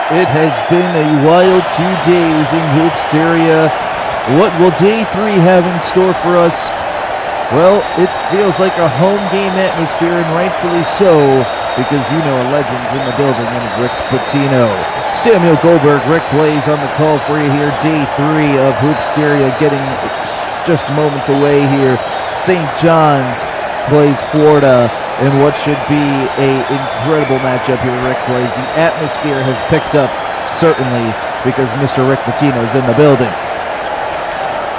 It has been a wild 2 days in Hoopsteria. What will day 3 have in store for us? Well, it feels like a home game atmosphere, and rightfully so, because you know a legend's in the building in Rick Pitino. Samuel Goldberg, Rick Blaze on the call for you here. Day 3 of Hoopsteria, getting just moments away here. St. John's plays Florida in what should be an incredible matchup here, Rick Blaze. The atmosphere has picked up, certainly, because Mr. Rick Pitino is in the building.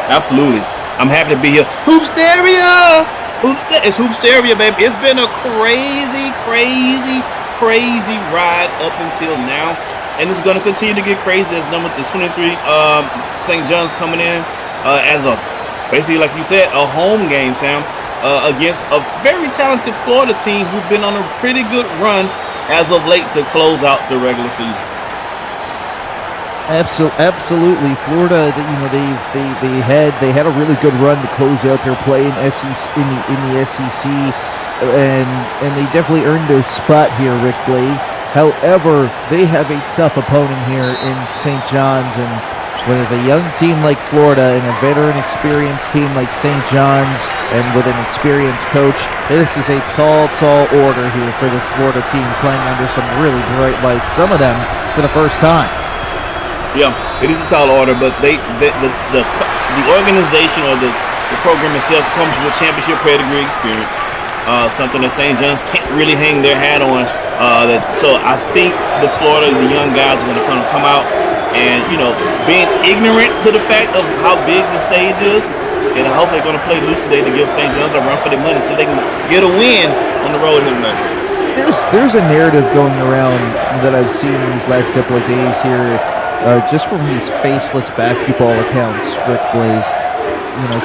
Absolutely. I'm happy to be here. Hoopsteria! It's Hoopsteria, baby. It's been a crazy ride up until now. And it's going to continue to get crazy as number 23, St. John's coming in as a, basically, like you said, a home game, Sam. Against a very talented Florida team who's been on a pretty good run as of late to close out the regular season. Absolutely, Florida. They had a really good run to close out their play in the SEC, and they definitely earned their spot here, Rick Blaze. However, they have a tough opponent here in St. John's, and with a young team like Florida and a veteran experienced team like St. John's, and with an experienced coach, this is a tall order here for this Florida team, playing under some really bright lights, some of them for the first time. Yeah, it is a tall order, but the organization or the program itself comes with championship pedigree experience, something that St. John's can't really hang their hat on. So I think the young guys are going to come out and, being ignorant to the fact of how big the stage is, and hopefully they're going to play loose today to give St. John's a run for their money so they can get a win on the road here tonight. There's a narrative going around that I've seen these last couple of days here, just from these faceless basketball accounts, Rick Blaze.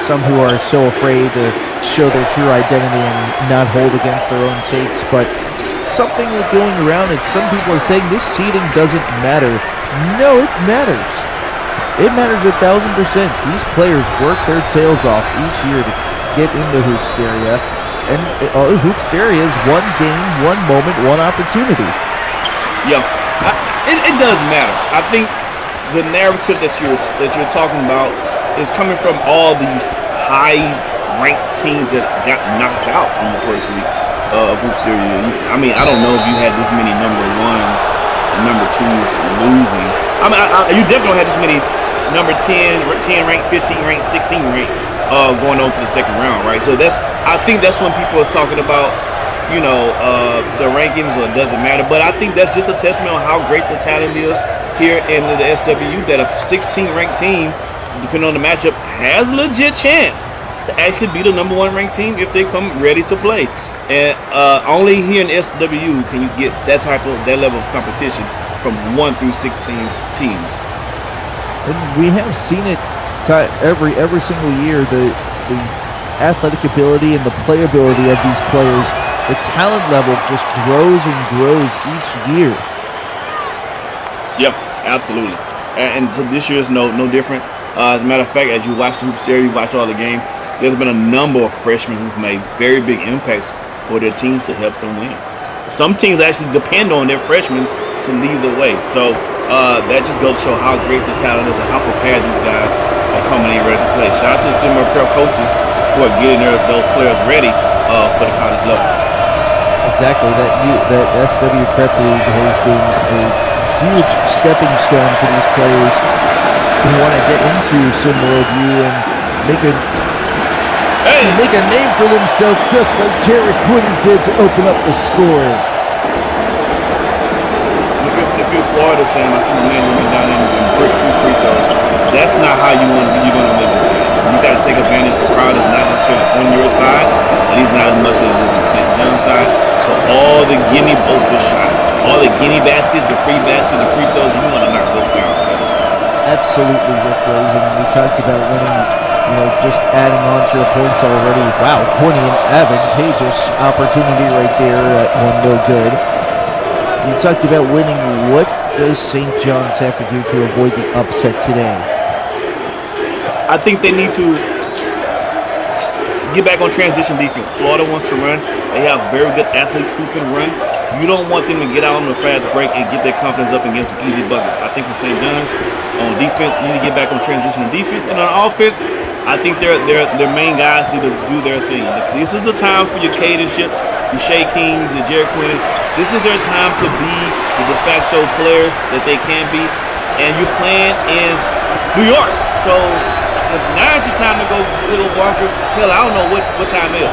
Some who are so afraid to show their true identity and not hold against their own takes, but something like going around, and some people are saying this seeding doesn't matter. No, it matters. It matters 1,000%. These players work their tails off each year to get into Hoopsteria, and Hoopsteria is one game, one moment, one opportunity. Yeah, it does matter. I think the narrative that you're talking about is coming from all these high-ranked teams that got knocked out in the first week of Hoopsteria. I mean, I don't know if you had this many number ones and number twos losing. I mean, you definitely had this many number 10 ranked, 15 ranked, 16 ranked going on to the second round, right? So I think that's when people are talking about, the rankings, or it doesn't matter. But I think that's just a testament on how great the talent is here in the SWU, that a 16 ranked team, depending on the matchup, has a legit chance to actually be the number 1 ranked team if they come ready to play. And only here in SWU can you get that level of competition from 1 through 16 teams. And we have seen it every single year, the athletic ability and the playability of these players. The talent level just grows and grows each year. Yep, absolutely. And so this year is no different. As a matter of fact, as you watch the Hoopsteria, you watch all the game, there's been a number of freshmen who've made very big impacts for their teams to help them win. Some teams actually depend on their freshmen to lead the way. So that just goes to show how great the talent is and how prepared these guys are coming in ready to play. Shout out to the SimWorld Pro coaches who are getting those players ready for the college level. Exactly. That SW Prep League has been a huge stepping stone for these players who want to get into SimWorld U and make a name for themselves, just like Jerry Quinn did to open up the score. If you're Florida, Sam, I see the man went down there and break 2 free throws. That's not how you're going to win this game. You got to take advantage. The crowd is not necessarily on your side, at least not as much as it is on St. John's side. So all the gimme shot, all the gimme baskets, the free throws, you want to knock those down. Absolutely, Rick Blaze. And we talked about winning, just adding on to your points already. Wow, pointing an advantageous opportunity right there at one no good. You talked about winning. What does St. John's have to do to avoid the upset today? I think they need to get back on transition defense. Florida wants to run. They have very good athletes who can run. You don't want them to get out on the fast break and get their confidence up and get some easy buckets. I think for St. John's, on defense, you need to get back on transition defense. And on offense, I think their main guys need to do their thing. This is the time for your Caden Ships, your Shea Kings, your Jared Quinn. This is their time to be the de facto players that they can be. And you're playing in New York. So if now is the time to go bonkers, hell, I don't know what time is.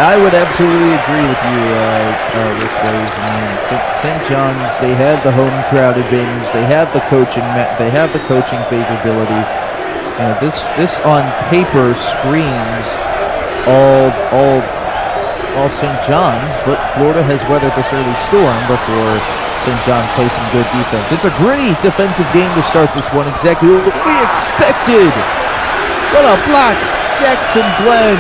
I would absolutely agree with you, Rick Blaze. I mean, St. John's, they have the home crowd advantage. They have the coaching. They have the coaching favorability. You know, this on paper screams all St. John's, but Florida has weathered this early storm before St. John's plays some good defense. It's a great defensive game to start this one. Exactly what we expected. What a block, Jackson Glenn.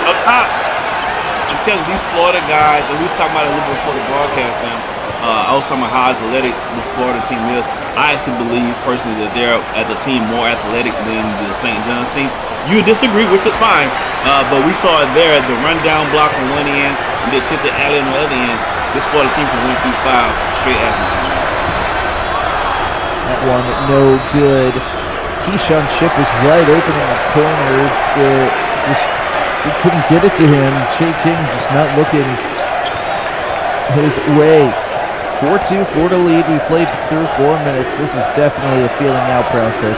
Up top, I'm telling you, these Florida guys, and we was talking about it a little bit before the broadcast, Sam. I was talking about how athletic the Florida team is. I actually believe personally that they're, as a team, more athletic than the St. John's team. You disagree, which is fine, but we saw it there, the rundown block on one end, and the attempted alley on the other end. This Florida team can win through 5 straight athletes. That one, no good. Keyshawn Shipp was wide open in the corner. He couldn't get it to him. Shea King just not looking his way. 4-2, Florida lead. We played through 4 minutes. This is definitely a feeling out process.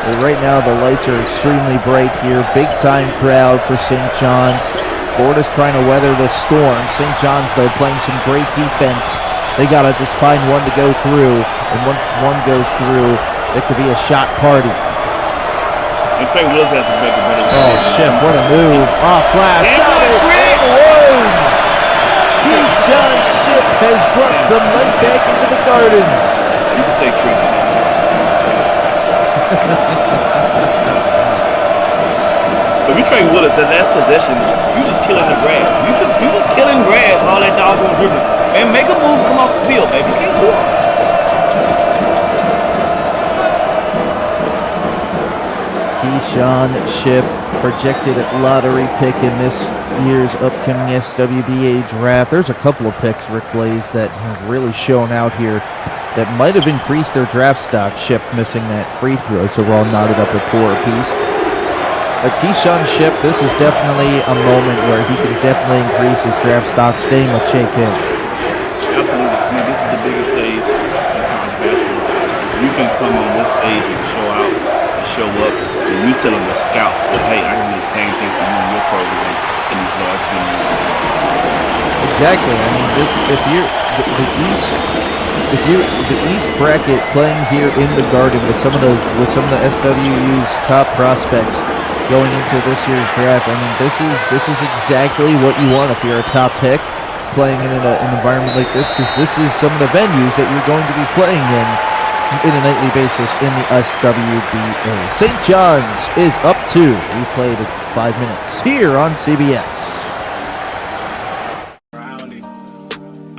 But right now the lights are extremely bright here. Big time crowd for St. John's. Florida's trying to weather the storm. St. John's, though, playing some great defense. They got to just find one to go through. And once one goes through, it could be a shot party. And Craig Willis has to make a better decision. Oh, shit, what a move. Off glass. Got it. Alone. Keyshawn Shipp has brought some light back into the Garden. You can say trick. If you trade Willis, that last possession, you just killing the grass. You just killing grass, all that doggone dribbling. Man, make a move, come off the field, baby. You can't do it. Keyshawn Shipp, projected lottery pick in this year's upcoming SWBA draft. There's a couple of picks, Rick Blaze, that have really shown out here that might have increased their draft stock. Shipp missing that free throw, so we're all knotted up at 4 apiece. But Keyshawn Shipp, this is definitely a moment where he can definitely increase his draft stock, staying with Shea King. Absolutely. I mean, this is the biggest stage in college basketball. If you can come on this stage and show out and show up, and you telling the scouts that, hey, I can do the same thing for you in your program in these large communities. Exactly. I mean, the East bracket playing here in the Garden with some of the SWU's top prospects going into this year's draft. I mean, this is exactly what you want if you're a top pick playing in an environment like this, because this is some of the venues that you're going to be playing in a nightly basis in the SWBA. St. John's is up 2. We played at 5 minutes here on CBS.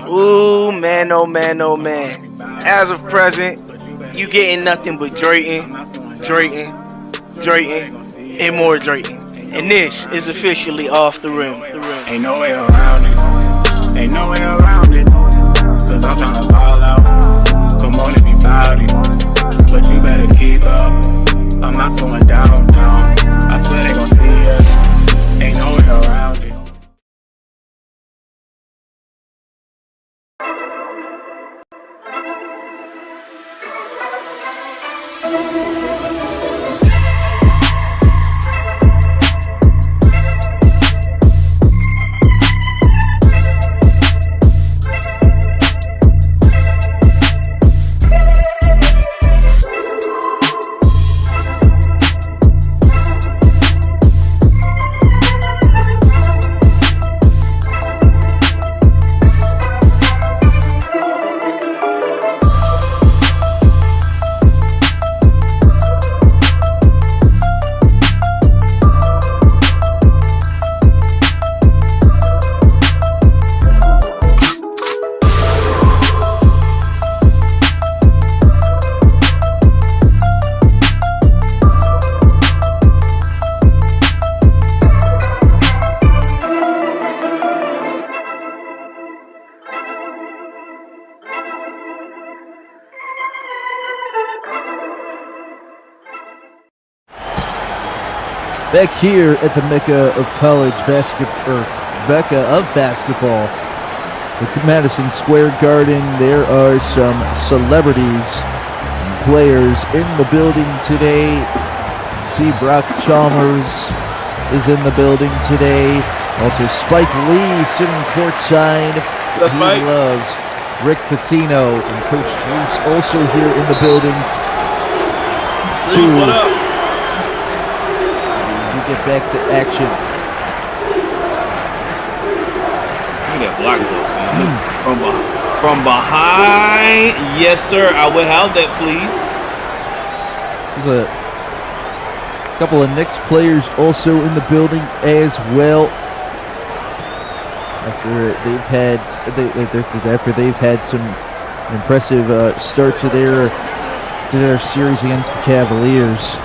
Ooh, man, oh man, oh man. As of present, you getting nothing but Drayton, and more Drayton. And this is officially Off the Rim. Ain't no way around it. Ain't no way around it. Cause I'm tryna ball out. Come on if you bout it. But you better keep up. I'm not slowing down. I swear they gon' see us. Ain't no way around it. Back here at the Mecca of college basketball, Mecca of basketball, the Madison Square Garden, there are some celebrities and players in the building today. See, Brock Chalmers is in the building today. Also, Spike Lee sitting courtside. That's He Mike. loves Rick Pitino and Coach Drees also here in the building. Drees, what up? As we get back to action. Look at that block though, Sam. From behind. Yes, sir. I will have that, please. There's a couple of Knicks players also in the building as well. After they've had some impressive start to their series against the Cavaliers.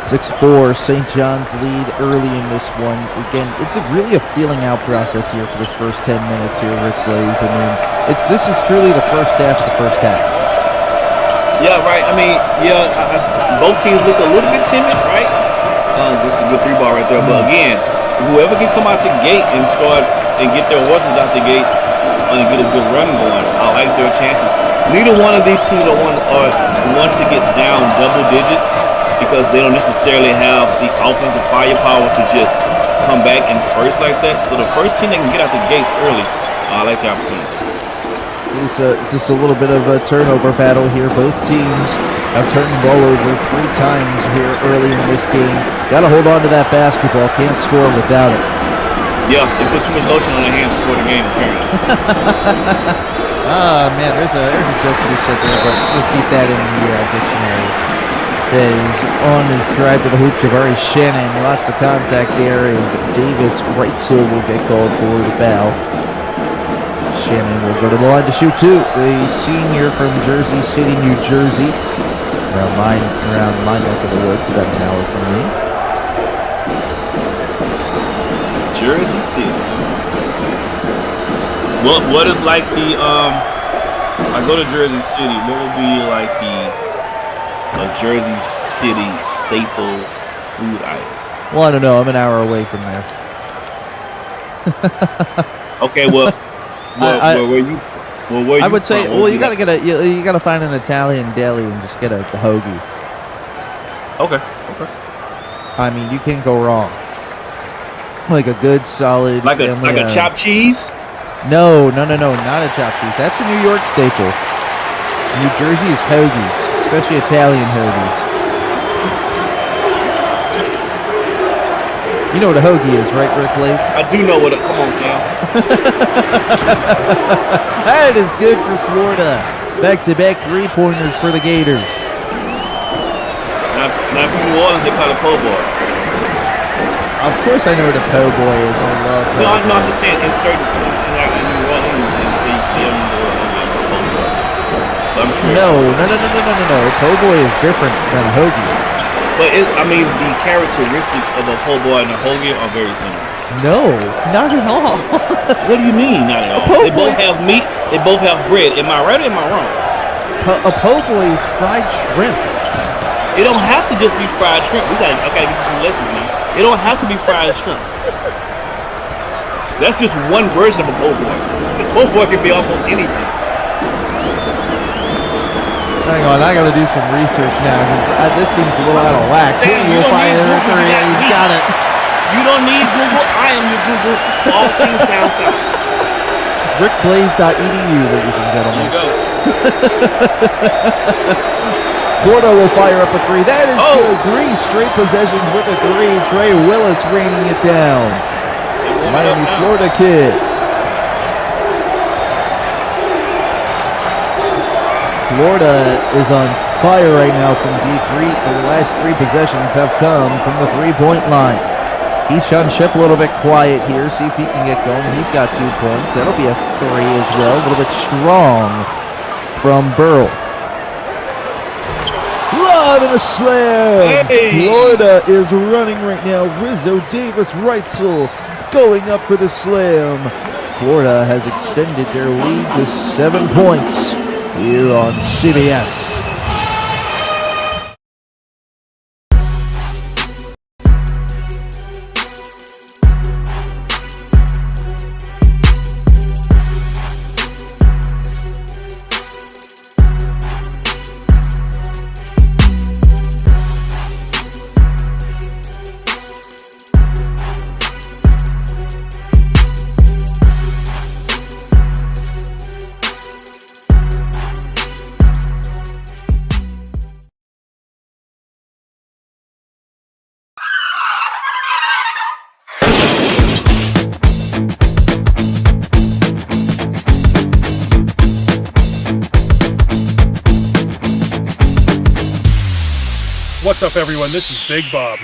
6-4, St. John's lead early in this one. Again, it's really a feeling out process here for this first 10 minutes here, Rick Blaze. I mean, this is truly the first half of the first half. Yeah, right. I mean, both teams look a little bit timid, right? Just a good three ball right there. But again, whoever can come out the gate and start and get their horses out the gate and get a good run going, I like their chances. Neither one of these two don't want to get down double digits because they don't necessarily have the offensive firepower to just come back in spurts like that. So the first team that can get out the gates early, I like the opportunity. It's just a little bit of a turnover battle here. Both teams have turned the ball over 3 times here early in this game. Got to hold on to that basketball. Can't score without it. Yeah, they put too much lotion on their hands before the game, apparently. Man, there's a joke to be said there, but we'll keep that in the dictionary. Is on his drive to the hoop, Jabari Shannon. Lots of contact there as Davis Reitzel will get called for the foul. Shannon will go to the line to shoot 2. The senior from Jersey City, New Jersey. Around my neck of the woods, about an hour from me. Jersey City. What is like the I go to Jersey City, what would be like the Jersey City staple food item? Well, I don't know. I'm an hour away from there. Okay, where you I would say, from? well, you gotta find an Italian deli and just get a hoagie. Okay. I mean, you can't go wrong. Like a good, solid, Like a chopped cheese? No, not a chopped cheese. That's a New York staple. New Jersey is hoagies, especially Italian hoagies. You know what a hoagie is, right, Rick Blaze? I do know what. Come on, Sam. That is good for Florida. Back-to-back 3-pointers for the Gators. Now, if you're New Orleans, they call it po' boy. Of course, I know what a po' boy is. I love. No, I'm just saying in New Orleans, they don't know what a po' boy. But I'm sure. No. A po' boy is different than a hoagie. But the characteristics of a po' boy and a hoagie are very similar. No, not at all. What do you mean, not at all? They both have meat. They both have bread. Am I right or am I wrong? A po' boy is fried shrimp. It don't have to just be fried shrimp. I gotta get you some lessons, man. It don't have to be fried shrimp. That's just one version of a po' boy. The po' boy can be almost anything. Hang on, I gotta do some research now because this seems a little out of whack. Damn, you We'll don't find need it. Google, you got He's me. got it. You don't need Google. I am your Google for all things down south. RickBlaze.edu, ladies and There gentlemen. you go. Florida will fire up a 3. That is Oh. good. 3 straight possessions with a 3. Trey Willis raining it down. Miami, Florida kid. Florida is on fire right now from D3. The last 3 possessions have come from the 3-point line. Keyshawn Shipp a little bit quiet here. See if he can get going. He's got 2 points. That'll be a 3 as well. A little bit strong from Burl. Lob and a slam. Hey. Florida is running right now. Rizzo, Davis, Reitzel going up for the slam. Florida has extended their lead to 7 points here on CBS. What's up, everyone? This is Big Bob.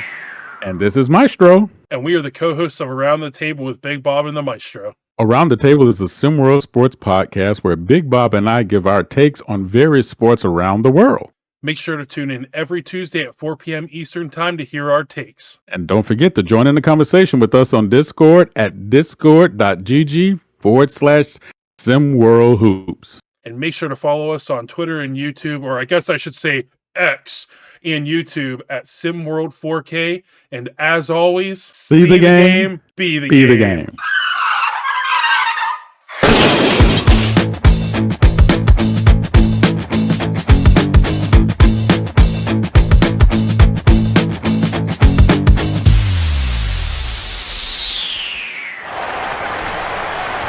And this is Maestro. And we are the co-hosts of Around the Table with Big Bob and the Maestro. Around the Table is a SimWorld sports podcast where Big Bob and I give our takes on various sports around the world. Make sure to tune in every Tuesday at 4 p.m. Eastern Time to hear our takes. And don't forget to join in the conversation with us on Discord at discord.gg/SimWorld Hoops. And make sure to follow us on Twitter and YouTube, or I guess I should say X, and YouTube at SimWorld 4K. And as always, see the game, be the game.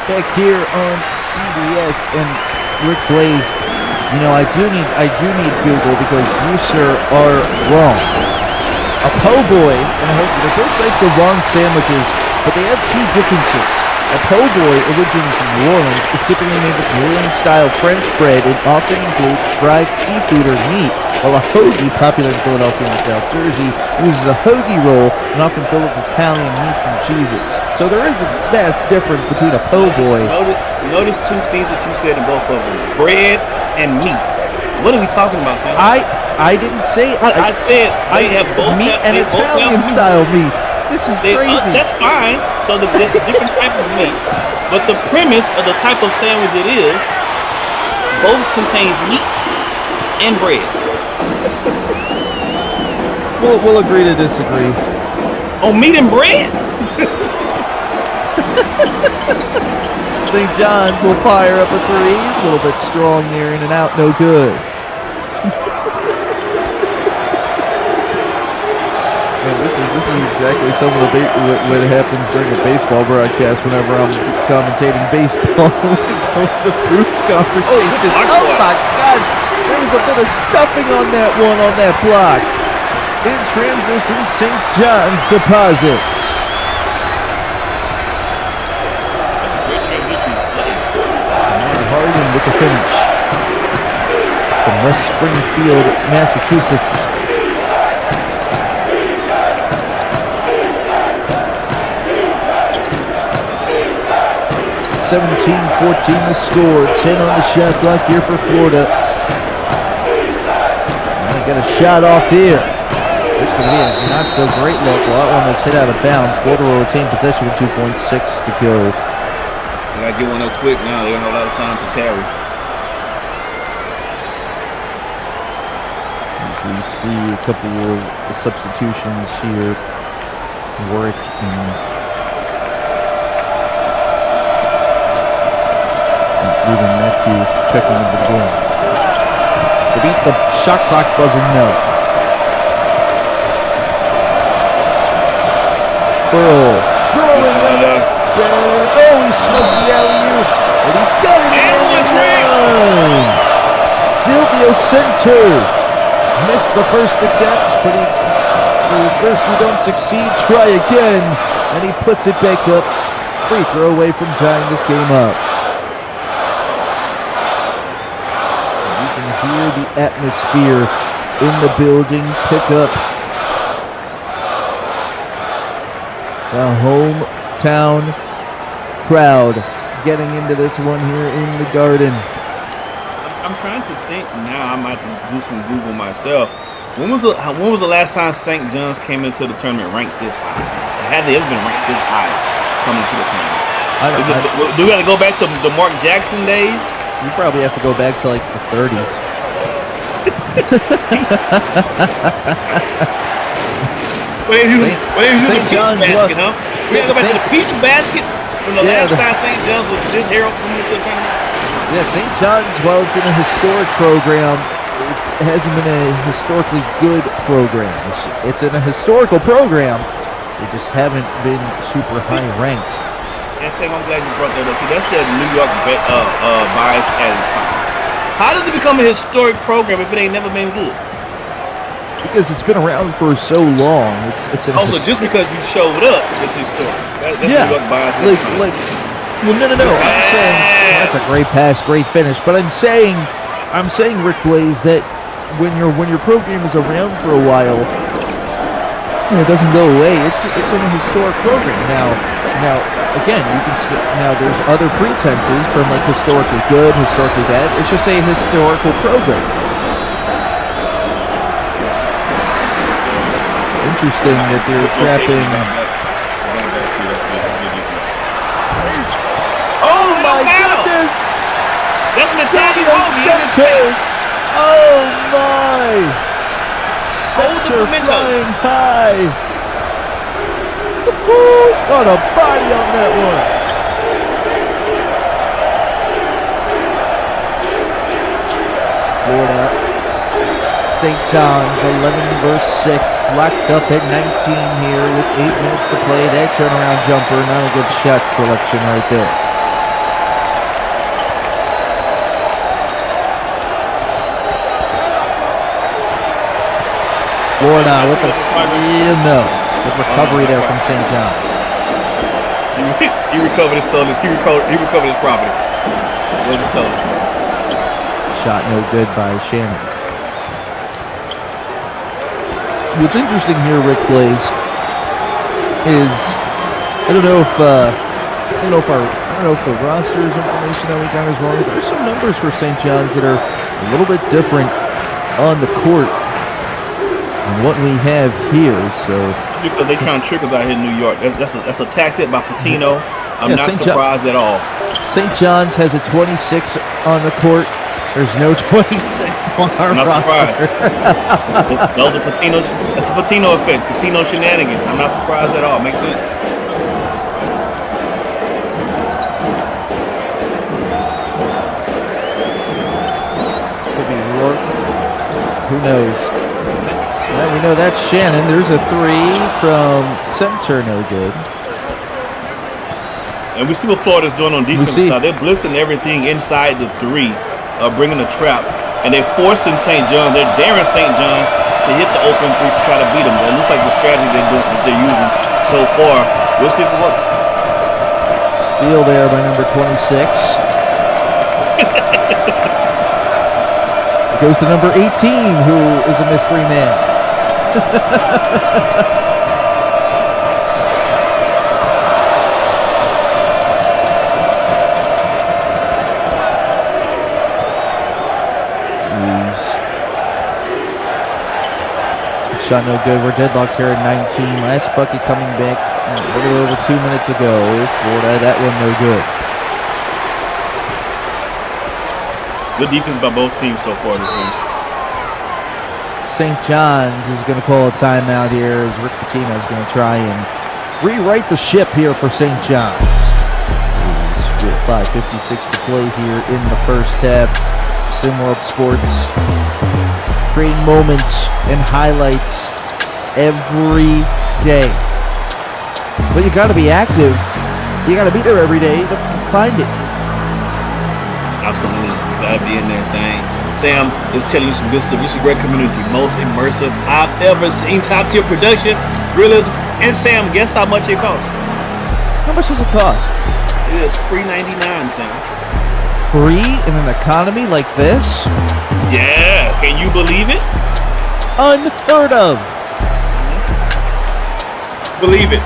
Back here on CBS, and Rick Blaze, you know, I do need Google because you, sir, are wrong. A po' boy and a hoagie, they're both types of long sandwiches, but they have key differences. A po' boy, originating from New Orleans, is typically made with New Orleans-style French bread and often includes fried seafood or meat, while a hoagie, popular in Philadelphia and South Jersey, uses a hoagie roll and often filled with Italian meats and cheeses. So there is a vast difference between a po' boy. Notice two things that you said in both of them: bread and meat. What are we talking about, Sam? I didn't say. I said they have both meat and Italian style meats. This is crazy. That's fine. So there's a different type of meat, but the premise of the type of sandwich it is, both contains meat and bread. We'll agree to disagree. Oh, meat and bread. St. John's will fire up a three. A little bit strong there, in and out, no good. Man, this is exactly some of what happens during a baseball broadcast whenever I'm commentating baseball. The fruit conversation. Oh my gosh, there was a bit of stuffing on that one on that block. In transition, St. John's deposits. Harden with the finish from West Springfield, Massachusetts. (17-14) the score. 10 on the shot clock here for Florida. And they got a shot off here. It's going to be a not so great look. Well, that one was hit out of bounds. Florida will retain possession with 2.6 to go. They gotta get one up quick now. They don't have a lot of time to tarry. As we see a couple of substitutions here. Warwick and including Matthew checking into the game. To beat the shot clock buzzer, no. Burrow throwing it up. Oh, he smoked the alley-oop, and he's got it in the line. Silvio Center missed the first attempt, but first you don't succeed, try again, and he puts it back up. Free throw away from tying this game up. And you can hear the atmosphere in the building pick up. The hometown crowd getting into this one here in the Garden. I'm trying to think now. I might do some Google myself. When was the last time St. John's came into the tournament ranked this high? Had they ever been ranked this high coming to the tournament? Do we got to go back to the Mark Jackson days? You probably have to go back to like the 30s. St. John's basket, huh? We got to go back to the peach baskets. From the last time St. John's was this hero coming into the tournament? Yeah, St. John's, while it's in a historic program, it hasn't been a historically good program. It's in a historical program. They just haven't been super high ranked. And Sam, I'm glad you brought that up. See, that's the New York bias at its finest. How does it become a historic program if it ain't never been good? Because it's been around for so long. It's also just because you showed up, it's historic. That's New York bias. Well, no. I'm saying that's a great pass, great finish. But I'm saying, Rick Blaze, that when your program is around for a while, it doesn't go away. It's an historic program now. Again, there's other pretenses from like historically good, historically bad. It's just a historical program. Interesting that they're trapping. Oh my goodness! That's an Italian homie in his face. Oh my! Hold the pimentos. Flying high. Woo-hoo! Got a body on that one. Florida, St. John's 11 verse 6, locked up at 19 here with 8 minutes to play. That turnaround jumper, not a good shot selection right there. Florida with a recovery there from St. John's. He recovered his stolen. He recovered his property. Was it stolen? Shot no good by Shannon. What's interesting here, Rick Blaze, is I don't know if the roster's information that we got is wrong. There's some numbers for St. John's that are a little bit different on the court than what we have here. So because they trying trickers out here in New York. That's a tactic by Patino. I'm not surprised at all. St. John's has a 26 on the court. There's no 26 on our roster. Not surprised. That's the Patino effect. Patino shenanigans. I'm not surprised at all. Makes sense. Could be Rourke. Who knows? Well, we know that's Shannon. There's a 3 from center, no good. And we see what Florida's doing on defense side. They're blitzing everything inside the 3, bringing a trap, and they're forcing St. John's. They're daring St. John's to hit the open 3 to try to beat them. It looks like the strategy that they're using so far. We'll see if it works. Steal there by number 26. It goes to number 18, who is a mystery man. Shot no good. We're deadlocked here at 19. Last bucket coming back a little over 2 minutes ago. Florida, that one no good. Good defense by both teams so far this week. St. John's is going to call a timeout here as Rick Pitino is going to try and rewrite the ship here for St. John's. 5:56 to play here in the first half. SimWorld Sports creating moments and highlights every day. But you got to be active. You got to be there every day to find it. Absolutely. You got to be in that thing. Sam is telling you some good stuff. This is a great community. Most immersive I've ever seen. Top tier production, realism. And Sam, guess how much it costs? How much does it cost? It is free $99, Sam. Free in an economy like this? Yeah. Can you believe it? Unheard of. Believe it.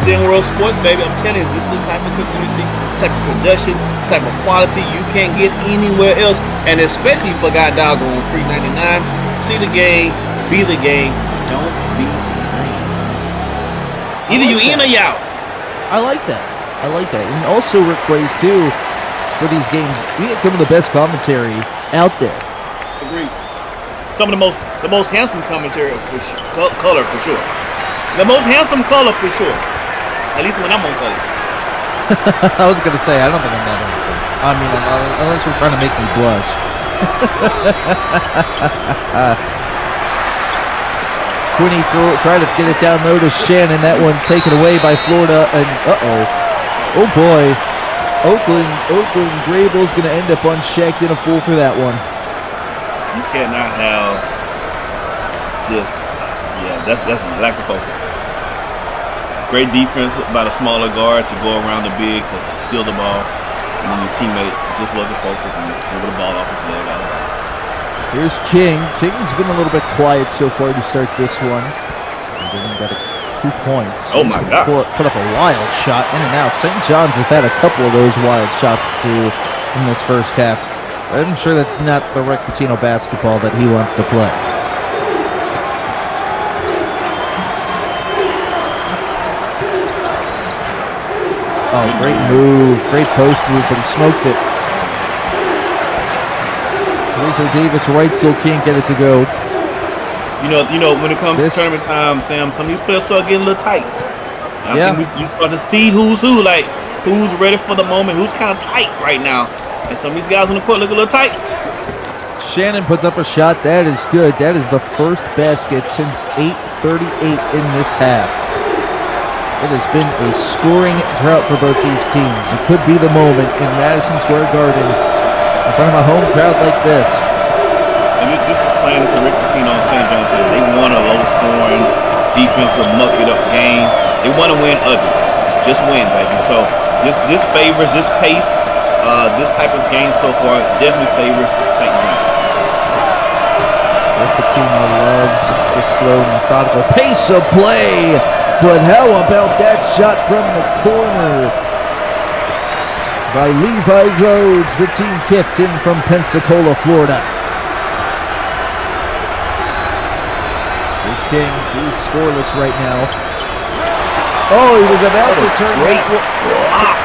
SimWorld Sports, baby. I'm telling you, this is the type of community, type of production, type of quality you can't get anywhere else. And especially for God doggone free $99. See the game, be the game. Don't be lame. Either you in or you out. I like that. And also, Rick Blaze, too, for these games, we get some of the best commentary out there. Agreed. Some of the most handsome commentary for color for sure. The most handsome color for sure. At least when I'm on color. I was gonna say I don't think I'm that handsome. I mean, unless you're trying to make me blush. Quinny tried to get it down low to Shannon. That one taken away by Florida. And oh boy, Oakland Grable's gonna end up unchecked in a foul for that one. You cannot have that's a lack of focus. Great defense by the smaller guard to go around the big to steal the ball, and then your teammate just wasn't focused and dribble the ball off his leg out of bounds. Here's King. King's been a little bit quiet so far to start this one. He's only got 2 points. Oh my God. Put up a wild shot in and out. St. John's have had a couple of those wild shots too in this first half. I'm sure that's not the Rick Pitino basketball that he wants to play. Oh, great move. Great post move, but he smoked it. Razor Davis right still can't get it to go. You know, when it comes to tournament time, Sam, some of these players start getting a little tight. And I think you start to see who's who, like who's ready for the moment, who's kind of tight right now. And some of these guys on the court look a little tight. Shannon puts up a shot. That is good. That is the first basket since 8:38 in this half. It has been a scoring drought for both these teams. It could be the moment in Madison Square Garden in front of a home crowd like this. And this is playing into Rick Pitino and St. John's here. They want a low-scoring, defensive, muck-it-up game. They want to win ugly. Just win, baby. So this favors this pace. This type of game so far definitely favors St. John's. Rick Pitino loves the slow, methodical pace of play. But how about that shot from the corner by Levi Rhodes, the team captain from Pensacola, Florida. Here's King, who's scoreless right now. Oh, he was about to turn great block.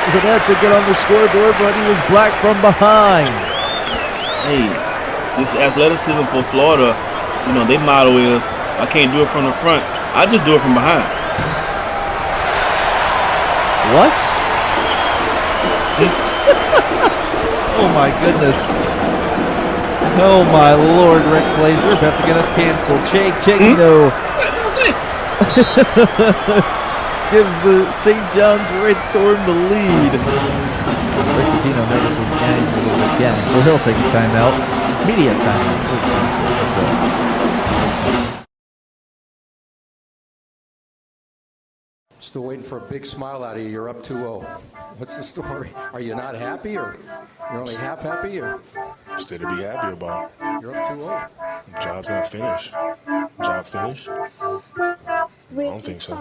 He was about to get on the scoreboard, but he was blocked from behind. Hey, this athleticism for Florida, you know, their motto is, I can't do it from the front. I just do it from behind. What? Oh my goodness. Oh my Lord, Rick Blaze, you're about to get us canceled. Cheguino gives the St. John's Red Storm the lead. Rick Pitino notices now he's a little bit again, so he'll take a timeout. Media timeout. Still waiting for a big smile out of you. You're up 2-0. What's the story? Are you not happy, or you're only half happy, or? Still to be happy about. You're up 2-0. Job's not finished. Job finished? I don't think so.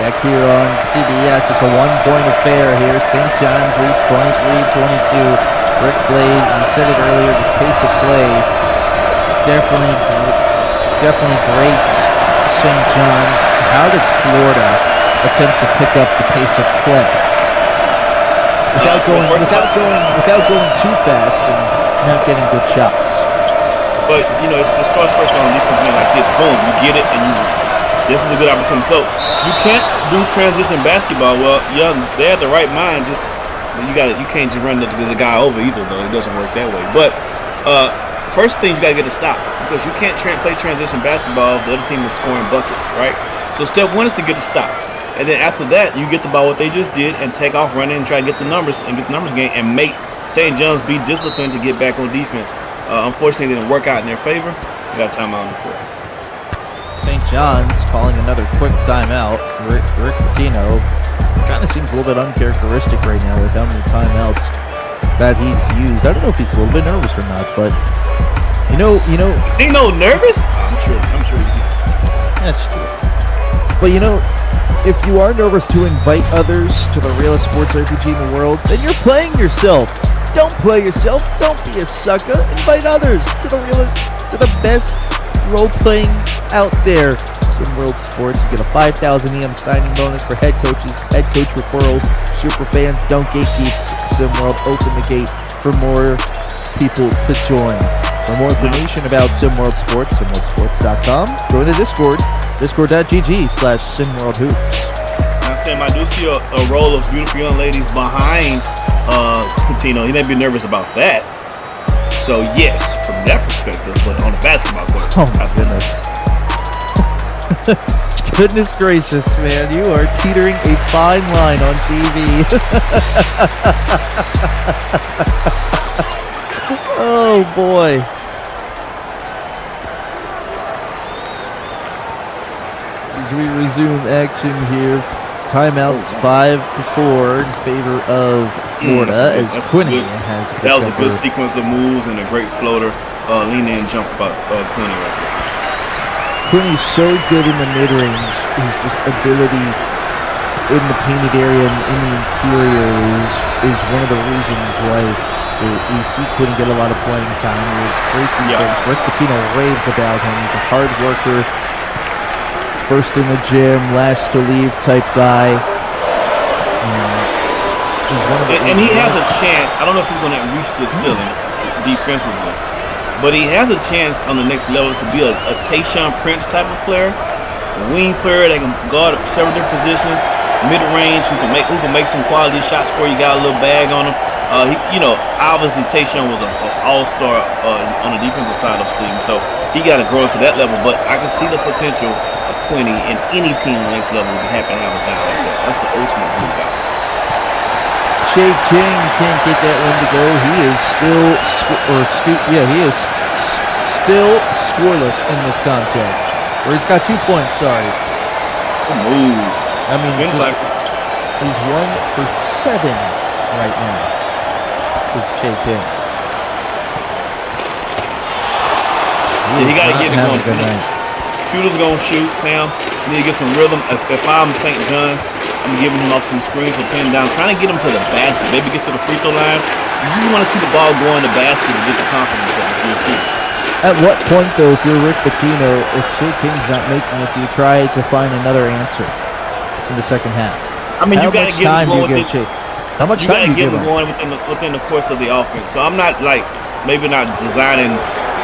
Back here on CBS, it's a one-point affair here. St. John's leads 23-22. Rick Blaze, you said it earlier, this pace of play definitely great St. John's. How does Florida attempt to pick up the pace of play without going too fast and not getting good shots? But you know, it starts first on a defensive game like this. Boom, you get it, and you. This is a good opportunity. So you can't do transition basketball. Well, yeah, they have the right mind. Just you can't just run the guy over either, though. It doesn't work that way. But first thing, you got to get a stop, because you can't play transition basketball if the other team is scoring buckets, right? So step one is to get a stop, and then after that, you get the ball what they just did and take off running and try to get the numbers game and make St. John's be disciplined to get back on defense. Unfortunately, it didn't work out in their favor. We got timeout on the court. St. John's calling another quick timeout. Rick Pitino kind of seems a little bit uncharacteristic right now with how many timeouts that he's used. I don't know if he's a little bit nervous or not, but you know. Ain't no nervous? I'm sure. That's true. But you know, if you are nervous to invite others to the realest sports RPG in the world, then you're playing yourself. Don't play yourself. Don't be a sucker. Invite others to the best role-playing out there. SimWorld Sports. You get a 5,000 EM signing bonus for head coaches, head coach referrals, super fans. Don't gatekeep SimWorld. Open the gate for more people to join. For more information about SimWorld Sports, SimWorldSports.com. Join the Discord, discord.gg/SimWorld Hoops. Now, Sam, I do see a row of beautiful young ladies behind Coutinho. He may be nervous about that. So, yes, from that perspective, but on the basketball court. Oh, my goodness. Goodness gracious, man. You are teetering a fine line on TV. Oh, boy. As we resume action here, timeouts 5-4 in favor of Florida as Quinney has picked that was a up good her- sequence of moves and a great floater. Lean in jump by Quinney right there. Quinney's so good in the mid-range. His just ability in the painted area and in the interior is one of the reasons why we see Quinney get a lot of playing time. He has great defense. Rick Pitino raves about him. He's a hard worker, first in the gym, last to leave type guy. He's one of the And he has a chance. I don't know if he's going to reach the ceiling defensively, but he has a chance on the next level to be a Tayshaun Prince type of player, a wing player that can guard several different positions, mid-range, who can make some quality shots for you. Got a little bag on him. Obviously Tayshaun was an all-star on the defensive side of things, so he got to grow into that level. But I can see the potential of Quinney in any team on the next level. Would be happy to have a guy like that. That's the ultimate blue guy. Shea King can't get that one to go. He is still, still scoreless in this contest. Or he's got 2 points. Sorry. Ooh. I mean, Inside. he's 1 for 7 right now. It's Shea King. He got to get it going. Shooters gonna shoot, Sam. You need to get some rhythm. If I'm St. John's, I'm giving him off some screens and pinning down, trying to get him to the basket. Maybe get to the free throw line. You just want to see the ball go in the basket to get your confidence up. At what point, though, if you're Rick Pitino, if Shea King's not making it, do you try to find another answer in the second half? I mean, you got to get him going. How much time do you give him? Going within the course of the offense. So I'm not maybe not designing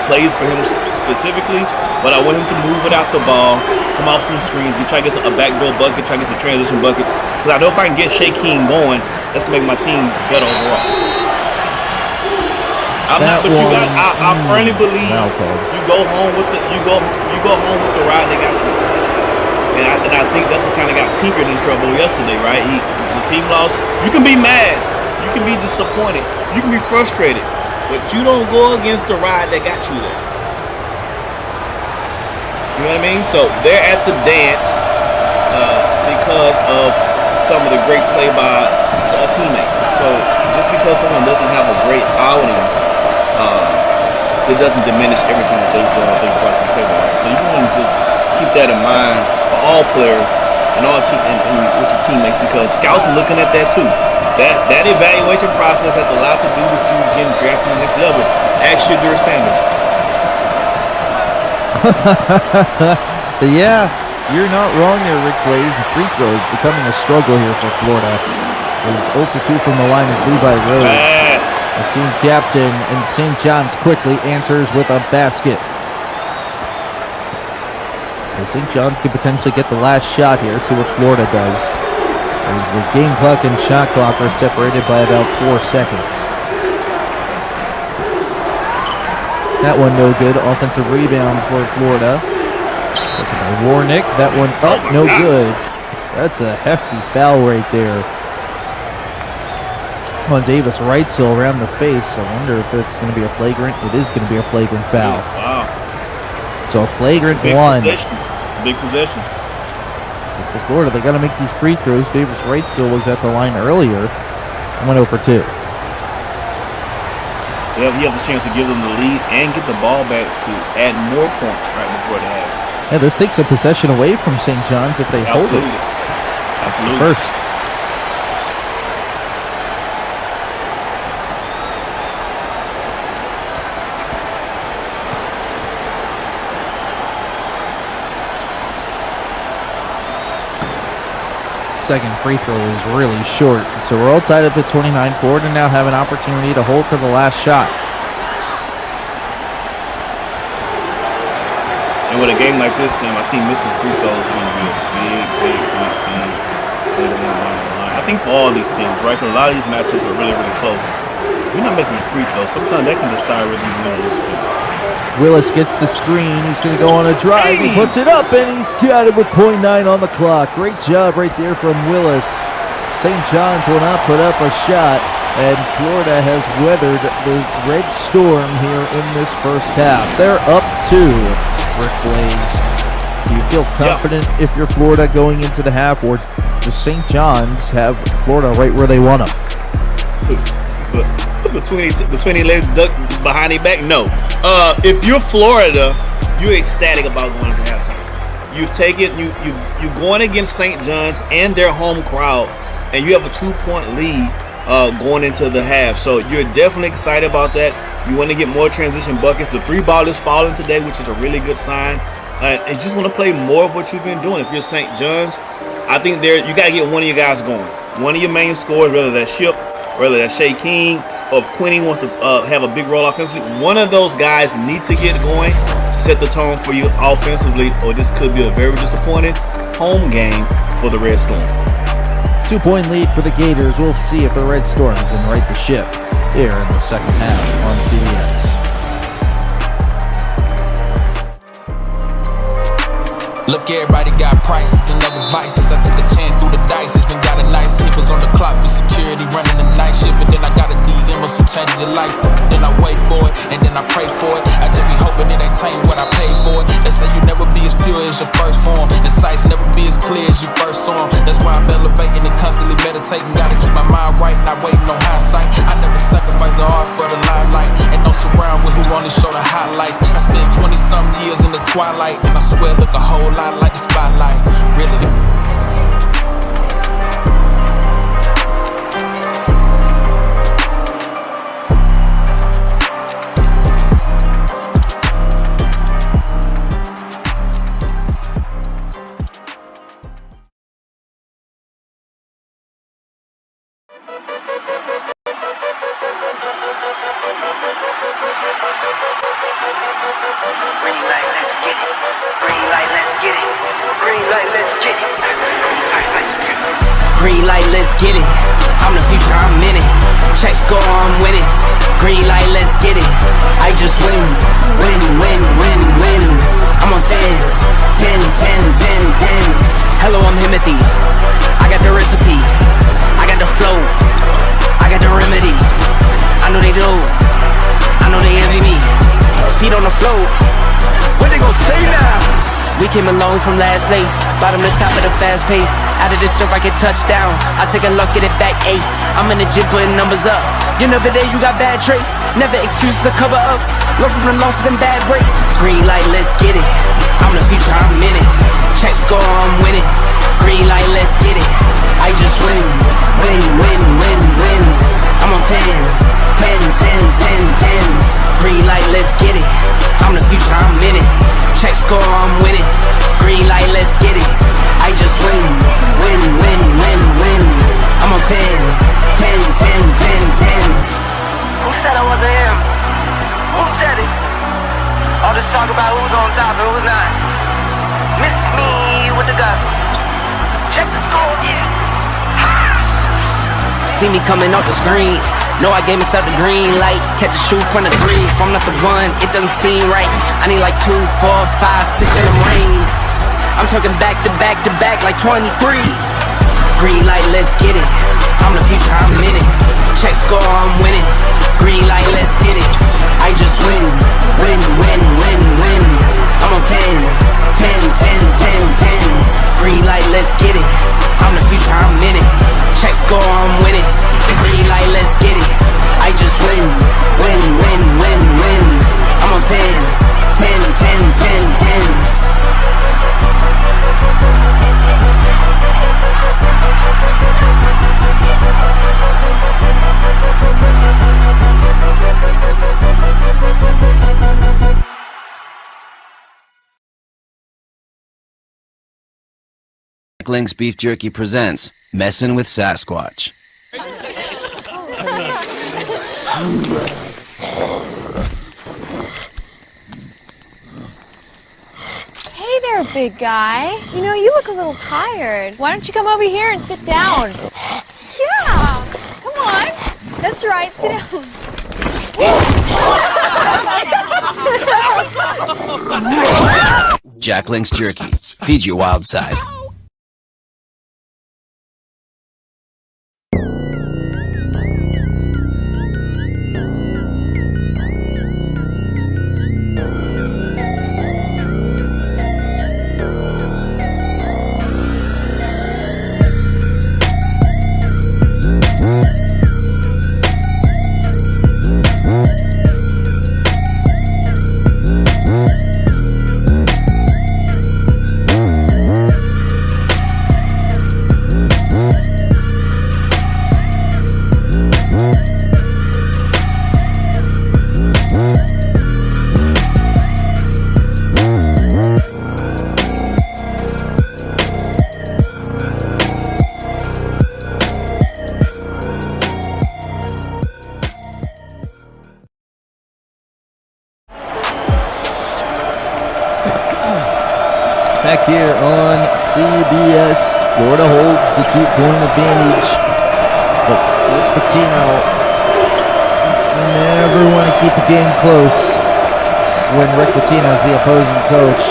plays for him specifically, but I want him to move without the ball, come off some screens, try to get a backdoor bucket, try to get some transition buckets. Because I know if I can get Shea King going, that's gonna make my team better overall. I firmly believe you go home with the ride they got you. And I think that's what kind of got Pinkert in trouble yesterday, right? The team lost. You can be mad, you can be disappointed, you can be frustrated, but you don't go against the ride that got you there. You know what I mean? So they're at the dance because of some of the great play by a teammate. So just because someone doesn't have a great outing, it doesn't diminish everything that they've brought to the table. Right? So you want to just keep that in mind for all players and all with your teammates, because scouts are looking at that too. That evaluation process has a lot to do with you getting drafted to the next level. Ask Shadur Sanders. Yeah, you're not wrong there, Rick Blaze. The free throw is becoming a struggle here for Florida. It is 0 for 2 from the line as Levi Rose, the team captain, and St. John's quickly answers with a basket. So St. John's could potentially get the last shot here, see what Florida does. As the game clock and shot clock are separated by about 4 seconds. That one no good. Offensive rebound for Florida. Warnick, that one up, no good. That's a hefty foul right there. On Davis Wrightsell around the face. I wonder if it's going to be a flagrant. It is going to be a flagrant foul. Wow. So a flagrant one. It's a big possession. For Florida, they got to make these free throws. Davis Wrightsell was at the line earlier. Went 0 for 2. He has a chance to give them the lead and get the ball back to add more points right before the half. Yeah, this takes a possession away from St. John's if they hold it. Absolutely. First. second free throw is really short. So we're all tied up at 29. Florida now have an opportunity to hold for the last shot. And with a game like this, Tim, I think missing free throws is going to be a big thing later on down the line. I think for all these teams, right? Because a lot of these matchups are really, really close. If you're not making a free throw, sometimes that can decide whether you win or lose. Willis gets the screen. He's going to go on a drive. He puts it up, and he's got it with .9 on the clock. Great job right there from Willis. St. John's will not put up a shot, and Florida has weathered the red storm here in this first half. They're up 2. Rick Blaze, do you feel confident if you're Florida going into the half, or does St. John's have Florida right where they want them? Between their legs behind their back? No. If you're Florida, you're ecstatic about going into halftime. You've taken you're going against St. John's and their home crowd, and you have a 2-point lead going into the half. So you're definitely excited about that. You want to get more transition buckets. The 3 ball is falling today, which is a really good sign. And you just want to play more of what you've been doing. If you're St. John's, I think you got to get one of your guys going. One of your main scorers, whether that's Ship, whether that's Shea King, or if Quinny wants to have a big role offensively, one of those guys need to get going to set the tone for you offensively, or this could be a very disappointing home game for the Red Storm. 2-point lead for the Gators. We'll see if the Red Storm can right the ship here in the second half on CBS. Look, everybody got prices and other vices. I took a chance through the dices and got a nice hit. Was on the clock with security running the night shift, and then I got a DM with some change in your life. Then I wait for it, and then I pray for it. I just be hoping it ain't taint what I paid for it. They say you never be as pure as your first form, and sights never be as clear as you first saw them. That's why I'm elevating and constantly meditating. Gotta keep my mind right, not waiting on hindsight. I never sacrifice the art for the limelight, and don't surround with who only show the highlights. I spent 20-some years in the twilight, and I swear look a whole lot like the spotlight, really. Green light, let's get it. I'm the future, I'm in it. Check score, I'm winning. Green light, let's get it. I just win, win, win, win, win. I'm on 10, 10, 10, 10, 10. Hello, I'm Himothy. I got the recipe. I got the flow. I got the remedy. I know they do. I know they envy me. Feet on the floor. What they gon' say now? We came alone from last place, bottom to top of the fast pace. Out of this surf, I get touchdown. I take a loss, get it back 8. I'm in the gym putting numbers up. You're never there, you got bad traits. Never excuses or cover ups. Learn from the losses and bad breaks. Green light, let's get it. I'm the future, I'm in it. Check score, I'm winning. Green light, let's get it. I just win, win, win, win, win. I'm on 10, 10, 10, 10, 10. Green light, let's get it. I'm the future, I'm in it. Check score, I'm winning. Green light, let's get it. I just win, win, win, win, win. I'm on 10, 10, 10, 10, 10. Who said I wasn't him? Who said it? All this talk about who's on top and who's not. Miss me with the gospel. Check the score, yeah. See me coming off the screen. Know I gave myself the green light. Catch a shoe from the 3. If I'm not the one, it doesn't seem right. I need like 2, 4, 5, 6 in them rings. I'm talking back to back to back like 23. Green light, let's get it. I'm the future, I'm in it. Check score, I'm winning. Green light, let's get it. I just win, win, win, win, win. I'm on 10, 10, 10, 10, 10. Green light, let's get it. I'm the future, I'm in it. Check score, I'm winning. Green light, let's get it. I just win, win, win, win, win. I'm on 10, 10, 10, 10, 10. Jack Link's Beef Jerky presents Messin' with Sasquatch. Hey there, big guy. You know, you look a little tired. Why don't you come over here and sit down? Yeah, come on. That's right, sit down. Jack Link's Jerky. Feed your wild side. Back here on CBS, Florida holds the 2-point advantage, but Rick Pitino never want to keep a game close when Rick Pitino is the opposing coach.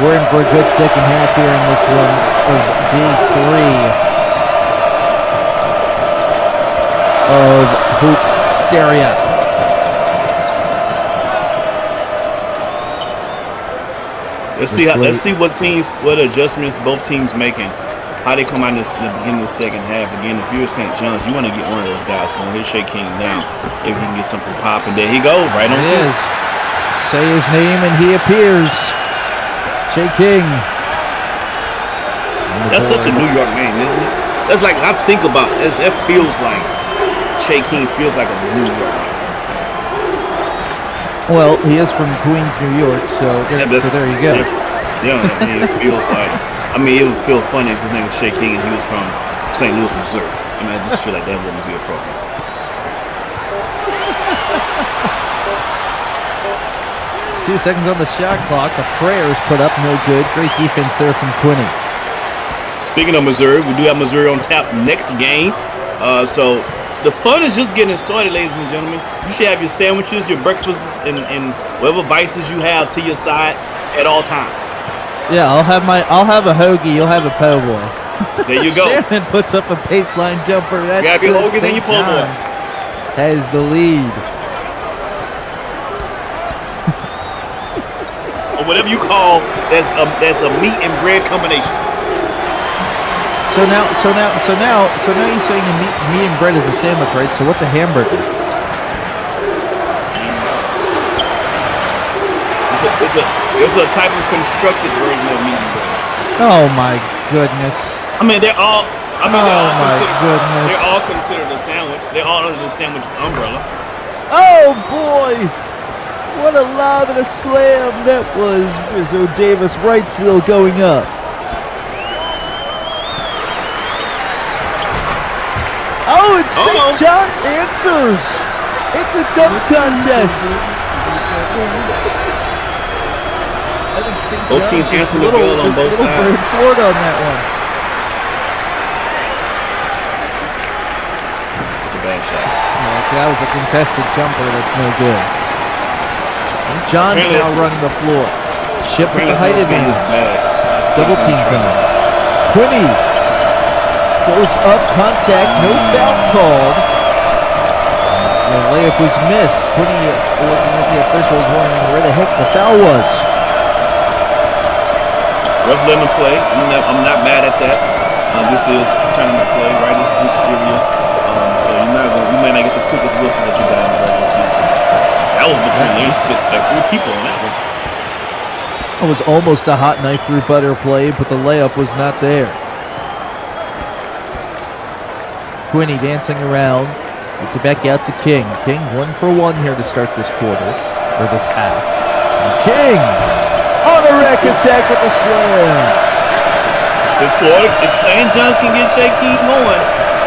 We're in for a good second half here in this one of day 3 of Hoopsteria. Let's see what adjustments both teams making. How they come out in the beginning of the second half. Again, if you're St. John's, you want to get one of those guys going. Here's Shea King now. If he can get something popping, there he goes, right on cue. Say his name and he appears. Shea King. That's such a New York name, isn't it? That's like, I think about it, that feels like Shea King feels like a New York name. Well, he is from Queens, New York, so there you go. Yeah, it feels like. I mean, it would feel funny if his name was Shea King and he was from St. Louis, Missouri. I mean, I just feel like that wouldn't be appropriate. 2 seconds on the shot clock. The prayer is put up, no good. Great defense there from Quinney. Speaking of Missouri, we do have Missouri on tap next game. So the fun is just getting started, ladies and gentlemen. You should have your sandwiches, your breakfasts, and whatever vices you have to your side at all times. Yeah, I'll have a hoagie. You'll have a po' boy. There you go. Shannon puts up a baseline jumper. That's grab your hoagies and your po' boy. Has the lead. Or whatever you call that's a meat and bread combination. So now you're saying meat and bread is a sandwich, right? So what's a hamburger? It's a type of constructed version of meat and bread. Oh my goodness! I mean, they're all considered a sandwich. They're all under the sandwich umbrella. Oh boy! What a lob and a slam that was. Rizzo Davis right seal going up. Oh, and St. John's answers. It's a dunk contest. I think St. Both teams answering the bell on both sides. Florida on that one. It's a bad shot. Yeah, that was a contested jumper. That's no good. And John's now running the floor. Chip with the height advantage. Double team comes. Quinney goes up, contact, no foul called. The layup was missed. Quinney looking at the officials wondering where the heck the foul was. Ref letting him play. I'm not mad at that. This is tournament play, right? This is Hoopsteria. So you might not get the quickest whistle that you got in the regular season. That was between they split like 3 people on that one. It was almost a hot knife through butter play, but the layup was not there. Quinney dancing around. It's it back out to King. King 1 for 1 here to start this quarter, or this half. And King on a rack attack with the slam. If St. John's can get Shay King going,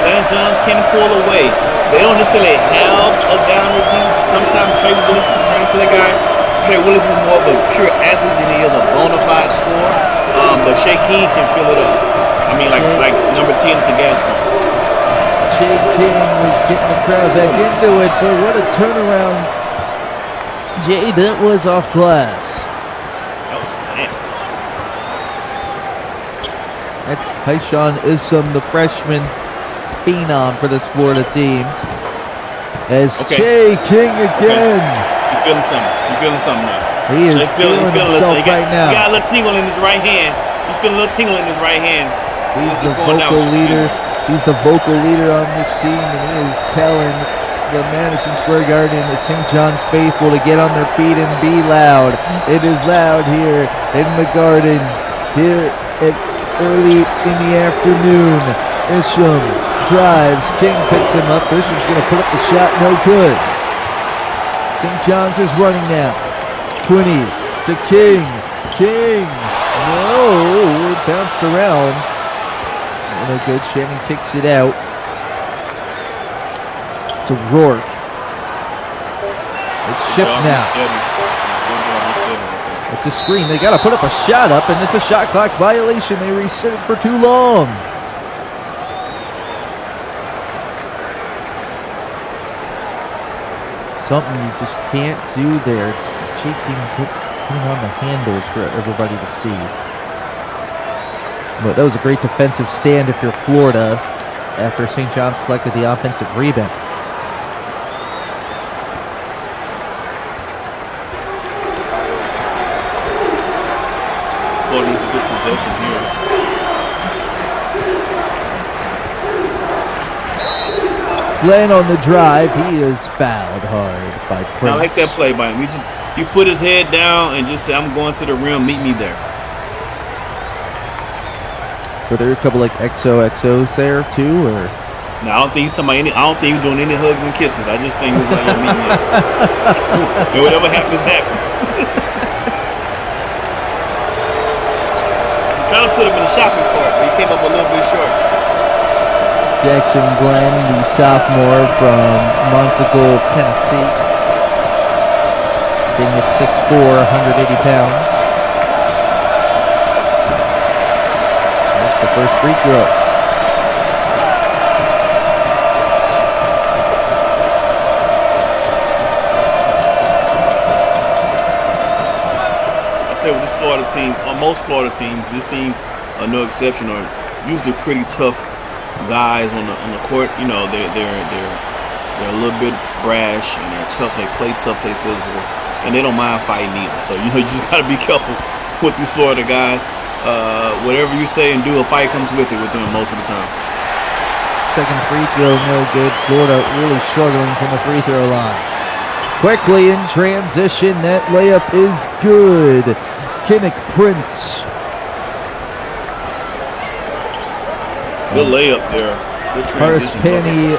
St. John's can pull away. They don't necessarily have a down routine. Sometimes Trey Willis can turn into the guy. Trey Willis is more of a pure athlete than he is a bona fide scorer. But Shay King can fill it up. I mean, like number 10 at the gas pump. Shay King was getting the crowd back into it, but what a turnaround. Jay, that was off glass. That was nasty. That's Tyshawn Issam, the freshman phenom for this Florida team. As Shay King again. You feeling something? You feeling something now? He is feeling himself right now. He got a little tingle in his right hand. He's feeling a little tingle in his right hand. He's the vocal leader. He's the vocal leader on this team, and he is telling the Madison Square Garden and the St. John's faithful to get on their feet and be loud. It is loud here in the Garden, here at early in the afternoon. Isham drives. King picks him up. Isham's going to put up the shot. No good. St. John's is running now. Quinney to King. King. No. It bounced around. No good. Shannon kicks it out to Rourke. It's shipped now. It's a screen. They got to put up a shot up, and it's a shot clock violation. They reset it for too long. Something you just can't do there. Putting on the handles for everybody to see. But that was a great defensive stand if you're Florida after St. John's collected the offensive rebound. Florida needs a good possession here. Glenn on the drive. He is fouled hard by Prince. I like that play by him. He put his head down and just said, "I'm going to the rim. Meet me there." Were there a couple like XOXOs there too, or? No, I don't think he's talking about any. I don't think he was doing any hugs and kisses. I just think he was like, "Meet me there." And whatever happens, happens. I'm trying to put him in a shopping cart, but he came up a little bit short. Jackson Glenn, the sophomore from Montegoal, Tennessee. Standing at 6'4", 180 pounds. That's the first free throw. I say with this Florida team, or most Florida teams, this team are no exception, are usually pretty tough guys on the court. You know, they're a little bit brash and they're tough. They play tough, play physical, and they don't mind fighting either. So you just got to be careful with these Florida guys. Whatever you say and do, a fight comes with it with them most of the time. Second free throw, no good. Florida really struggling from the free throw line. Quickly in transition, that layup is good. Kinnick Prince. Good layup there. Good transition. Penny,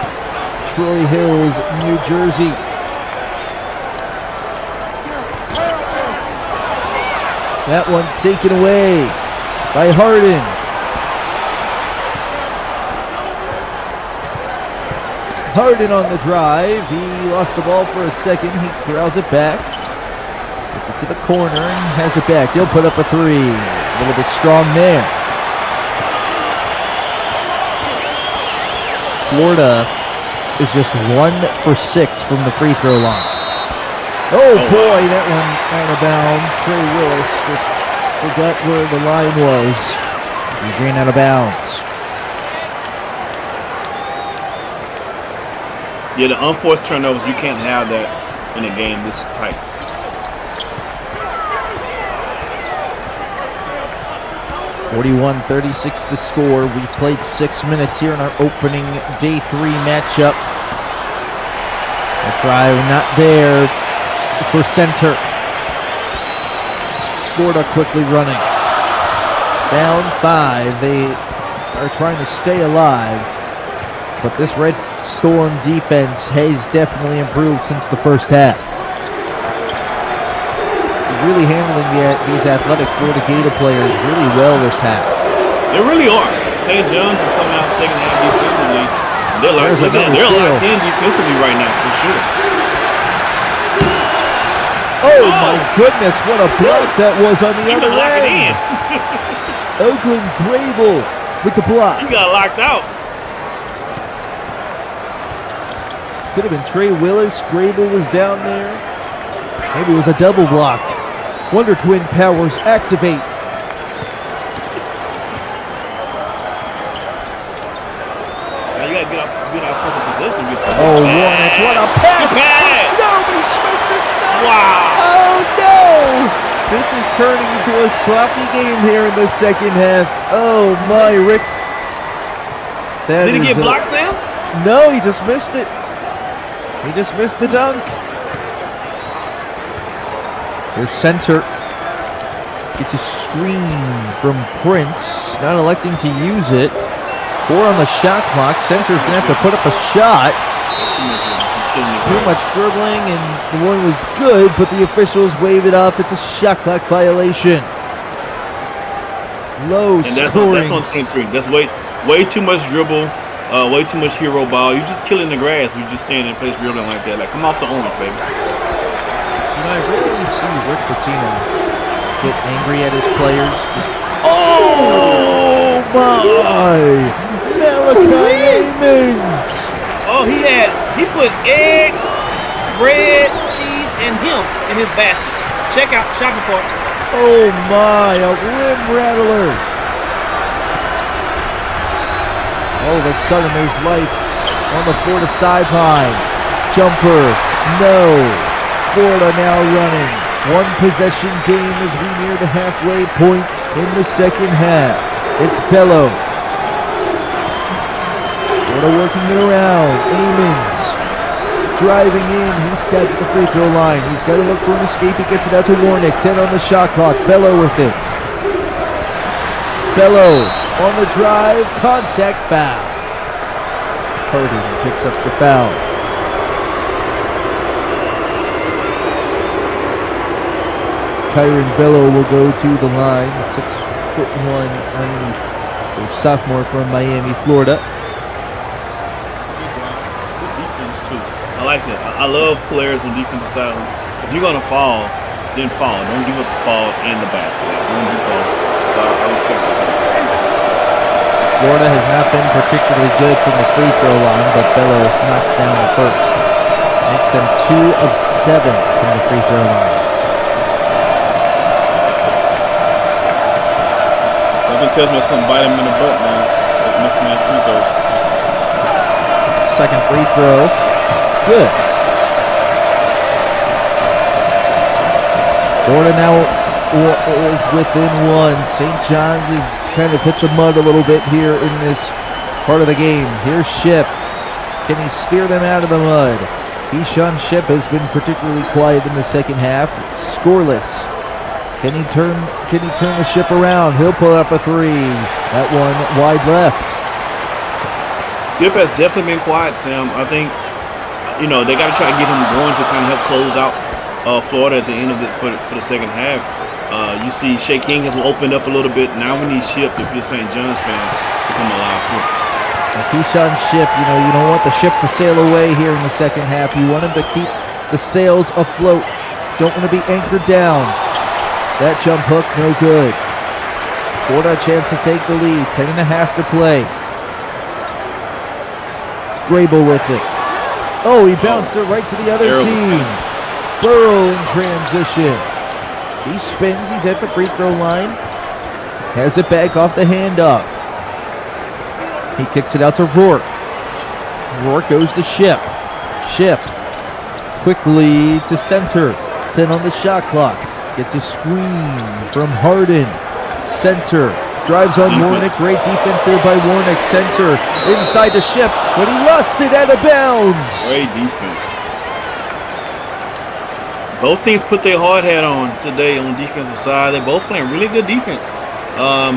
Troy Hills, New Jersey. That one taken away by Harden. Harden on the drive. He lost the ball for a second. He corrals it back. Gets it to the corner and has it back. He'll put up a three. A little bit strong there. Florida is just 1 for 6 from the free throw line. Oh boy, that one out of bounds. Trey Willis just forgot where the line was. He ran out of bounds. Yeah, the unforced turnovers, you can't have that in a game this tight. (41-36) the score. We've played 6 minutes here in our opening day 3 matchup. The drive not there for center. Florida quickly running. Down 5. They are trying to stay alive. But this Red Storm defense has definitely improved since the first half. Really handling these athletic Florida Gator players really well this half. They really are. St. John's is coming out second half defensively. And they're like, they're locked in defensively right now for sure. Oh my goodness, what a block that was on the other end. Oakland Grable with the block. He got locked out. Could have been Trey Willis. Grable was down there. Maybe it was a double block. Wonder Twin powers activate. Now you gotta get out offensive possession. Oh, Warnick, what a pass! Nobody smoked it. Wow! Oh no! This is turning into a sloppy game here in the second half. Oh my, Rick. Did he get blocked, Sam? No, he just missed it. He just missed the dunk. Here's center. Gets a screen from Prince. Not electing to use it. 4 on the shot clock. Center's going to have to put up a shot. Too much dribbling, and the one was good, but the officials wave it off. It's a shot clock violation. Low scoring. That's on team 3. That's way too much dribble, way too much hero ball. You're just killing the grass. We just stand in place dribbling like that. Like, come off the orange, baby. I rarely see Rick Pitino get angry at his players. Oh my! Malachi Amons! Oh, he put eggs, bread, cheese, and hemp in his basket. Check out shopping cart. Oh my, a rim rattler. All of a sudden there's life on the Florida sideline. Jumper, no. Florida now running. 1 possession game as we near the halfway point in the second half. It's Bello. Florida working it around. Amons driving in. He's stepped at the free throw line. He's got to look for an escape. He gets it out to Warnick. 10 on the shot clock. Bello with it. Bello on the drive. Contact foul. Harden picks up the foul. Kyron Bello will go to the line. 6'1" underneath. The sophomore from Miami, Florida. I like that. I love players on defensive side. If you're gonna fall, then fall. Don't give up the fall and the basket. Don't do both. So I respect that. Florida has not been particularly good from the free throw line, but Bello knocks down the first. Makes them 2 of 7 from the free throw line. Something tells me it's gonna bite him in the butt now. Missing that free throws. Second free throw. Good. Florida now is within 1. St. John's has kind of hit the mud a little bit here in this part of the game. Here's Shipp. Can he steer them out of the mud? Keyshawn Shipp has been particularly quiet in the second half. Scoreless. Can he turn the ship around? He'll pull up a 3. That one wide left. Shipp has definitely been quiet, Sam. I think they got to try to get him going to kind of help close out Florida at the end of for the second half. You see Shea King has opened up a little bit. Now we need Shipp, if you're a St. John's fan, to come alive too. And Keyshawn Shipp, you don't want the ship to sail away here in the second half. You want him to keep the sails afloat. Don't want to be anchored down. That jump hook, no good. Florida a chance to take the lead. 10.5 to play. Grable with it. Oh, he bounced it right to the other team. Burrow in transition. He spins. He's at the free throw line. Has it back off the handoff. He kicks it out to Rourke. Rourke goes to Shipp. Shipp quickly to center. 10 on the shot clock. Gets a screen from Harden. Center. Drives on Warnick. Great defense there by Warnick. Center. Inside to Shipp. But he lost it out of bounds. Great defense. Both teams put their hard hat on today on the defensive side. They're both playing really good defense.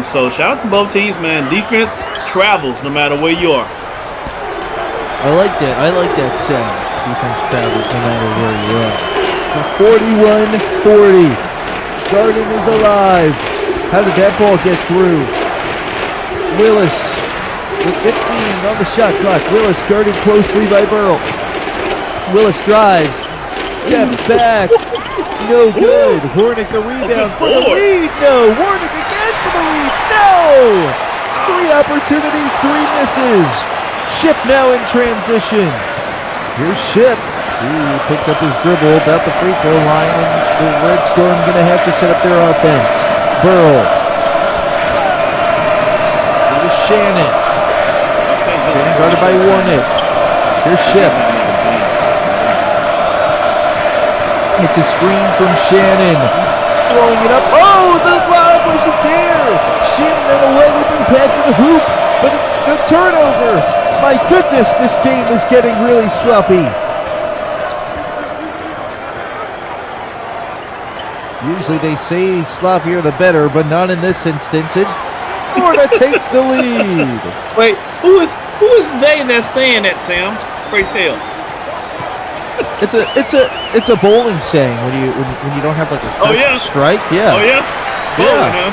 So shout out to both teams, man. Defense travels no matter where you are. I like that. I like that sound. Defense travels no matter where you are. For 41-40. Garden is alive. How did that ball get through? Willis with 15 on the shot clock. Willis guarded closely by Burrell. Willis drives, steps back. No good. Hornick the rebound for the lead. No. Hornick again for the lead. No. 3 opportunities, 3 misses. Ship now in transition. Here's Ship. He picks up his dribble about the free throw line, and the Red Storm going to have to set up their offense. Burrell. Here's Shannon. Shannon guarded by Warnick. Here's Ship. It's a screen from Shannon. Throwing it up. Oh, the lob wasn't there. Shannon on a well-open path to the hoop, but it's a turnover. My goodness, this game is getting really sloppy. Usually they say sloppier the better, but not in this instance. And Florida takes the lead. Wait, who is they that's saying that, Sam? Pray tell. It's a bowling saying when you don't have like a strike. Yeah. Oh yeah. Bowling, huh?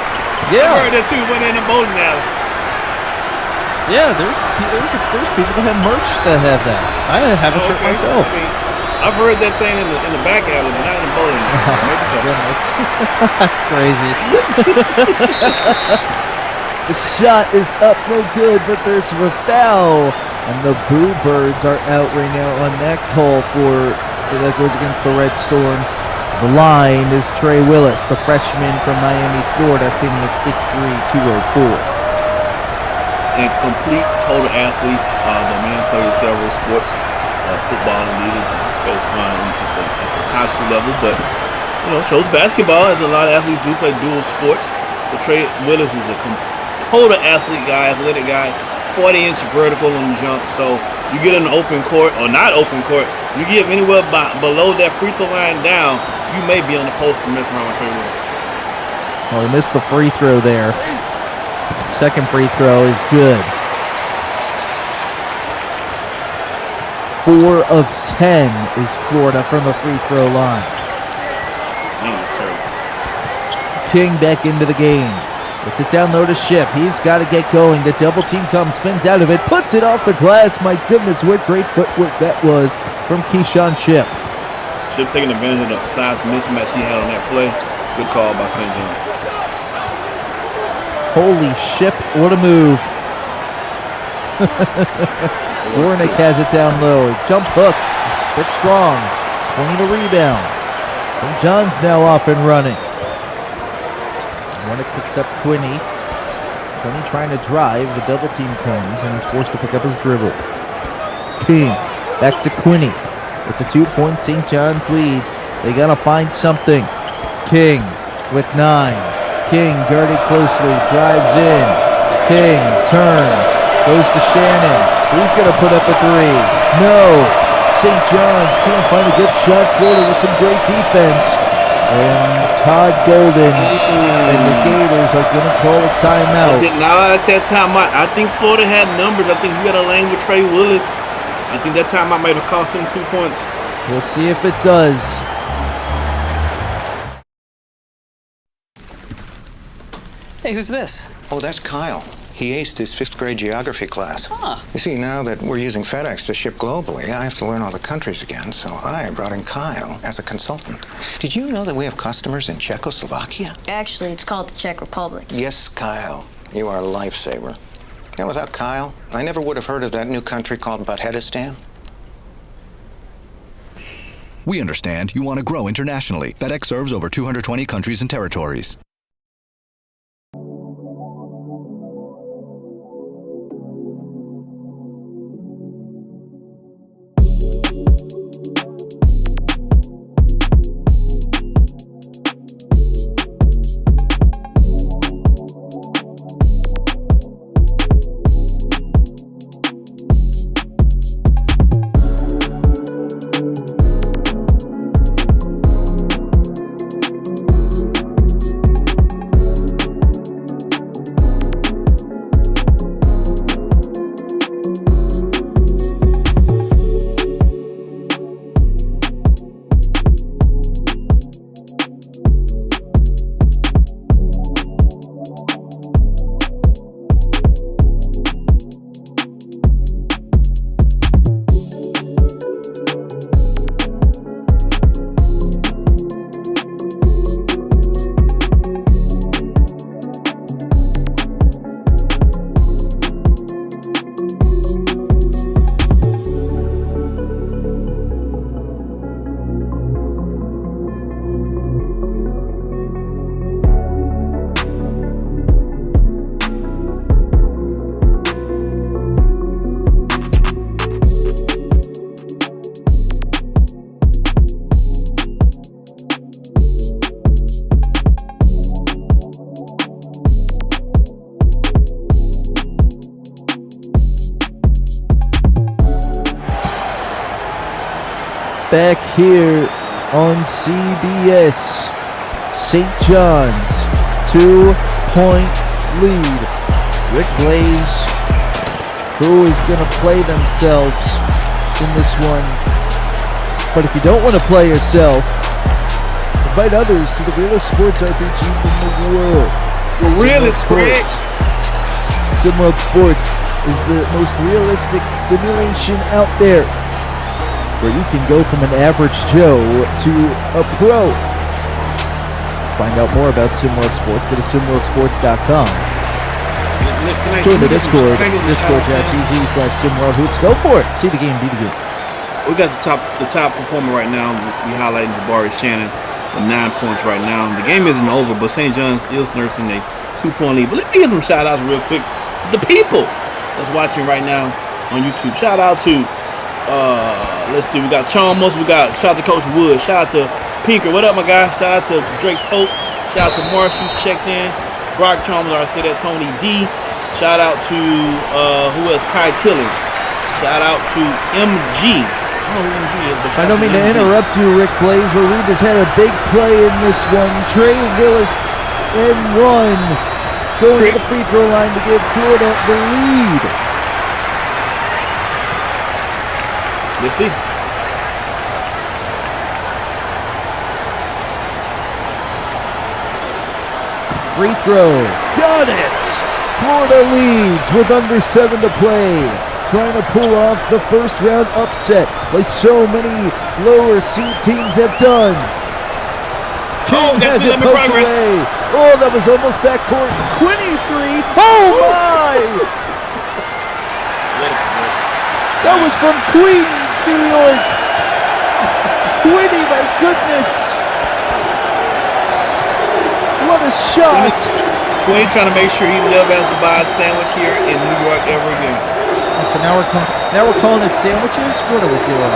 Yeah. I heard that too. Went in a bowling alley. Yeah, there's people that have merch that have that. I have a shirt myself. I mean, I've heard that saying in the back alley, but not in the bowling alley. Maybe so. That's crazy. The shot is up, no good, but there's a foul, and the Boo Birds are out right now on that call that goes against the Red Storm. The line is Trey Willis, the freshman from Miami, Florida, standing at 6'3", 204. And complete total athlete. The man played several sports, football and leaders, at the high school level. But chose basketball, as a lot of athletes do play dual sports. But Trey Willis is a total athlete guy, athletic guy, 40-inch vertical on the jump. So you get in an open court or not open court, you get anywhere below that free throw line down, you may be on the post and mess around with Trey Willis. Well, he missed the free throw there. Second free throw is good. 4 of 10 is Florida from the free throw line. That's terrible. King back into the game. Puts it down low to Ship. He's got to get going. The double team comes, spins out of it, puts it off the glass. My goodness, what great footwork that was from Keyshawn Ship. Ship taking advantage of the size mismatch he had on that play. Good call by St. John's. Holy Ship, what a move. Warnick has it down low. Jump hook. It's strong. 20 to rebound. St. John's now off and running. Warnick picks up Quinney. Quinney trying to drive. The double team comes and he's forced to pick up his dribble. King back to Quinney. It's a 2-point St. John's lead. They got to find something. King with 9. King guarded closely, drives in. King turns, goes to Shannon. He's going to put up a 3. No. St. John's can't find a good shot. Florida with some great defense. And Todd Golden and the Gators are going to call a timeout. Not at that timeout. I think Florida had numbers. I think we got a lane with Trey Willis. I think that timeout might have cost him 2 points. We'll see if it does. Hey, who's this? Oh, that's Kyle. He aced his 5th grade geography class. Huh. You see, now that we're using FedEx to ship globally, I have to learn all the countries again, so I brought in Kyle as a consultant. Did you know that we have customers in Czechoslovakia? Actually, it's called the Czech Republic. Yes, Kyle. You are a lifesaver. And without Kyle, I never would have heard of that new country called Buttheadistan. We understand you want to grow internationally. FedEx serves over 220 countries and territories. back here on CBS. St. John's 2-point lead. Rick Blaze, who is going to play themselves in this one. But if you don't want to play yourself, invite others to the realest sports RPG in the world. The realest, Craig. SimWorld Sports is the most realistic simulation out there, where you can go from an average Joe to a pro. Find out more about SimWorld Sports. Go to simworldsports.com. Join the Discord, discord.gg/SimWorld Hoops. Go for it. See the game, be the game. We got the top performer right now. We highlighting Jabari Shannon with 9 points right now. The game isn't over, but St. John's is nursing a 2-point lead. But let me give some shout outs real quick to the people that's watching right now on YouTube. Shout out to let's see, we got Chalmers, shout out to Coach Wood, shout out to Pinker, what up my guy? Shout out to Drake Pope, shout out to Marsh who's checked in, Brock Chalmers, I said that, Tony D, shout out to who else? Kai Killings, shout out to MG. I don't mean to interrupt you, Rick Blaze, but we just had a big play in this one. Trey Willis and one going to the free throw line to give Florida the lead. Let's see. Free throw. Got it! Florida leads with under 7 to play. Trying to pull off the first round upset like so many lower seed teams have done. King has it poked away. Oh, that was almost backcourt. 23. Oh my! That was from Queens, New York. 20, my goodness. What a shot. Queen trying to make sure he never has to buy a sandwich here in New York ever again. So now we're calling it sandwiches? What are we doing?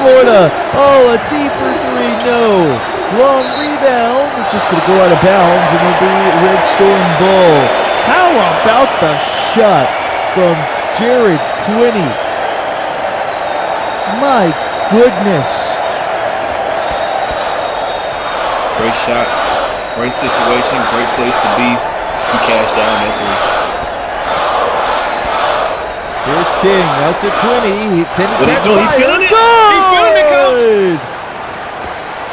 Florida. Oh, a deeper three. No. Long rebound. It's just going to go out of bounds and it'll be Red Storm ball. How about the shot from Jared Quinney? My goodness. Great shot. Great situation. Great place to be. He cashed out on that three. Here's King. That's a 20. Can he catch fire? He's feeling it. He's feeling it, Coach.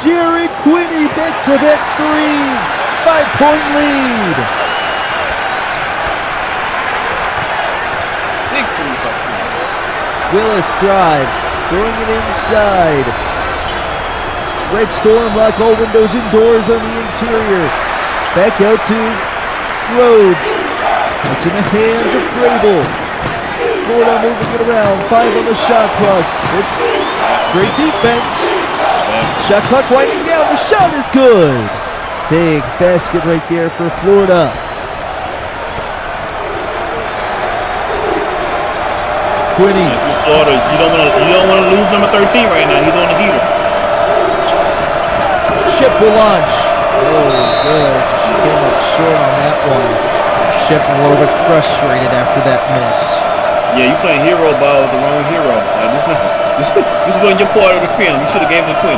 Jared Quinney back-to-back threes. 5-point lead. Big three. Willis drives. Throwing it inside. Red Storm lock all windows and doors on the interior. Back out to Rhodes. It's in the hands of Grable. Florida moving it around. 5 on the shot clock. It's great defense. Shot clock winding down. The shot is good. Big basket right there for Florida. Quinney. Florida, you don't want to lose number 13 right now. He's on the heater. Ship will launch. Oh, good. She came up short on that one. Ship a little bit frustrated after that miss. Yeah, you playing hero ball with the wrong hero. Like, this wasn't your part of the film. You should have gave it to Quinn.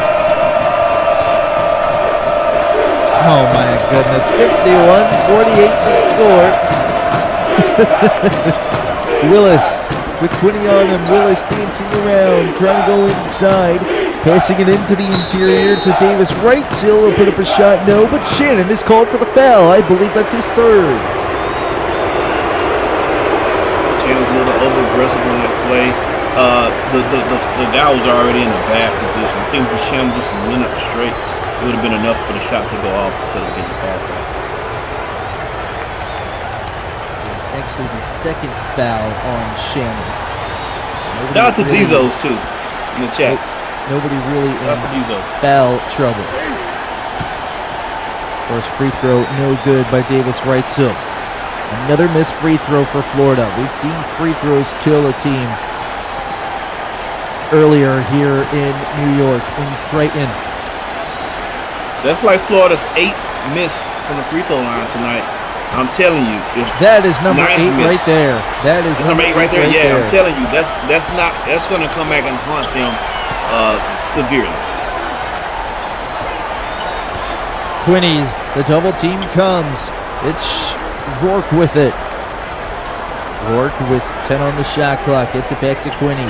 Oh my goodness. 51-48 the score. Willis with Quinney on him. Willis dancing around, trying to go inside. Passing it into the interior to Davis. Right seal will put up a shot. No, but Shannon is called for the foul. I believe that's his third. Shannon's a little over-aggressive on that play. The guy was already in a bad position. I think if Shannon just went up straight, it would have been enough for the shot to go off instead of getting the foul. It's actually the second foul on Shannon. Shout out to Dizos, too, in the chat. Nobody really in foul trouble. First free throw, no good by Davis Wrightsil. Another missed free throw for Florida. We've seen free throws kill a team earlier here in New York, in Triton. That's like Florida's 8th miss from the free throw line tonight. I'm telling you. That is number 8 9 right there. That is number 8 right there. Right Yeah, there. I'm telling you, that's going to come back and haunt them severely. Quinney, the double team comes. It's Rourke with it. Rourke with 10 on the shot clock. Gets it back to Quinney.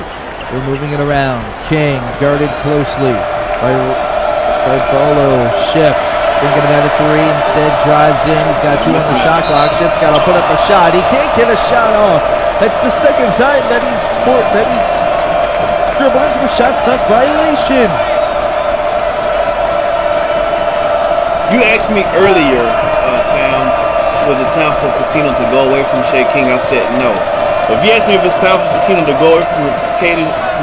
They're moving it around. King guarded closely by Bolo. Ship thinking about a 3. Instead drives in. He's got 2 on the shot clock. Ship's got to put up a shot. He can't get a shot off. That's the second time that he's dribbled into a shot clock violation. You asked me earlier, Sam, was it time for Pitino to go away from Shea King? I said no. If you ask me if it's time for Pitino to go away from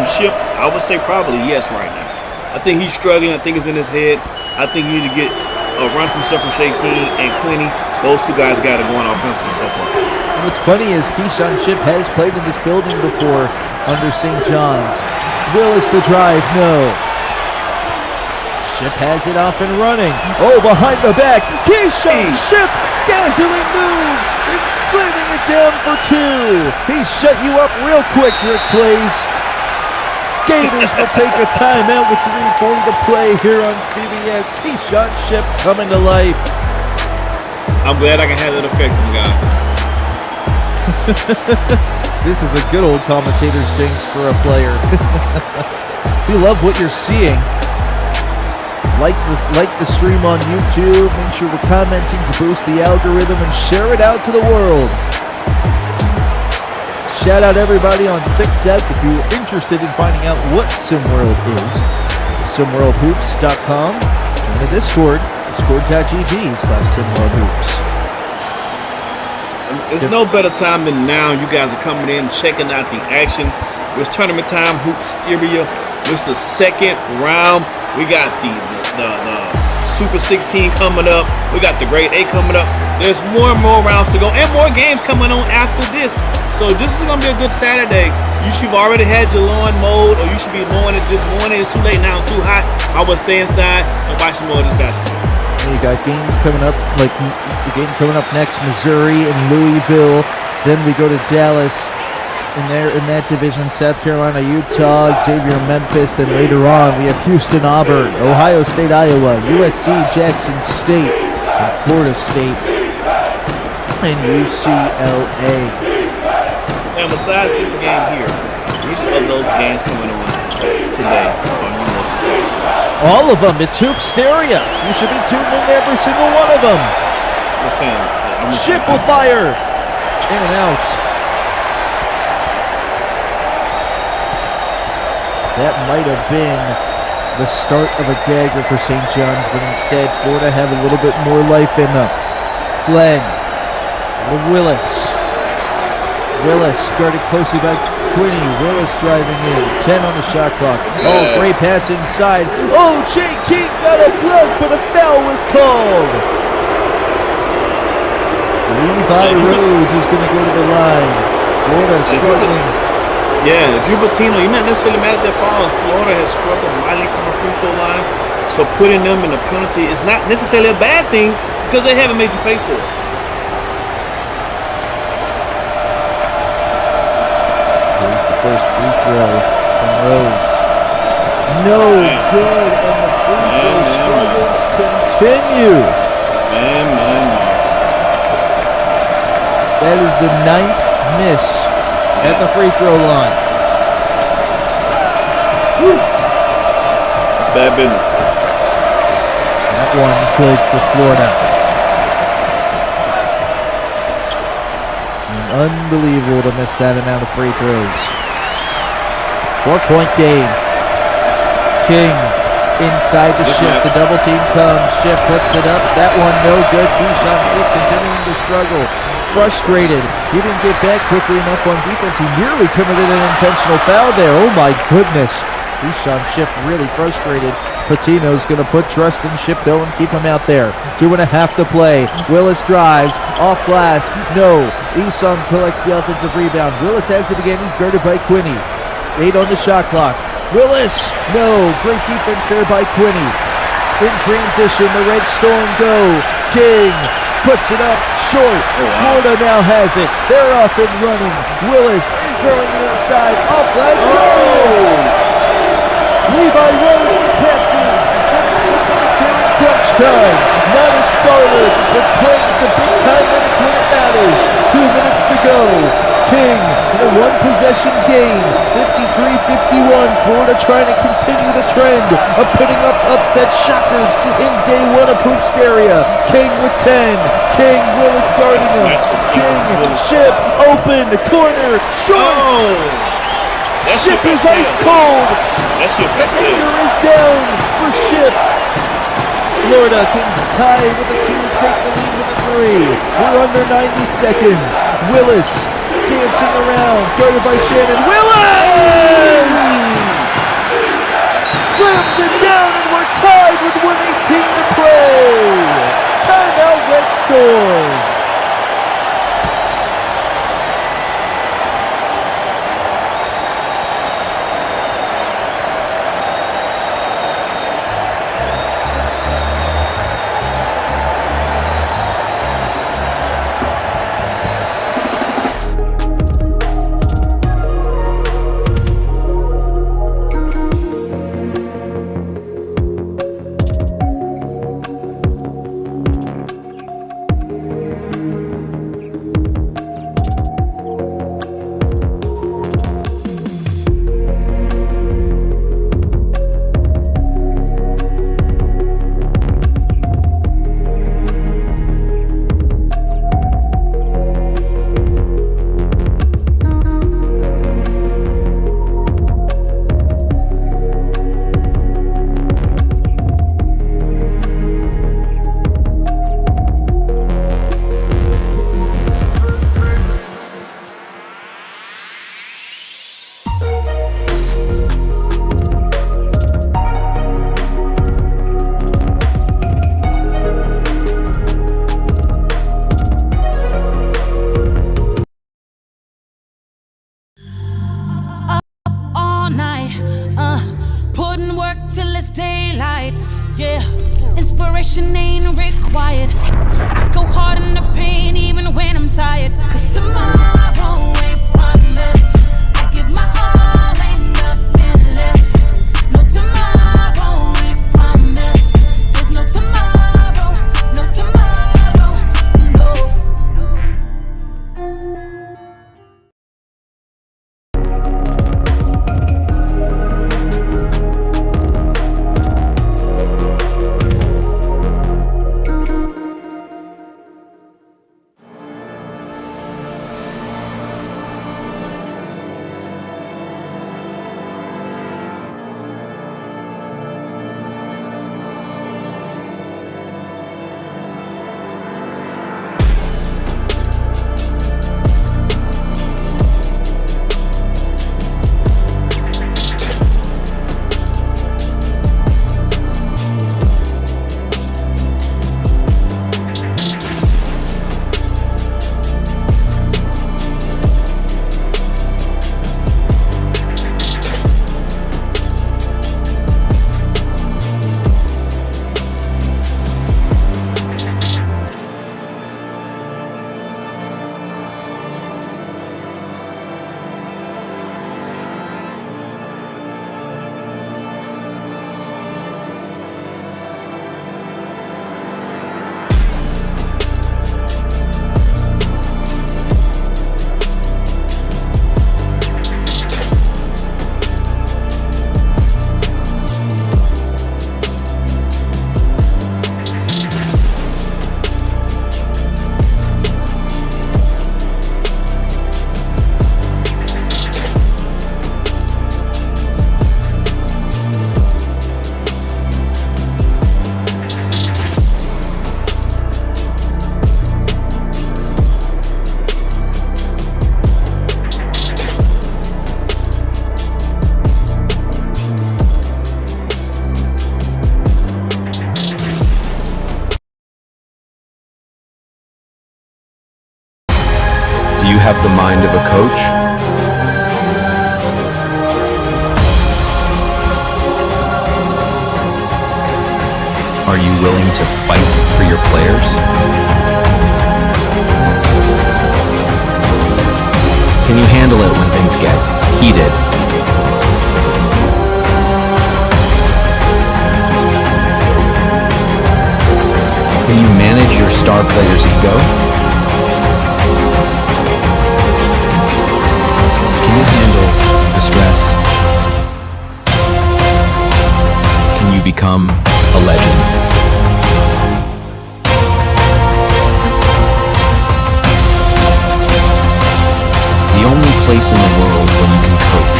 Ship, I would say probably yes right now. I think he's struggling. I think it's in his head. I think you need to get run some stuff from Shea King and Quinney. Those 2 guys got to go on offensively so far. What's funny is Keyshawn Ship has played in this building before under St. John's. Willis the drive, no. Ship has it off and running. Oh, behind the back. Keyshawn Ship, dazzling move. And slamming it down for 2. He shut you up real quick, Rick Plays. Gators will take a timeout with 3:40 to play here on CBS. Keyshawn Ship coming to life. I'm glad I can have that effect on guys. This is a good old commentator's jinx for a player. We love what you're seeing. Like the stream on YouTube. Make sure we're commenting to boost the algorithm and share it out to the world. Shout out everybody on TikTok if you're interested in finding out what SimWorld is. SimWorldHoops.com. Join the Discord. Discord.gg/SimWorldHoops. There's no better time than now. You guys are coming in, checking out the action. It's tournament time, Hoopsteria. It's the second round. We got the Super 16 coming up. We got the Grade 8 coming up. There's more and more rounds to go and more games coming on after this. So this is going to be a good Saturday. You should have already had your lawn mowed, or you should be mowing it this morning. It's too late now. It's too hot. I would stay inside and watch some more of this basketball. You got games coming up, like the game coming up next, Missouri and Louisville. Then we go to Dallas. In that division, South Carolina, Utah, Xavier, Memphis. Then later on, we have Houston, Auburn, Ohio State, Iowa, USC, Jackson State, and Florida State, and UCLA. And besides this game here, which of those games coming on today are you most excited to watch? All of them. It's Hoopsteria. You should be tuned in to every single one of them. Ship will fire. In and out. That might have been the start of a dagger for St. John's, but instead Florida have a little bit more life in them. Glenn, Willis guarded closely by Quinney. Willis driving in, 10 on the shot clock. Oh, great pass inside. Oh, Jay King got a block, but a foul was called. Levi Rhodes is going to go to the line. Florida struggling. Yeah, if you're Pitino, you're not necessarily mad at that foul. Florida has struggled mightily from the free throw line, so putting them in a penalty is not necessarily a bad thing because they haven't made you pay for it. Here's the first free throw from Rhodes. No good, and the free throw struggles continue. That is the 9th miss at the free throw line. That's bad business. That one good for Florida. Unbelievable to miss that amount of free throws. 4-point game. King inside the Ship. The double team comes. Ship puts it up. That one no good. Keyshawn Ship continuing to struggle. Frustrated. He didn't get back quickly enough on defense. He nearly committed an intentional foul there. Oh my goodness. Keyshawn Ship really frustrated. Pitino's going to put trust in Ship though and keep him out there. 2.5 to play. Willis drives. Off glass. No. Esom collects the offensive rebound. Willis has it again. He's guarded by Quinney. 8 on the shot clock. Willis. No. Great defense there by Quinney. In transition, the Red Storm go. King puts it up, short. Florida now has it. They're off and running. Willis throwing it inside. Off glass. Levi Rose, the captain. Crunch time. Not a starter, but playing some big time minutes when it matters. 2 minutes to go. King in a one-possession game. 53-51. Florida trying to continue the trend of putting up upset shockers in day one of Hoopsteria. King with 10. King, Willis guarding him. King, Ship, open, corner, short. Ship is ice cold. Anger is down for Ship. Florida can tie with a 2, take the lead with a 3. We're under 90 seconds. Willis dancing around, guarded by Shannon. Willis! Slams it down, and we're tied with 1:18 to play. Timeout, Red Storm. Inspiration ain't required. I go hard in the pain even when I'm tired. Cause tomorrow ain't promised. I give my all, ain't nothing less. No tomorrow ain't promised. There's no tomorrow, no tomorrow, no. Do you have the mind of a coach? Are you willing to fight for your players? Can you handle it when things get heated? Can you manage your star player's ego? Can you handle the stress? Can you become a legend? The only place in the world where you can coach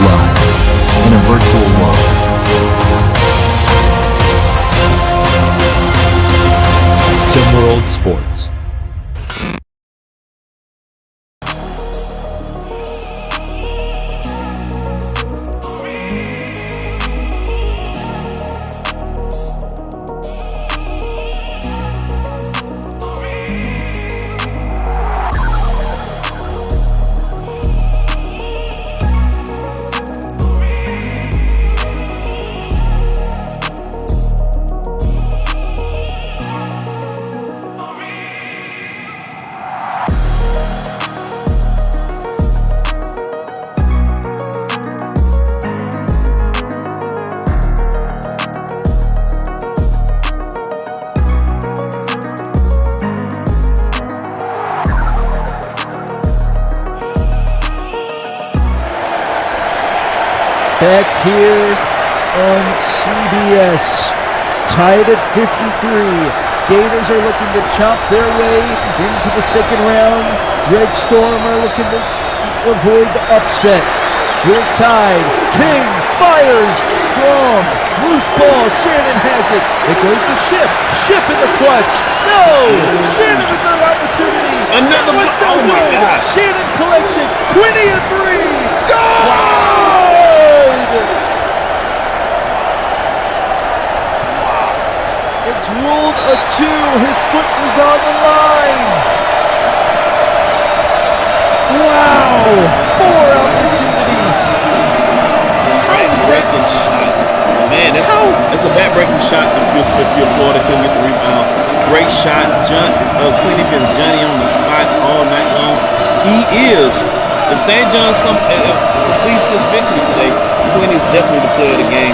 live in a virtual world. SimWorld Sports. Back here on CBS, tied at 53. Gators are looking to chop their way into the second round. Red Storm are looking to avoid the upset. We're tied. King fires. Strong. Loose ball. Shannon has it. It goes to Ship. Ship in the clutch. No! Shannon with their opportunity. Another What's oh my good? God. Shannon collection. Quinny a three. Good! It's ruled a 2. His foot was on the line. Wow! 4 opportunities. Back-breaking shot. Man, that's a back-breaking shot if you're Florida couldn't get the rebound. Great shot. Quinny been Johnny on the spot all night long. He is. If St. John's completes this victory today, Quinny's definitely the player of the game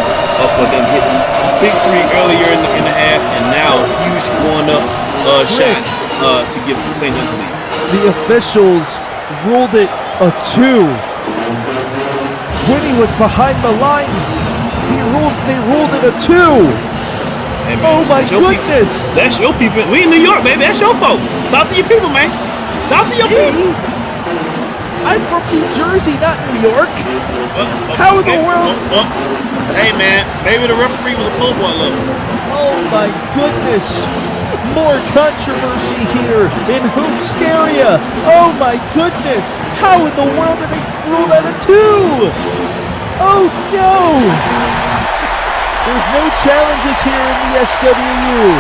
for them hitting big 3 earlier in the half, and now huge going up shot to give St. John's a lead. The officials ruled it a 2. Quinny was behind the line. They ruled it a 2. Hey, man, oh my goodness! That's your people. We in New York, baby. That's your folk. Talk to your people, man. Talk to your people. I'm from New Jersey, not New York. How in the world? Hey, man. Maybe the referee was a po' boy level. Oh my goodness! More controversy here in Hoopsteria. Oh my goodness! How in the world did they rule that a 2? Oh no! There's no challenges here in the SWU.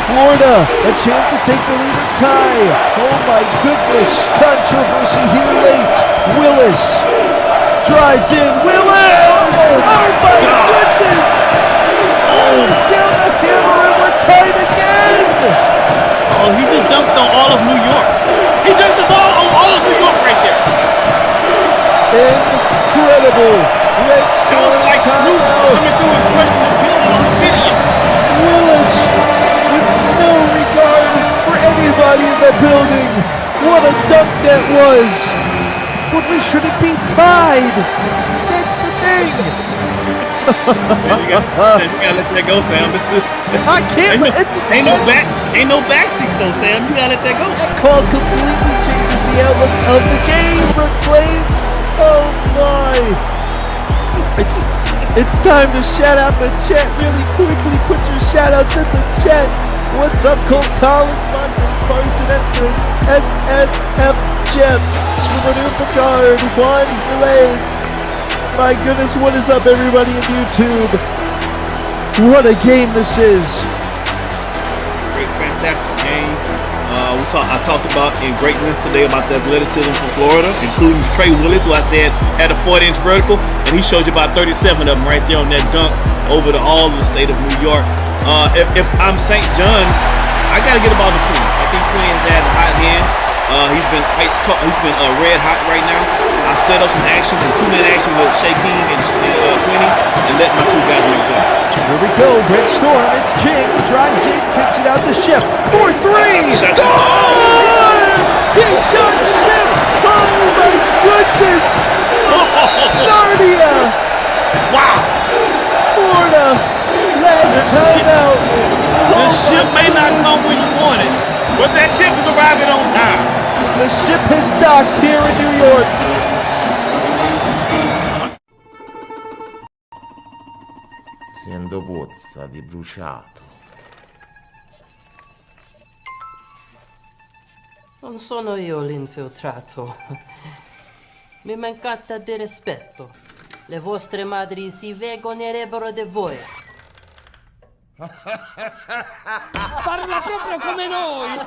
Florida, a chance to take the lead or tie. Oh my goodness, controversy here late. Willis drives in. Willis! Oh my goodness! Oh, down the hammer and we're tied again! Oh, he just dunked on all of New York. He dunked the ball on all of New York right there. Incredible. Red That was like Snoop coming through and crushing the building on the video. Willis with no regard for anybody in the building. What a dunk that was. But we shouldn't be tied. That's the thing. Man, you gotta let that go, Sam. I can't. Ain't no back seats though, Sam. You gotta let that go. That call completely changes the outlook of the game, Brooke Blaze. Oh my. It's time to shout out the chat really quickly. Put your shout outs in the chat. What's up, Cole Collins, Monson, Carson, SSF, Jeff, Swimmer Picard, Juan Relays. My goodness, what is up, everybody in YouTube? What a game this is. Great, fantastic game. I talked about in great length today about the athleticism from Florida, including Trey Willis, who I said had a 40-inch vertical, and he showed you about 37 of them right there on that dunk over to all of the state of New York. If I'm St. John's, I gotta get the ball to Quinn. I think Quinn has had a hot hand. He's been ice cold. He's been red hot right now. I set up some action, some 2-minute action with Shea King and Quinny, and let my two guys make play. Here we go, Red Storm. It's King. He drives in, kicks it out to Ship. 4-3. Goal! Keyshawn Ship. Oh my goodness. Narnia. Wow. Florida. Last time out. The ship may not come when you want it, but that ship is arriving on time. The ship has docked here in New York. Essendo pozza di bruciato. Non sono io l'infiltrato. Mi mancate di rispetto. Le vostre madri si vergognerebbero di voi. Parla proprio come noi!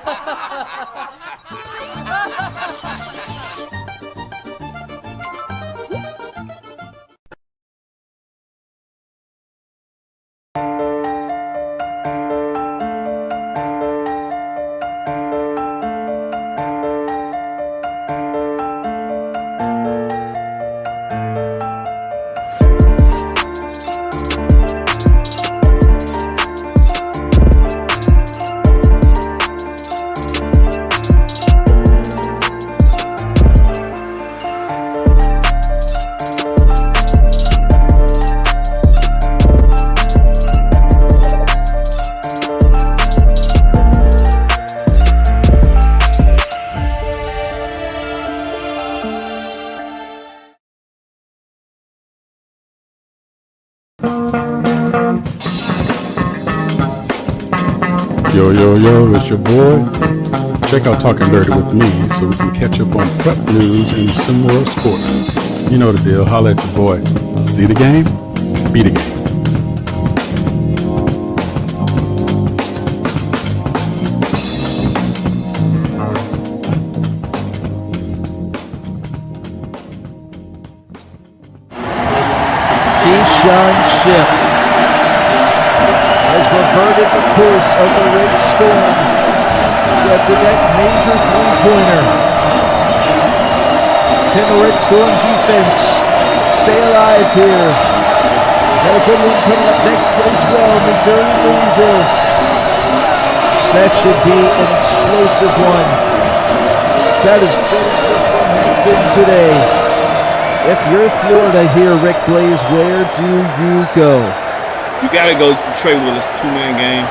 Yo, it's your boy. Check out Talking Dirty with me so we can catch up on prep news and SimWorld Sports. You know the deal. Holla at the boy. See the game? Be the game. Keyshawn Ship has reverted the course of the Red Storm after that major three-pointer. Can the Red Storm defense stay alive here? Got a good one coming up next as well, Missouri Louisville. That should be an explosive one. That is good as this one has been today. If you're Florida here, Rick Blaze, where do you go? You gotta go Trey Willis, 2-man game.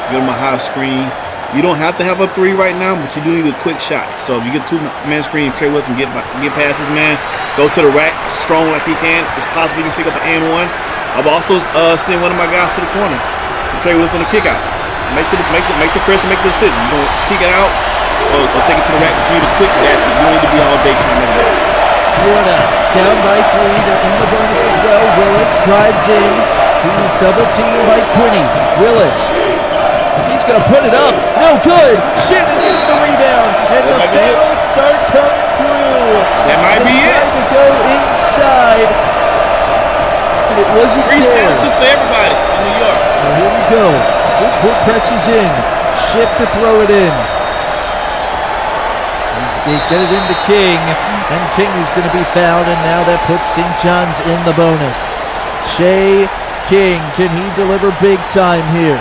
Get him a high screen. You don't have to have a three right now, but you do need a quick shot. So if you get 2-man screen, Trey Willis can get past his man. Go to the rack, strong like he can. It's possible you can pick up an and one. I've also sent one of my guys to the corner. Trey Willis on the kick out. Make the freshman make the decision. You gonna kick it out or take it to the rack and treat a quick basket. You don't need to be all day trying to make a basket. Florida down by 3. They're in the bonus as well. Willis drives in. He's double teamed by Quinney. Willis. He's going to put it up. No good. Shit, it is the rebound. And the fouls start coming through. That might be it. To go inside. And it wasn't free there. sandwiches for everybody in New York. Well, here we go. Full court presses in. Ship to throw it in. They get it into King, and King is going to be fouled, and now that puts St. John's in the bonus. Shea King, can he deliver big time here?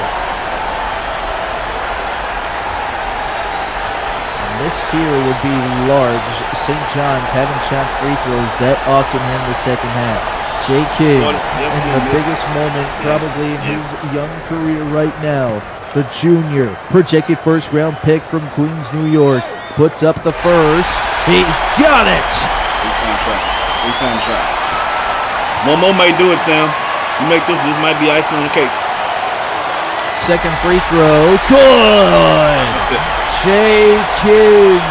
And this here would be large. St. John's haven't shot free throws that often in the second half. Shea King, in the biggest moment probably in his young career right now. The junior, projected first-round pick from Queens, New York. Puts up the first. He's got it! Three-time shot. One more might do it, Sam. You make this might be icing on the cake. Second free throw. Good! Shea King.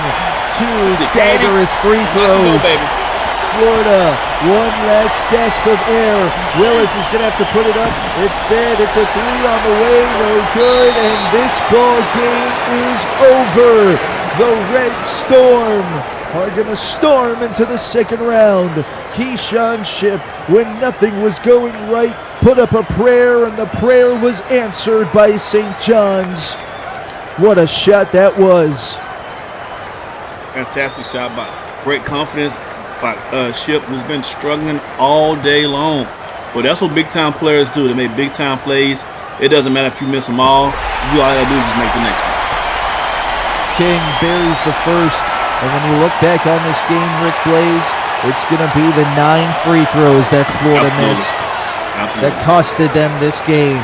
2 dangerous free throws. Florida, one last gasp of air. Willis is going to have to put it up. Instead, it's a 3 on the way. No good. And this ball game is over. The Red Storm are going to storm into the second round. Keyshawn Ship, when nothing was going right, put up a prayer, and the prayer was answered by St. John's. What a shot that was. Fantastic shot by great confidence by Ship, who's been struggling all day long. But that's what big-time players do. They make big-time plays. It doesn't matter if you miss them all. All you got to do is just make the next one. King buries the first. And when you look back on this game, Rick Blaze, it's going to be the 9 free throws that Florida missed that costed them this game.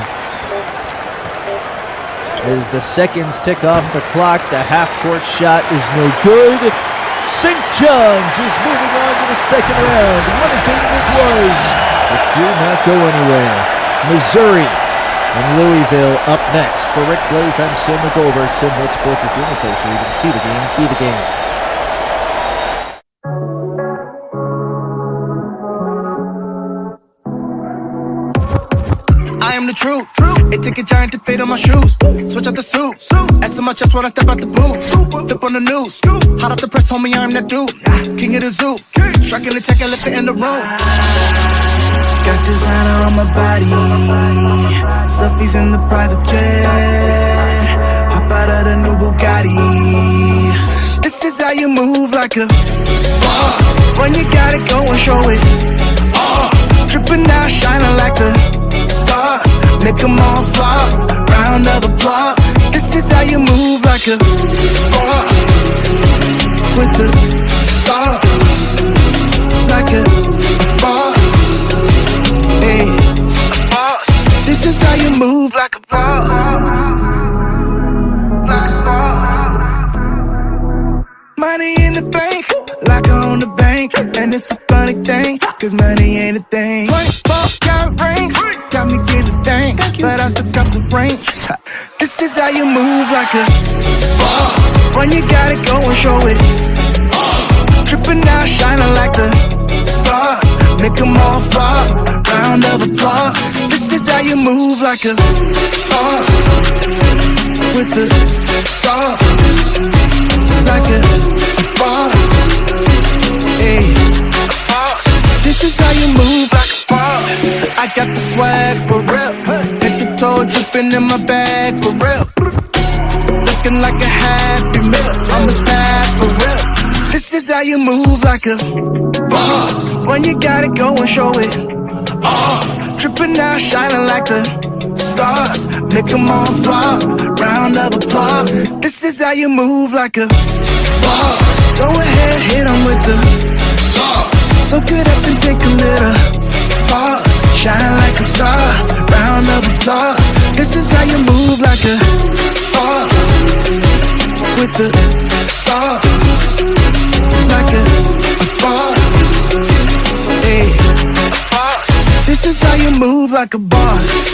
As the seconds tick off the clock, the half-court shot is no good. St. John's is moving on to the second round. What a game it was. It did not go anywhere. Missouri and Louisville up next. For Rick Blaze, I'm Sam Goldberg. SimWorld Sports is the only place where you can see the game, be the game. I am the truth. It take a giant to fit on my shoes. Switch out the suit. S in my chest when I step out the booth. Flip on the news. Hot off the press, homie, I'm that dude. King of the zoo. Striking the tech and left it in the room. Got designer on my body. Selfies in the private jet. Hop out of the new Bugatti. This is how you move like a boss. When you gotta go and show it off. Dripping now, shining like the stars. Make them all flop. Round of applause. This is how you move like a boss. With the sauce. Like a boss. Hey, a boss. This is how you move like a boss. Like a boss. Money in the bank, like I own the bank. And it's a funny thing, cause money ain't a thing. 24-karat rings, got me giving thanks, but I still got the range. This is how you move like a boss. When you gotta go and show it Tripping now, shining like the stars. Make them all flop, round of applause. This is how you move like a boss. With the sauce, like a boss. Hey, this is how you move like a boss. I got the swag for real. Hit the toe dripping in my bag for real. Looking like a happy meal. I'm a snap for real. This is how you move like a boss. When you gotta go and show it off. Tripping now, shining like the stars. Make them all flop, round of applause. This is how you move like a boss. Go ahead, hit them with the sauce. So good up and take a little pause. Shine like a star, round of applause. This is how you move like a boss. With the sauce, like a boss. Hey, this is how you move like a boss.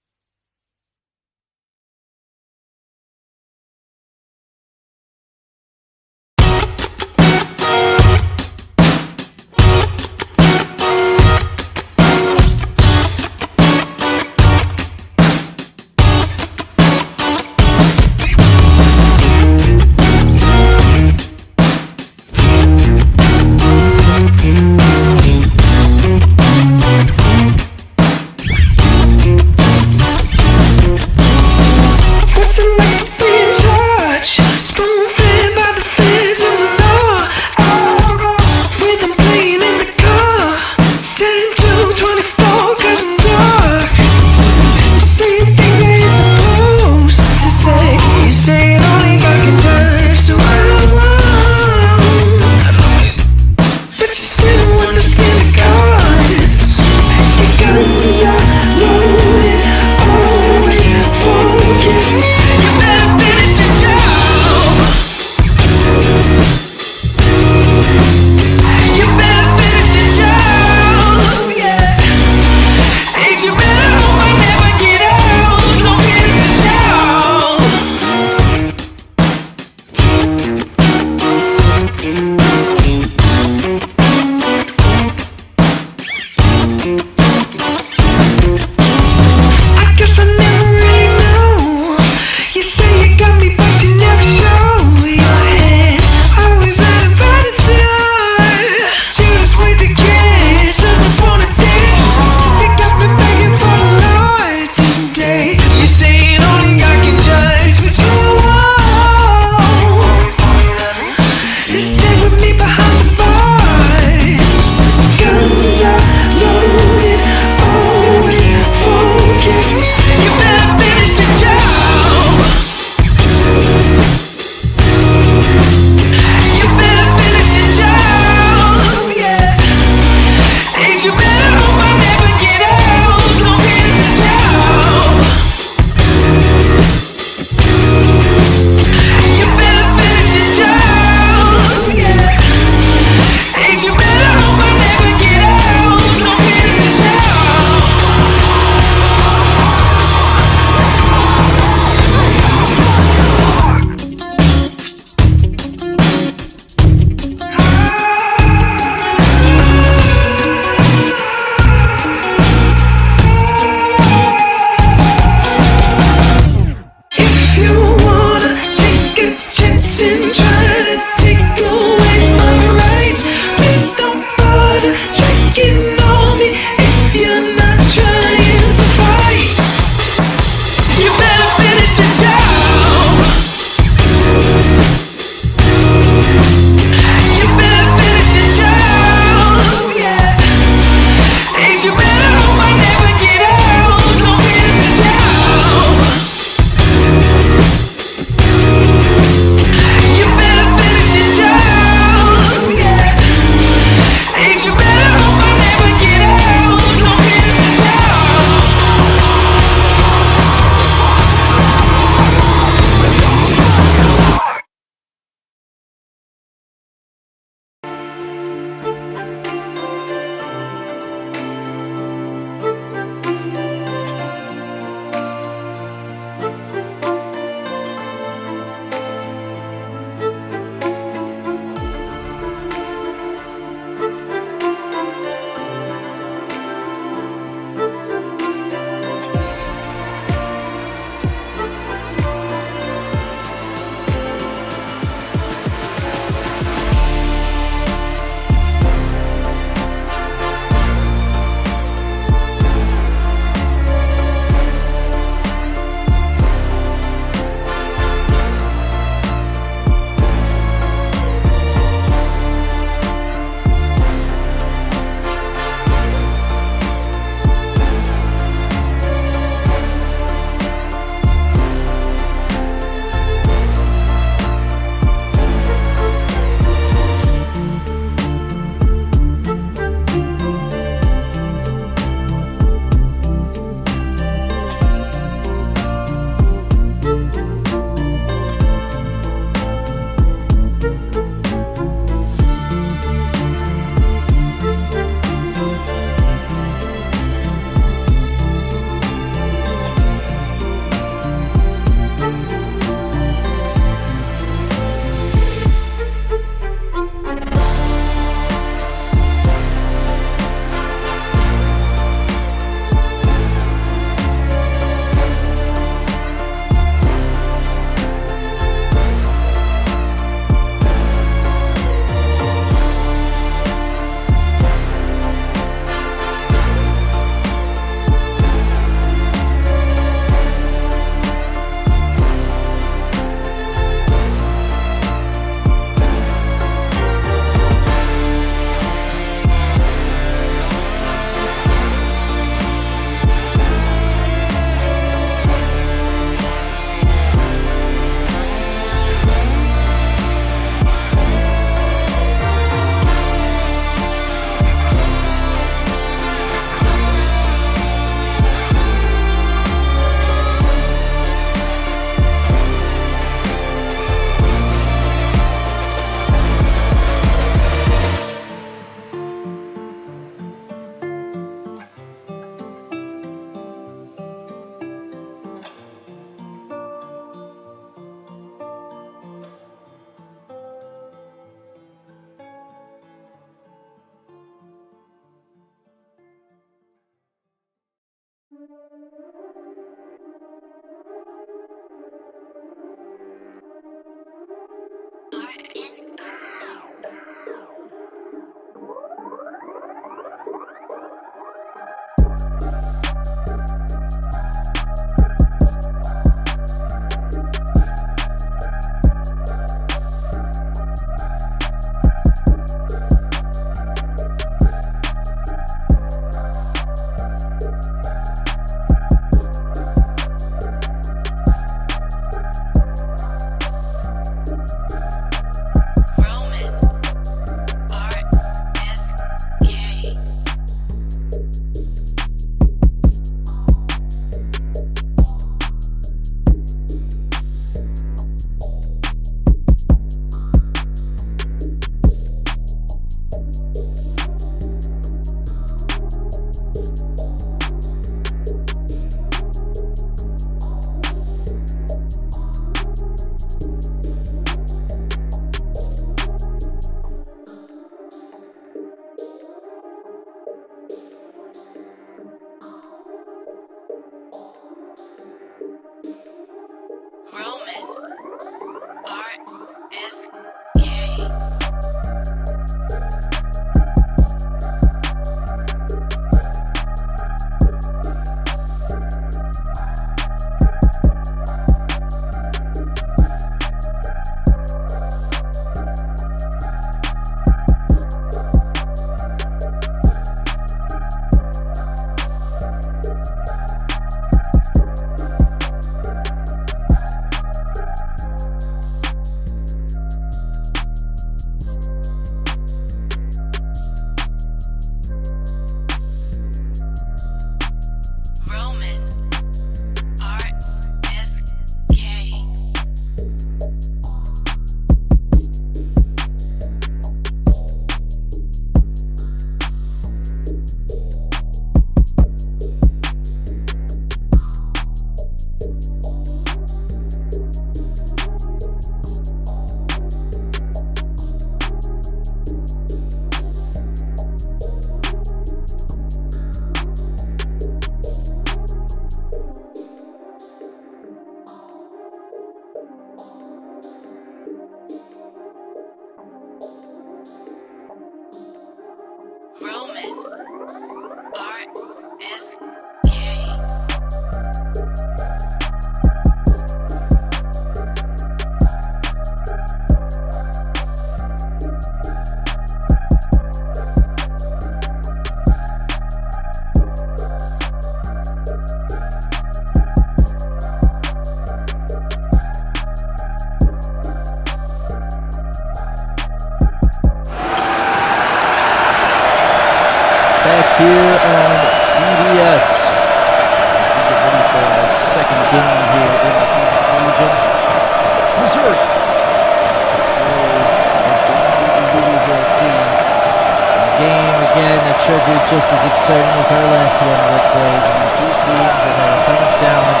should be just as exciting as our last one, Rick Blaze. And the two teams that have a ton of talent,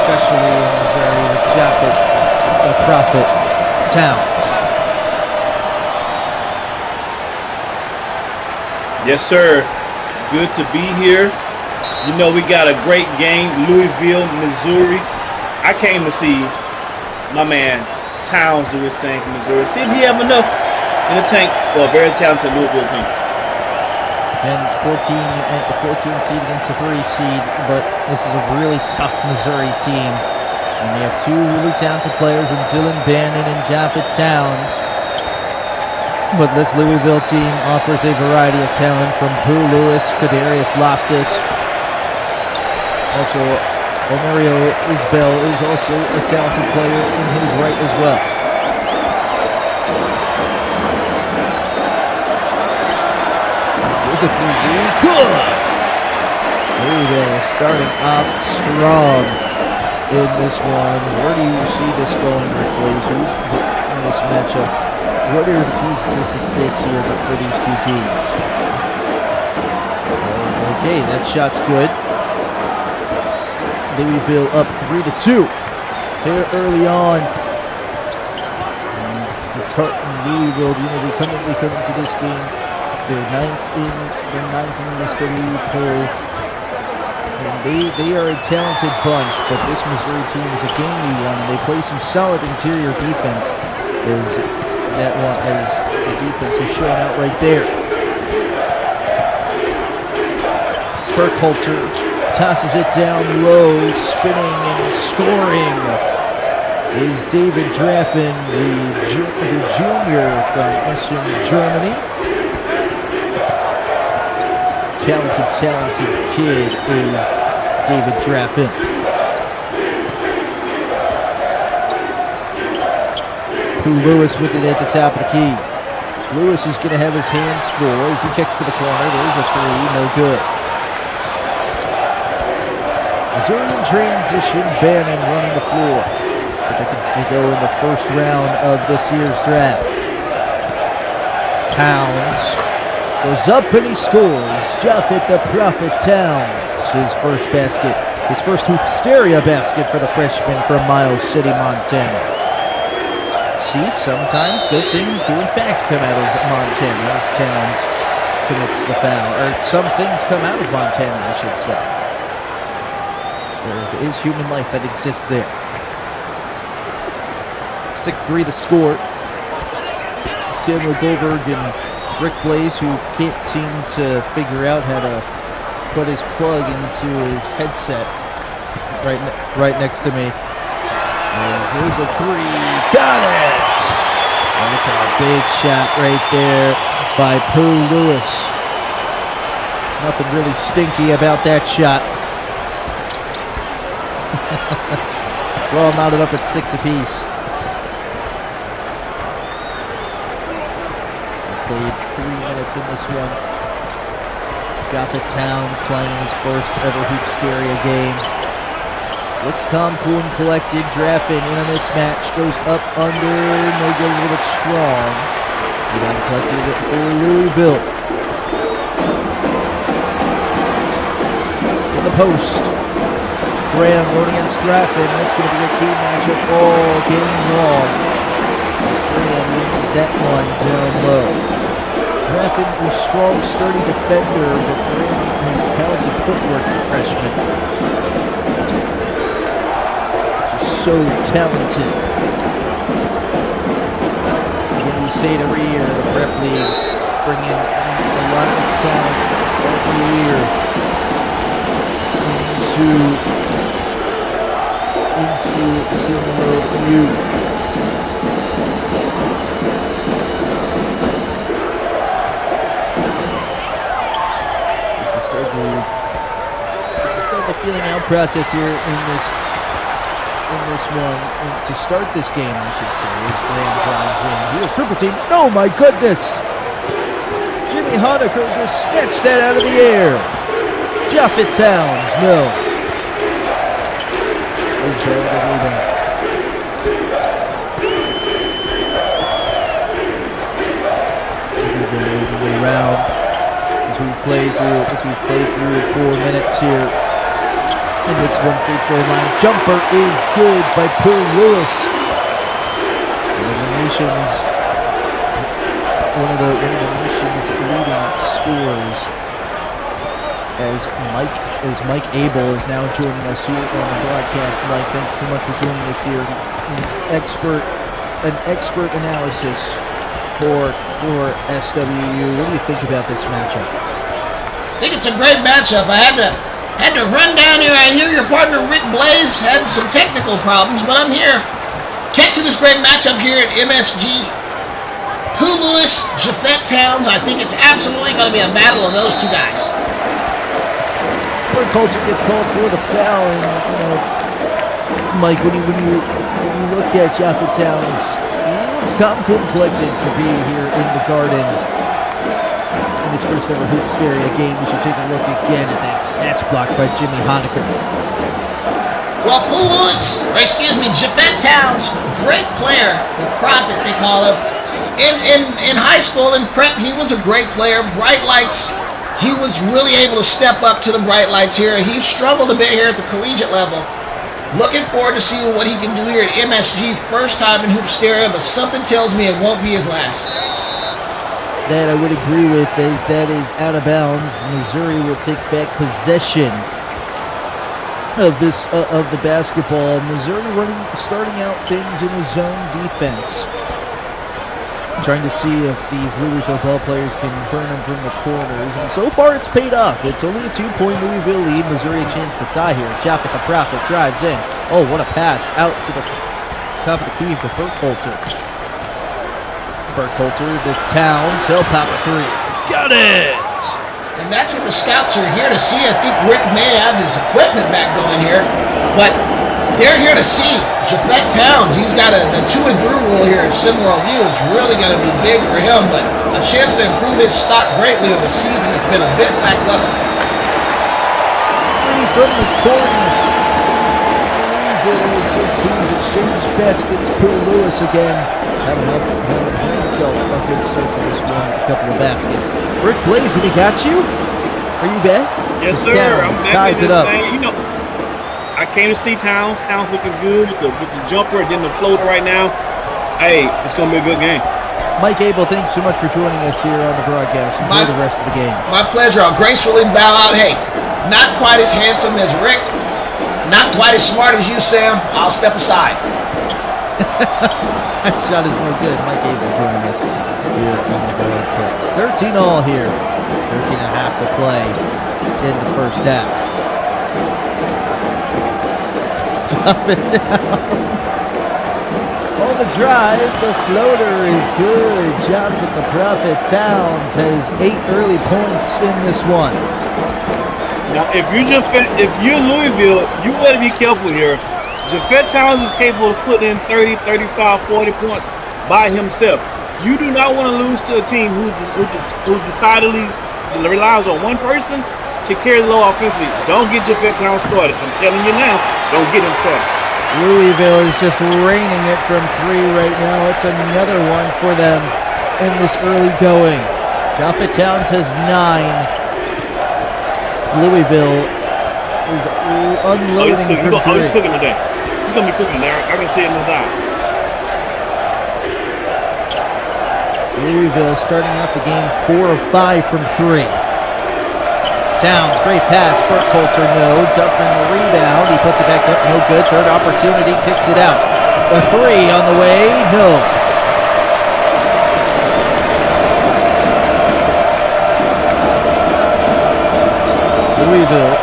especially in Missouri with Japhet, the Prophet, Towns. Yes, sir. Good to be here. You know, we got a great game, Louisville, Missouri. I came to see my man Towns do his thing from Missouri. See if he have enough in the tank for a very talented Louisville team. And 14 seed against the 3 seed, but this is a really tough Missouri team. And they have two really talented players in Dylan Bannon and Japhet Towns. But this Louisville team offers a variety of talent from Pooh Lewis, Kadarius Loftus. Also, Omario Isbell is also a talented player in his right as well. There's a 3-3. Good! Louisville starting off strong in this one. Where do you see this going, Rick Blazer, in this matchup? What are the pieces of success here for these two teams? Okay, that shot's good. Louisville up 3-2 here early on. Louisville, they come into this game. They're ninth in the SW poll. And they are a talented bunch, but this Missouri team is a gamey one, and they play some solid interior defense. That one, as the defense is showing out right there. Burkhalter tosses it down low, spinning and scoring is David Draffen, the junior from Essen, Germany. Talented kid is David Draffen. Pooh Lewis with it at the top of the key. Lewis is going to have his hands full as he kicks to the corner. There's a 3, no good. Missouri in transition, Bannon running the floor. Projected to go in the first round of this year's draft. Towns goes up and he scores. Japhet the Prophet Towns, his first basket. His first Hoopsteria basket for the freshman from Miles City, Montana. See, sometimes good things do in fact come out of Montana as Towns commits the foul. Or some things come out of Montana, I should say. There is human life that exists there. 6-3 the score. Samuel Goldberg and Rick Blaze, who can't seem to figure out how to put his plug into his headset right next to me. There's a 3. Got it! That's a big shot right there by Pooh Lewis. Nothing really stinky about that shot. We're all knotted up at 6 apiece. Played 3 minutes in this one. Japhet Towns playing his first ever Hoopsteria game. Looks calm, cool, and collected. Draffen in a mismatch. Goes up, under. No good, a little bit strong. Rebound collected for Louisville. In the post. Graham going against Draffen. That's going to be a key matchup all game long. Graham wins that one down low. Draffen is strong, sturdy defender, but Graham has talented footwork, the freshman. So talented. Again, we say it every year, the Prep League bringing a lot of talent every year into SimWorld U. This is starting the feeling out process here in this one. And to start this game, I should say, as Graham drives in. He is triple team. Oh my goodness! Jimmy Honecker just snatched that out of the air. Japhet Towns, no. Is there the rebound? around as we play through 4 minutes here. In this one, free throw line jumper is good by Pooh Lewis. One of the nation's leading scorers. As Mike Abel is now joining us here on the broadcast. Mike, thanks so much for joining us here. An expert analysis for SWU. What do you think about this matchup? I think it's a great matchup. I had to run down here. I hear your partner Rick Blaze had some technical problems, but I'm here. Catching this great matchup here at MSG. Pooh Lewis, Japhett Towns. I think it's absolutely going to be a battle of those two guys. Bert Coulter gets called for the foul, and Mike, when you look at Japhett Towns, he looks calm, cool, and collected for being here in the Garden in his first ever Hoopsteria game. We should take a look again at that snatch block by Jimmy Honecker. Well, Pooh Lewis, or excuse me, Japhett Towns, great player, the Prophet they call him. In high school, in prep, he was a great player. Bright Lights, he was really able to step up to the Bright Lights here. He struggled a bit here at the collegiate level. Looking forward to seeing what he can do here at MSG. First time in Hoopsteria, but something tells me it won't be his last. That I would agree with, as that is out of bounds. Missouri will take back possession of the basketball. Missouri starting out things in a zone defense. Trying to see if these Louisville ball players can burn them from the corners. And so far it's paid off. It's only a 2-point Louisville lead. Missouri a chance to tie here. Japhett the Prophet drives in. Oh, what a pass out to the top of the key for Bert Coulter. Bert Coulter, the Towns. He'll pop a three. Got it! And that's what the scouts are here to see. I think Rick may have his equipment back going here. But they're here to see Japhett Towns. He's got the 2-and-3 rule here at SimWorld Hoops. It's really going to be big for him, but a chance to improve his stock greatly over the season. It's been a bit lackluster. Three from the corner. Both teams exchange baskets. Pooh Lewis again. Had himself a good start to this one with a couple of baskets. Rick Blaze, he got you? Are you back? Yes, sir. I'm back in this thing. I came to see Towns. Towns looking good with the jumper and then the floater right now. Hey, it's going to be a good game. Mike Abel, thanks so much for joining us here on the broadcast. Enjoy the rest of the game. My pleasure. I'll gracefully bow out. Hey, not quite as handsome as Rick. Not quite as smart as you, Sam. I'll step aside. That shot is no good. Mike Abel joining us here on the broadcast. 13 all here. 13 and a half to play in the first half. Japhett Towns. On the drive, the floater is good. Japhett the Prophet Towns has 8 early points in this one. Now, if you're Louisville, you better be careful here. Japhett Towns is capable of putting in 30, 35, 40 points by himself. You do not want to lose to a team who decidedly relies on one person to carry the low offensively. Don't get Japhett Towns started. I'm telling you now, don't get him started. Louisville is just raining it from 3 right now. It's another one for them in this early going. Japhett Towns has 9. Louisville is unloading from 3. He's cooking today. He's going to be cooking there. I can see it in his eye. Louisville starting off the game 4 of 5 from 3. Towns, great pass. Bert Coulter, no. Duffin, the rebound. He puts it back up, no good. Third opportunity, kicks it out. A 3 on the way, no. Louisville.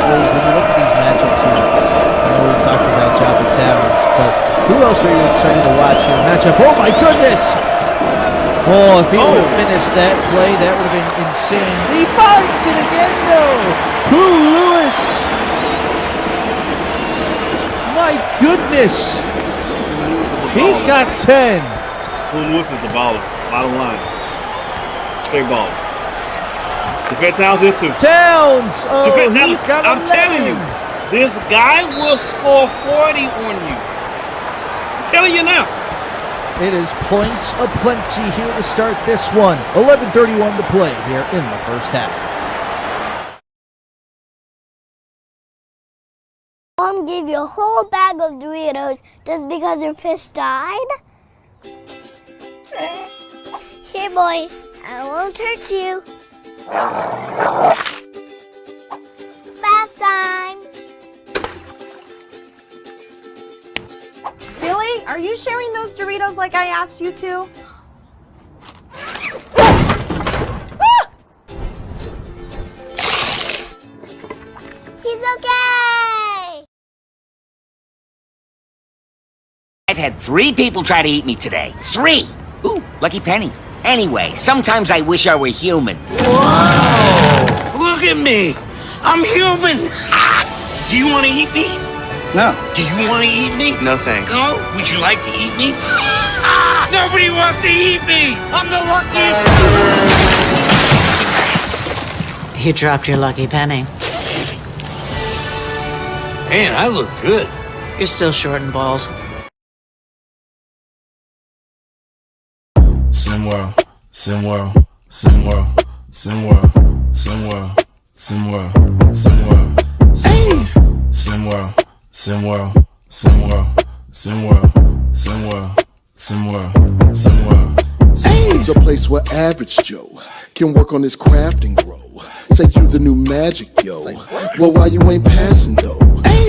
When you look at these matchups here, I know we talked about Japhett Towns, but who else are you excited to watch here? Matchup. Oh my goodness! Oh, if he would have finished that play, that would have been insane. He finds it again, though. Pooh Lewis. My goodness. He's got 10. Pooh Lewis is the baller. Bottom line. Straight ball. Japhett Towns is too. Towns! Oh, he's got 11. I'm telling you, this guy will score 40 on you. I'm telling you now. It is points aplenty here to start this one. 11:31 to play here in the first half. Mom gave you a whole bag of Doritos just because your fish died? Here, boy, I won't hurt you. Bath time. Billy, are you sharing those Doritos like I asked you to? He's okay. I've had 3 people try to eat me today. 3! Ooh, lucky penny. Anyway, sometimes I wish I were human. Whoa! Look at me! I'm human! Do you want to eat me? No. Do you want to eat me? No thanks. No? Would you like to eat me? Nobody wants to eat me! I'm the luckiest! You dropped your lucky penny. Man, I look good. You're still short and bald. SimWorld, SimWorld, SimWorld, SimWorld, SimWorld, SimWorld, SimWorld, SimWorld, SimWorld, SimWorld, SimWorld, SimWorld, SimWorld, SimWorld. It's a place where average Joe can work on his craft and grow. Say you the new magic, yo. Well, why you ain't passing though?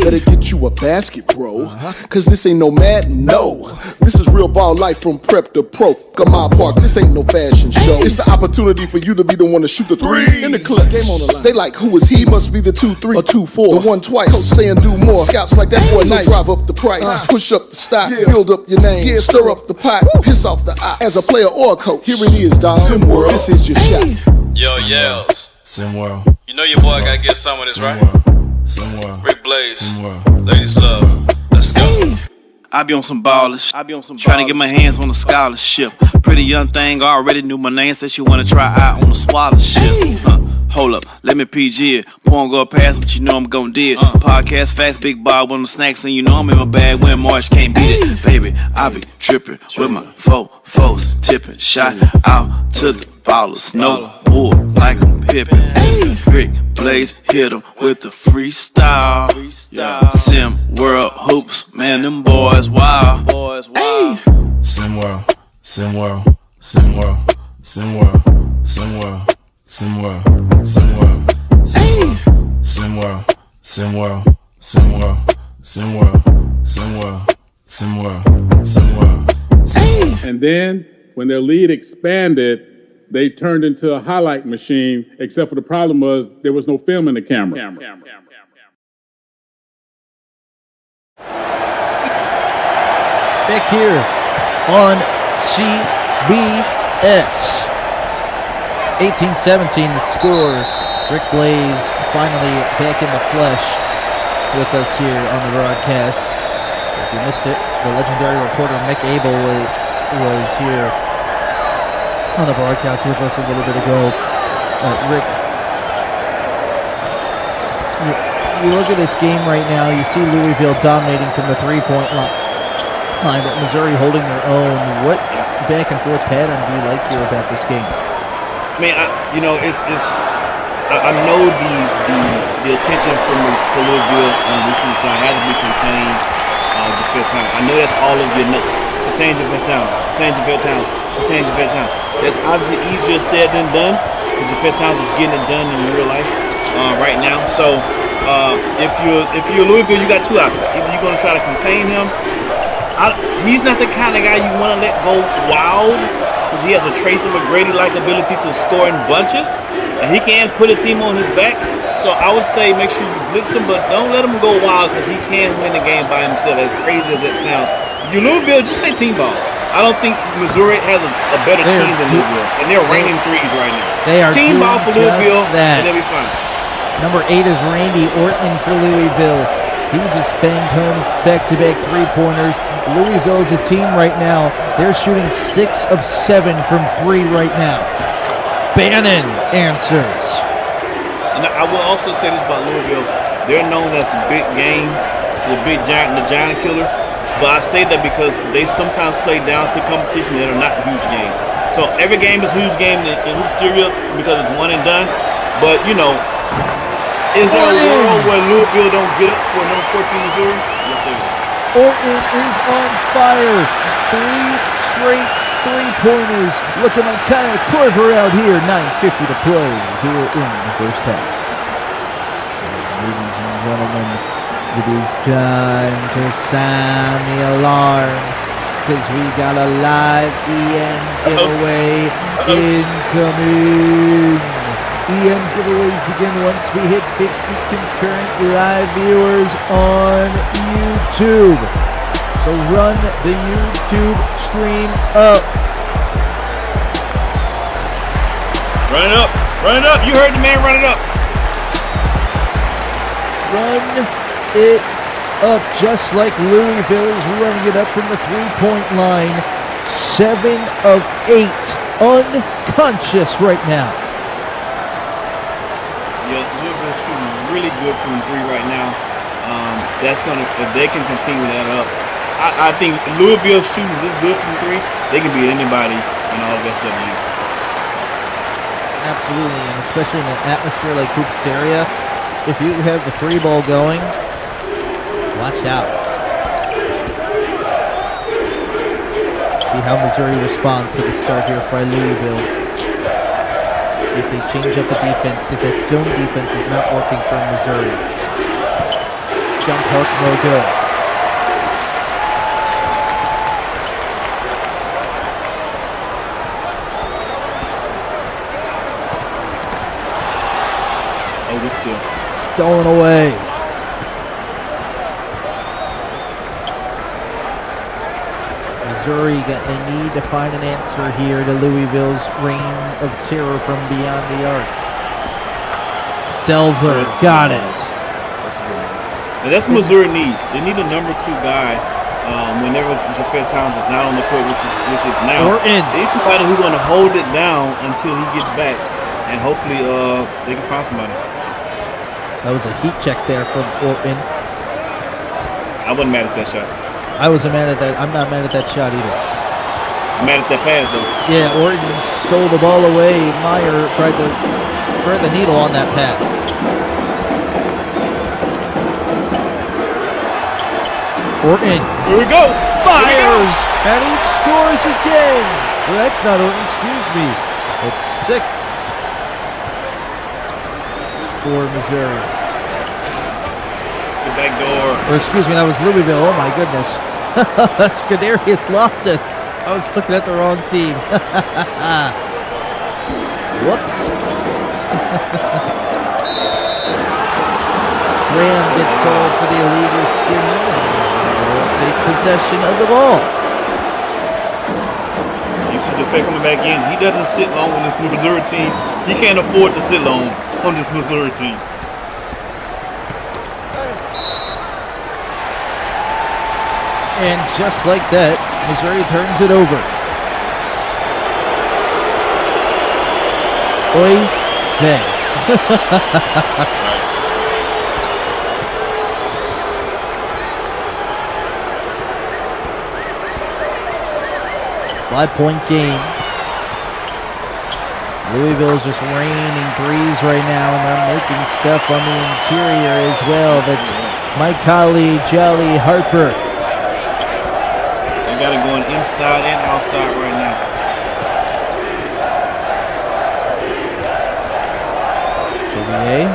Better get you a basket, bro. Cause this ain't no Madden, no. This is real ball life from prep to pro. Come on, Park, this ain't no fashion show. It's the opportunity for you to be the one to shoot the 3 in the clutch. Game on the line. They like, who is he? Must be the 2-3 or 2-4. The 1 twice. Coach saying do more. Scouts like that boy nice. So drive up the price. Push up the stock. Build up your name. Stir up the pot. Piss off the eye. As a player or a coach, here it is, dog. SimWorld. This is your shot. Yo, Yells. SimWorld. You know your boy gotta get some of this, right? SimWorld. Rick Blaze. SimWorld. Ladies love. Let's go. I be on some ballers. Trying to get my hands on a scholarship. Pretty young thing already knew my name. Said she wanna try out on the scholarship. Hold up, let me PG it. Porn go past, but you know I'm gon' do it. Podcast fast, big Bob on the snacks, and you know I'm in my bag when March can't beat it. Baby, I be trippin' with my foes tipping. Shot out to the ballers, no bull like I'm Pippin. Rick Blaze hit him with the freestyle. SimWorld Hoops, man, them boys wild. SimWorld, SimWorld, SimWorld, SimWorld, SimWorld, SimWorld, SimWorld, SimWorld, SimWorld, SimWorld, SimWorld, SimWorld, SimWorld, SimWorld. And then when their lead expanded, they turned into a highlight machine, except for the problem was there was no film in the camera. Back here on CBS. 18-17 the score. Rick Blaze finally back in the flesh with us here on the broadcast. If you missed it, the legendary reporter Mick Abel was here on the broadcast with us a little bit ago. Rick, you look at this game right now, you see Louisville dominating from the three-point line, but Missouri holding their own. What back and forth pattern do you like here about this game? Man, I know the attention for Louisville on the defensive side has to be contained defensive time. I know that's all of your notes. Contain defensive time. Contain defensive time. Contain defensive time. That's obviously easier said than done. But defensive time is getting it done in real life right now. So if you're Louisville, you got 2 options. Either you're going to try to contain him. He's not the kind of guy you want to let go wild, because he has a Tracy McGrady-like ability to score in bunches, and he can put a team on his back. So I would say make sure you blitz him, but don't let him go wild, because he can win the game by himself, as crazy as that sounds. If you're Louisville, just play team ball. I don't think Missouri has a better team than Louisville, and they're raining threes right now. They are team ball for Louisville, and they'll be fine. Number 8 is Randy Ortman for Louisville. He just banged home back-to-back three-pointers. Louisville is a team right now. They're shooting 6 of 7 from 3 right now. Bannon answers. And I will also say this about Louisville. They're known as the big game, the giant killers. but I say that because they sometimes play down to competition that are not huge games. So every game is a huge game in Hoopsteria because it's one and done. But, you know, is there a world where Louisville don't get up for number 14 Missouri? Yes, there is. Orton is on fire. 3 straight three-pointers. Looking like Kyle Korver out here. 9:50 to play here in the first half. Ladies and gentlemen, it is time to sound the alarms because we got a live EM giveaway incoming. EM giveaways begin once we hit 50 concurrent live viewers on YouTube. So run the YouTube stream up. Run it up. Run it up. You heard the man. Run it up. Run it up just like Louisville is running it up from the three-point line. 7 of 8 unconscious right now. Yeah, Louisville's shooting really good from 3 right now. That's gonna, if they can continue that up, I think Louisville shooting this good from 3, they can beat anybody in all of SW. Absolutely, and especially in an atmosphere like Hoopsteria, if you have the 3 ball going, watch out. See how Missouri responds to the start here by Louisville. See if they change up the defense, because that zone defense is not working for Missouri. Jump hook, no good. Oh, we're still stolen away. Missouri got the need to find an answer here to Louisville's reign of terror from beyond the arc. Selver's got it. That's good. And that's what Missouri needs. They need a number 2 guy whenever Jafet Towns is not on the court, which is now. They need somebody who's going to hold it down until he gets back, and hopefully they can find somebody. That was a heat check there from Orton. I wasn't mad at that shot. I wasn't mad at that. I'm not mad at that shot either. I'm mad at that pass, though. Yeah, Orton stole the ball away. Meyer tried to thread the needle on that pass. Orton. Here we go. Fires. And he scores again. Well, that's not Orton. Excuse me. It's 6 for Missouri. The back door. Or excuse me, that was Louisville. Oh my goodness. That's Kadarius Loftus. I was looking at the wrong team. Whoops. Graham gets called for the illegal skimming. Will take possession of the ball. You see Jafet coming back in. He doesn't sit long on this Missouri team. He can't afford to sit long on this Missouri team. And just like that, Missouri turns it over. Oy vey. 5-point game. Louisville's just raining threes right now, and they're making stuff on the interior as well. That's my colleague, Jolly Harper. They got it going inside and outside right now. CBA.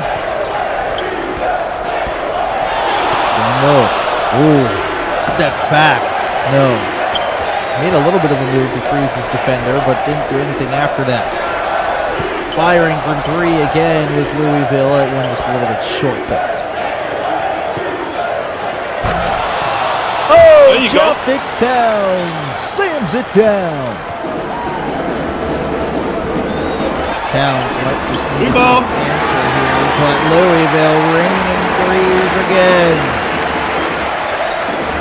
No. Ooh. Steps back. No. Made a little bit of a move to freeze his defender, but didn't do anything after that. Firing from 3 again was Louisville. It went just a little bit short there. Oh, Jafet Towns slams it down. Towns might just need an answer here, but Louisville raining threes again.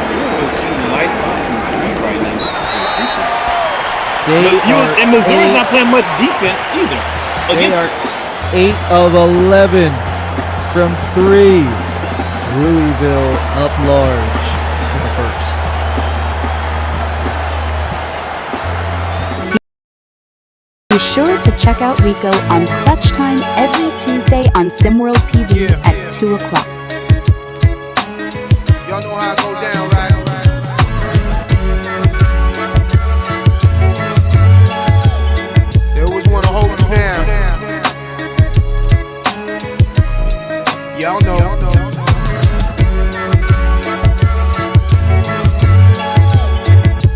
Louisville shooting lights off from 3 right now. And Missouri's not playing much defense either. They are 8 of 11 from 3. Louisville up large in the first. sure to check out Rico on Clutch Time every Tuesday on SimWorld TV at 2 o'clock. Y'all know how I go down, right? They always want to hold you down. Y'all know.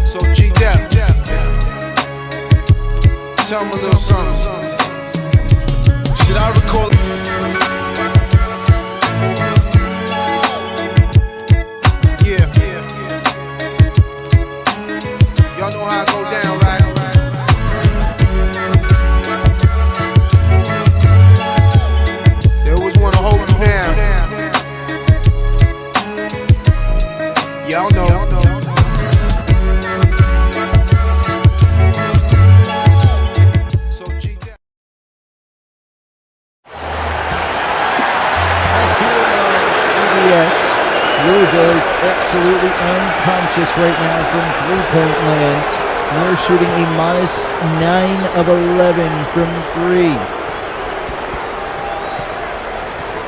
So G-Dep, tell me a little something. Should I recall? Y'all know how I go down, right? They always want to hold you down. Y'all know. CBS. Louisville is absolutely unconscious right now from three-point land. They're shooting a modest 9 of 11 from 3.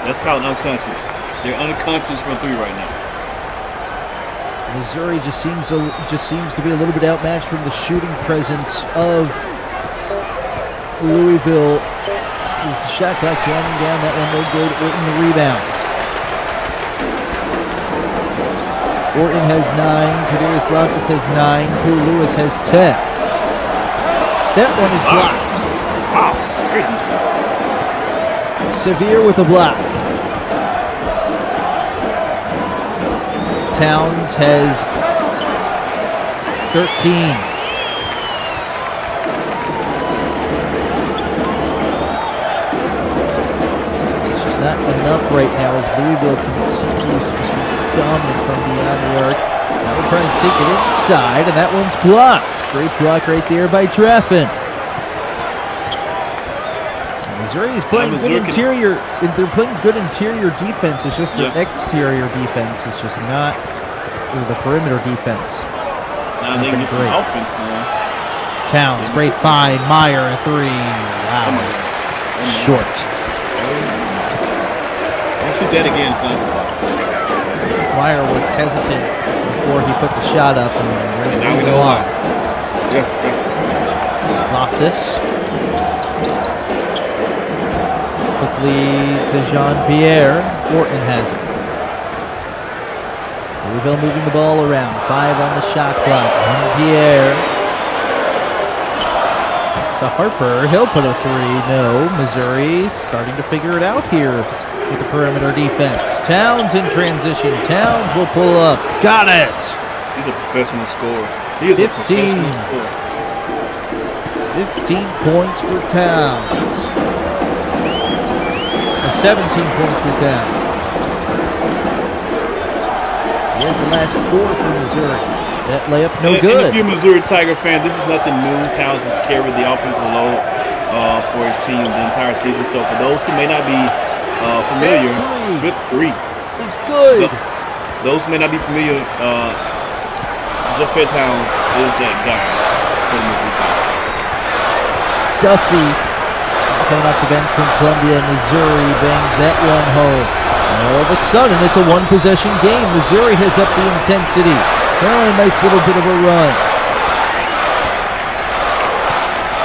That's called unconscious. They're unconscious from 3 right now. Missouri just seems to be a little bit outmatched from the shooting presence of Louisville. As the shot clock's winding down, that one no good. Orton the rebound. Orton has 9. Kadarius Loftus has 9. Pooh Lewis has 10. That one is blocked. Wow, great defense. Severe with a block. Towns has 13. It's just not enough right now as Louisville continues to just be dominant from beyond the arc. Now we're trying to take it inside, and that one's blocked. Great block right there by Traffin. Missouri is playing good interior. They're playing good interior defense. It's just their exterior defense is just not the perimeter defense. Now they can get some offense going. Towns, great find. Meyer, a 3. Wow. Short. Don't shoot that again, son. Meyer was hesitant before he put the shot up, and now we know why. Yeah. Loftus. Quickly to Jean-Pierre. Orton has it. Louisville moving the ball around. 5 on the shot clock. Jean-Pierre. To Harper. He'll put a 3. No. Missouri starting to figure it out here with the perimeter defense. Towns in transition. Towns will pull up. Got it. He's a professional scorer. He is 15. A professional scorer. 15 points for Towns. 17 points for Towns. He has the last 4 for Missouri. That layup no good. And if you're a Missouri Tiger fan, this is nothing new. Towns has carried the offensive load for his team the entire season. So for those who may not be familiar, good 3. He's good. Those who may not be familiar, Jeffet Towns is that guy for the Missouri Tigers. Duffy coming off the bench from Columbia, Missouri bangs that one home. And all of a sudden, it's a one-possession game. Missouri has upped the intensity. Oh, a nice little bit of a run.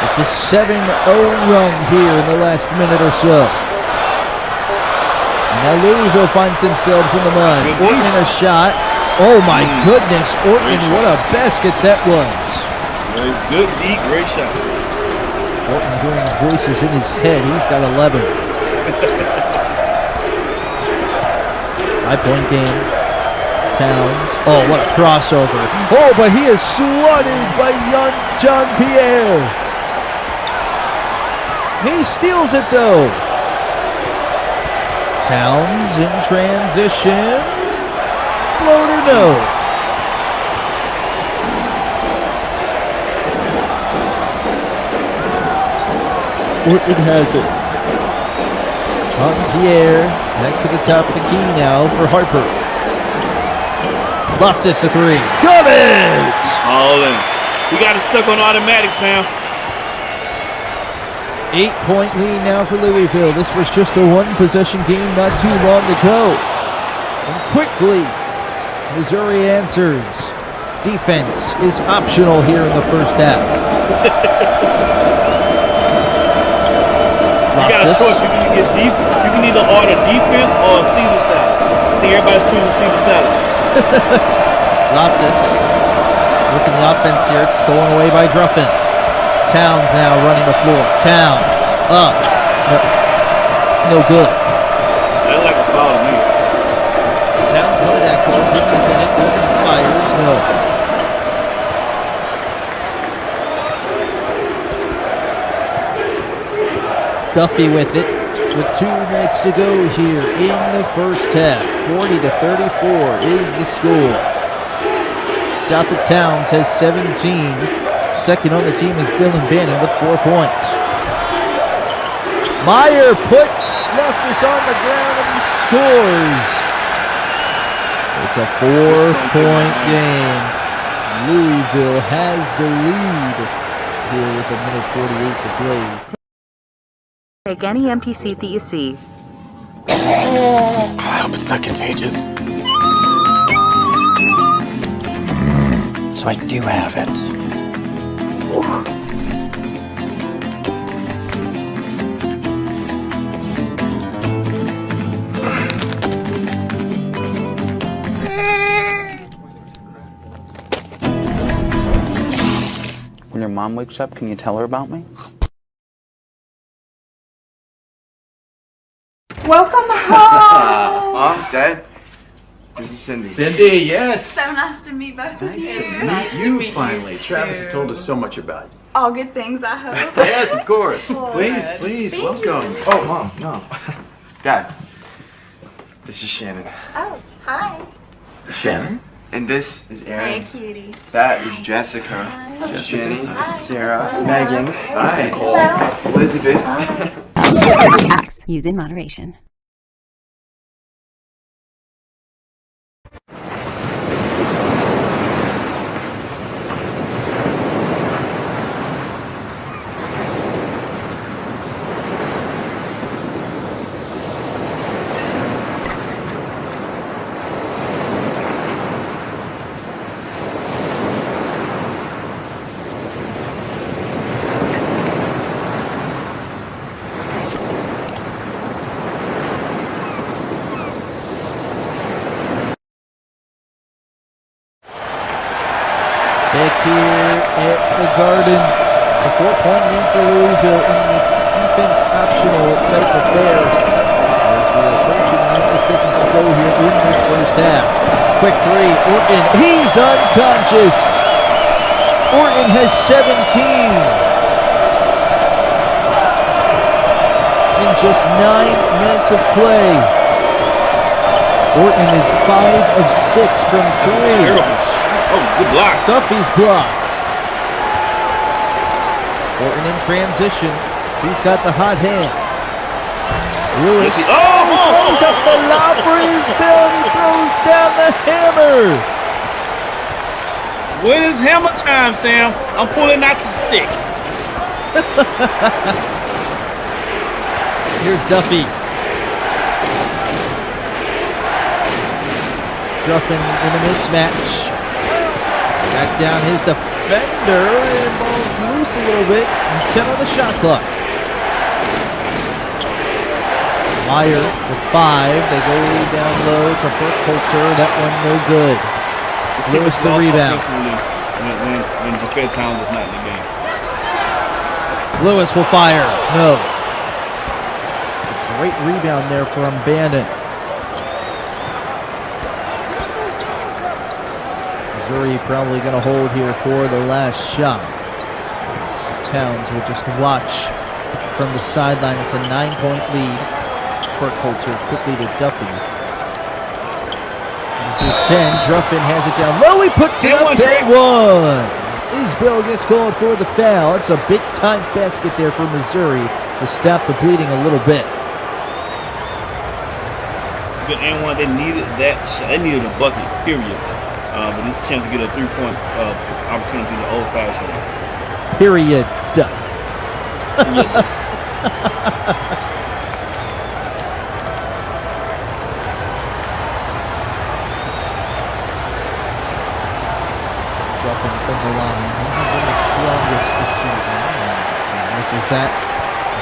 It's a 7-0 run here in the last minute or so. And now Louisville finds themselves in the mud. Orton in a shot. Oh my goodness, Orton, what a basket that was. Good D, great shot. Orton hearing voices in his head. He's got 11. 5-point game. Towns. Oh, what a crossover. Oh, but he is swatted by Jean-Pierre. He steals it, though. Towns in transition. Floater, no. Orton has it. Jean-Pierre back to the top of the key now for Harper. Loftus a 3. Got it! All in. We got it stuck on automatic, Sam. 8-point lead now for Louisville. This was just a one-possession game not too long ago. And quickly, Missouri answers. Defense is optional here in the first half. You got a choice. You can either order defense or Caesar salad. I think everybody's choosing Caesar salad. Loftus working the offense here. It's stolen away by Druffin. Towns now running the floor. Towns up. No good. That's like a foul to me. Towns wanted that call. Didn't get it. Fires. No. Duffy with it. With 2 minutes to go here in the first half. 40-34 is the score. Japhet Towns has 17. Second on the team is Dylan Bannon with 4 points. Meyer put Loftus on the ground and he scores. It's a 4-point game. Louisville has the lead here with 1:48 to play. Take any empty seat that you see. I hope it's not contagious. So I do have it. When your mom wakes up, can you tell her about me? Welcome home! Mom, Dad, this is Cindy. Cindy, yes! So nice to meet both of you. Nice to meet you finally. Travis has told us so much about you. All good things, I hope. Yes, of course. Good. Please, Thank welcome. you. Oh, Mom, no. Dad, this is Shannon. Oh, hi. Shannon? And this is Aaron. Hey, cutie. That is Jessica. Jenny, Sarah, Megan, Hi. Nicole, Elizabeth. Acts. Use in moderation. Back here at the Garden. A 4-point lead for Louisville in this defense optional type affair. As we're approaching 90 seconds to go here in this first half. Quick three, Orton, he's unconscious. Orton has 17. In just 9 minutes of play. Orton is 5 of 6 from 3. Oh, good block. Duffy's blocked. Orton in transition. He's got the hot hand. Lewis throws up the lob for his bill and he throws down the hammer. When is hammer time, Sam? I'm pulling out the stick. Here's Duffy. Druffin in a mismatch. Back down his defender, and ball's loose a little bit. 10 on the shot clock. Meyer with 5. They go down low to Burke Coulter. That one no good. Lewis the rebound. When Japhet Towns is not in the game. Lewis will fire. No. Great rebound there from Bannon. Missouri probably going to hold here for the last shot. So Towns will just watch from the sideline. It's a 9-point lead. Burke Coulter quickly to Duffy. This is 10. Druffin has it down low. He puts it up. They won. Isbell gets called for the foul. It's a big-time basket there for Missouri to stop the bleeding a little bit. It's a good and one. They needed that shot. They needed a bucket, period. But this is a chance to get a 3-point opportunity the old-fashioned. Period. Dropping from the line. Hasn't been the strongest this season. And this is that.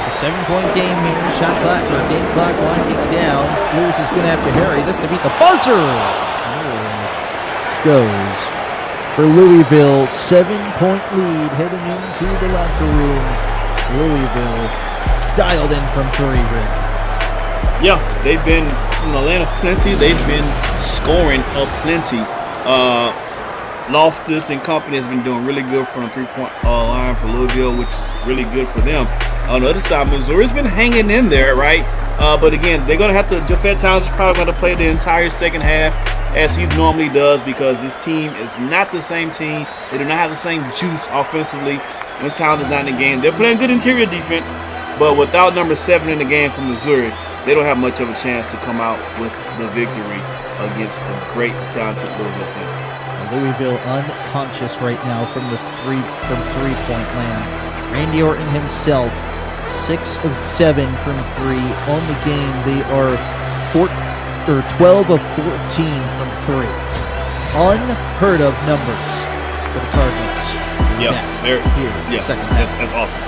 It's a 7-point game here. Shot clock or game clock winding down. Lewis is going to have to hurry. This could beat the buzzer. Goes for Louisville. 7-point lead heading into the locker room. Louisville dialed in from 3, Rick. Yeah, they've been from Atlanta plenty. They've been scoring plenty. Loftus and company has been doing really good from the 3-point line for Louisville, which is really good for them. On the other side, Missouri's been hanging in there, right? But again, they're going to have to, Jafet Towns is probably going to play the entire second half as he normally does because this team is not the same team. They do not have the same juice offensively when Towns is not in the game. They're playing good interior defense, but without number 7 in the game for Missouri, they don't have much of a chance to come out with the victory against a great, talented Louisville team. Louisville unconscious right now from 3-point land. Randy Orton himself, 6 of 7 from 3 on the game. They are 12 of 14 from 3. Unheard of numbers for the Cardinals. Yeah, second half. That's awesome.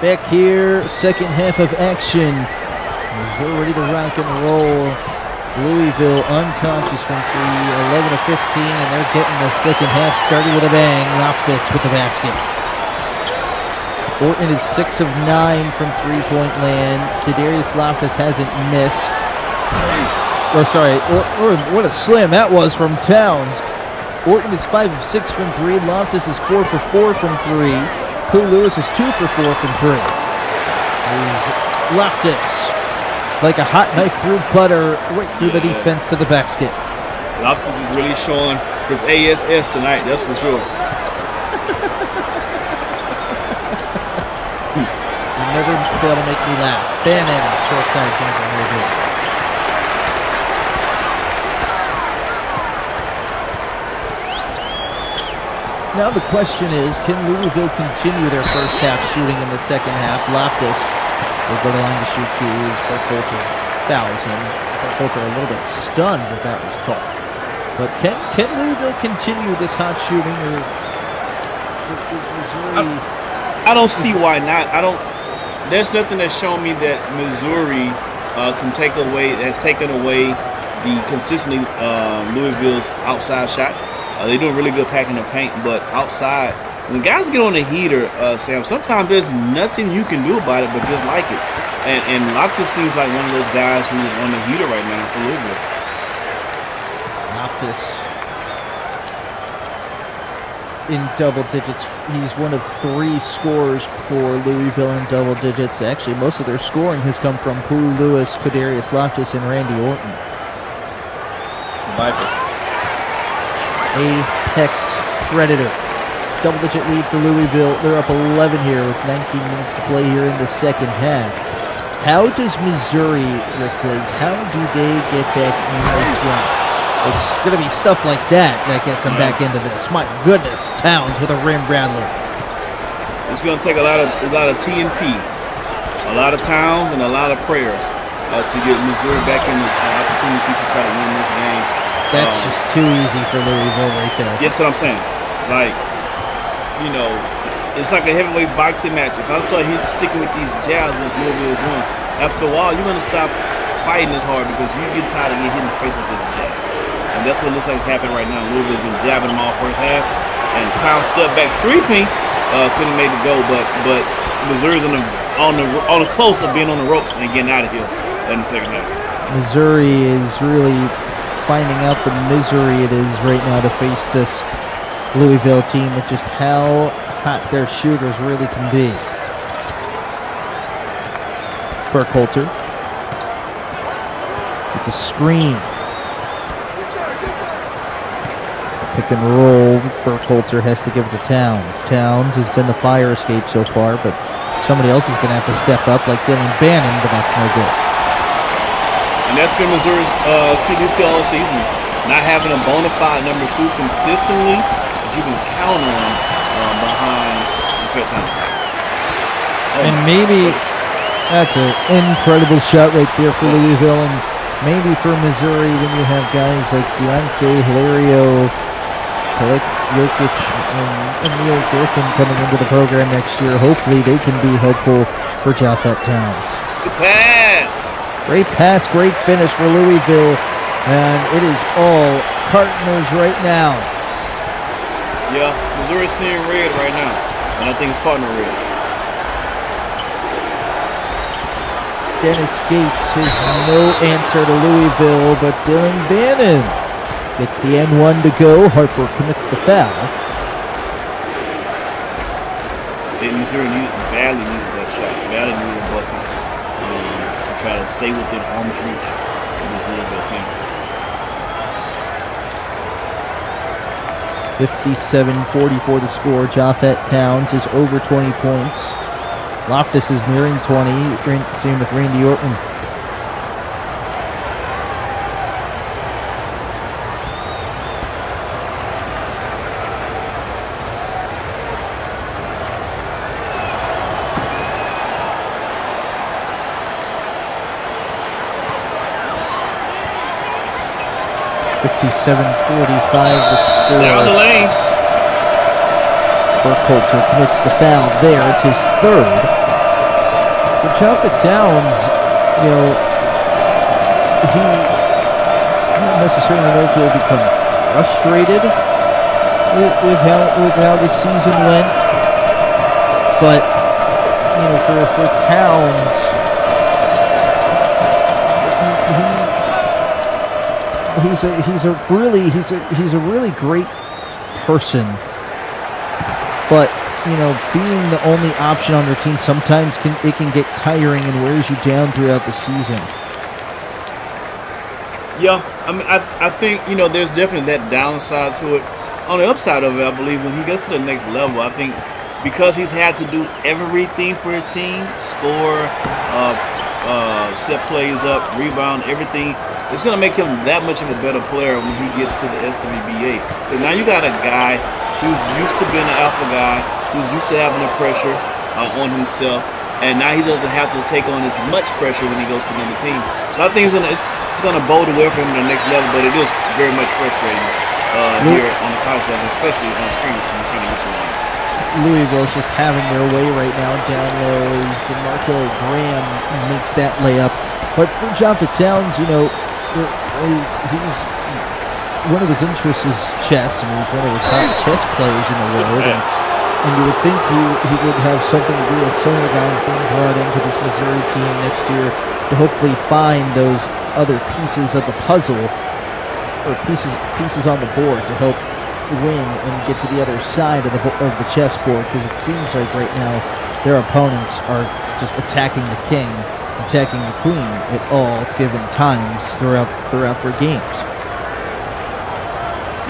Back here, second half of action. Missouri ready to rock and roll. Louisville unconscious from 3, 11 of 15, and they're getting the second half started with a bang. Loftus with the basket. Orton is 6 of 9 from 3-point land. Kadarius Loftus hasn't missed. What a slam that was from Towns. Orton is 5 of 6 from 3. Loftus is 4 for 4 from 3. Pooh Lewis is 2 for 4 from 3. Here's Loftus, like a hot knife through butter, right through the defense to the basket. Loftus is really showing his ASS tonight, that's for sure. You never fail to make me laugh. Bannon, short side jumper, very good. Now the question is, can Louisville continue their first half shooting in the second half? Loftus will go to the line to shoot 2. Spark Coulter fouls him. Spark Coulter a little bit stunned that was called. But can Louisville continue this hot shooting, or is Missouri? I don't see why not. There's nothing that's shown me that Missouri has taken away the consistently Louisville's outside shot. They're doing really good packing the paint, but outside, when guys get on the heater, Sam, sometimes there's nothing you can do about it but just like it. And Loftus seems like one of those guys who's on the heater right now for Louisville. Loftus in double digits. He's one of 3 scorers for Louisville in double digits. Actually, most of their scoring has come from Pooh Lewis, Kadarius Loftus, and Randy Orton. Viper. Apex Predator. Double-digit lead for Louisville. They're up 11 here with 19 minutes to play here in the second half. How does Missouri, Rick Blaze, how do they get back in this one? It's going to be stuff like that gets them back into this. My goodness, Towns with a rim rattler. It's going to take a lot of TNP, a lot of Towns, and a lot of prayers to get Missouri back in the opportunity to try to win this game. That's just too easy for Louisville right there. Yes, what I'm saying. Like, you know, it's like a heavyweight boxing match. If I start sticking with these jabs once Louisville's won, after a while, you're going to stop fighting this hard because you get tired of getting hit in the face with this jab. And that's what it looks like is happening right now. Louisville's been jabbing them all first half. And Towns stepped back 3-ping, couldn't make it go. But Missouri's on the close of being on the ropes and getting out of here in the second half. Missouri is really finding out the misery it is right now to face this Louisville team with just how hot their shooters really can be. Burkholter. It's a screen. Pick and roll. Burkholter has to give it to Towns. Towns has been the fire escape so far, but somebody else is going to have to step up like Dylan Bannon, but that's no good. And that's been Missouri's key this year all season. Not having a bona fide number 2 consistently that you can count on behind Fred Towns. And maybe that's an incredible shot right there for Louisville, and maybe for Missouri when you have guys like Deontay, Hilario, Jokic, and Neil Griffin coming into the program next year. Hopefully they can be helpful for Japhet Towns. Good pass! Great pass, great finish for Louisville, and it is all Cardinals right now. Yeah, Missouri's seeing red right now, and I think it's partner red. Dennis Gates is no answer to Louisville, but Dylan Bannon gets the N1 to go. Harper commits the foul. Missouri badly needed that shot, badly needed a bucket to try to stay within arm's reach of this Louisville team. 57-44 the score. Japhet Towns is over 20 points. Loftus is nearing 20. Same with Randy Orton. Down the lane. Burkholter commits the foul there. It's his third. For Japhet Towns, you know, he don't necessarily know if he'll become frustrated with how the season went, but you know, for Towns, he's a really great person, but you know, being the only option on their team sometimes it can get tiring and wears you down throughout the season. Yeah, I mean, I think, you know, there's definitely that downside to it. On the upside of it, I believe when he gets to the next level, I think because he's had to do everything for his team, score, set plays up, rebound, everything, it's going to make him that much of a better player when he gets to the SWBA. Because now you got a guy who's used to being an alpha guy, who's used to having the pressure on himself, and now he doesn't have to take on as much pressure when he goes to another team. So I think it's going to bode well for him to the next level, but it is very much frustrating here on the college level, especially on the screen when you're trying to get you on. Louisville's just having their way right now down low. DeMarco Graham makes that layup. But for Japhet Towns, you know, he's one of his interests is chess, and he's one of the top chess players in the world. And you would think he would have something to do with some of the guys being brought into this Missouri team next year to hopefully find those other pieces of the puzzle, or pieces on the board to help win and get to the other side of the chessboard, because it seems like right now their opponents are just attacking the king, attacking the queen at all given times throughout their games.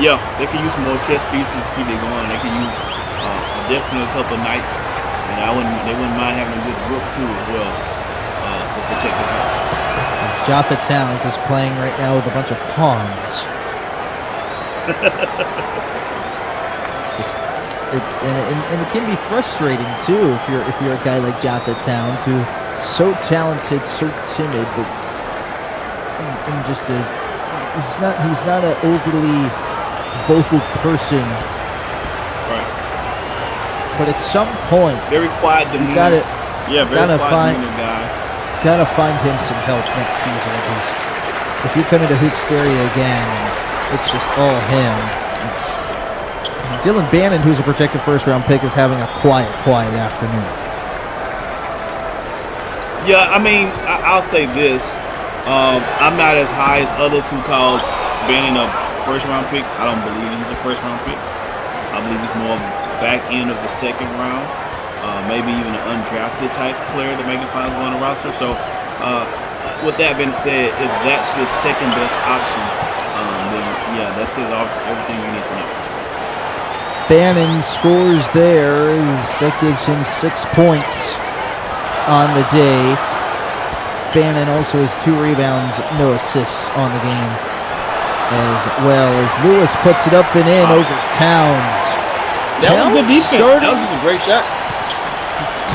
Yeah, they could use some more chess pieces to keep it going. They could use definitely a couple of knights, and they wouldn't mind having a good rook too as well to protect the house. As Jaffa Towns is playing right now with a bunch of pawns. And it can be frustrating too if you're a guy like Jaffa Towns, who's so talented, so timid, but and just he's not an overly vocal person. Right. But at some point, very quiet demeanor. Very quiet find, demeanor guy. Gotta find him some help next season, because if you come into Hoopsteria again, it's just all him. Dylan Bannon, who's a projected first-round pick, is having a quiet afternoon. Yeah, I mean, I'll say this. I'm not as high as others who called Bannon a first-round pick. I don't believe he's a first-round pick. I believe he's more back end of the second round. Maybe even an undrafted type player to make the finals on the roster. So, with that being said, if that's your second best option, then yeah, that's it. Everything you need to know. Bannon scores there. That gives him 6 points on the day. Bannon also has 2 rebounds, no assists on the game, as well as Lewis puts it up and in over Towns. That was good defense. That was just a great shot.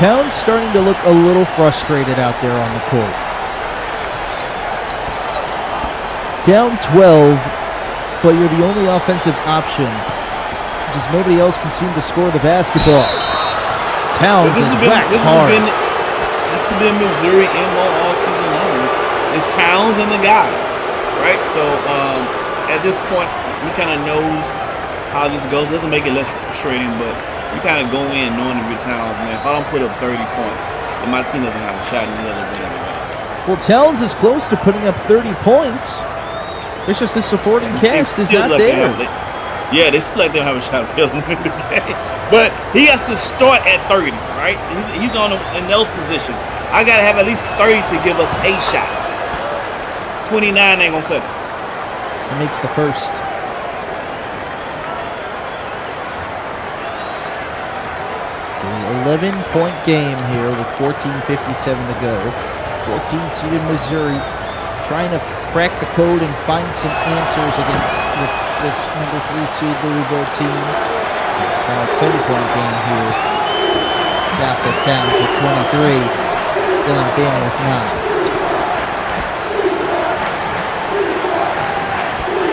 Towns starting to look a little frustrated out there on the court. Down 12, but you're the only offensive option. Just nobody else can seem to score the basketball. Towns is whacked hard. This has been Missouri MO all season long. It's Towns and the guys, right? So at this point, he kind of knows how this goes. Doesn't make it less frustrating, but you kind of go in knowing if you're Towns, man, if I don't put up 30 points, then my team doesn't have a shot in the other game. Well, Towns is close to putting up 30 points. It's just the supporting cast is not there. They still let them have a shot at winning the game. But he has to start at 30, right? He's in those position. I got to have at least 30 to give us a shot. 29 ain't going to cut it. He makes the first. So an 11-point game here with 14:57 to go. 14-seeded Missouri trying to crack the code and find some answers against this number 3 seed Louisville team. It's now a 10-point game here. Jaffa Towns with 23. Dylan Bannon with 9.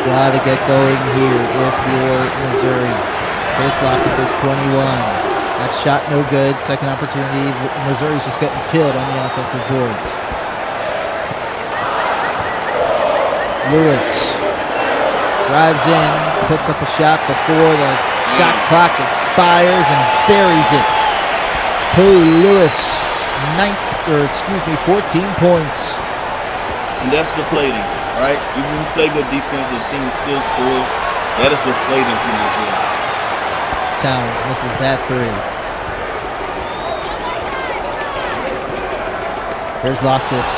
Gotta get going here if you're Missouri. Chris Loftus is 21. That shot no good. Second opportunity. Missouri's just getting killed on the offensive boards. Lewis drives in, puts up a shot before the shot clock expires and buries it. Lewis, 14 points. And that's deflating, right? Even if you play good defense, the team still scores. That is deflating for you as well. Towns misses that 3. Here's Loftus.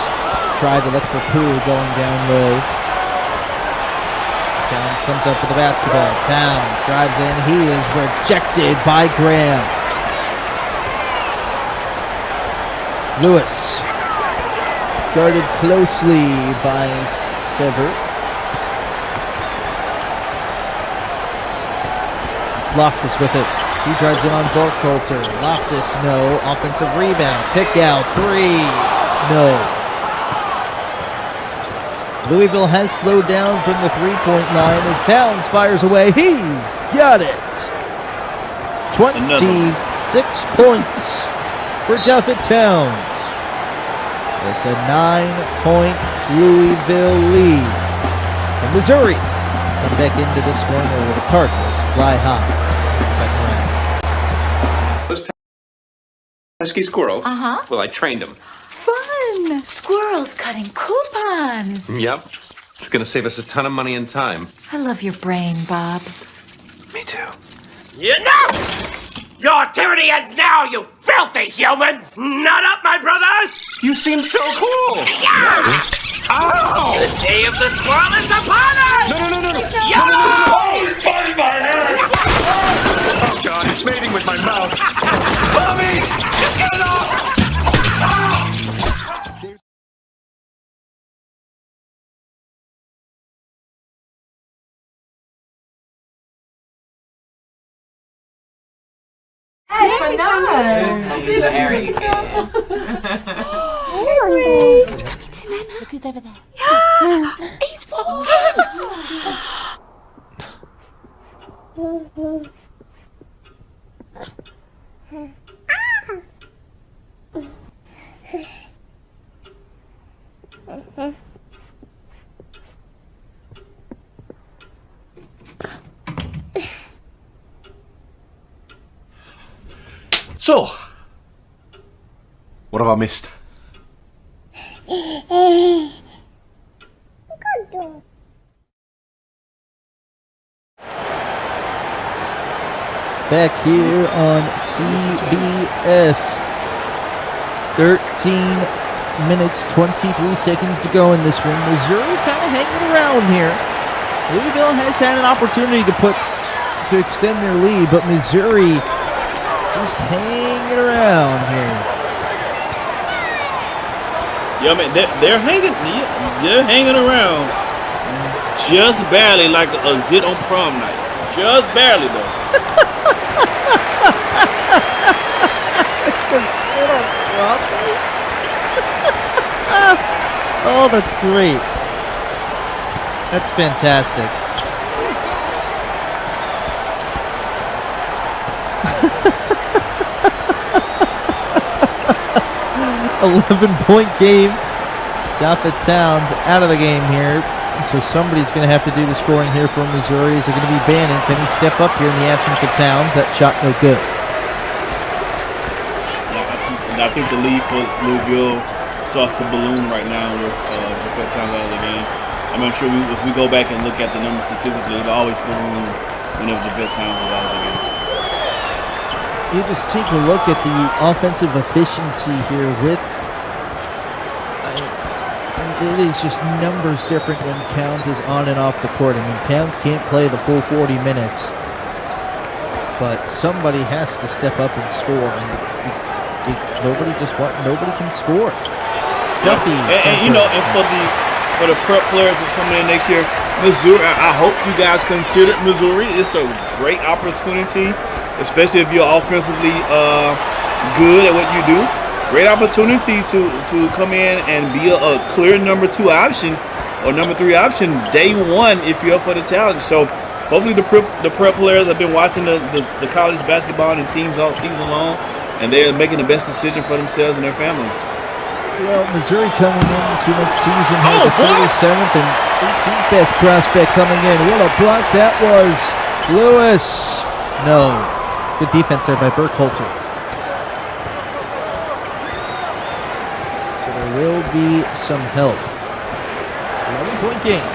Tried to look for Pooh going down low. Towns comes up with the basketball. Towns drives in. He is rejected by Graham. Lewis guarded closely by Sever. It's Loftus with it. He drives in on Burkhalter. Loftus, no. Offensive rebound. Pick out. 3. No. Louisville has slowed down from the 3-point line as Towns fires away. He's got it. 26 points for Jaffa Towns. It's a 9-point Louisville lead. And Missouri come back into this one where the Cardinals fly high in the second round. Those pesky squirrels. Well, I trained them. Fun! Squirrels cutting coupons. Yep. It's gonna save us a ton of money and time. I love your brain, Bob. Me too. You know! Your tyranny ends now, you filthy humans! Not up, my brothers! You seem so cool. Yeah! Oh! The day of the squirrel is upon us! No. YOLO! Oh, it's biting my hand! Oh, God, it's mating with my mouth. Mommy! Just get it off! Yes, I know. Very good. Coming to Nana. Look who's over there. He's walking. So, what have I missed? Back here on CBS. 13 minutes, 23 seconds to go in this one. Missouri kind of hanging around here. Louisville has had an opportunity to extend their lead, but Missouri just hanging around here. Yeah, man, they're hanging around just barely, like a zit on prom night. Just barely, though. Oh, that's great. That's fantastic. 11-point game. Jaffa Towns out of the game here. So somebody's going to have to do the scoring here for Missouri. Is it going to be Bannon? Can he step up here in the absence of Towns? That shot no good. Yeah, I think the lead for Louisville starts to balloon right now with Jaffa Towns out of the game. I'm not sure if we go back and look at the numbers statistically, it'll always balloon whenever Jaffa Towns is out of the game. You just take a look at the offensive efficiency here with it is just numbers different when Towns is on and off the court. I mean, Towns can't play the full 40 minutes, but somebody has to step up and score. And nobody can score. Duffy, and for the prep players that's coming in next year, Missouri. I hope you guys consider Missouri. It's a great opportunity, especially if you're offensively good at what you do. Great opportunity to come in and be a clear number 2 option or number 3 option day one if you're up for the challenge. So hopefully the prep players have been watching the college basketball and teams all season long, and they're making the best decision for themselves and their families. Well, Missouri coming into next season has the 47th and 18th best prospect coming in. What a block that was. Lewis. No. Good defense there by Burkhalter. Will be some help. 11-point game.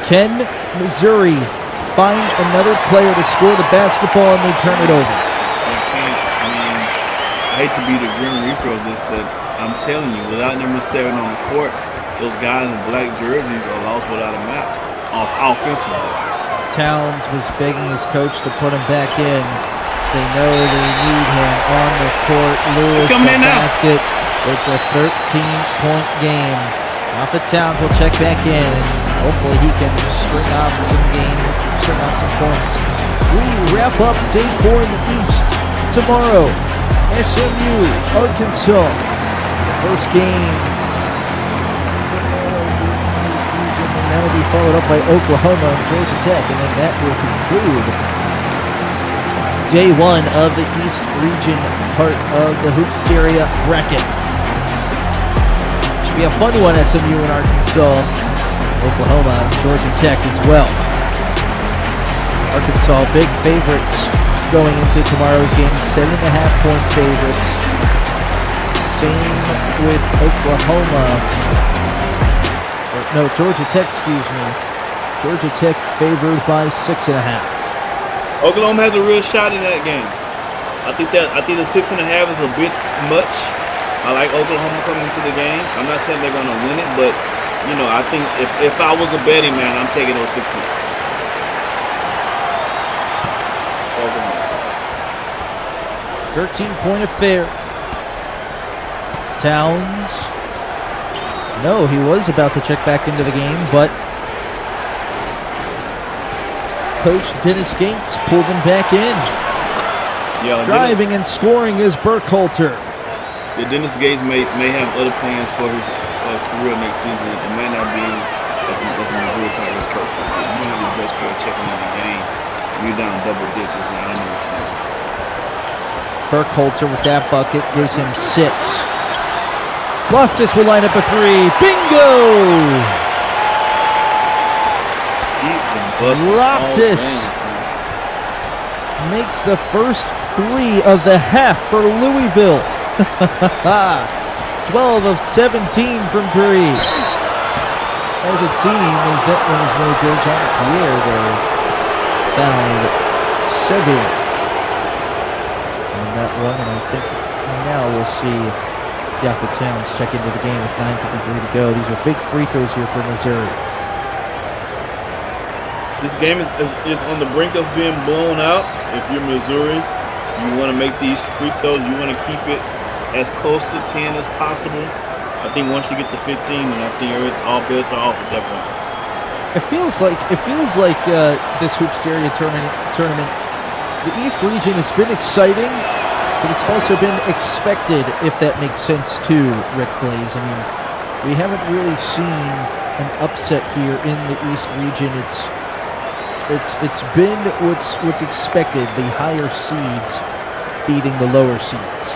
Can Missouri find another player to score the basketball and they turn it over? I hate to be the grim reaper of this, but I'm telling you, without number 7 on the court, those guys in black jerseys are lost without a map offensively. Towns was begging his coach to put him back in. They know they need him on the court. Lewis the basket. It's a 13-point game. Jaffa Towns will check back in, and hopefully he can string off some points. We wrap up day 4 in the East tomorrow. SMU, Arkansas. The first game. And that will be followed up by Oklahoma and Georgia Tech, and then that will conclude Day 1 of the East Region part of the Hoopsteria bracket. Should be a fun one, SMU and Arkansas, Oklahoma, and Georgia Tech as well. Arkansas big favorites going into tomorrow's game, 7.5-point favorites. Same with Oklahoma. No, Georgia Tech, excuse me. Georgia Tech favored by 6.5. Oklahoma has a real shot in that game. I think the 6.5 is a bit much. I like Oklahoma coming to the game. I'm not saying they're going to win it, but I think if I was a betting man, I'm taking those 6 points. 13-point affair. Towns. No, he was about to check back into the game, but Coach Dennis Gates pulled him back in. Driving and scoring is Burkhalter. Yeah, Dennis Gates may have other plans for his career next season. It might not be as a Missouri Tigers coach. You don't have your best player checking in the game. You're down double digits, and I know what you mean. Burkhalter with that bucket gives him 6. Loftus will line up a 3. Bingo! He's been busting. Loftus makes the first 3 of the half for Louisville. 12 of 17 from 3. As a team, as that one is no good, Jean-Pierre, they're fouled severe on that one, and I think now we'll see Alfred Towns check into the game with 9:53 to go. These are big free throws here for Missouri. This game is on the brink of being blown out. If you're Missouri, you want to make these free throws. You want to keep it as close to 10 as possible. I think once you get to 15, and I think all bets are off at that point. It feels like this Hoopsteria tournament. The East region, it's been exciting, but it's also been expected, if that makes sense too, Rick Blaze. I mean, we haven't really seen an upset here in the East region. It's been what's expected, the higher seeds beating the lower seeds.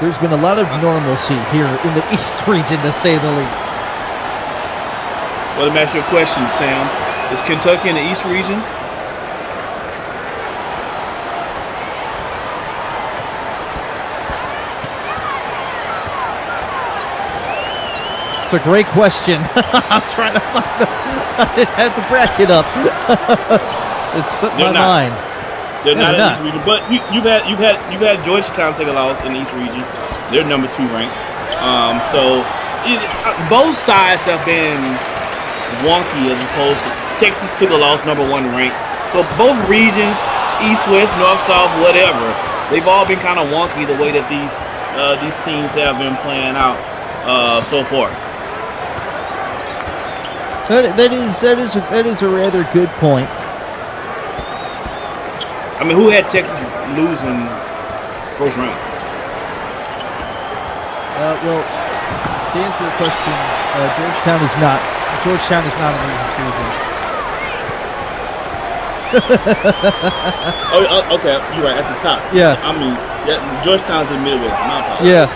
There's been a lot of normalcy here in the East region, to say the least. Well, let me ask you a question, Sam. Is Kentucky in the East region? It's a great question. I'm trying to find I didn't have the bracket up. It slipped my mind. They're not in the East region, but you've had Georgetown take a loss in the East region. They're number 2 ranked. Both sides have been wonky as opposed to Texas took a loss, number 1 ranked. So both regions, East, West, North, South, whatever, they've all been kind of wonky the way that these teams have been playing out so far. That is a rather good point. I mean, who had Texas losing first round? Well, to answer the question, Georgetown is not in the East region. Okay, you're right, at the top. Yeah. I mean, Georgetown's in the Midwest. The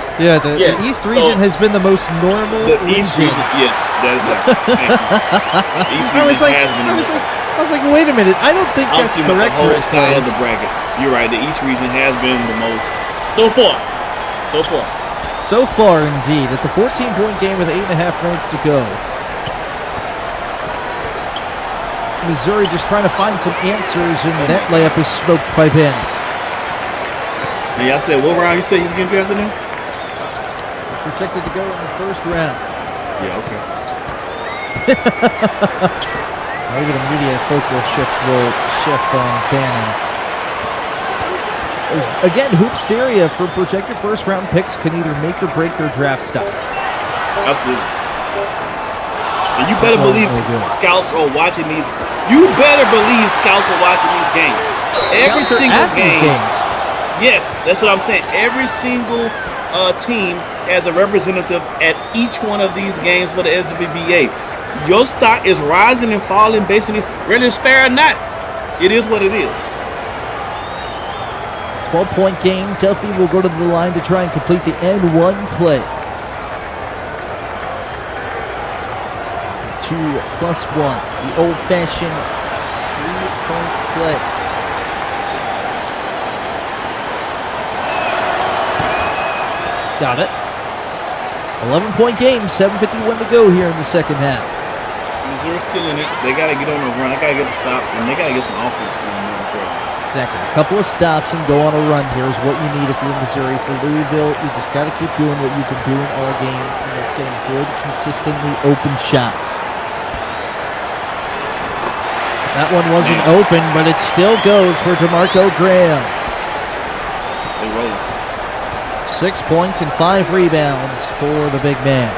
East region has been the most normal The East region, yes, that is right. The East region has been I was like, wait a minute, I don't think that's correct. The whole side of the bracket. You're right, the East region has been the most So far, indeed. It's a 14-point game with 8.5 minutes to go. Missouri just trying to find some answers, and that layup is smoked by Ben. And y'all said, what round you say he's getting drafted in? He's projected to go in the first round. Yeah, okay. Maybe the media focal shift will shift on Bannon. Again, Hoopsteria for projected first-round picks can either make or break their draft stock. Absolutely. And you better believe scouts are watching these. You better believe scouts are watching these games. Every single game. Yes, that's what I'm saying. Every single team has a representative at each one of these games for the SWBA. Your stock is rising and falling based on these, whether it's fair or not. It is what it is. 12-point game. Duffy will go to the line to try and complete the N1 play. 2+1. The old-fashioned 3-point play. Got it. 11-point game. 7:51 to go here in the second half. Missouri's still in it. They got to get on a run. They got to get a stop, and they got to get some offense going on. Exactly. A couple of stops and go on a run here is what you need if you're Missouri. For Louisville, you just got to keep doing what you've been doing all game, and that's getting good, consistently open shots. That one wasn't open, but it still goes for DeMarco Graham. They roll. 6 points and 5 rebounds for the big man.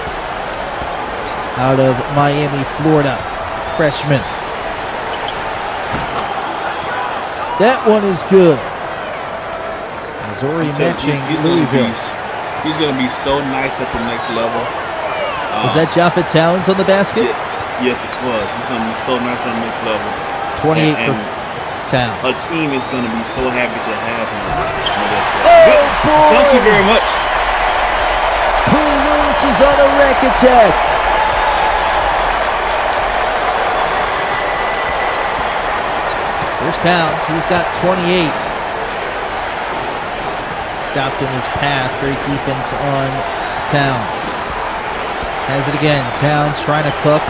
Out of Miami, Florida, freshman. That one is good. Missouri matching Louisville. He's going to be so nice at the next level. Was that Jaffa Towns on the basket? Yes, it was. He's going to be so nice on the next level. 28 for Towns. A team is going to be so happy to have him on this way. Oh, boy. Thank you very much. Lewis is on a rack attack. Here's Towns. He's got 28. Stopped in his path. Great defense on Towns. Has it again. Towns trying to cook.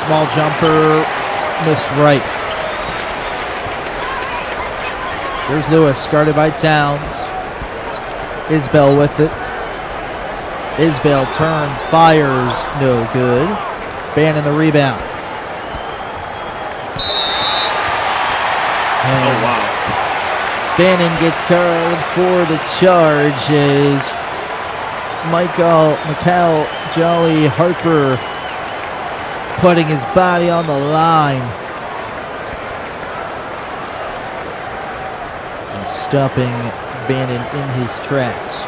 Small jumper. Missed right. Here's Lewis. Guarded by Towns. Isbell with it. Isbell turns. Fires. No good. Bannon the rebound. Oh, wow. Bannon gets called for the charge as Mikal Jolly Harper putting his body on the line. And stopping Bannon in his tracks.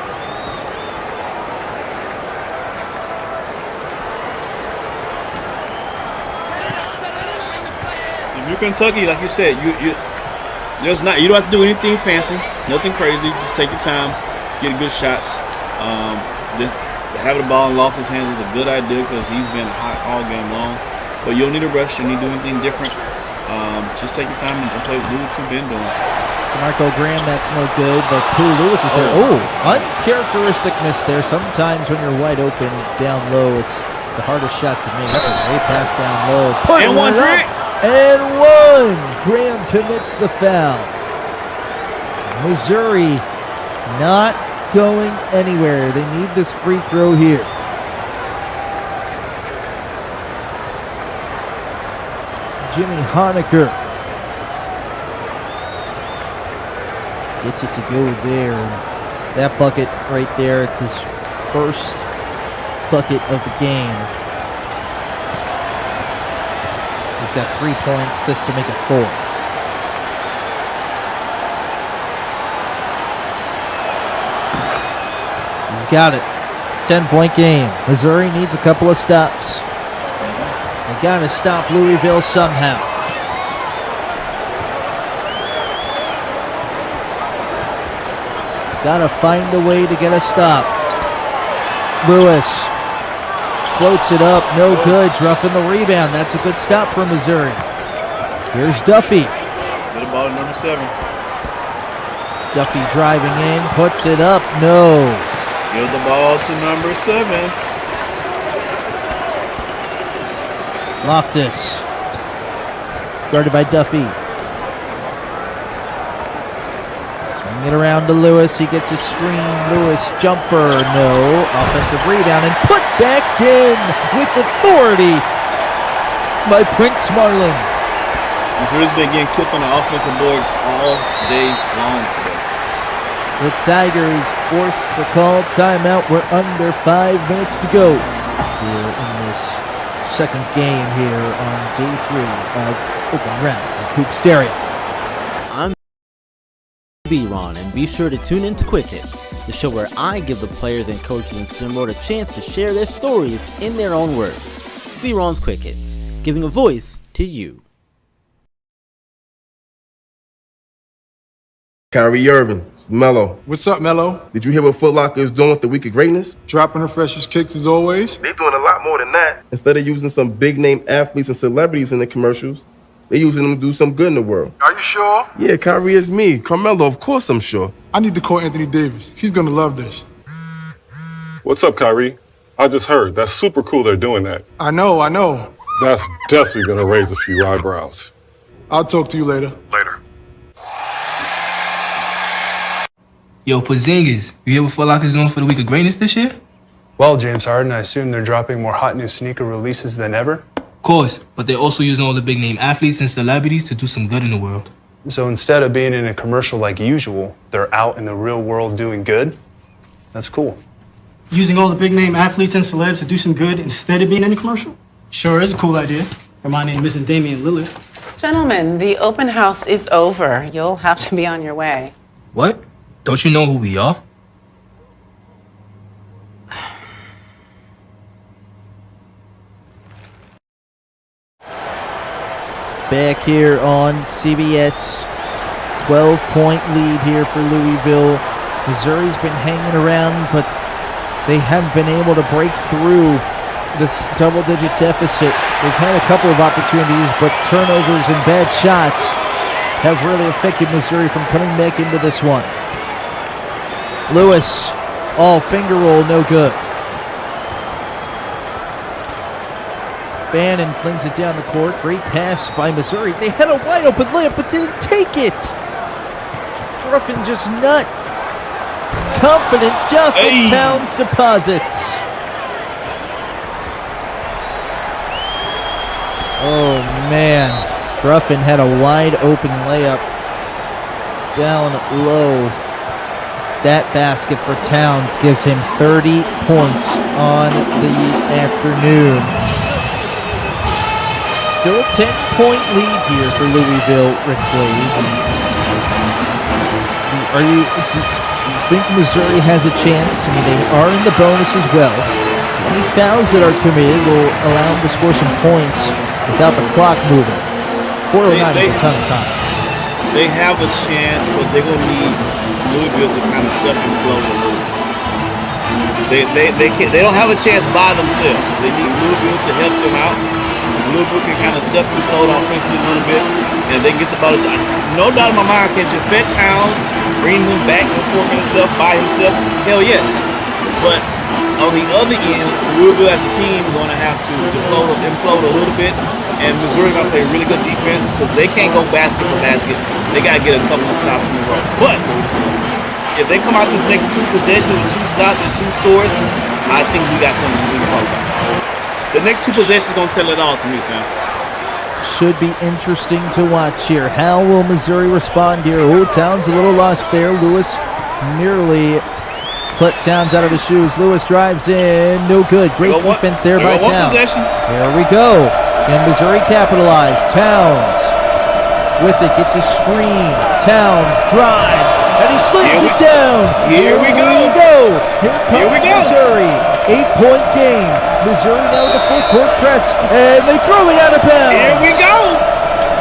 If you're Kentucky, like you said, you don't have to do anything fancy, nothing crazy. Just take your time, get good shots. Just having the ball in Loftus' hands is a good idea because he's been hot all game long. But you don't need a rush. You need to do anything different. Just take your time and play what you've been doing. Marco Graham, that's no good, but Pooh Lewis is there. Oh, uncharacteristic miss there. Sometimes when you're wide open down low, it's the hardest shot to make. That's a great pass down low. And one drink. And one. Graham commits the foul. Missouri not going anywhere. They need this free throw here. Jimmy Honecker gets it to go there. That bucket right there, it's his first bucket of the game. He's got 3 points, this to make it 4. He's got it. 10-point game. Missouri needs a couple of stops. They got to stop Louisville somehow. Got to find a way to get a stop. Lewis floats it up, no good. Roughing the rebound. That's a good stop for Missouri. Here's Duffy. Get the ball to number 7. Duffy driving in, puts it up, no. Give the ball to number 7. Loftus. Guarded by Duffy. Swing it around to Lewis. He gets a screen. Lewis jumper. No. Offensive rebound and put back in with authority by Prince Marlin. Missouri's been getting cooked on the offensive boards all day long today. The Tigers forced to call timeout. We're under 5 minutes to go here in this second game here on day 3 of Open Round of Hoopsteria. I'm B-Ron, and be sure to tune in to Quick Hits, the show where I give the players and coaches in SimWorld a chance to share their stories in their own words. B-Ron's Quick Hits, giving a voice to you. Kyrie Irving, Melo. What's up, Melo? Did you hear what Foot Locker is doing with the Week of Greatness? Dropping the freshest kicks as always. They're doing a lot more than that. Instead of using some big name athletes and celebrities in the commercials, they're using them to do some good in the world. Are you sure? Yeah, Kyrie is me. Carmelo, of course I'm sure. I need to call Anthony Davis. He's gonna love this. What's up, Kyrie? I just heard. That's super cool they're doing that. I know. That's definitely gonna raise a few eyebrows. I'll talk to you later. Yo, Porzingis, you hear what Foot Locker's doing for the Week of Greatness this year? Well, James Harden, I assume they're dropping more hot new sneaker releases than ever? Of course, but they're also using all the big name athletes and celebrities to do some good in the world. So instead of being in a commercial like usual, they're out in the real world doing good? That's cool. Using all the big name athletes and celebs to do some good instead of being in a commercial? Sure is a cool idea. Or my name isn't Damian Lillard. Gentlemen, the open house is over. You'll have to be on your way. What? Don't you know who we are? Back here on CBS, 12-point lead here for Louisville. Missouri's been hanging around, but they haven't been able to break through this double-digit deficit. They've had a couple of opportunities, but turnovers and bad shots have really affected Missouri from coming back into this one. Lewis, finger roll, no good. Bannon flings it down the court. Great pass by Missouri. They had a wide open layup, but didn't take it. Ruffin just not confident. Duffin Towns deposits. Oh man, Ruffin had a wide open layup down low. That basket for Towns gives him 30 points on the afternoon. Still a 10-point lead here for Louisville, Rick Blaze. Do you think Missouri has a chance? I mean, they are in the bonus as well. Any fouls that are committed will allow them to score some points without the clock moving. 4:09 is a ton of time. They have a chance, but they're going to need Louisville to kind of self-implode a little. They don't have a chance by themselves. They need Louisville to help them out. Louisville can kind of self-implode offensively a little bit, and they can get the ball. No doubt in my mind, can Javette Towns bring them back with 4 minutes left by himself? Hell yes. But on the other end, Louisville as a team is going to have to implode a little bit, and Missouri going to play really good defense because they can't go basket for basket. They got to get a couple of stops in a row. But if they come out this next 2 possessions with 2 stops and 2 scores, I think we got something we can talk about. The next 2 possessions going to tell it all to me, son. Should be interesting to watch here. How will Missouri respond here? Oh, Towns a little lost there. Lewis nearly put Towns out of his shoes. Lewis drives in. No good. Great defense there by Towns. There we go. And Missouri capitalized. Towns with it. Gets a screen. Towns drives. And he slams it down. Here we go. Here comes Missouri. 8-point game. Missouri now with the full court press. And they throw it out of bounds. Here we go.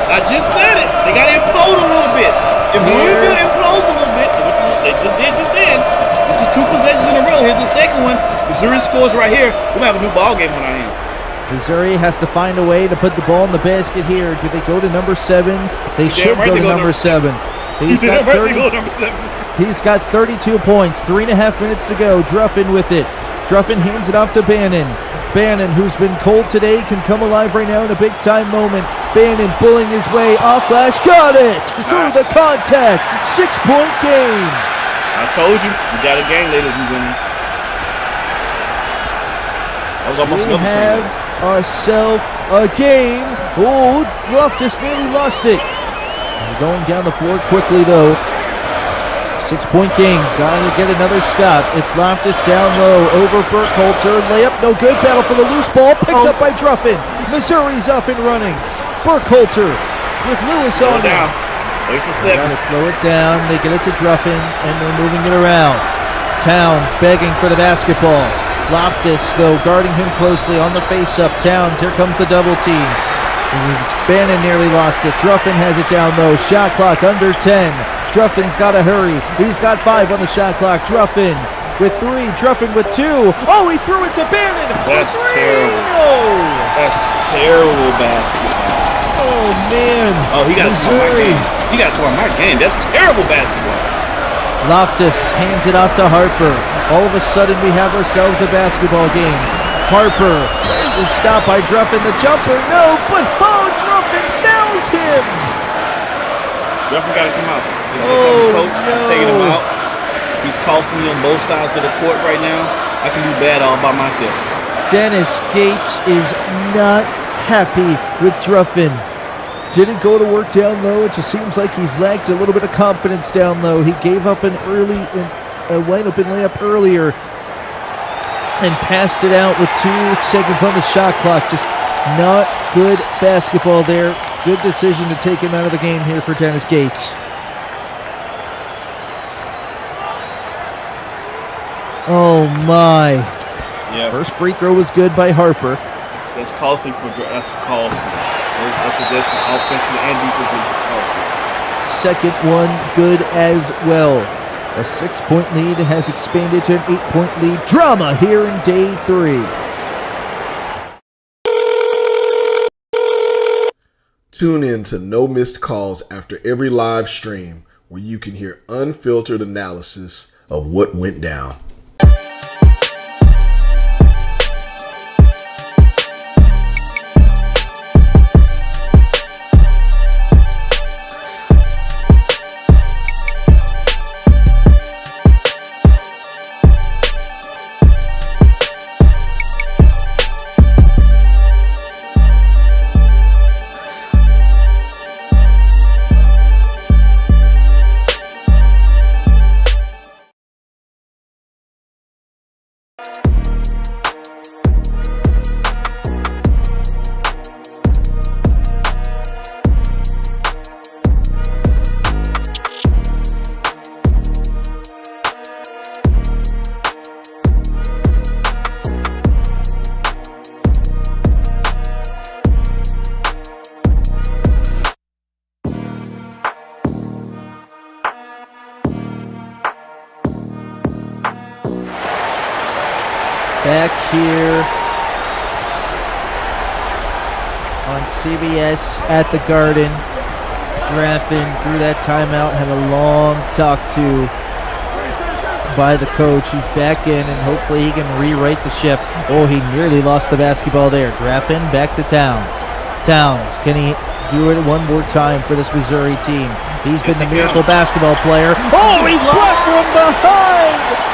I just said it. They got to implode a little bit. If Louisville implodes a little bit, which they just did. This is 2 possessions in a row. Here's the second one. Missouri scores right here. We're going to have a new ball game on our hands. Missouri has to find a way to put the ball in the basket here. Do they go to number 7? They should go to number 7. He's got 32 points. 3.5 minutes to go. Druffin with it. Druffin hands it off to Bannon. Bannon, who's been cold today, can come alive right now in a big-time moment. Bannon pulling his way off glass. Got it! Through the contact. 6-point game. I told you. We got a game, ladies and gentlemen. That was almost another have ourselves a game. Oh, Loftus nearly lost it. Going down the floor quickly, though. 6-point game. Got to get another stop. It's Loftus down low. Over Burkholzer. Layup, no good. Battle for the loose ball. Picked up by Druffin. Missouri's up and running. Burkholzer with Lewis on down. Wait for 7. Got to slow it down. They get it to Druffin, and they're moving it around. Towns begging for the basketball. Loftus, though, guarding him closely on the face-up. Towns, here comes the double team. Bannon nearly lost it. Druffin has it down low. Shot clock under 10. Druffin's got to hurry. He's got 5 on the shot clock. Druffin with 3. Druffin with 2. Oh, he threw it to Bannon. That's terrible. No. That's terrible basketball. Oh, man. Oh, he got to throw my game. He got to throw my game. That's terrible basketball. Loftus hands it off to Harper. All of a sudden, we have ourselves a basketball game. Harper. There's the stop by Druffin. The jumper, no, but Druffin fouls him. Druffin got to come out. Oh, Coach, no. Taking him out. He's costing me on both sides of the court right now. I can do bad all by myself. Dennis Gates is not happy with Druffin. Didn't go to work down low. It just seems like he's lacked a little bit of confidence down low. He gave up a layup earlier and passed it out with 2 seconds on the shot clock. Just not good basketball there. Good decision to take him out of the game here for Dennis Gates. Oh my. Yeah. First free throw was good by Harper. That's costly that's costly. That possession offensively and defensively costly. Second one good as well. A 6-point lead has expanded to an 8-point lead. Drama here in day 3. Tune in to No Missed Calls after every live stream, where you can hear unfiltered analysis of what went down. Back here on CBS at the Garden. Draffin threw that timeout, had a long talk to by the coach. He's back in, and hopefully he can rewrite the ship. Oh, he nearly lost the basketball there. Draffin back to Towns. Towns, can he do it one more time for this Missouri team? He's been the miracle basketball player. Oh, he's blocked from behind!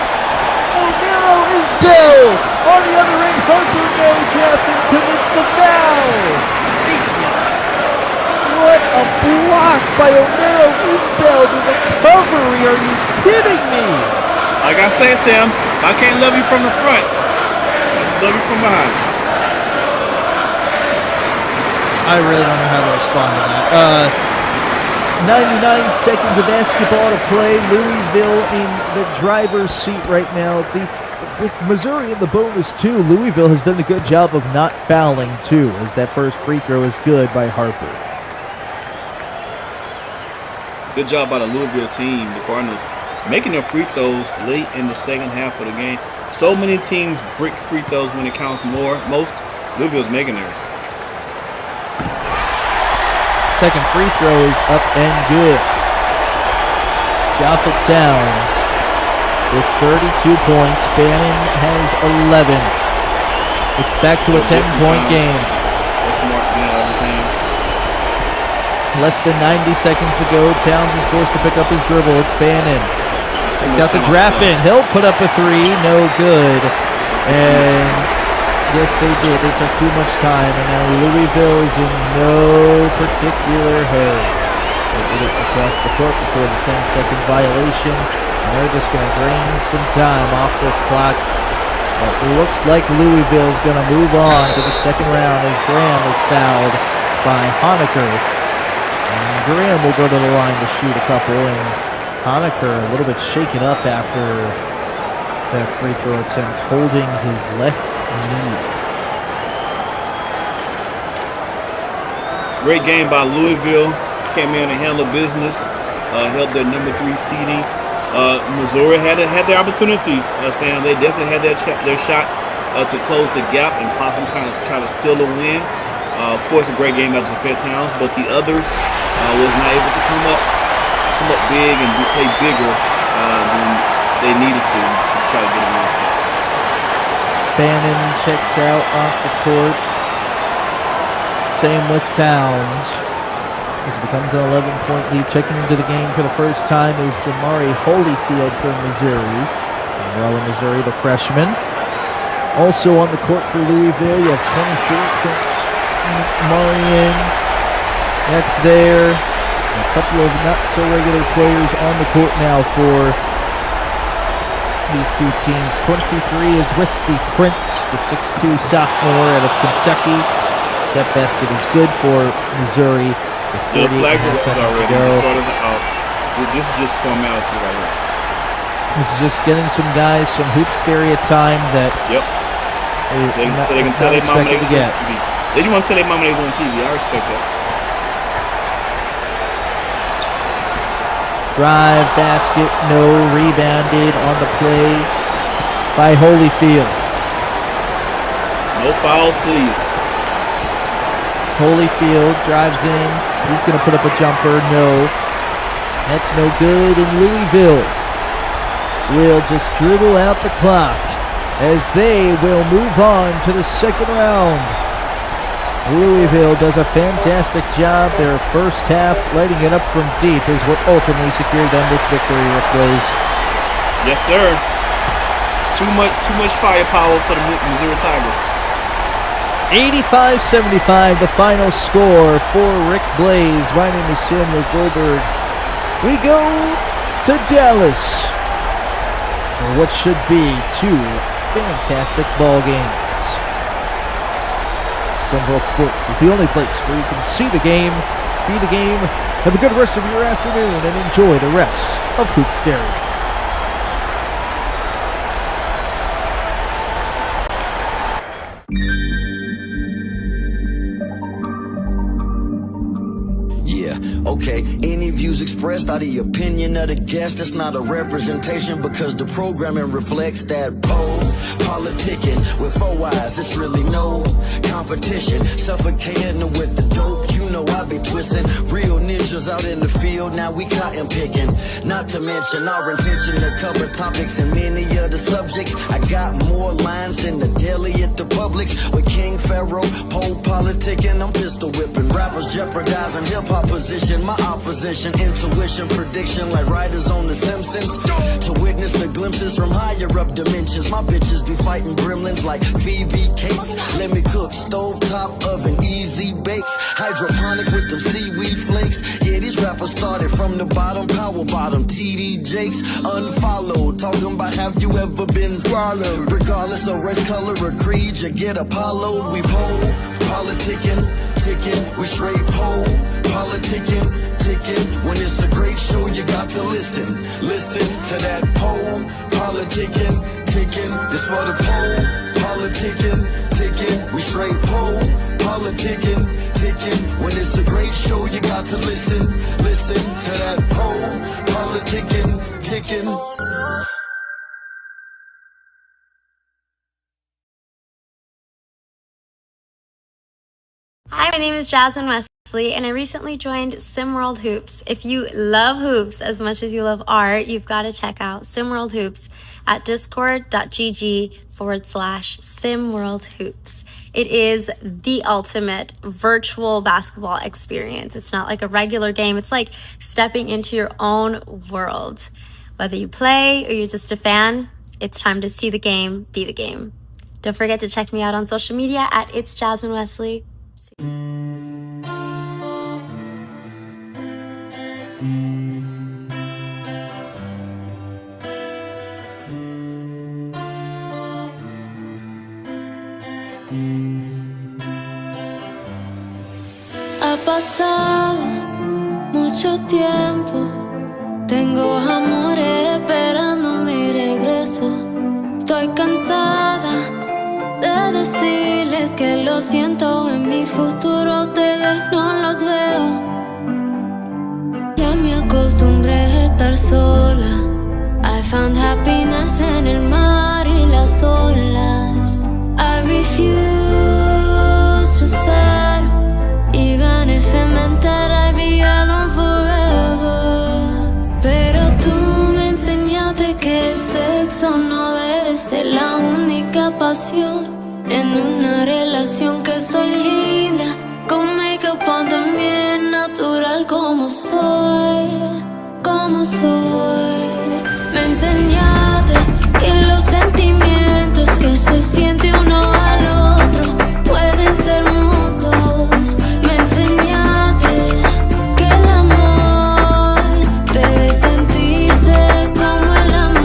Bill on the other end. Harper, no. Draffin commits the foul. What a block by Romero Isbell. The recovery. Are you kidding me? Like I said, Sam, I can't love you from the front. I just love you from behind. I really don't know how to respond to that. 99 seconds of basketball to play. Louisville in the driver's seat right now. With Missouri in the bonus too, Louisville has done a good job of not fouling too, as that first free throw is good by Harper. Good job by the Louisville team, the Cardinals, making their free throws late in the second half of the game. So many teams break free throws when it counts most. Louisville's making theirs. Second free throw is up and good. Joffrey Towns with 32 points. Bannon has 11. It's back to a 10-point game. That's smart, getting out of his hands. Less than 90 seconds to go. Towns is forced to pick up his dribble. It's Bannon. He's got the Draffin. He'll put up a 3. No good. And yes, they did. They took too much time. And now Louisville is in no particular hurry. They did it across the court before the 10-second violation. And they're just going to drain some time off this clock. It looks like Louisville's going to move on to the second round as Graham is fouled by Honecker. And Graham will go to the line to shoot a couple. And Honecker a little bit shaken up after that free throw attempt, holding his left knee. Great game by Louisville. Came in and handled business. Held their number 3 seeding. Missouri had their opportunities, Sam. They definitely had their shot to close the gap and possibly try to steal a win. Of course, a great game out of Fair Towns, but the others was not able to come up big and play bigger than they needed to try to get a win. Bannon checks out off the court. Same with Towns. This becomes an 11-point lead. Checking into the game for the first time is Jamari Holyfield from Missouri. From Missouri, the freshman. Also on the court for Louisville, you have 24 Prince Marion. That's there. A couple of not-so-regular players on the court now for these two teams. 23 is Wesley Prince, the 6'2 sophomore out of Kentucky. That basket is good for Missouri. The flags are up already. The starters are out. This is just formality right here. This is just getting some guys some Hoopsteria time that so they can tell their mama they on TV. They just want to tell their mama they on TV. I respect that. Drive, basket, no. Rebounded on the play by Holyfield. No fouls, please. Holyfield drives in. He's going to put up a jumper. No. That's no good. And Louisville will just dribble out the clock as they will move on to the second round. Louisville does a fantastic job. Their first half, lighting it up from deep, is what ultimately secured them this victory, Rick Blaze. Yes, sir. Too much firepower for the Missouri Tigers. 85-75, the final score for Rick Blaze. My name is Samuel Goldberg. We go to Dallas for what should be two fantastic ball games. SimWorld Sports is the only place where you can see the game, be the game. Have a good rest of your afternoon and enjoy the rest of Hoopsteria. Okay, any views expressed are the opinion of the guest. It's not a representation because the programming reflects that pole. Politicking with 4 eyes, it's really no competition. Suffocating with the dope, you know I be twisting. Real ninjas out in the field, now we cotton picking. Not to mention our intention to cover topics and many of the subjects. I got more lines than the deli at the Publix. With King Pharaoh, pole politicking, I'm pistol whipping. Rappers jeopardizing hip-hop position. My opposition, intuition, prediction like writers on The Simpsons. To witness the glimpses from higher up dimensions. My bitches be fighting gremlins like Phoebe Cakes. Let me cook stovetop oven, easy bakes. Hydroponic with them seaweed flakes. Yeah, these rappers started from the bottom. Power bottom, TD Jakes. Unfollowed, talking about have you ever been swallowed. Regardless of race, color, or creed, you get Apollo. We pole, politicking, ticking. We straight pole, politicking, ticking. When it's a great show, you got to listen. Listen to that pole, politicking, ticking. This for the pole, politicking, ticking. We straight pole, politicking, ticking. When it's a great show, you got to listen. Listen to that pole, politicking, ticking. Hi, my name is Jasmine Wesley, and I recently joined SimWorld Hoops. If you love hoops as much as you love art, you've got to check out SimWorld Hoops at discord.gg/SimWorld Hoops. It is the ultimate virtual basketball experience. It's not like a regular game. It's like stepping into your own world. Whether you play or you're just a fan, it's time to see the game, be the game. Don't forget to check me out on social media at It's Jasmine Wesley. Ha pasado mucho tiempo, tengo amores esperando mi regreso. Estoy cansada de decirles que lo siento, en mi futuro ustedes no los veo. Ya me acostumbré a estar sola. I found happiness en el mar y las olas. I refuse to settle, even if it meant that I'd be alone forever. Pero tú me enseñaste que el sexo no debe ser la única pasión. pasión en una relación que soy linda, con make-up on también natural como soy, como soy. Me enseñaste que los sentimientos que se siente uno al otro pueden ser mutuos. Me enseñaste que el amor debe sentirse como el amor.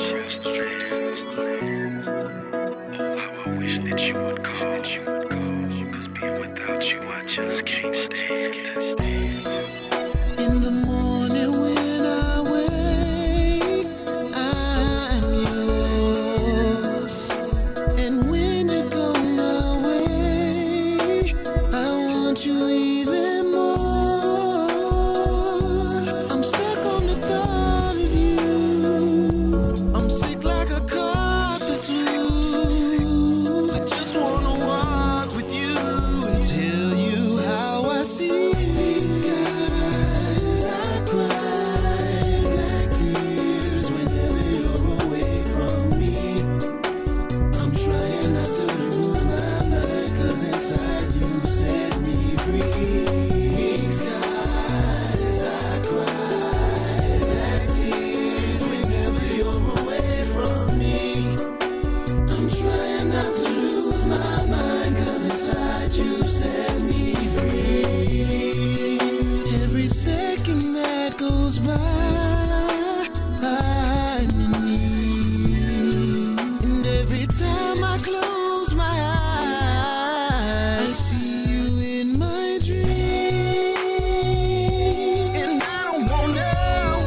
Oh, how I wish that you would call. 'Cause being without you, I just can't stand. In the morning when I wake, I'm yours. And when you're gone away, I want you even more. I'm stuck on the thought of you. I'm sick like I caught the flu. I just wanna walk with you and tell you how I see. These guys, I cry black tears whenever you're away from me. I'm trying not to lose my mind, 'cause inside you set me free. These guys, I cry black tears whenever you're away from me. I'm trying not to lose my mind, 'cause inside you set me free. Every second that goes by, I'm in need. And every time I close my eyes, I see you in my dream. And I don't wanna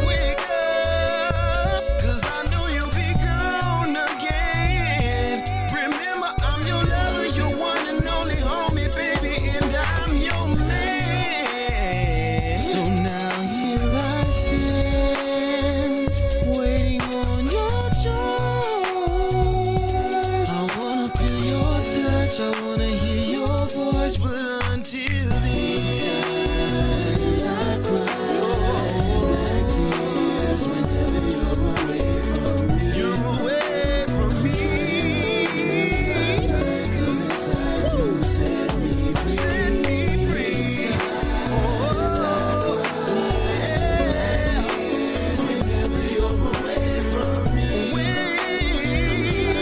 wake up, 'cause I know you'll be gone again. Remember, I'm your lover, your one and only homie, baby, and I'm your man. So now here I stand, waiting on your choice. I wanna feel your touch, I wanna hear your voice, but until these times I cry black tears whenever you're away from me. You're away from me. 'Cause inside you set me free. Set me free. Whenever you're away from me.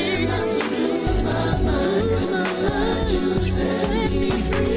I'm not to lose my mind, 'cause inside you set me free.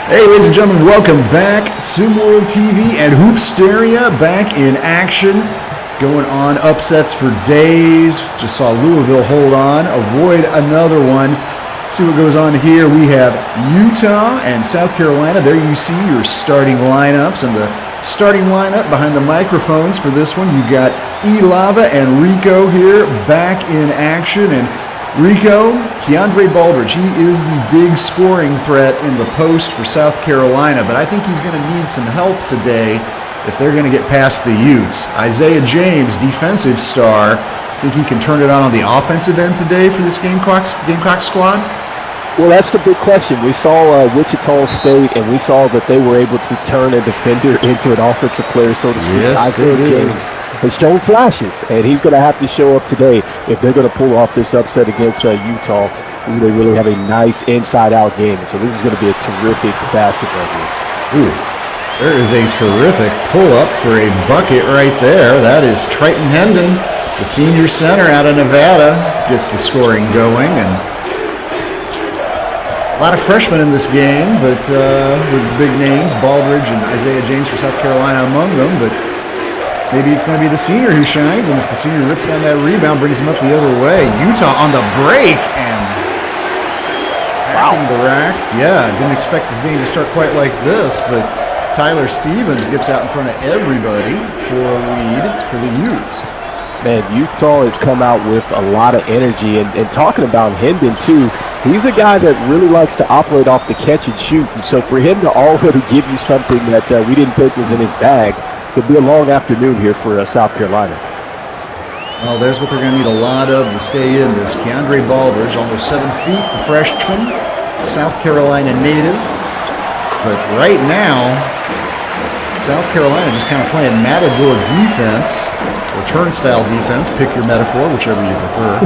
Hey, ladies and gentlemen, welcome back. SimWorld TV and Hoopsteria back in action. Going on upsets for days. Just saw Louisville hold on, avoid another one. See what goes on here. We have Utah and South Carolina. There you see your starting lineups. And the starting lineup behind the microphones for this one, you got Elava and Rico here back in action. And Rico, Keandre Baldridge, he is the big scoring threat in the post for South Carolina, but I think he's going to need some help today if they're going to get past the Utes. Isaiah James, defensive star, think he can turn it on the offensive end today for this Gamecock squad? Well, that's the big question. We saw Wichita State, and we saw that they were able to turn a defender into an offensive player, so to speak. Yes, Isaiah James has shown flashes, and he's going to have to show up today if they're going to pull off this upset against Utah. They really have a nice inside-out game, so this is going to be a terrific basketball game. Ooh, there is a terrific pull-up for a bucket right there. That is Triton Hendon, the senior center out of Nevada, gets the scoring going, and a lot of freshmen in this game, but with big names, Baldridge and Isaiah James for South Carolina among them, but maybe it's going to be the senior who shines, and if the senior rips down that rebound, brings him up the other way. Utah on the break, and hacking the rack. Yeah, didn't expect this game to start quite like this, but Tyler Stevens gets out in front of everybody for a lead for the Utes. Man, Utah has come out with a lot of energy, and talking about Hendon too, he's a guy that really likes to operate off the catch and shoot, and so for him to already give you something that we didn't think was in his bag, could be a long afternoon here for South Carolina. Well, there's what they're going to need a lot of to stay in this. Keandre Baldridge, almost 7 feet, the freshman, South Carolina native, but right now, South Carolina just kind of playing matador defense, or turnstile defense, pick your metaphor, whichever you prefer.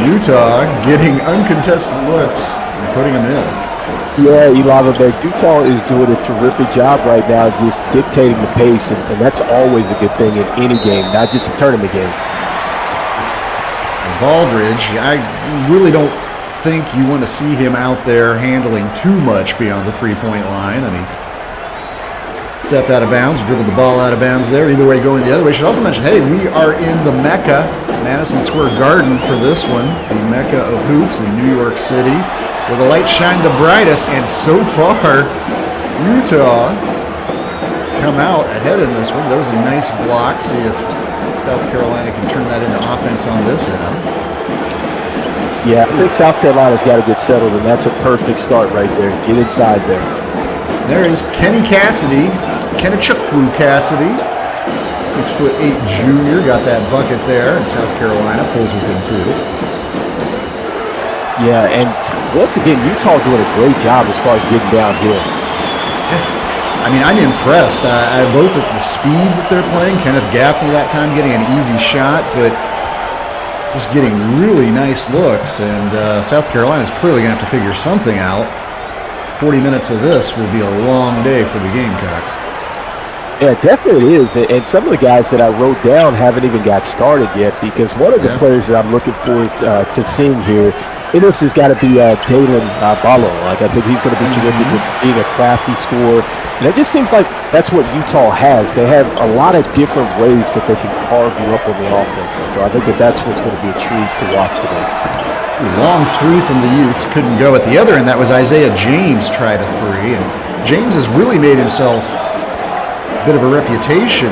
Utah getting uncontested looks and putting them in. Yeah, Elava, Utah is doing a terrific job right now just dictating the pace, and that's always a good thing in any game, not just a tournament game. And Baldridge, I really don't think you want to see him out there handling too much beyond the three-point line. I mean, stepped out of bounds, dribbled the ball out of bounds there. Either way, going the other way. Should also mention, hey, we are in the Mecca, Madison Square Garden for this one, the Mecca of hoops in New York City, where the lights shine the brightest. And so far, Utah has come out ahead in this one. There was a nice block. See if South Carolina can turn that into offense on this end. Yeah, I think South Carolina's got to get settled, and that's a perfect start right there. Get inside there. There is Kenny Cassidy, Kenachukwu Cassidy, 6'8" junior, got that bucket there, and South Carolina pulls within 2. Yeah, and once again, Utah doing a great job as far as getting downhill. Yeah. I mean, I'm impressed. Both at the speed that they're playing, Kenneth Gaffney that time getting an easy shot, but just getting really nice looks, and South Carolina's clearly going to have to figure something out. 40 minutes of this will be a long day for the Gamecocks. Yeah, it definitely is. And some of the guys that I wrote down haven't even got started yet, because one of the players that I'm looking forward to seeing here, and this has got to be Dalen Ballo. Like, I think he's going to be terrific with being a crafty scorer. And it just seems like that's what Utah has. They have a lot of different ways that they can carve you up on the offense. And so I think that's what's going to be a treat to watch today. Long three from the Utes, couldn't go at the other end. That was Isaiah James tried a three, and James has really made himself a bit of a reputation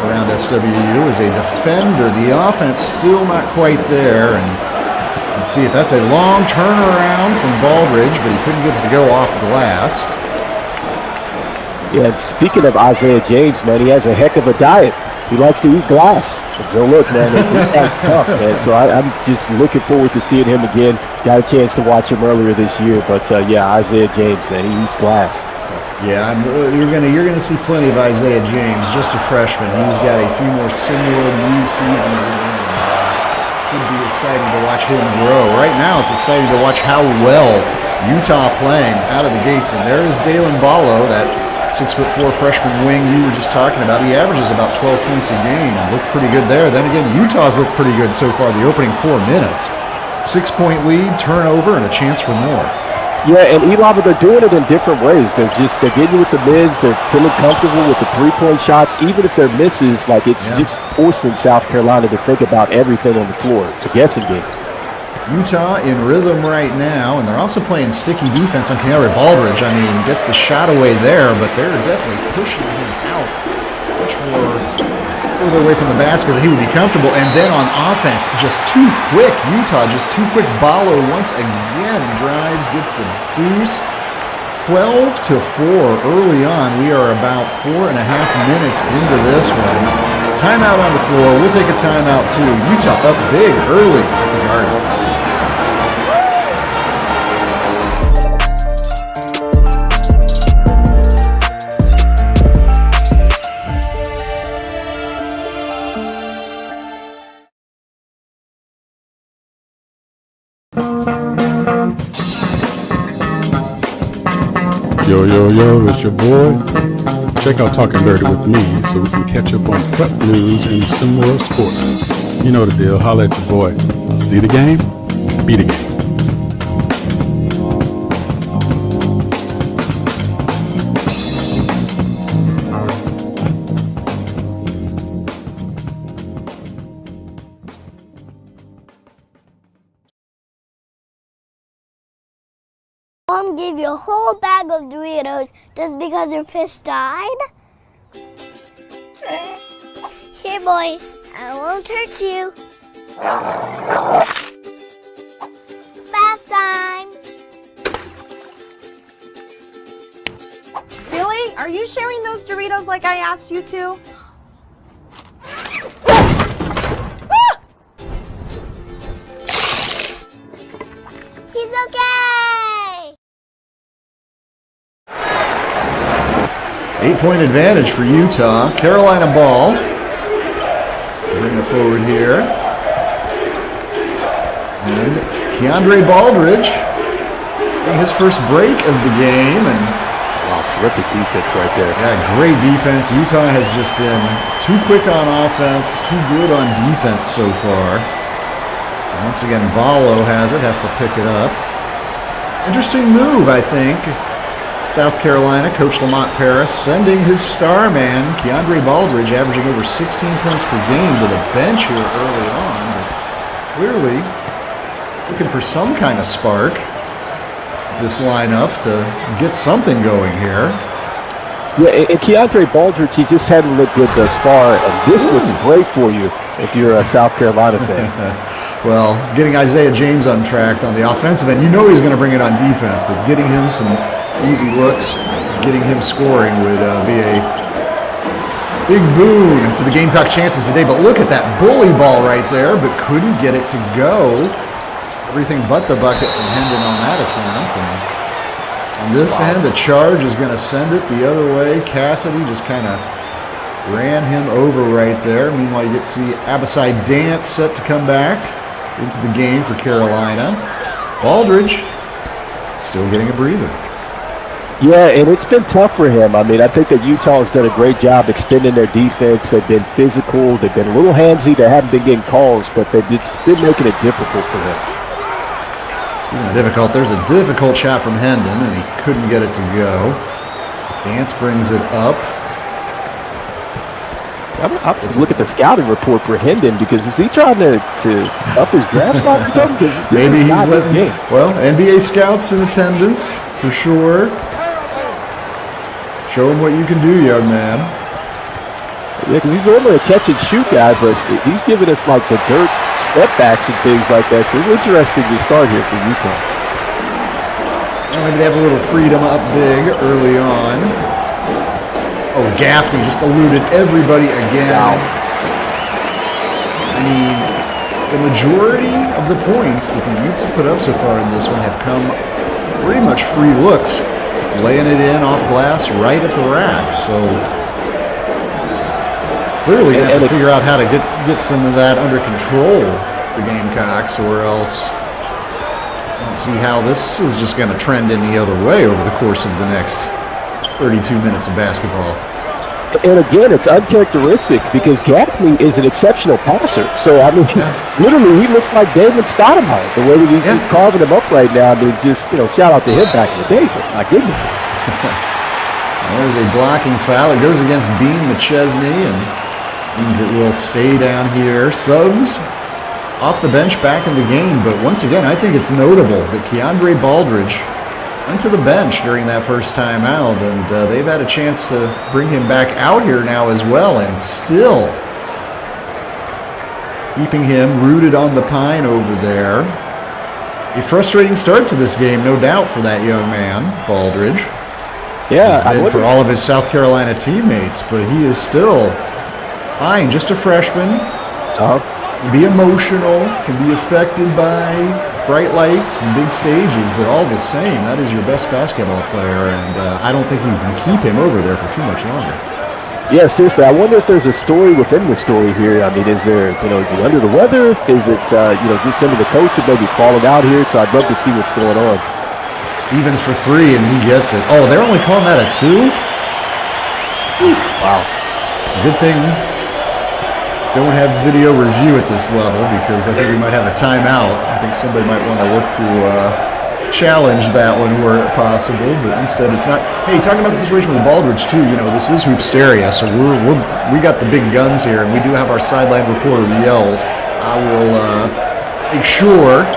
around SWU as a defender. The offense still not quite there, and let's see if that's a long turnaround from Baldridge, but he couldn't get it to go off glass. Yeah, and speaking of Isaiah James, man, he has a heck of a diet. He likes to eat glass. So look, man, this guy's tough, man. So I'm just looking forward to seeing him again. Got a chance to watch him earlier this year, but yeah, Isaiah James, man, he eats glass. Yeah, you're gonna see plenty of Isaiah James, just a freshman. He's got a few more SimWorld new seasons in him. Should be exciting to watch him grow. Right now, it's exciting to watch how well Utah playing out of the gates. And there is Dalen Ballo, that 6'4" freshman wing you were just talking about. He averages about 12 points a game. Looked pretty good there. Then again, Utah's looked pretty good so far the opening 4 minutes. 6-point lead, turnover, and a chance for more. Yeah, and Eli, but they're doing it in different ways. They're getting you with the mids. They're feeling comfortable with the three-point shots. Even if they're misses, like it's just forcing South Carolina to think about everything on the floor. It's a guessing game. Utah in rhythm right now, and they're also playing sticky defense on Keandre Baldridge. I mean, gets the shot away there, but they're definitely pushing him out much more further away from the basket that he would be comfortable. And then on offense, just too quick. Utah just too quick. Ballo once again drives, gets the deuce. 12-4 early on. We are about 4.5 minutes into this one. Timeout on the floor. We'll take a timeout too. Utah up big early at the Garden. Yo, it's your boy. Check out Talking Dirty with me so we can catch up on prep news and SimWorld Sport. You know the deal. Holla at your boy. See the game? Be the game. Mom gave you a whole bag of Doritos just because your fish died? Here, boy, I won't hurt you. Bath time. Billy, are you sharing those Doritos like I asked you to? She's okay. 8-point advantage for Utah. Carolina ball. Bringing it forward here. And Keandre Baldridge getting his first break of the game. And terrific defense right there. Yeah, great defense. Utah has just been too quick on offense, too good on defense so far. And once again, Ballo has to pick it up. Interesting move, I think. South Carolina, Coach Lamont Paris sending his star man, Keandre Baldridge, averaging over 16 points per game to the bench here early on. But clearly looking for some kind of spark this lineup to get something going here. Yeah, and Keandre Baldridge, he just hadn't looked good thus far, and this looks great for you if you're a South Carolina fan. Well, getting Isaiah James untracked on the offensive end, you know he's going to bring it on defense, but getting him some easy looks, getting him scoring would be a big boon to the Gamecocks' chances today. But look at that bully ball right there, but couldn't get it to go. Everything but the bucket from Hendon on that attempt. And on this end, the charge is going to send it the other way. Cassidy just kind of ran him over right there. Meanwhile, you get to see Abasai Dance set to come back into the game for Carolina. Baldridge still getting a breather. Yeah, and it's been tough for him. I mean, I think that Utah has done a great job extending their defense. They've been physical. They've been a little handsy. They haven't been getting calls, but it's been making it difficult for him. Speaking of difficult, there's a difficult shot from Hendon, and he couldn't get it to go. Dance brings it up. I'm look at the scouting report for Hendon, because is he trying to up his draft stock or something? Maybe he's letting, well, NBA scouts in attendance for sure. Show him what you can do, young man. Yeah, because he's only a catch-and-shoot guy, but he's giving us like the dirt step-backs and things like that. So it's interesting to start here for Utah. Well, maybe they have a little freedom up big early on. Oh, Gaffney just eluded everybody again. Wow. I mean, the majority of the points that the Utes have put up so far in this one have come pretty much free looks, laying it in off glass right at the rack. So clearly they have to figure out how to get some of that under control, the Gamecocks, or else I don't see how this is just going to trend any other way over the course of the next 32 minutes of basketball. And again, it's uncharacteristic because Gaffney is an exceptional passer. So, I mean, literally, he looks like David Stoudemire. The way that he's just carving him up right now, I mean, just, shout out to him back in the day. But my goodness. There's a blocking foul. It goes against Bean McChesney and means it will stay down here. Suggs off the bench back in the game. But once again, I think it's notable that Keandre Baldridge went to the bench during that first time out, and they've had a chance to bring him back out here now as well, and still keeping him rooted on the pine over there. A frustrating start to this game, no doubt, for that young man, Baldridge. Yeah, it's been for all of his South Carolina teammates, but he is still fine, just a freshman. Can be emotional, can be affected by bright lights and big stages, but all the same, that is your best basketball player, and I don't think you can keep him over there for too much longer. Yeah, seriously, I wonder if there's a story within the story here. I mean, is there, is he under the weather? Is it, just him and the coach have maybe fallen out here? So I'd love to see what's going on. Stevens for three, and he gets it. Oh, they're only calling that a 2? Wow. It's a good thing don't have video review at this level, because I think we might have a timeout. I think somebody might want to look to challenge that one were it possible, but instead it's not. Hey, talking about the situation with Baldridge too, this is Hoopsteria, so we got the big guns here, and we do have our sideline reporter Yells. I will make sure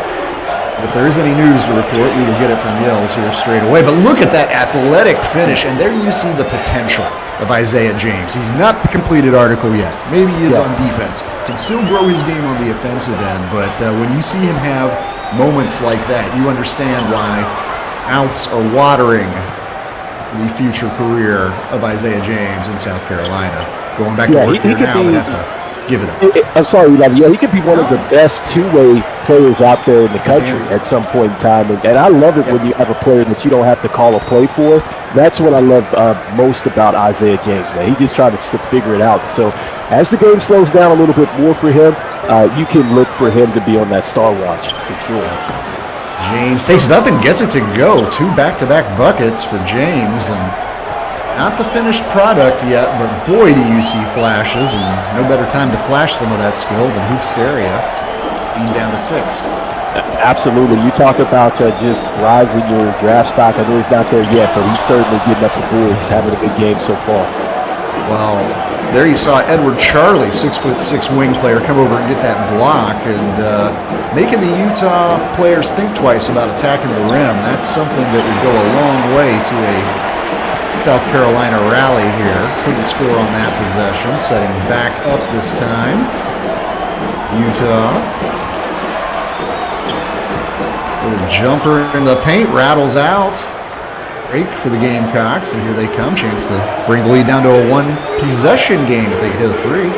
if there is any news to report, we will get it from Yells here straight away. But look at that athletic finish, and there you see the potential of Isaiah James. He's not the completed article yet. Maybe he is on defense. Can still grow his game on the offensive end, but when you see him have moments like that, you understand why mouths are watering the future career of Isaiah James in South Carolina. Going back to work here now, but has to give it up. I'm sorry, Eli. Yeah, he could be one of the best two-way players out there in the country at some point in time. And I love it when you have a player that you don't have to call a play for. That's what I love most about Isaiah James, man. He just tried to figure it out. So as the game slows down a little bit more for him, you can look for him to be on that star watch for sure. James takes it up and gets it to go. 2 back-to-back buckets for James. And not the finished product yet, but boy, do you see flashes, and no better time to flash some of that skill than Hoopsteria being down to 6. Absolutely. You talk about just rising your draft stock. I know he's not there yet, but he's certainly getting up the boards, having a good game so far. Well, there you saw Edward Charlie, 6'6" wing player, come over and get that block, and making the Utah players think twice about attacking the rim. That's something that would go a long way to a South Carolina rally here. Couldn't score on that possession. Setting back up this time. Utah. Little jumper in the paint, rattles out. Break for the Gamecocks, and here they come. Chance to bring the lead down to a 1-possession game if they could hit a 3.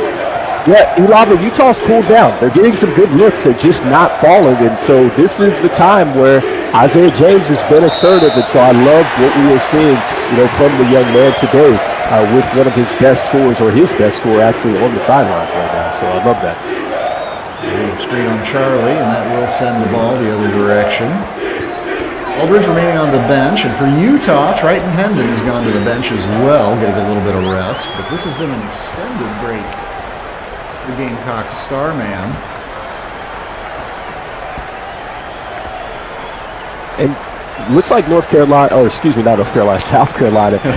Yeah, Eli, Utah's cooled down. They're getting some good looks. They're just not falling, and so this is the time where Isaiah James has been assertive, and so I love what we are seeing, from the young man today with one of his best scores, or his best score actually on the sideline right now. So I love that. Screen on Charlie, and that will send the ball the other direction. Aldridge remaining on the bench, and for Utah, Triton Hendon has gone to the bench as well, getting a little bit of rest. But this has been an extended break for the Gamecocks star man. And looks like South Carolina,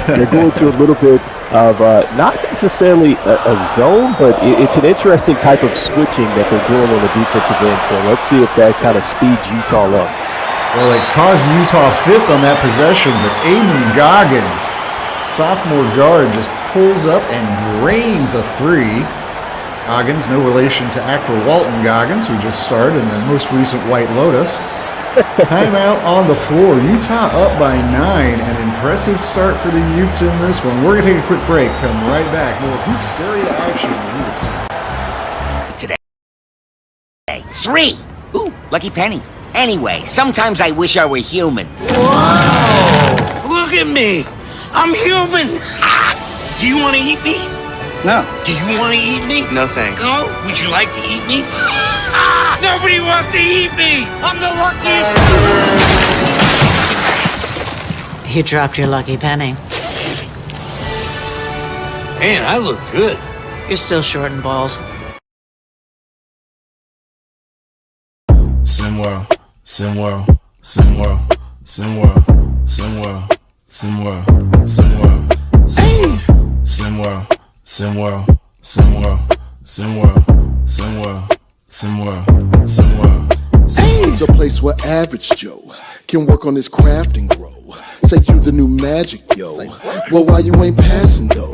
they're going to a little bit of not necessarily a zone, but it's an interesting type of switching that they're doing on the defensive end. So let's see if that kind of speeds Utah up. Well, it caused Utah fits on that possession, but Aiden Goggins, sophomore guard, just pulls up and drains a 3. Goggins, no relation to actor Walton Goggins, who just starred in the most recent White Lotus. Timeout on the floor. Utah up by 9. An impressive start for the Utes in this one. We're going to take a quick break. Come right back. More Hoopsteria action. Today. 3. Ooh, lucky penny. Anyway, sometimes I wish I were human. Whoa! Look at me! I'm human! Do you want to eat me? No. Do you want to eat me? No thanks. No? Would you like to eat me? Nobody wants to eat me! I'm the luckiest! You dropped your lucky penny. Man, I look good. You're still short and bald. SimWorld, SimWorld, SimWorld, SimWorld, SimWorld, SimWorld, SimWorld, SimWorld, SimWorld, SimWorld, SimWorld, SimWorld, SimWorld, SimWorld. It's a place where average Joe can work on his craft and grow. Say you the new magic, yo. Well, why you ain't passing though?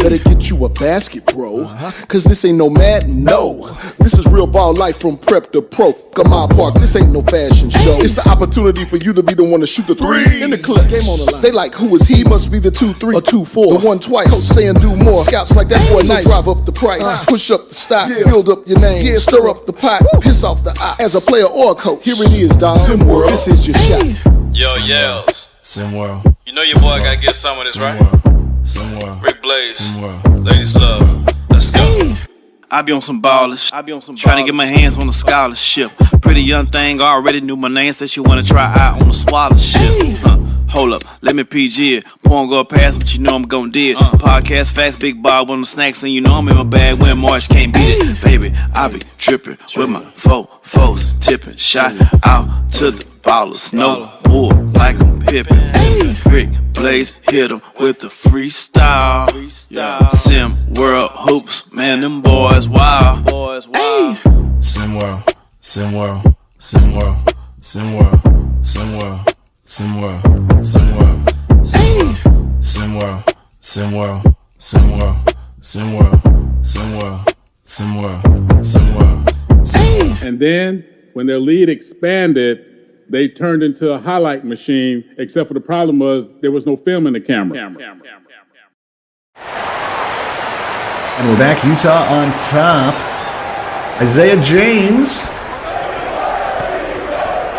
Better get you a basket, bro. Cause this ain't no Madden, no. This is real ball life from prep to pro. Kamal Park, this ain't no fashion show. It's the opportunity for you to be the one to shoot the three in the clutch. Game on the line. They like, who is he? Must be the 2-3 or 2-4. The one twice. Coach saying do more. Scouts like that boy nice. So drive up the price. Push up the stock. Build up your name. Stir up the pot. Piss off the ops. As a player or a coach, here it is, dog. SimWorld. This is your shot. Yo, yells. SimWorld. You know your boy gotta get some of this, right? SimWorld. Rick Blaze. SimWorld. Ladies love. Let's go. I be on some ballers, trying to get my hands on a scholarship. Pretty young thing already knew my name, said she wanna try out on the scholarship. Hold up, let me PG it. Porn go past, but you know I'm gon' do it. Podcast fast, big Bob on the snacks, and you know I'm in my bag when March can't beat it. Baby, I be trippin' with my foes tipping. Shot out to the ballers, no bull like I'm Pippin. Rick Blaze hit him with the freestyle. SimWorld Hoops, man, them boys wild. SimWorld, SimWorld, SimWorld, SimWorld, SimWorld, SimWorld, SimWorld, SimWorld, SimWorld, SimWorld, SimWorld, SimWorld, SimWorld, SimWorld. And then when their lead expanded, they turned into a highlight machine, except for the problem was there was no film in the camera. And we're back, Utah on top. Isaiah James.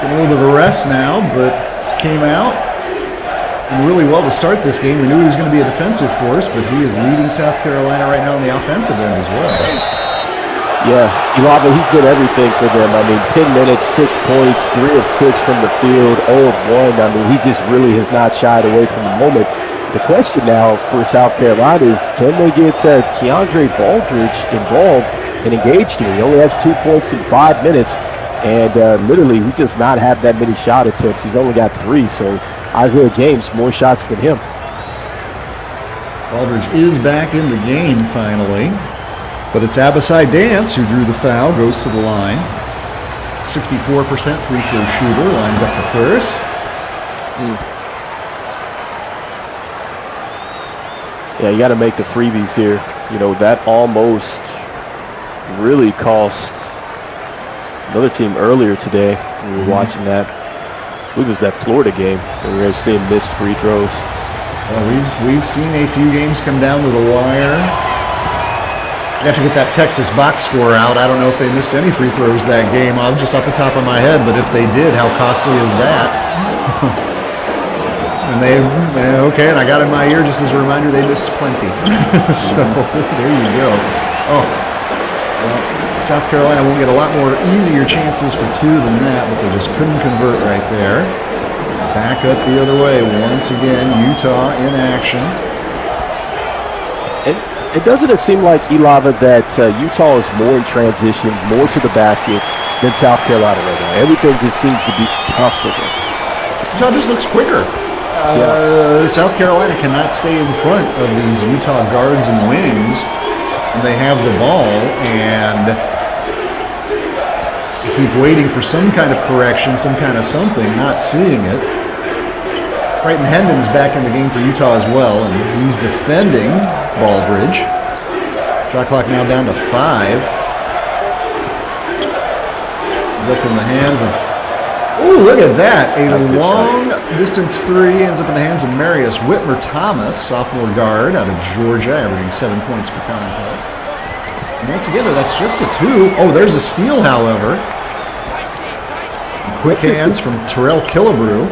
Getting a little bit of a rest now, but came out and really well to start this game. We knew he was going to be a defensive force, but he is leading South Carolina right now on the offensive end as well. Yeah, Ilava, he's been everything for them. I mean, 10 minutes, 6 points, 3 of 6 from the field, 0 of 1. I mean, he just really has not shied away from the moment. The question now for South Carolina is, can they get Keandre Baldridge involved and engaged here? He only has 2 points in 5 minutes, and literally he does not have that many shot attempts. He's only got 3, so Isaiah James, more shots than him. Baldridge is back in the game finally. But it's Abasai Dance who drew the foul, goes to the line. 64% free throw shooter, lines up the first. Yeah, you got to make the freebies here. You know, that almost really cost another team earlier today. We were watching that. I believe it was that Florida game where we were seeing missed free throws. Well, we've seen a few games come down to the wire. You have to get that Texas box score out. I don't know if they missed any free throws that game, just off the top of my head, but if they did, how costly is that? And and I got in my ear just as a reminder, they missed plenty. So there you go. Oh, well, South Carolina won't get a lot more easier chances for 2 than that, but they just couldn't convert right there. Back up the other way once again, Utah in action. Doesn't it seem like, Ilava, that Utah is more in transition, more to the basket than South Carolina right now? Everything just seems to be tough for them. Utah just looks quicker. South Carolina cannot stay in front of these Utah guards and wings, and they have the ball, and they keep waiting for some kind of correction, some kind of something, not seeing it. Creighton Hendon is back in the game for Utah as well, and he's defending Baldridge. Shot clock now down to 5. It's up in the hands of... Oh, look at that. A long distance 3 ends up in the hands of Marius Whitmer-Thomas, sophomore guard out of Georgia, averaging 7 points per contest. And once again, that's just a 2. Oh, there's a steal, however. Quick hands from Terrell Killebrew.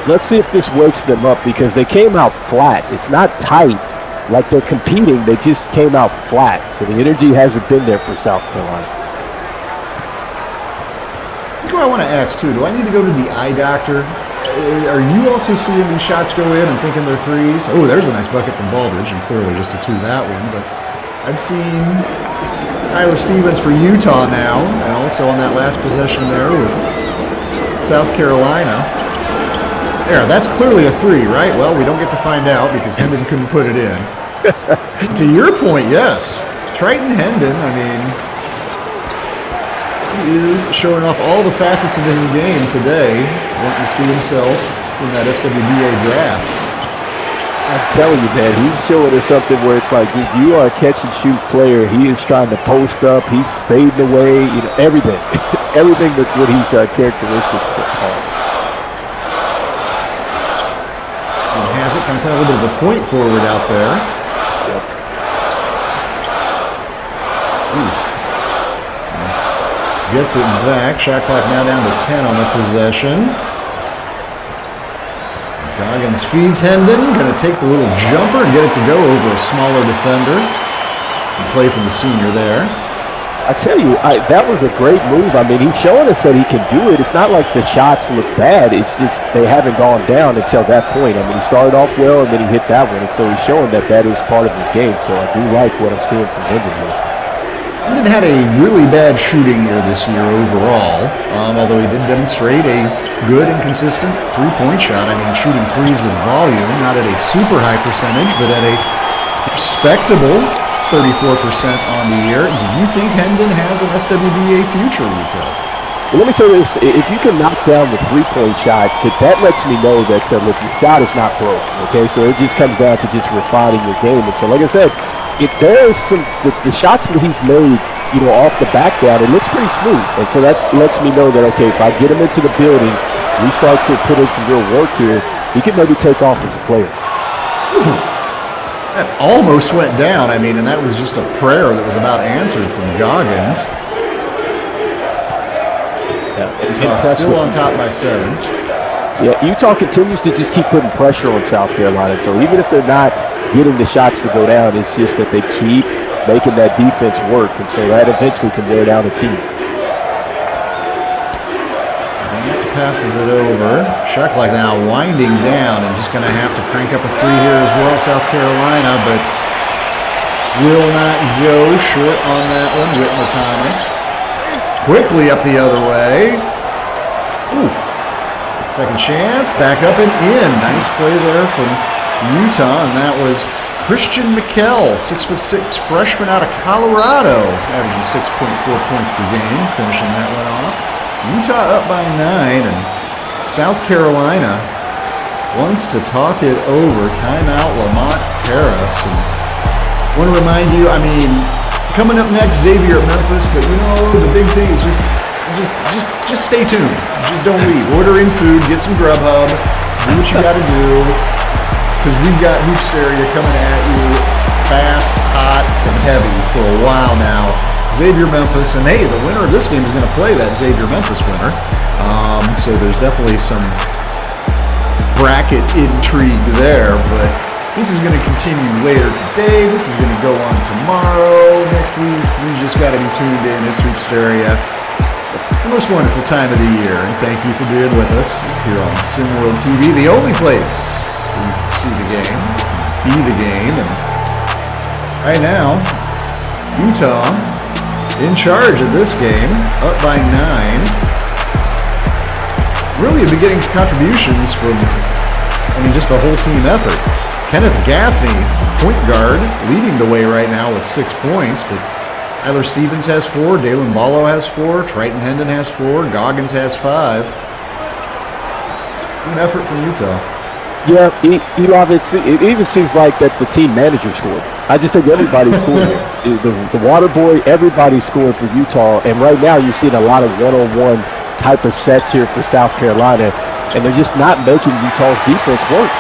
Let's see if this wakes them up, because they came out flat. It's not tight like they're competing. They just came out flat. So the energy hasn't been there for South Carolina. Here's what I want to ask, too. Do I need to go to the eye doctor Are you also seeing these shots go in and thinking they're threes? Oh, there's a nice bucket from Baldridge, and clearly just a 2 that one. But I've seen Tyler Stevens for Utah now, and also on that last possession there with South Carolina. There, that's clearly a 3, right? Well, we don't get to find out because Hendon couldn't put it in. To your point, yes. Triton Hendon, I mean, he is showing off all the facets of his game today, wanting to see himself in that SWBA draft. I'm telling you, man, he's showing us something where it's like, you are a catch-and-shoot player. He is trying to post up. He's fading away, everything. Everything that's what he's characteristics of. Has it, kind of playing a little bit of a point forward out there. Yep. Gets it back. Shot clock now down to 10 on the possession. Goggins feeds Hendon. Going to take the little jumper and get it to go over a smaller defender. Good play from the senior there. I tell you, that was a great move. I mean, he's showing us that he can do it. It's not like the shots look bad. It's just they haven't gone down until that point. I mean, he started off well, and then he hit that one. And so he's showing that is part of his game. So I do like what I'm seeing from Hendon here. Hendon had a really bad shooting year this year overall, although he did demonstrate a good and consistent three-point shot. I mean, shooting threes with volume, not at a super high percentage, but at a respectable 34% on the year. Do you think Hendon has an SWBA future, Rico? Well, let me say this. If you can knock down the three-point shot, that lets me know that look, your shot is not broke, okay? So it just comes down to just refining your game. And so, like I said, if there's some the shots that he's made, off the back down, it looks pretty smooth. And so that lets me know that, okay, if I get him into the building, we start to put in some real work here, he can maybe take off as a player. That almost went down. I mean, and that was just a prayer that was about answered from Goggins. Utah still on top by 7. Yeah, Utah continues to just keep putting pressure on South Carolina. So even if they're not getting the shots to go down, it's just that they keep making that defense work. And so that eventually can wear down a team. Vance passes it over. Shot clock now winding down and just going to have to crank up a 3 here as well, South Carolina, but will not go short on that one. Whitmer Thomas. Quickly up the other way. Ooh. Second chance, back up and in. Nice play there from Utah, and that was Christian McKell, 6'6" freshman out of Colorado, averaging 6.4 points per game, finishing that one off. Utah up by 9, and South Carolina wants to talk it over. Timeout, Lamont Paris. And I want to remind you, I mean, coming up next, Xavier at Memphis, but the big thing is just stay tuned. Just don't leave. Order in food, get some Grubhub, do what you gotta do, because we've got Hoopsteria coming at you fast, hot, and heavy for a while now. Xavier Memphis, and hey, the winner of this game is going to play that Xavier Memphis winner. So there's definitely some bracket intrigue there, but this is going to continue later today. This is going to go on tomorrow, next week. You just got to be tuned in. It's Hoopsteria. It's the most wonderful time of the year, and thank you for being with us here on SimWorld TV, the only place where you can see the game, be the game, and right now, Utah in charge of this game, up by 9. Really been getting contributions from, just a whole team effort. Kenneth Gaffney, point guard, leading the way right now with 6 points, but Tyler Stevens has 4, Dalen Ballo has 4, Triton Hendon has 4, Goggins has 5. Good effort from Utah. Yeah, it even seems like that the team manager scored. I just think everybody scored here. The water boy, everybody scored for Utah, and right now you're seeing a lot of one-on-one type of sets here for South Carolina, and they're just not making Utah's defense work.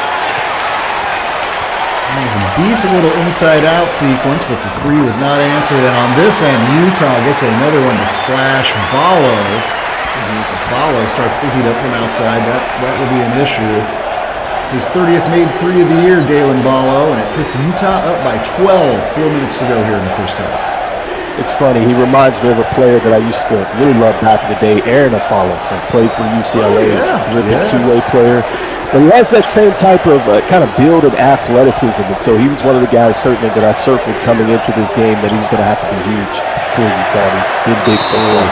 It was a decent little inside-out sequence, but the 3 was not answered, and on this end, Utah gets another one to splash Ballo. If Ballo starts to heat up from outside, that will be an issue. It's his 30th made 3 of the year, Dalen Ballo, and it puts Utah up by 12. 4 minutes to go here in the first half. It's funny. He reminds me of a player that I used to really love back in the day, Aaron Afalo, who played for UCLA. He's a terrific two-way player. But he has that same type of kind of build and athleticism. And so he was one of the guys certainly that I circled coming into this game that he was going to have to be huge for Utah. He's been big so far.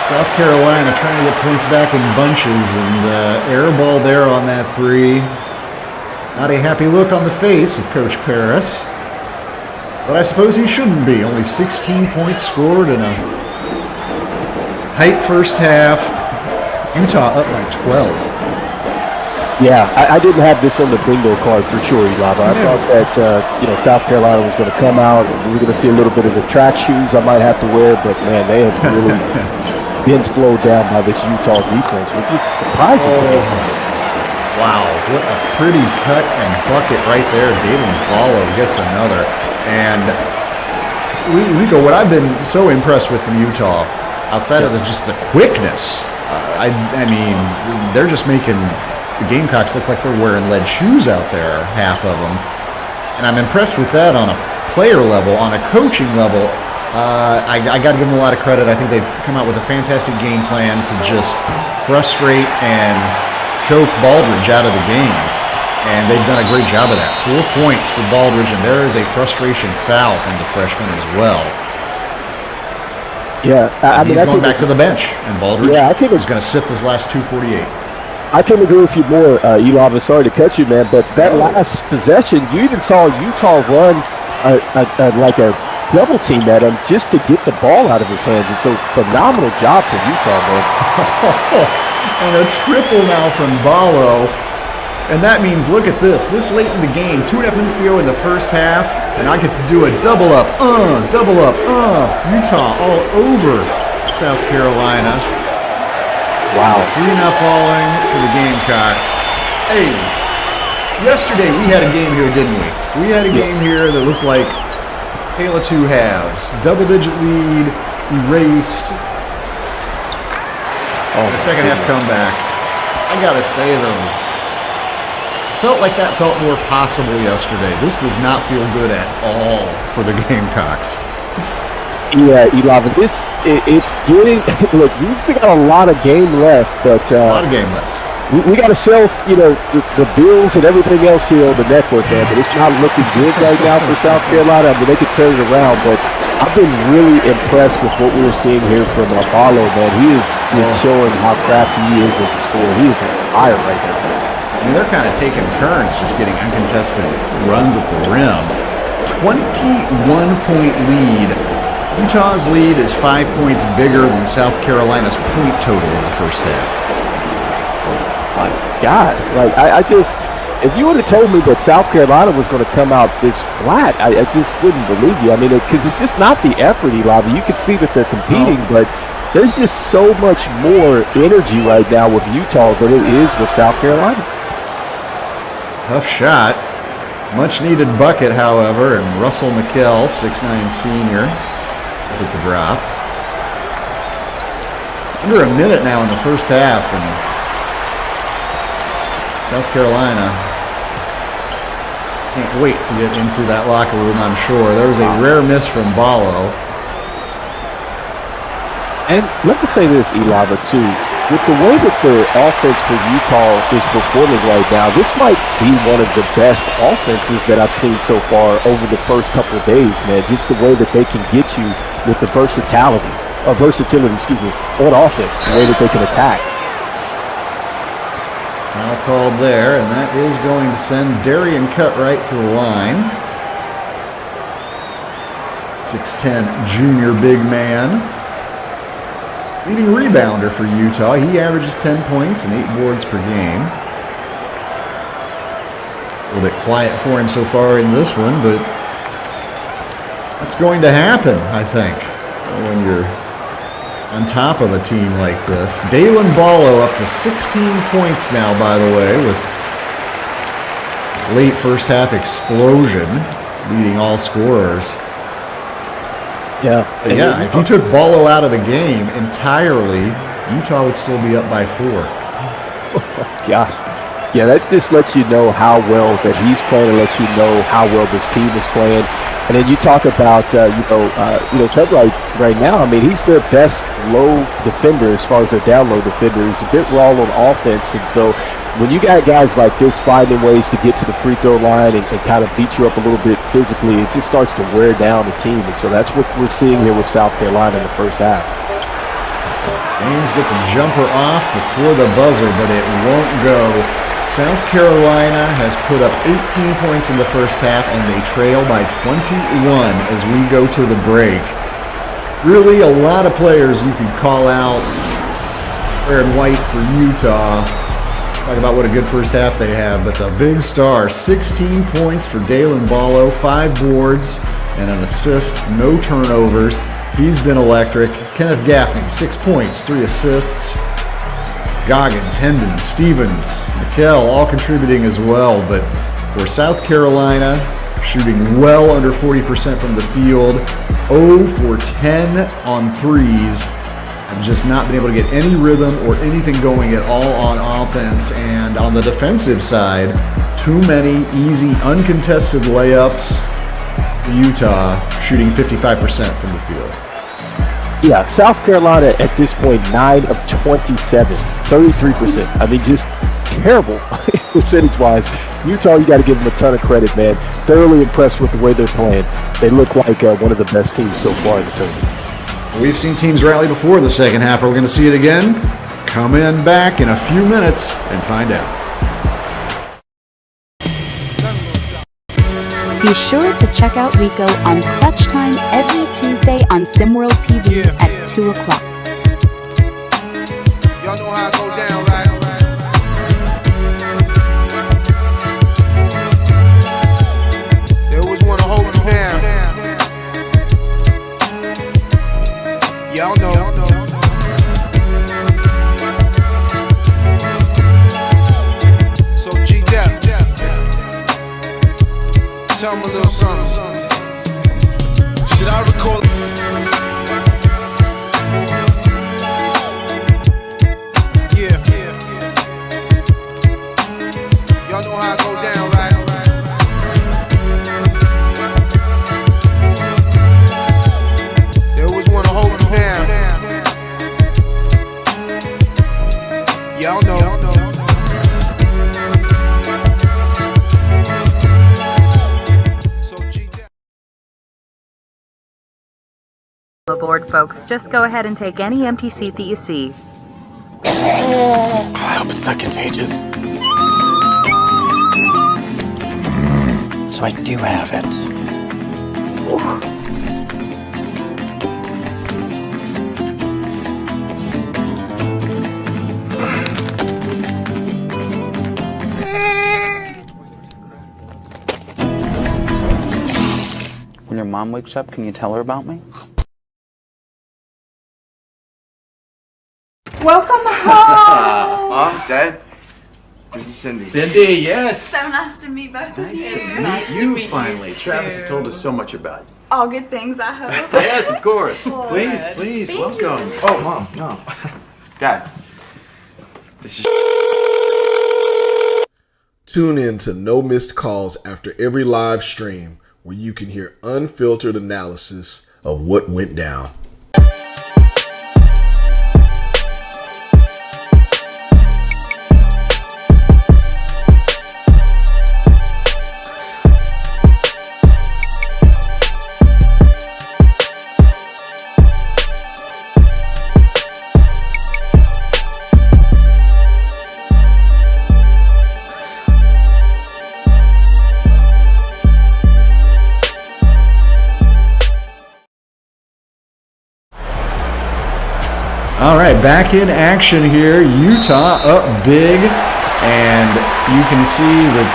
South Carolina trying to get points back in bunches, and air ball there on that three. Not a happy look on the face of Coach Paris. But I suppose he shouldn't be. Only 16 points scored in a hype first half. Utah up by 12. Yeah, I didn't have this on the bingo card for sure, Elava. I thought that South Carolina was going to come out and we were going to see a little bit of the track shoes I might have to wear, but man, they have really been slowed down by this Utah defense, which is surprising to me. Wow, what a pretty cut and bucket right there. David Ballo gets another. And Rico, what I've been so impressed with from Utah, outside of just the quickness, I mean, they're just making the Gamecocks look like they're wearing lead shoes out there, half of them. And I'm impressed with that on a player level. On a coaching level, I got to give them a lot of credit. I think they've come out with a fantastic game plan to just frustrate and choke Baldridge out of the game. And they've done a great job of that. 4 points for Baldridge, and there is a frustration foul from the freshman as well. Yeah, I mean, he's going back to the bench, and Baldridge is going to sit this last 2:48. I couldn't agree with you more, Elava. Sorry to cut you, man, but that last possession, you even saw Utah run like a double team at him just to get the ball out of his hands. And so phenomenal job for Utah, man. And a triple now from Ballo. And that means, look at this. This late in the game, 2.5 minutes to go in the first half, and I get to do a double up. Utah all over South Carolina. Wow. 3-0 falling for the Gamecocks. Hey, yesterday we had a game here, didn't we? We had a game here that looked like Tale of Two Halves. Double-digit lead, erased. The second half comeback. I gotta say, though, felt like that felt more possible yesterday. This does not feel good at all for the Gamecocks. Yeah, Elava, it's getting, look, we still got a lot of game left, but a lot of game left. We got to sell, the bills and everything else here on the network, man, but it's not looking good right now for South Carolina. I mean, they could turn it around, but I've been really impressed with what we're seeing here from Apollo, man. He is just showing how crafty he is at the score. He is on fire right now. I mean, they're kind of taking turns just getting uncontested runs at the rim. 21-point lead. Utah's lead is 5 points bigger than South Carolina's point total in the first half. My God, like I just, if you would have told me that South Carolina was going to come out this flat, I just wouldn't believe you. I mean, because it's just not the effort, Elava. You can see that they're competing, but there's just so much more energy right now with Utah than it is with South Carolina. Tough shot. Much needed bucket, however, and Russell McKell, 6'9" senior, is it to drop. Under a minute now in the first half, and South Carolina can't wait to get into that locker room, I'm sure. There was a rare miss from Ballo. And let me say this, Elava, too. With the way that the offense for Utah is performing right now, this might be one of the best offenses that I've seen so far over the first couple of days, man. Just the way that they can get you with the versatility, on offense, the way that they can attack. Foul called there, and that is going to send Darian Cutright to the line. 6'10" junior big man. Leading rebounder for Utah. He averages 10 points and 8 boards per game. A little bit quiet for him so far in this one, but that's going to happen, I think, when you're on top of a team like this. Dalen Ballo up to 16 points now, by the way, with this late first half explosion, leading all scorers. Yeah. Yeah, if you took Ballo out of the game entirely, Utah would still be up by 4. Gosh. Yeah, that just lets you know how well that he's playing. It lets you know how well this team is playing. And then you talk about, Trevor right now, I mean, he's their best low defender as far as their down low defender. He's a bit raw on offense. And so when you got guys like this finding ways to get to the free throw line and kind of beat you up a little bit physically, it just starts to wear down the team. And so that's what we're seeing here with South Carolina in the first half. Ames gets a jumper off before the buzzer, but it won't go. South Carolina has put up 18 points in the first half, and they trail by 21 as we go to the break. Really, a lot of players you could call out wearing white for Utah. Talk about what a good first half they have, but the big star, 16 points for Dalen Ballo, 5 boards and an assist, no turnovers. He's been electric. Kenneth Gaffney, 6 points, 3 assists. Goggins, Hendon, Stevens, Mikell all contributing as well. But for South Carolina, shooting well under 40% from the field, 0 for 10 on threes, and just not been able to get any rhythm or anything going at all on offense. And on the defensive side, too many easy, uncontested layups for Utah, shooting 55% from the field. Yeah, South Carolina at this point, 9 of 27, 33%. I mean, just terrible percentage-wise. Utah, you got to give them a ton of credit, man. Thoroughly impressed with the way they're playing. They look like one of the best teams so far in the tournament. We've seen teams rally before in the second half. Are we going to see it again? Come in back in a few minutes and find out. Be sure to check out Rico on Clutch Time every Tuesday on SimWorld TV at 2 o'clock. Y'all know how I go down, right? They always want to hold me down. Y'all know. So G-Dep, tell me a little something. Should I record? Y'all know how I go down, right? They always want to hold me down. Y'all know. Aboard, folks. Just go ahead and take any empty seat that you see. I hope it's not contagious. So I do have it. When your mom wakes up, can you tell her about me? Welcome home! Mom, Dad, this is Cindy. Cindy, yes. So nice to meet both of you. Nice to meet you finally. Travis has told us so much about you. All good things, I hope. Yes, of course. Good. Please, Thank welcome. you. Oh, Mom, no. Dad, this is. Tune in to No Missed Calls after every live stream, where you can hear unfiltered analysis of what went down. All right, back in action here. Utah up big, and you can see that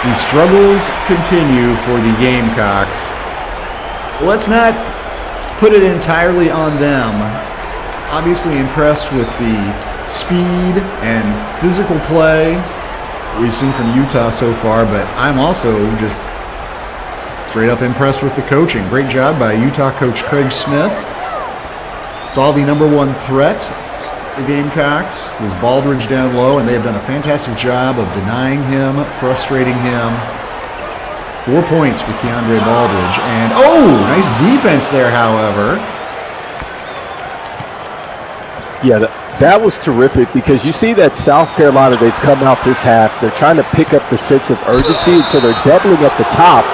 the struggles continue for the Gamecocks. Let's not put it entirely on them. Obviously impressed with the speed and physical play we've seen from Utah so far, but I'm also just straight up impressed with the coaching. Great job by Utah coach Craig Smith. Saw the number one threat, the Gamecocks, was Baldridge down low, and they have done a fantastic job of denying him, frustrating him. 4 points for Keandre Baldridge. And, nice defense there, however. Yeah, that was terrific because you see that South Carolina, they've come out this half. They're trying to pick up the sense of urgency, and so they're doubling up the top,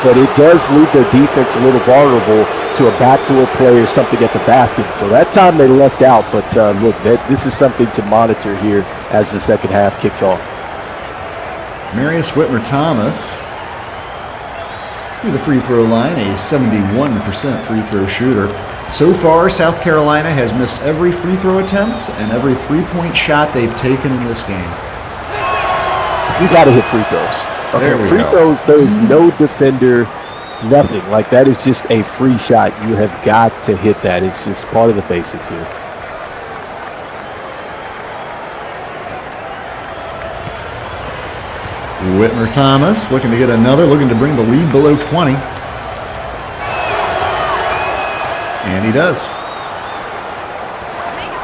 but it does leave their defense a little vulnerable to a backdoor play or something at the basket. So that time they lucked out, but look, this is something to monitor here as the second half kicks off. Marius Whitmer-Thomas to the free throw line, a 71% free throw shooter. So far, South Carolina has missed every free throw attempt and every three-point shot they've taken in this game. You got to hit free throws. Okay, there we free go. throws, there is no defender, nothing. Like, that is just a free shot. You have got to hit that. It's just part of the basics here. Whitmer-Thomas looking to get another, looking to bring the lead below 20. And he does.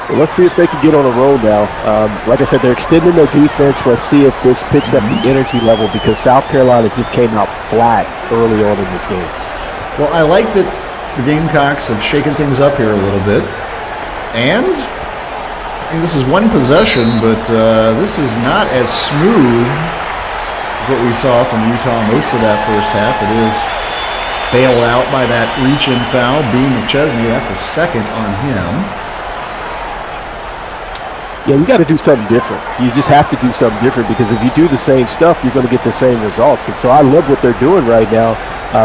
Well, let's see if they can get on a roll now. Like I said, they're extending their defense. Let's see if this picks up the energy level because South Carolina just came out flat early on in this game. Well, I like that the Gamecocks have shaken things up here a little bit. And, this is one possession, but this is not as smooth as what we saw from Utah most of that first half. It is bailed out by that reach-in foul. Bean McChesney, that's a second on him. Yeah, we got to do something different. You just have to do something different because if you do the same stuff, you're going to get the same results. And so I love what they're doing right now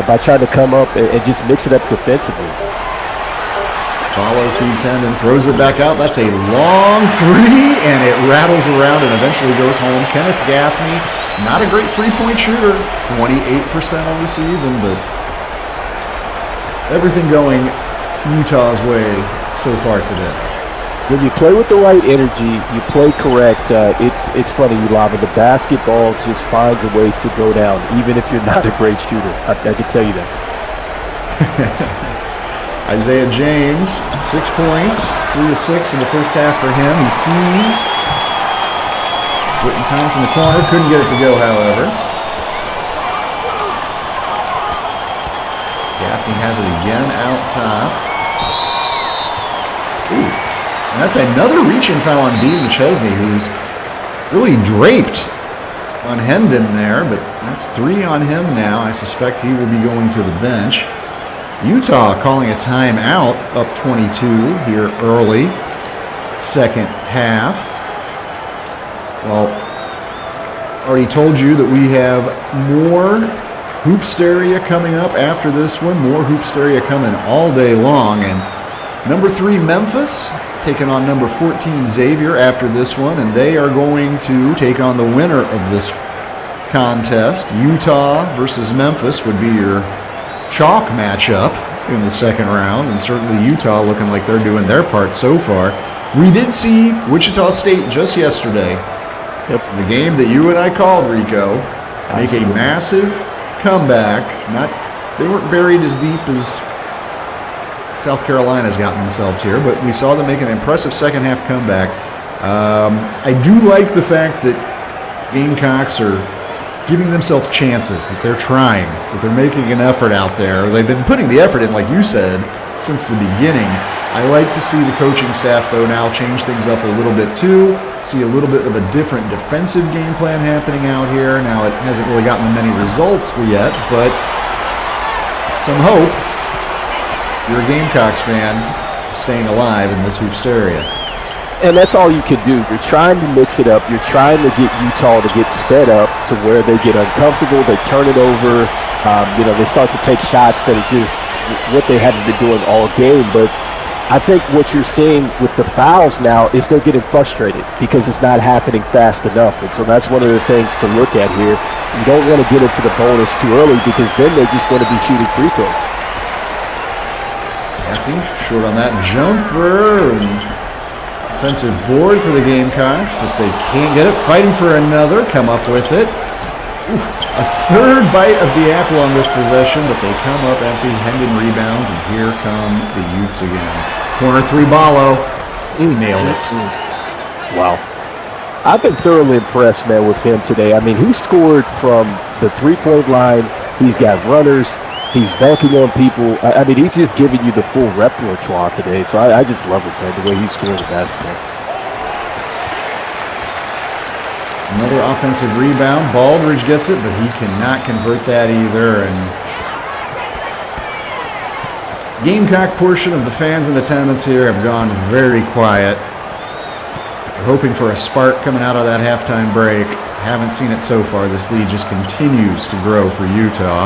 by trying to come up and just mix it up defensively. Follow feeds him and throws it back out. That's a long three, and it rattles around and eventually goes home. Kenneth Gaffney, not a great three-point shooter, 28% on the season, but everything going Utah's way so far today. When you play with the right energy, you play correct, it's funny, Ulava, the basketball just finds a way to go down, even if you're not a great shooter. I can tell you that. Isaiah James, 6 points, 3 of 6 in the first half for him. He feeds. Whitten-Thomas in the corner, couldn't get it to go, however. Gaffney has it again out top. Ooh. And that's another reach-in foul on Bean McChesney, who's really draped on Hendon there, but that's 3 on him now. I suspect he will be going to the bench. Utah calling a timeout, up 22 here early, second half. Well, already told you that we have more Hoopsteria coming up after this one. More Hoopsteria coming all day long. And number 3 Memphis taking on number 14 Xavier after this one, and they are going to take on the winner of this contest. Utah versus Memphis would be your chalk matchup in the second round, and certainly Utah looking like they're doing their part so far. We did see Wichita State just yesterday, the game that you and I called, Rico, make a massive comeback. They weren't buried as deep as South Carolina's gotten themselves here, but we saw them make an impressive second half comeback. I do like the fact that Gamecocks are giving themselves chances, that they're trying, that they're making an effort out there. They've been putting the effort in, like you said, since the beginning. I like to see the coaching staff, though, now change things up a little bit, too. See a little bit of a different defensive game plan happening out here. Now, it hasn't really gotten them many results yet, but some hope. You're a Gamecocks fan staying alive in this Hoopsteria. And that's all you can do. You're trying to mix it up. You're trying to get Utah to get sped up to where they get uncomfortable. They turn it over. They start to take shots that are just what they haven't been doing all game. But I think what you're seeing with the fouls now is they're getting frustrated because it's not happening fast enough. And so that's one of the things to look at here. You don't want to get into the bonus too early because then they're just going to be shooting free throws. Gaffney short on that jumper, and offensive board for the Gamecocks, but they can't get it. Fighting for another, come up with it. Oof, a third bite of the apple on this possession, but they come up empty. Hendon rebounds, and here come the Utes again. Corner 3 Ballo. Nailed it. Wow. I've been thoroughly impressed, man, with him today. I mean, he scored from the three-point line He's got runners. He's dunking on people. I mean, he's just giving you the full repertoire today. So I just love it, man, the way he's scoring the basketball. Another offensive rebound. Baldridge gets it, but he cannot convert that either. And Gamecock portion of the fans in attendance here have gone very quiet. They're hoping for a spark coming out of that halftime break. Haven't seen it so far. This lead just continues to grow for Utah.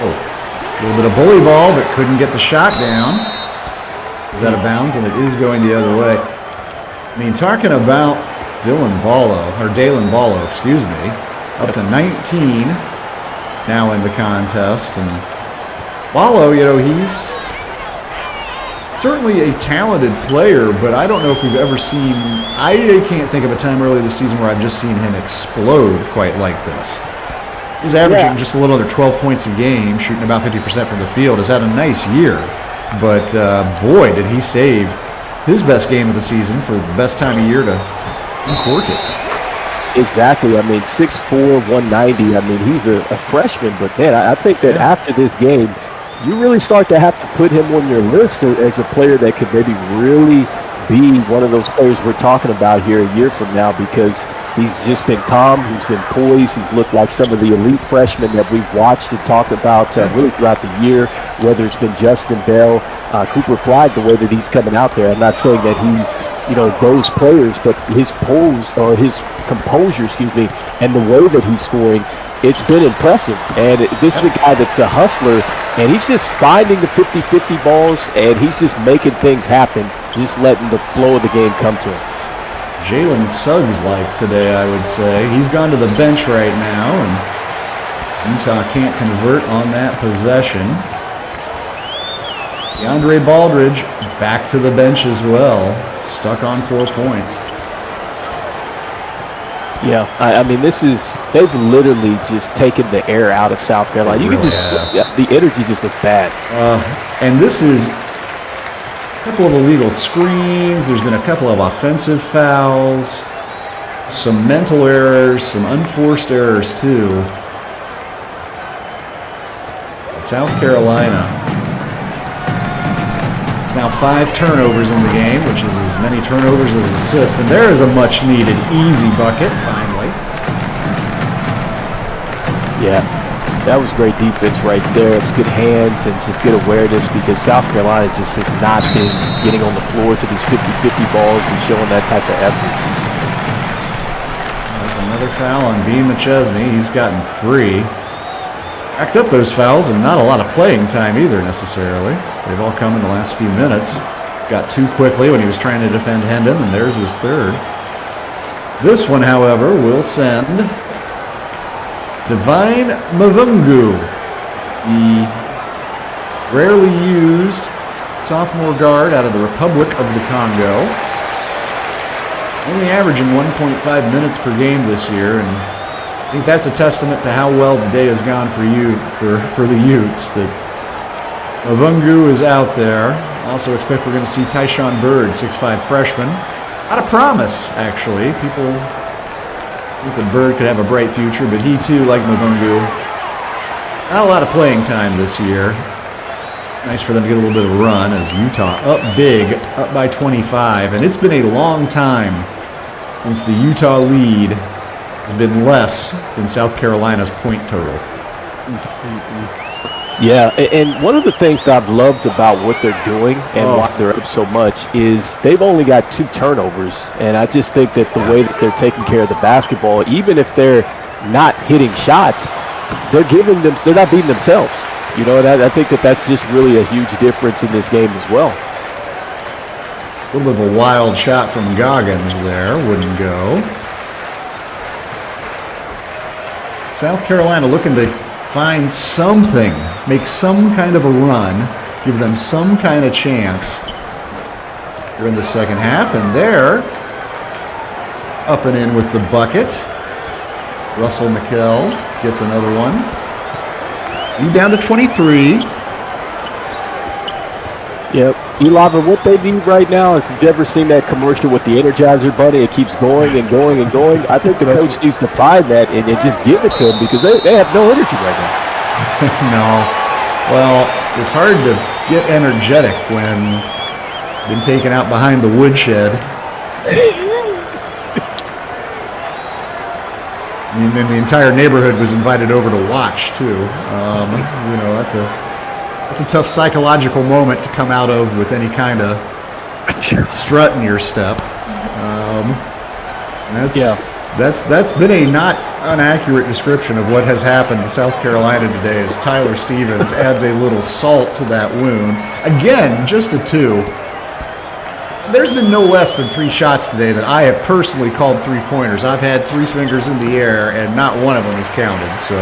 Oh, a little bit of bully ball, but couldn't get the shot down. It was out of bounds, and it is going the other way. I mean, talking about Dalen Ballo, excuse me, up to 19 now in the contest. And Ballo, you know, he's certainly a talented player, but I don't know if we've ever seen, I can't think of a time early this season where I've just seen him explode quite like this. He's averaging just a little under 12 points a game, shooting about 50% from the field. Has had a nice year, but boy, did he save his best game of the season for the best time of year to uncork it. Exactly. I mean, 6'4", 190. I mean, he's a freshman, but man, I think that after this game, you really start to have to put him on your list as a player that could maybe really be one of those players we're talking about here a year from now, because he's just been calm, he's been poised, he's looked like some of the elite freshmen that we've watched and talked about really throughout the year, whether it's been Justin Bell, Cooper Flagg, the way that he's coming out there. I'm not saying that he's, you know, those players, but his composure, and the way that he's scoring, it's been impressive. And this is a guy that's a hustler, and he's just finding the 50-50 balls, and he's just making things happen, just letting the flow of the game come to him. Jalen Suggs-like today, I would say. He's gone to the bench right now, and Utah can't convert on that possession. DeAndre Baldridge back to the bench as well, stuck on 4 points. Yeah, I mean, they've literally just taken the air out of South Carolina. You can just, the energy just looks bad. And this is a couple of illegal screens. There's been a couple of offensive fouls, some mental errors, some unforced errors too. South Carolina, it's now 5 turnovers in the game, which is as many turnovers as assists, and there is a much-needed easy bucket, finally. Yeah, that was great defense right there. It was good hands and just good awareness, because South Carolina just has not been getting on the floor to these 50-50 balls and showing that type of effort. There's another foul on B. McChesney. He's gotten 3. Racked up those fouls, and not a lot of playing time either, necessarily. They've all come in the last few minutes. Got 2 quickly when he was trying to defend Hendon, and there's his 3rd. This one, however, will send Divine Mavungu, the rarely used sophomore guard out of the Republic of the Congo. Only averaging 1.5 minutes per game this year, and I think that's a testament to how well the day has gone for the Utes, that Mavungu is out there. Also expect we're going to see Tyshawn Bird, 6'5" freshman. Out of promise, actually. People think that Bird could have a bright future, but he too, like Mavungu, not a lot of playing time this year. Nice for them to get a little bit of a run as Utah up big, up by 25. And it's been a long time since the Utah lead has been less than South Carolina's point total. Yeah, and one of the things that I've loved about what they're doing and why they're up so much is they've only got 2 turnovers. And I just think that the way that they're taking care of the basketball, even if they're not hitting shots, they're not beating themselves. You know, and I think that that's just really a huge difference in this game as well. A little bit of a wild shot from Goggins there, wouldn't go. South Carolina looking to find something, make some kind of a run, give them some kind of chance here in the second half, and they're up and in with the bucket. Russell McKell gets another one. Lead down to 23. Yep. Elava, what they need right now, if you've ever seen that commercial with the Energizer Bunny, it keeps going and going and going. I think the coach needs to find that and just give it to them because they have no energy right now. No. Well, it's hard to get energetic when been taken out behind the woodshed. And then the entire neighborhood was invited over to watch too. That's a tough psychological moment to come out of with any kind of strut in your step. That's been a not inaccurate description of what has happened to South Carolina today as Tyler Stevens adds a little salt to that wound. Again, just a 2. There's been no less than 3 shots today that I have personally called 3-pointers. I've had 3 fingers in the air and not one of them is counted. So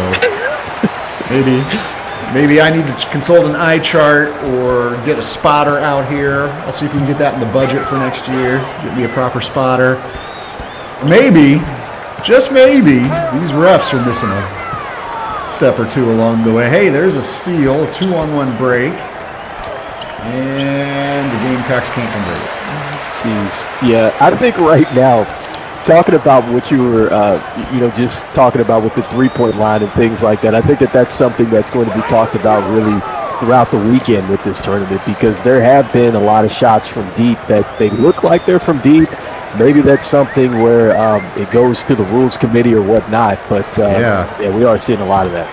maybe I need to consult an eye chart or get a spotter out here. I'll see if we can get that in the budget for next year. Get me a proper spotter. Maybe, just maybe, these refs are missing a step or 2 along the way. Hey, there's a steal, a 2-on-1 break, and the Gamecocks can't convert it. Jeez. Yeah, I think right now, talking about what you were, just talking about with the 3-point line and things like that, I think that's something that's going to be talked about really throughout the weekend with this tournament because there have been a lot of shots from deep that they look like they're from deep. Maybe that's something where it goes to the rules committee or whatnot, but we are seeing a lot of that.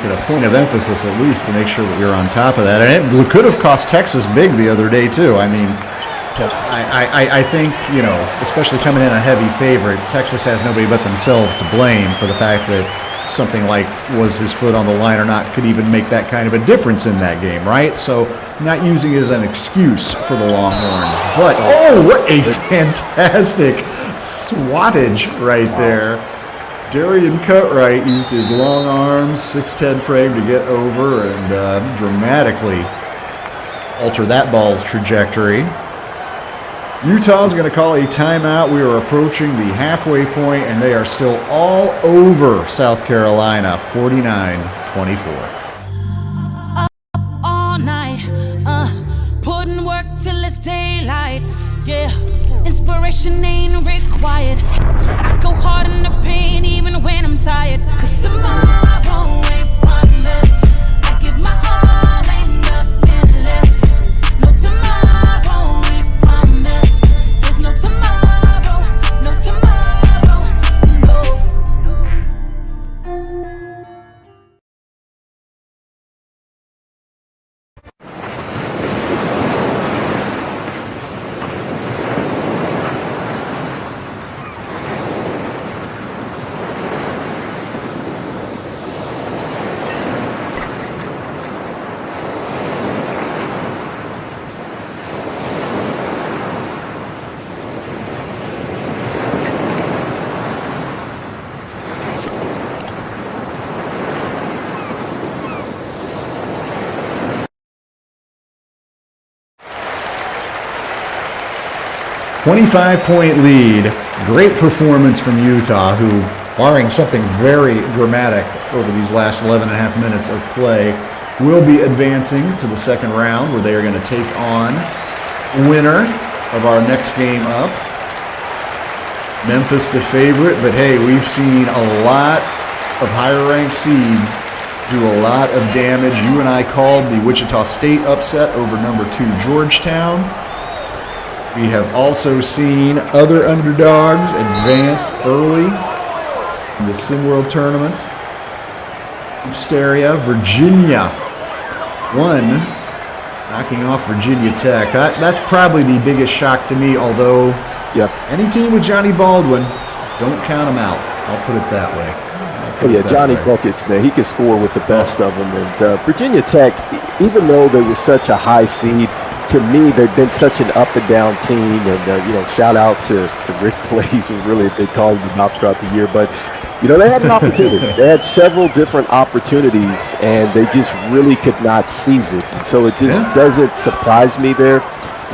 Get a point of emphasis at least to make sure that you're on top of that. And it could have cost Texas big the other day too. I mean, I think, especially coming in a heavy favorite, Texas has nobody but themselves to blame for the fact that something like was his foot on the line or not could even make that kind of a difference in that game, right? So not using it as an excuse for the Longhorns. But, what a fantastic swattage right there. Darian Cutright used his long arms, 6'10" frame to get over and dramatically alter that ball's trajectory. Utah's going to call a timeout. We are approaching the halfway point, and they are still all over South Carolina, 49-24. All night, putting work till it's daylight. Yeah, inspiration ain't required. I go hard in the pain even when I'm tired. 'Cause tomorrow ain't promised. I give my all, ain't nothing left. No tomorrow ain't promised. There's no tomorrow, no tomorrow, no. 25-point lead. Great performance from Utah, who, barring something very dramatic over these last 11 and a half minutes of play, will be advancing to the second round where they are going to take on winner of our next game up. Memphis the favorite, but hey, we've seen a lot of higher-ranked seeds do a lot of damage. You and I called the Wichita State upset over number 2 Georgetown. We have also seen other underdogs advance early in the SimWorld tournament. Hoopsteria, Virginia won, knocking off Virginia Tech. That's probably the biggest shock to me, although any team with Johnny Baldwin, don't count them out. I'll put it that way. Johnny Buckets, man, he can score with the best of them. And Virginia Tech, even though they were such a high seed, to me, they've been such an up and down team, and shout out to Rick Blaze, who really they called him out throughout the year. But they had an opportunity. They had several different opportunities, and they just really could not seize it. So it just doesn't surprise me there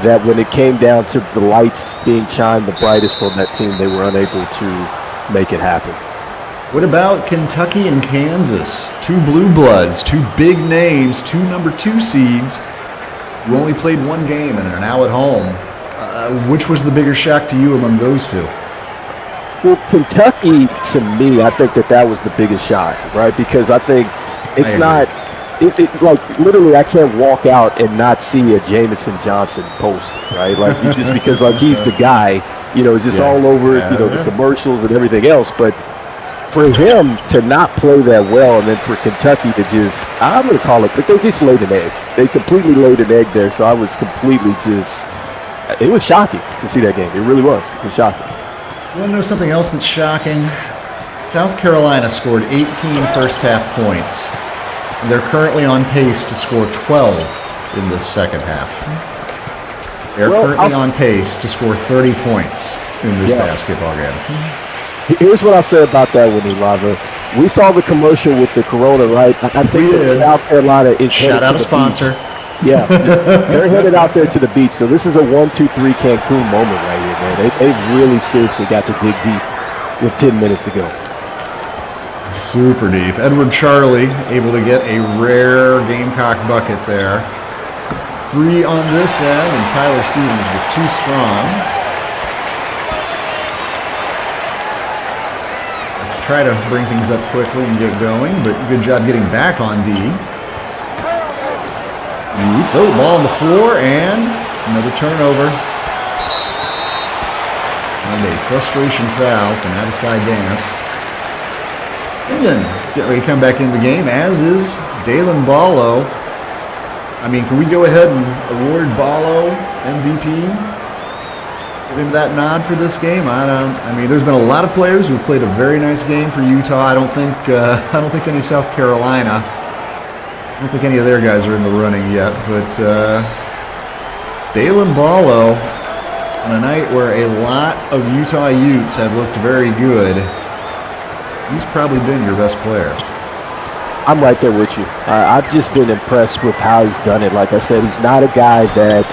that when it came down to the lights being shined the brightest on that team, they were unable to make it happen. What about Kentucky and Kansas? 2 blue bloods, 2 big names, 2 number 2 seeds. You only played one game and are now at home. Which was the bigger shock to you among those two? Well, Kentucky, to me, I think that was the biggest shock, right? Because I think it's not, like, literally I can't walk out and not see a Jamison Johnson post, right? Like, just because, like, he's the guy, you know, it's just all over, you know, the commercials and everything else. But for him to not play that well, and then for Kentucky to just, I'm going to call it, but they just laid an egg. They completely laid an egg there, so I was completely just, it was shocking to see that game. It really was. It was shocking. You want to know something else that's shocking? South Carolina scored 18 first-half points, and they're currently on pace to score 12 in this second half. They're currently on pace to score 30 points in this basketball game. Here's what I'll say about that one, Elava. We saw the commercial with the Corona, right? I think South Carolina is shout out a sponsor. Beach. Yeah, they're headed out there to the beach. So this is a 1-2-3 Cancun moment right here, man. They've really seriously got to dig deep with 10 minutes to go. Super deep. Edward Charlie able to get a rare Gamecock bucket there. 3 on this end, and Tyler Stevens was too strong. Let's try to bring things up quickly and get going, but good job getting back on D. So, ball on the floor, and another turnover. And a frustration foul from outside dance. And then get ready to come back in the game, as is Dalen Ballo. I mean, can we go ahead and award Ballo MVP? Give him that nod for this game? I mean, there's been a lot of players who've played a very nice game for Utah. I don't think any South Carolina. I don't think any of their guys are in the running yet, but Dalen Ballo, on a night where a lot of Utah Utes have looked very good, he's probably been your best player. I'm right there with you. I've just been impressed with how he's done it. Like I said, he's not a guy that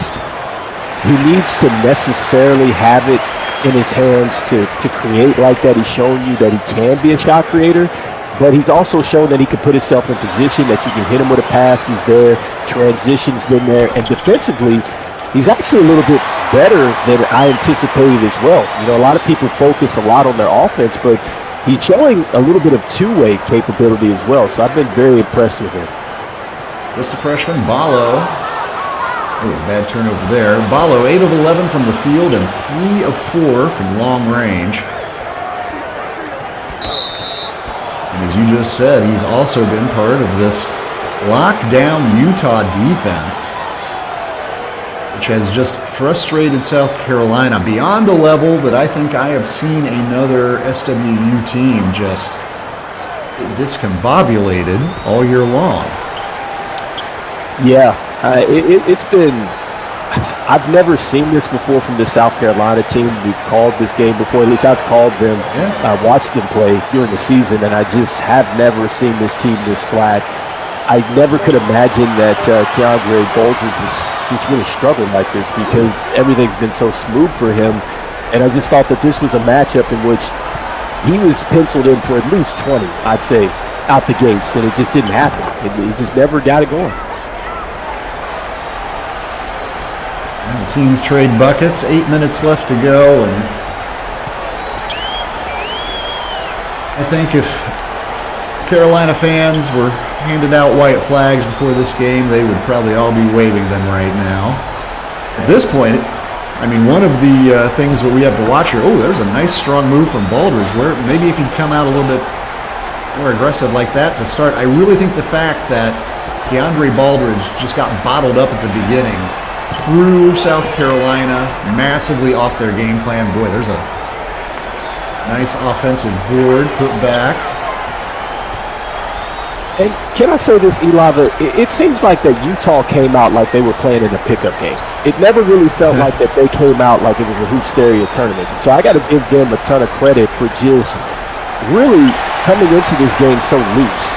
he needs to necessarily have it in his hands to create like that. He's shown you that he can be a shot creator. But he's also shown that he can put himself in position, that you can hit him with a pass. He's there. Transition's been there. And defensively, he's actually a little bit better than I anticipated as well. You know, a lot of people focused a lot on their offense, but he's showing a little bit of two-way capability as well. So I've been very impressed with him. Just a freshman, Ballo. Oh, bad turnover there. Ballo, 8 of 11 from the field and 3 of 4 from long range. And as you just said, he's also been part of this lockdown Utah defense, which has just frustrated South Carolina beyond the level that I think I have seen another SWU team just discombobulated all year long. Yeah, it's been... I've never seen this before from the South Carolina team. We've called this game before. At least I've called them, watched them play during the season, and I just have never seen this team this flat. I never could imagine that Keandre Bolger would just really struggle like this because everything's been so smooth for him. And I just thought that this was a matchup in which he was penciled in for at least 20, I'd say, out the gates, and it just didn't happen. He just never got it going. The teams trade buckets. 8 minutes left to go, and I think if Carolina fans were handed out white flags before this game, they would probably all be waving them right now. At this point, I mean, one of the things that we have to watch here, there's a nice strong move from Baldridge, where maybe if he'd come out a little bit more aggressive like that to start. I really think the fact that Keandre Baldridge just got bottled up at the beginning threw South Carolina massively off their game plan. Boy, there's a nice offensive board put back. And can I say this, Elava? It seems like that Utah came out like they were playing in a pickup game. It never really felt like that they came out like it was a Hoopsteria tournament. So I got to give them a ton of credit for just really coming into this game so loose.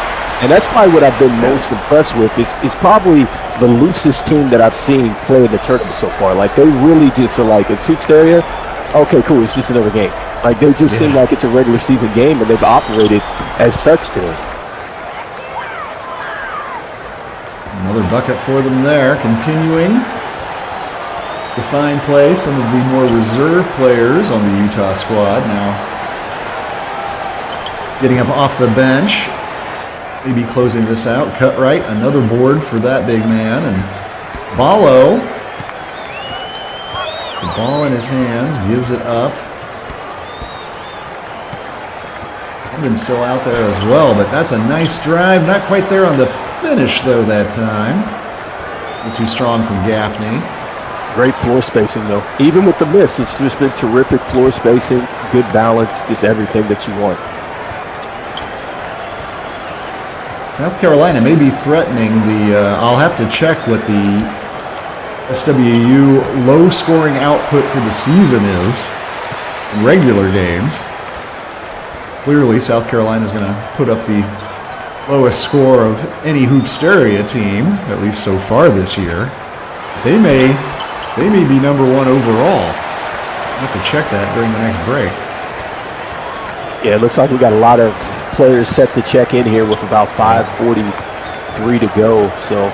And that's probably what I've been most impressed with. Is probably the loosest team that I've seen play in the tournament so far. Like, they really just are like, it's Hoopsteria, okay, cool, it's just another game. Like, they just seem like it's a regular season game, and they've operated as such today. Another bucket for them there. Continuing to find play, some of the more reserve players on the Utah squad now getting up off the bench. Maybe closing this out. Cut right, another board for that big man. And Ballo, the ball in his hands, gives it up. London's still out there as well, but that's a nice drive. Not quite there on the finish, though, that time. A little too strong from Gaffney. Great floor spacing, though. Even with the miss, it's just been terrific floor spacing, good balance, just everything that you want. South Carolina may be threatening the, I'll have to check what the SWU low scoring output for the season is in regular games. Clearly, South Carolina is going to put up the lowest score of any Hoopsteria team, at least so far this year. They may be number one overall. I'll have to check that during the next break. Yeah, it looks like we got a lot of players set to check in here with about 5:43 to go. So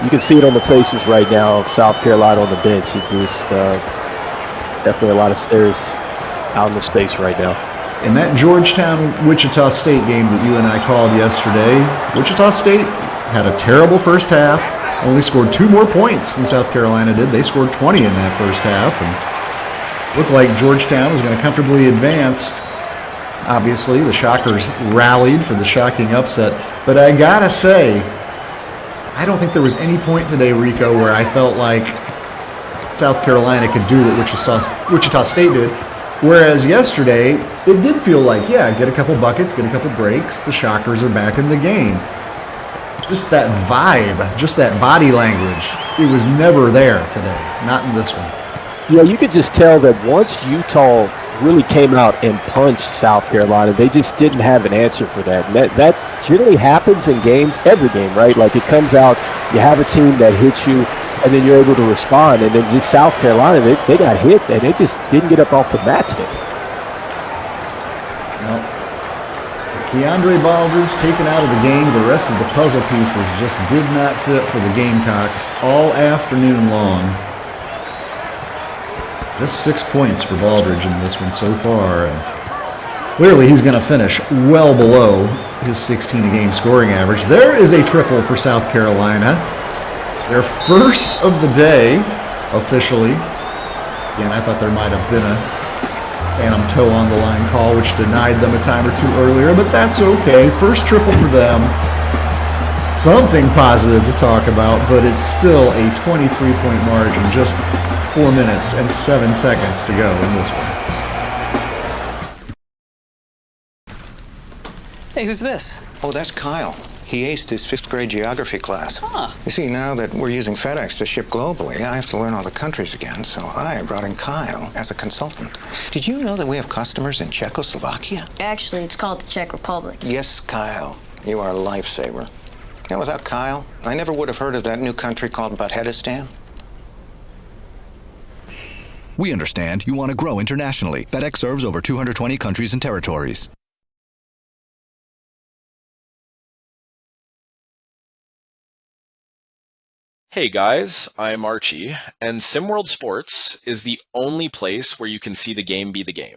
you can see it on the faces right now of South Carolina on the bench. It just definitely a lot of stares out in the space right now. In that Georgetown-Wichita State game that you and I called yesterday, Wichita State had a terrible first half, only scored 2 more points than South Carolina did. They scored 20 in that first half, and looked like Georgetown was going to comfortably advance. Obviously, the Shockers rallied for the shocking upset, but I gotta say, I don't think there was any point today, Rico, where I felt like South Carolina could do what Wichita State did. Whereas yesterday, it did feel like, yeah, get a couple buckets, get a couple breaks, the Shockers are back in the game. Just that vibe, just that body language, it was never there today, not in this one. Yeah, you could just tell that once Utah really came out and punched South Carolina, they just didn't have an answer for that. And that generally happens in games, every game, right? Like it comes out, you have a team that hits you, and then you're able to respond. And then just South Carolina, they got hit, and they just didn't get up off the mat today. Well, with Keandre Baldridge taken out of the game, the rest of the puzzle pieces just did not fit for the Gamecocks all afternoon long. Just 6 points for Baldridge in this one so far. And clearly he's going to finish well below his 16-a-game scoring average. There is a triple for South Carolina. Their first of the day, officially. Again, I thought there might have been a phantom toe on the line call, which denied them a time or two earlier, but that's okay. First triple for them. Something positive to talk about, but it's still a 23-point margin, just 4 minutes and 7 seconds to go in this one. Hey, who's this? Oh, that's Kyle. He aced his 5th grade geography class. You see, now that we're using FedEx to ship globally, I have to learn all the countries again, so I brought in Kyle as a consultant. Did you know that we have customers in Czechoslovakia? Actually, it's called the Czech Republic. Yes, Kyle. You are a lifesaver. And without Kyle, I never would have heard of that new country called Buttheadistan. We understand you want to grow internationally. FedEx serves over 220 countries and territories. Hey guys, I'm Archie, and SimWorld Sports is the only place where you can see the game be the game.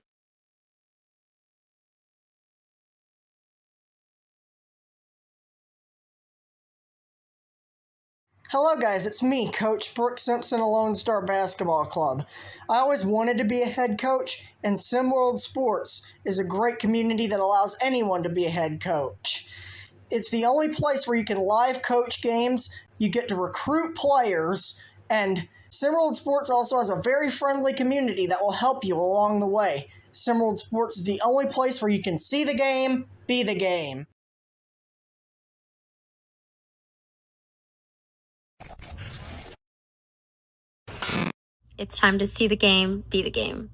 Hello guys, it's me, Coach Brooke Simpson of Lone Star Basketball Club. I always wanted to be a head coach, and SimWorld Sports is a great community that allows anyone to be a head coach. It's the only place where you can live coach games, you get to recruit players, and SimWorld Sports also has a very friendly community that will help you along the way. SimWorld Sports is the only place where you can see the game, be the game. It's time to see the game, be the game.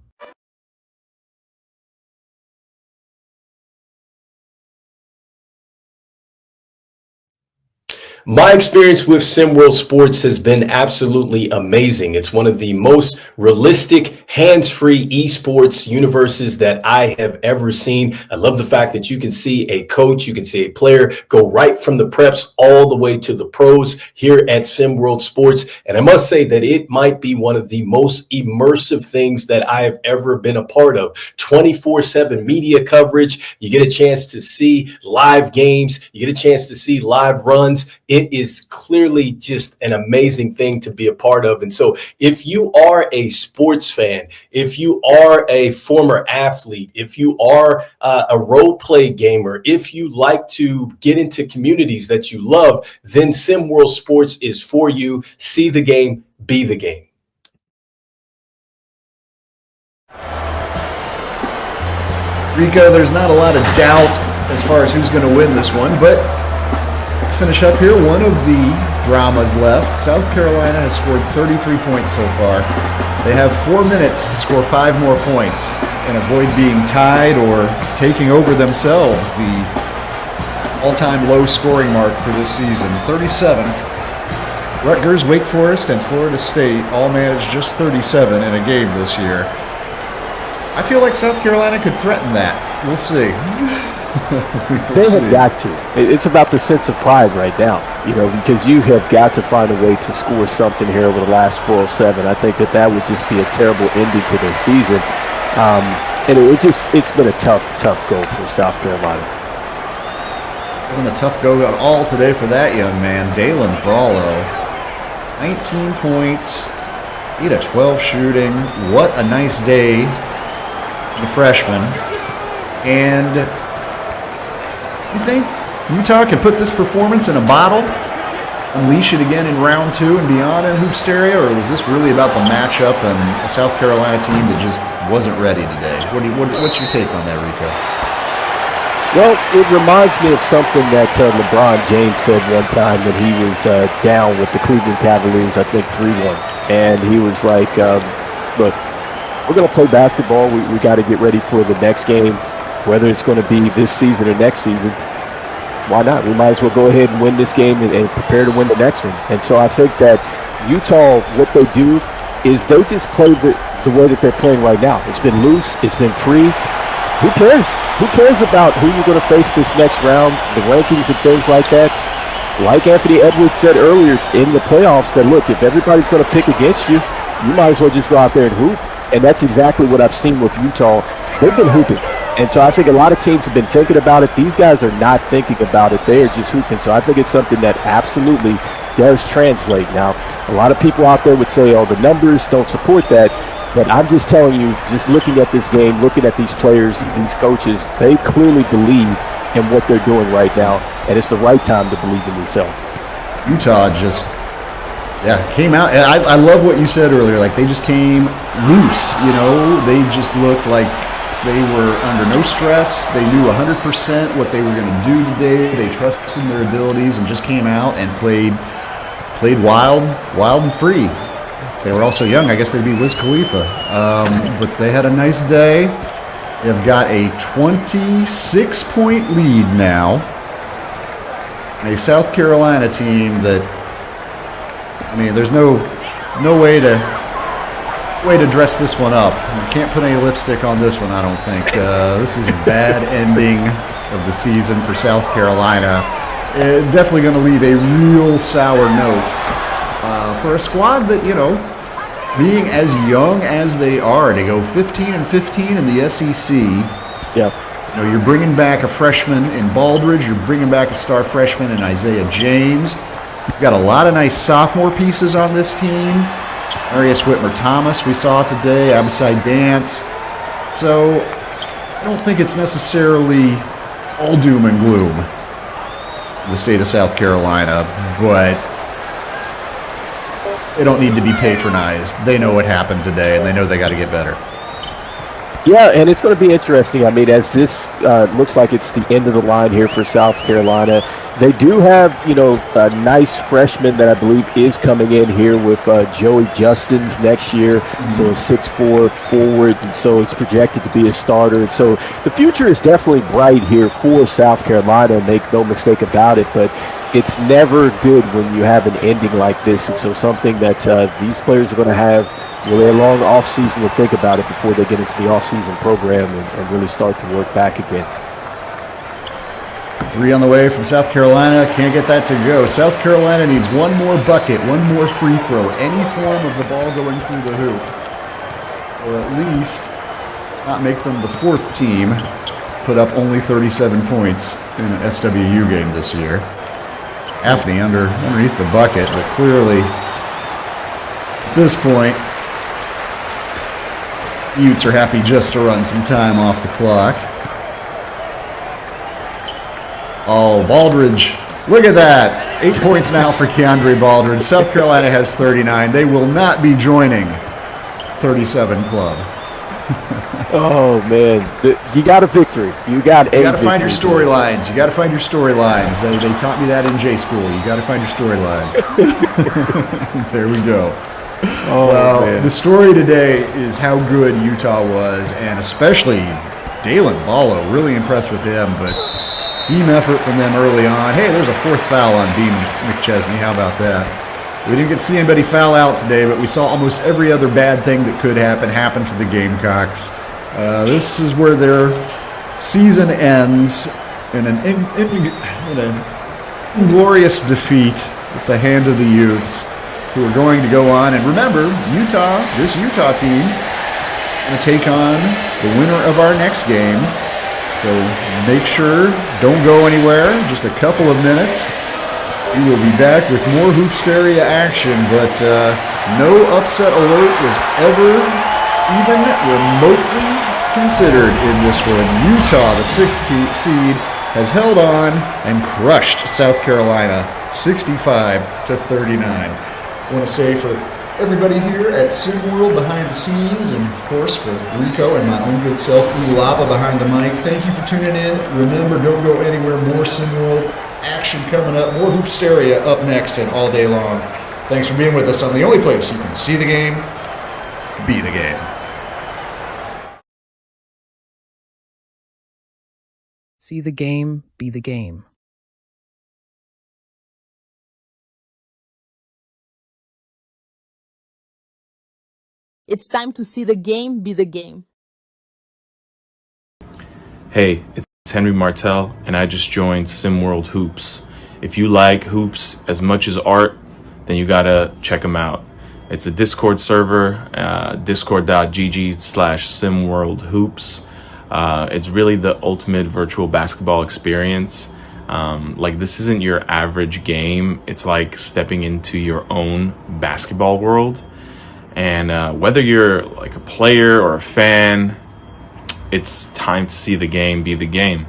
My experience with SimWorld Sports has been absolutely amazing. It's one of the most realistic, hands-free esports universes that I have ever seen. I love the fact that you can see a coach, you can see a player go right from the preps all the way to the pros here at SimWorld Sports. And I must say that it might be one of the most immersive things that I have ever been a part of. 24/7 media coverage. You get a chance to see live games. You get a chance to see live runs. It is clearly just an amazing thing to be a part of. And so if you are a sports fan, if you are a former athlete, if you are a role play gamer, if you like to get into communities that you love, then SimWorld Sports is for you. See the game, be the game. Rico, there's not a lot of doubt as far as who's going to win this one, but let's finish up here. One of the dramas left. South Carolina has scored 33 points so far. They have 4 minutes to score 5 more points and avoid being tied or taking over themselves the all-time low scoring mark for this season, 37. Rutgers, Wake Forest, and Florida State all managed just 37 in a game this year. I feel like South Carolina could threaten that. We'll see. They have got to. It's about the sense of pride right now, because you have got to find a way to score something here over the last 407. I think that would just be a terrible ending to their season. And it's been a tough go for South Carolina. It wasn't a tough go at all today for that young man, Dalen Brawlo. 19 points, 8 of 12 shooting. What a nice day. The freshman. And you think Utah can put this performance in a bottle, unleash it again in round 2 and beyond in Hoopsteria, or was this really about the matchup and a South Carolina team that just wasn't ready today? What's your take on that, Rico? Well, it reminds me of something that LeBron James said one time when he was down with the Cleveland Cavaliers, I think 3-1. And he was like, look, we're going to play basketball. We got to get ready for the next game, whether it's going to be this season or next season. Why not? We might as well go ahead and win this game and prepare to win the next one. And so I think that Utah, what they do is they just play the way that they're playing right now. It's been loose. It's been free. Who cares? Who cares about who you're going to face this next round, the rankings and things like that? Like Anthony Edwards said earlier in the playoffs, that look, if everybody's going to pick against you, you might as well just go out there and hoop. And that's exactly what I've seen with Utah. They've been hooping. And so I think a lot of teams have been thinking about it. These guys are not thinking about it. They are just hooping. So I think it's something that absolutely does translate. Now, a lot of people out there would say, oh, the numbers don't support that. But I'm just telling you, just looking at this game, looking at these players, these coaches, they clearly believe in what they're doing right now. And it's the right time to believe in yourself. Utah just... came out. I love what you said earlier. Like, they just came loose, They just looked like they were under no stress. They knew 100% what they were going to do today. They trusted in their abilities and just came out and played wild and free. If they were also young, I guess they'd be Wiz Khalifa. But they had a nice day. They've got a 26-point lead now. And a South Carolina team that, there's no way to dress this one up. You can't put any lipstick on this one, I don't think. This is a bad ending of the season for South Carolina. Definitely going to leave a real sour note for a squad that, being as young as they are, to go 15-15 in the SEC. Yeah. You're bringing back a freshman in Baldridge. You're bringing back a star freshman in Isaiah James. You've got a lot of nice sophomore pieces on this team. Arius Whitmer-Thomas we saw today, Abisai Dance. So I don't think it's necessarily all doom and gloom in the state of South Carolina, but they don't need to be patronized. They know what happened today, and they know they got to get better. Yeah, and it's going to be interesting. I mean, as this looks like it's the end of the line here for South Carolina, they do have, a nice freshman that I believe is coming in here with Joey Justins next year. So a 6'4" forward, and so it's projected to be a starter. And so the future is definitely bright here for South Carolina, make no mistake about it. But it's never good when you have an ending like this. And so something that these players are going to have really a long off-season to think about it before they get into the off-season program and really start to work back again. 3 on the way from South Carolina. Can't get that to go. South Carolina needs one more bucket, one more free throw, any form of the ball going through the hoop, or at least not make them the 4th team put up only 37 points in an SWU game this year. Gaffney underneath the bucket, but clearly at this point, Utes are happy just to run some time off the clock. Oh, Baldridge. Look at that. 8 points now for Keandre Baldridge. South Carolina has 39. They will not be joining 37 club. Oh, man. You got a victory. You got to find your storylines. You got to find your storylines. They taught me that in J school. You got to find your storylines. There we go. Oh, well, man. The story today is how good Utah was, and especially Dalen Ballo. Really impressed with him, but team effort from them early on. Hey, there's a 4th foul on Dean McChesney. How about that? We didn't get to see anybody foul out today, but we saw almost every other bad thing that could happen to the Gamecocks. This is where their season ends in an inglorious defeat at the hand of the Utes, who are going to go on. And remember, this Utah team, going to take on the winner of our next game. So make sure, don't go anywhere, just a couple of minutes. We will be back with more Hoopsteria action, but no upset alert was ever even remotely considered in this one. Utah, the 6th seed, has held on and crushed South Carolina 65-39. I want to say for everybody here at SimWorld behind the scenes, and of course for Rico and my own good self, Ulava behind the mic, thank you for tuning in. Remember, don't go anywhere. More SimWorld action coming up. More Hoopsteria up next and all day long. Thanks for being with us on the only place you can see the game, be the game. See the game, be the game. It's time to see the game, be the game. Hey, it's Henry Martell, and I just joined SimWorld Hoops. If you like hoops as much as art, then you gotta check them out. It's a Discord server, discord.gg/SimWorld Hoops. It's really the ultimate virtual basketball experience. This isn't your average game. It's like stepping into your own basketball world. And whether you're like a player or a fan, it's time to see the game, be the game.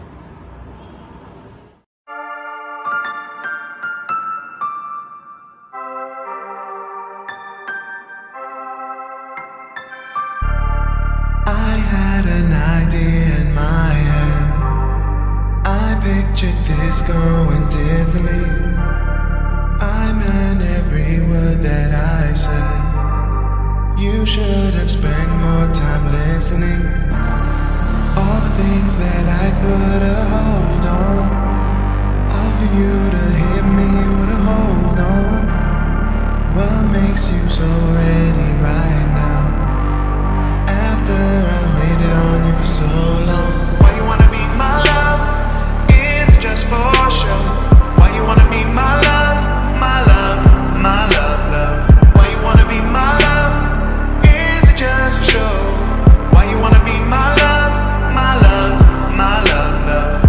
I had an idea in my head. I pictured this going differently. I meant every word that I said. You should have spent more time listening. All the things that I put a hold on, all for you to hit me with a hold on. What makes you so ready right now? After I waited on you for so long. Why you wanna be my love? Is it just for show? Why you wanna be my love? My love, my love, love. Why you wanna be my love? Just for show. Why you wanna be my love, my love, my love, love?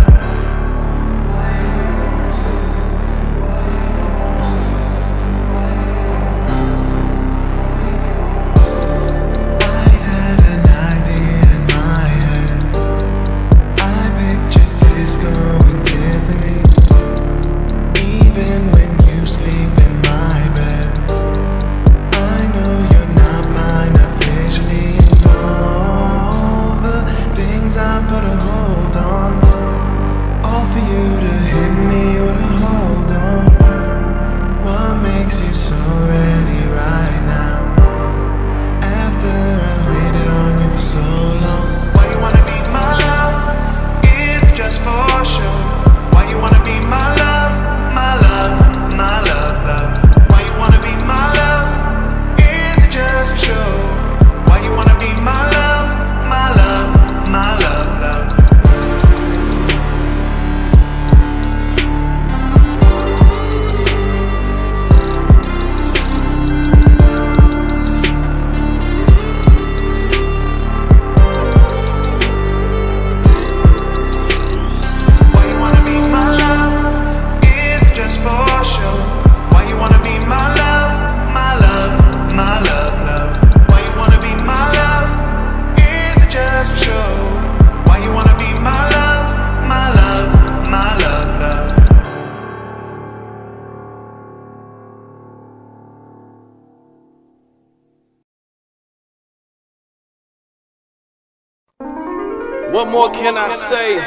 What more can I say?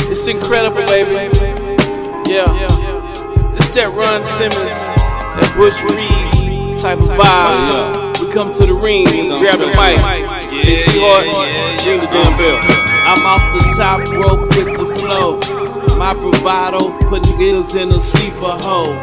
It's incredible, baby. Yeah. This that Ron Simmons, that Bush Reed type of vibe. We come to the ring, grab the mic. Hey, sweetheart, ring the damn bell. I'm off the top rope with the flow. My bravado, put niggas in a sleeper hole.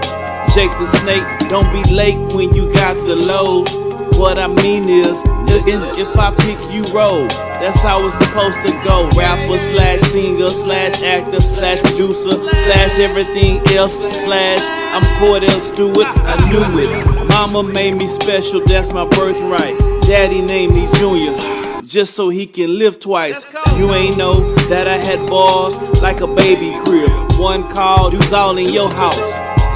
Jake the Snake, don't be late when you got the load. What I mean is, if I pick you roll, that's how it's supposed to go. Rapper slash singer slash actor slash producer slash everything else slash I'm Cordell Stewart, I knew it. Mama made me special, that's my birthright. Daddy named me Junior, just so he can live twice. You ain't know that I had balls like a baby crib. One call, you's all in your house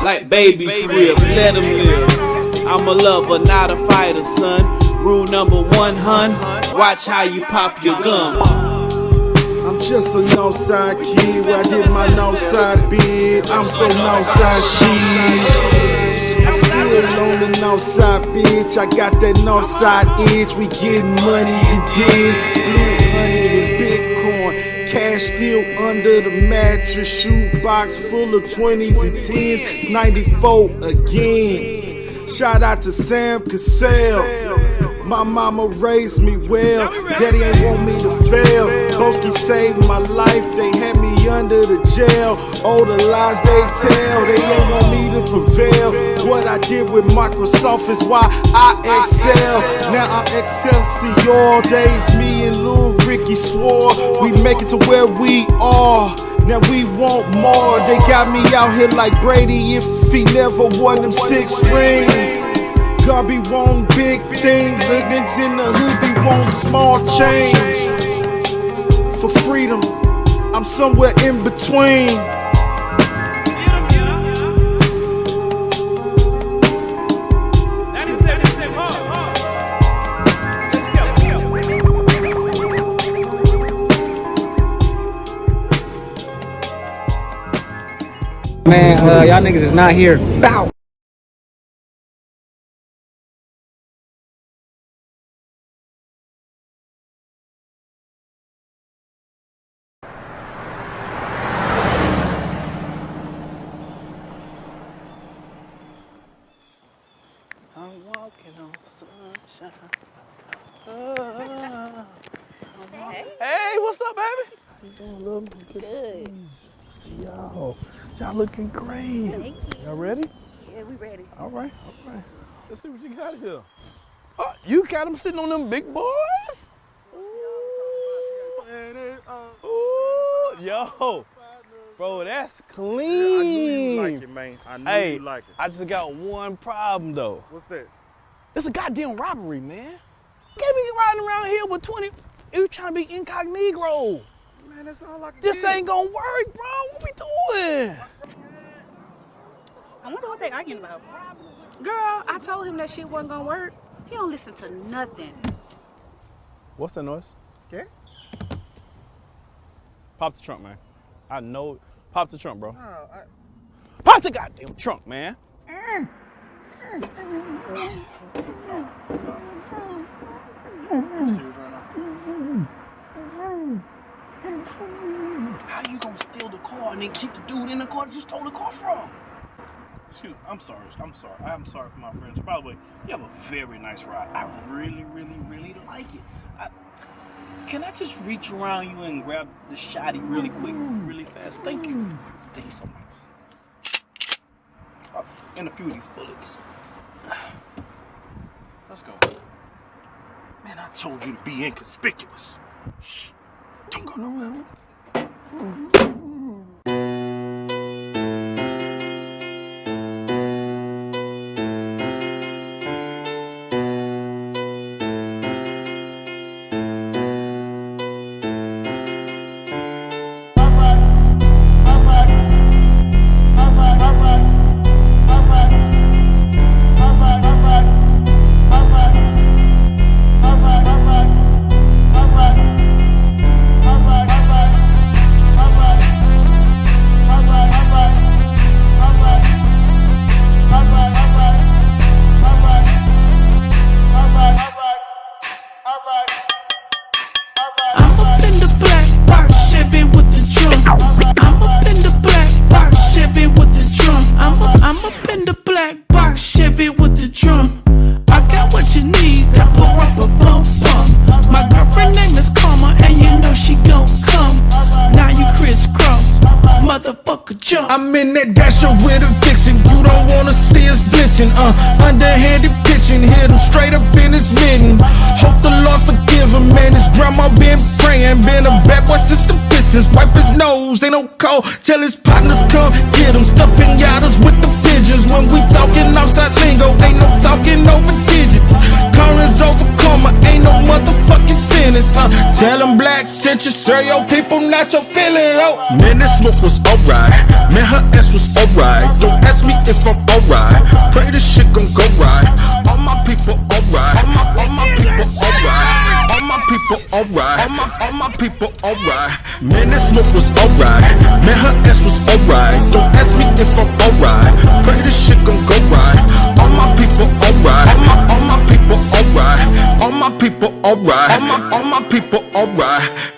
like baby's crib. Let him live. I'm a lover, not a fighter, son. Rule number 1, hun, watch how you pop your gum. I'm just a Northside kid where I did my Northside bid. I'm so Northside shit. I'm still on the Northside, bitch. I got that Northside edge. We getting money and dig. Blue honey and Bitcoin. Cash still under the mattress. Shoebox full of 20s and 10s. It's 94 again. Shout out to Sam Cassell. My mama raised me well. Daddy ain't want me to fail. Boski saved my life. They had me under the jail. All the lies they tell, they ain't want me to prevail. What I did with Microsoft is why I excel. Now I'm Excelsior. Days me and Lil Ricky swore we make it to where we are. Now we want more. They got me out here like Brady if he never won them 6 rings. God be wanting big things, niggas in the hood be wanting small change. For freedom, I'm somewhere in between. Man, y'all niggas is not here. Bow! I'm walking on sunshine. Hey, what's up, baby? How you doing, little? Good. To see y'all. Y'all looking great. Thank you. Y'all ready? Yeah, we ready. All right. Let's see what you got here. Oh, you got them sitting on them big boys? Ooh, yo. Bro, that's clean. I knew you like it, man. I knew you like it. I just got one problem, though. What's that? It's a goddamn robbery, man. You can't be riding around here with 20. You trying to be incognito. Man, that's all I can This get. ain't gonna work, bro. What we doing? I wonder what they arguing about. Girl, I told him that shit wasn't gonna work. He don't listen to nothing. What's that noise? Okay. Pop the trunk, man. I know. Pop the trunk, bro. Pop the goddamn trunk, man. You serious right now? How you gonna steal the car and then keep the dude in the car that you stole the car from? Excuse me. I'm sorry. I'm sorry for my friends. By the way, you have a very nice ride. I really, really, really like it. Can I just reach around you and grab the shotty really quick, really fast? Thank you. Thank you so much. Oh, and a few of these bullets. Let's go. Man, I told you to be inconspicuous. Shh. Don't go nowhere. I'm up in the place. up in the black box Chevy with the drum. I got what you need, that pour up a bump bump. My girlfriend name is Karma, and you know she gon' come. Now you crisscross, motherfucker jump. I'm in that dasher with a vixen. You don't wanna see us glisten. Underhanded pitching, hit him straight up in his mitten. Hope the Lord forgive him, man. His grandma been praying, been a bad boy since the Pistons. Wipe his nose, ain't no call. Tell his partners come get him. Stuffing yachters with the pigeons. When we talking outside lingo, ain't no talking over digits. Currents over karma, ain't no motherfucking sentence. Tell him black sent you, sir, your people not your feeling. Oh, man, this smoke was alright. Man, her ass was alright. Don't ask me if I'm alright. Pray this shit gon' go right. All my people alright. All my people alright. All my people alright. All my people alright. Man, this smoke was alright. Man, her ass was alright. Don't ask me if I'm alright. Pray this shit gon' go right. All my people alright. All my people alright. All my people alright. All my people alright.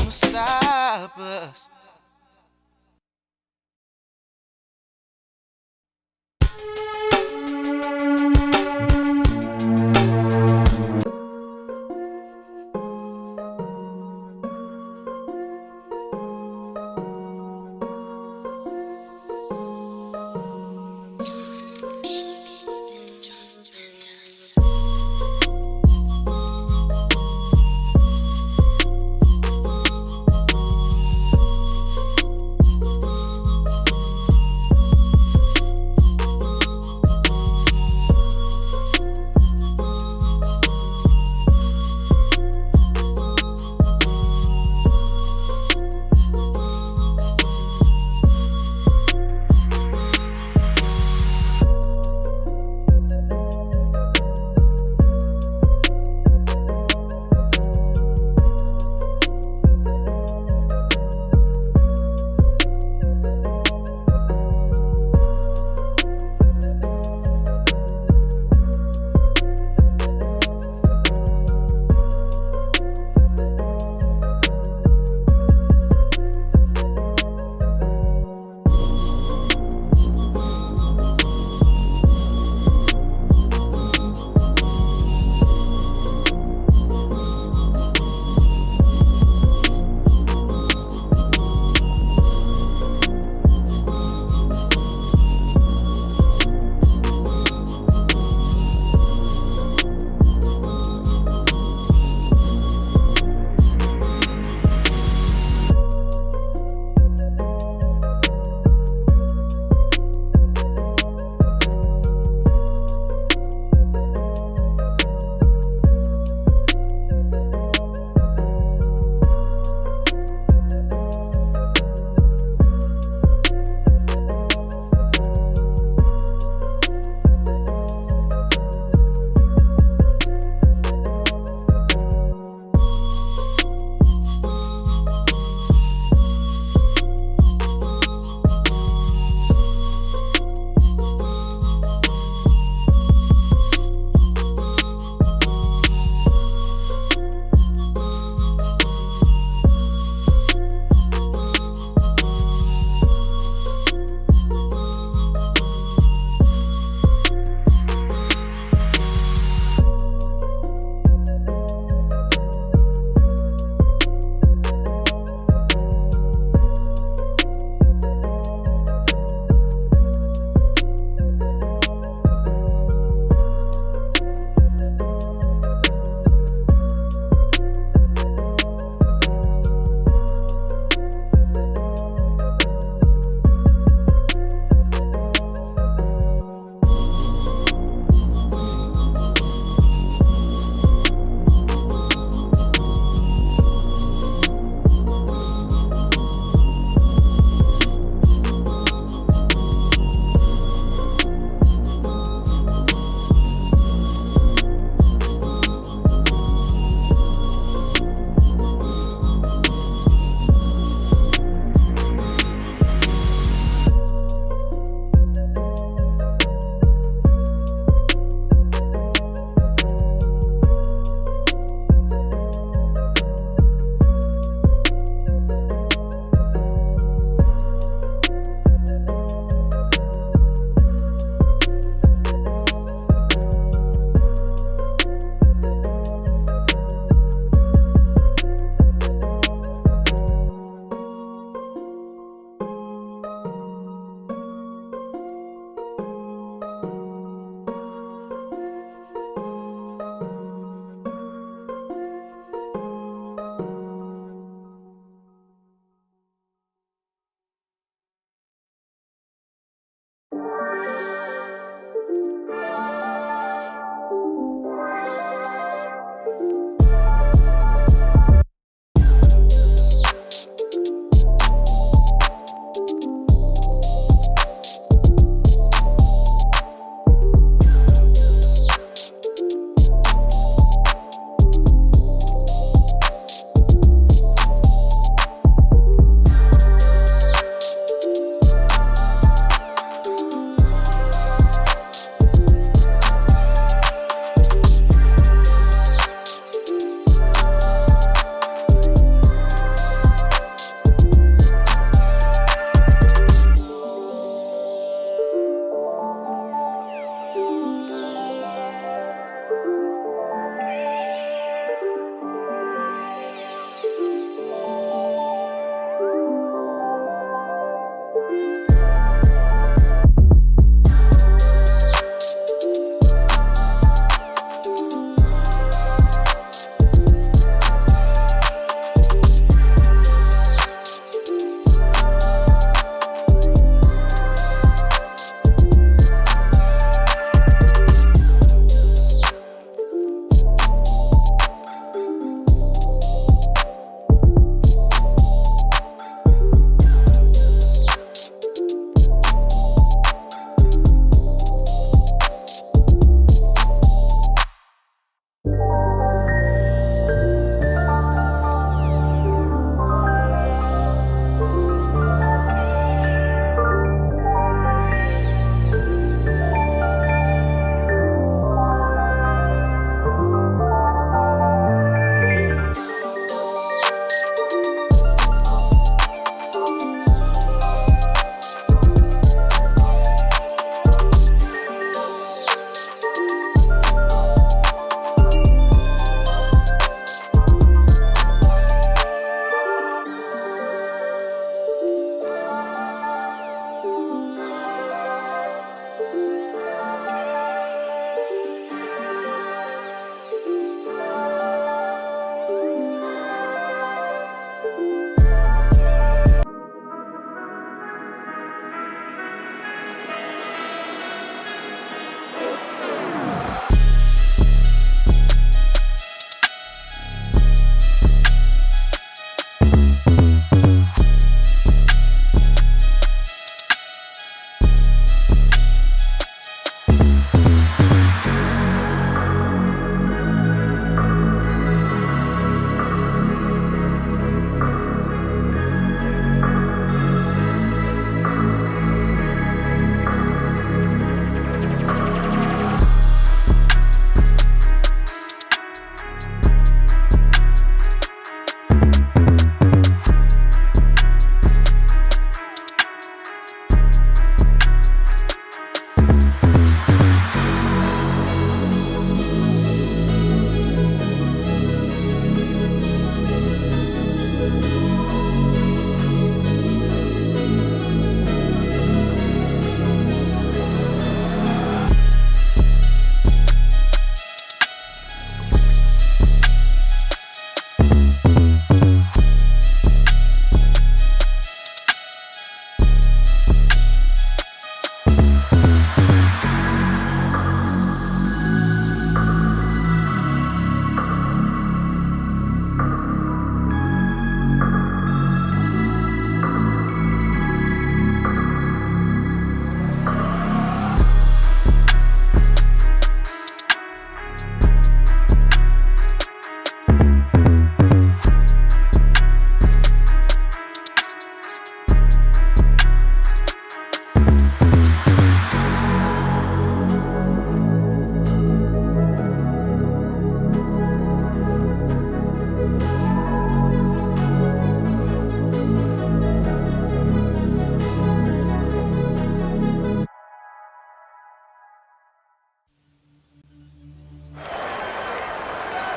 Stop us.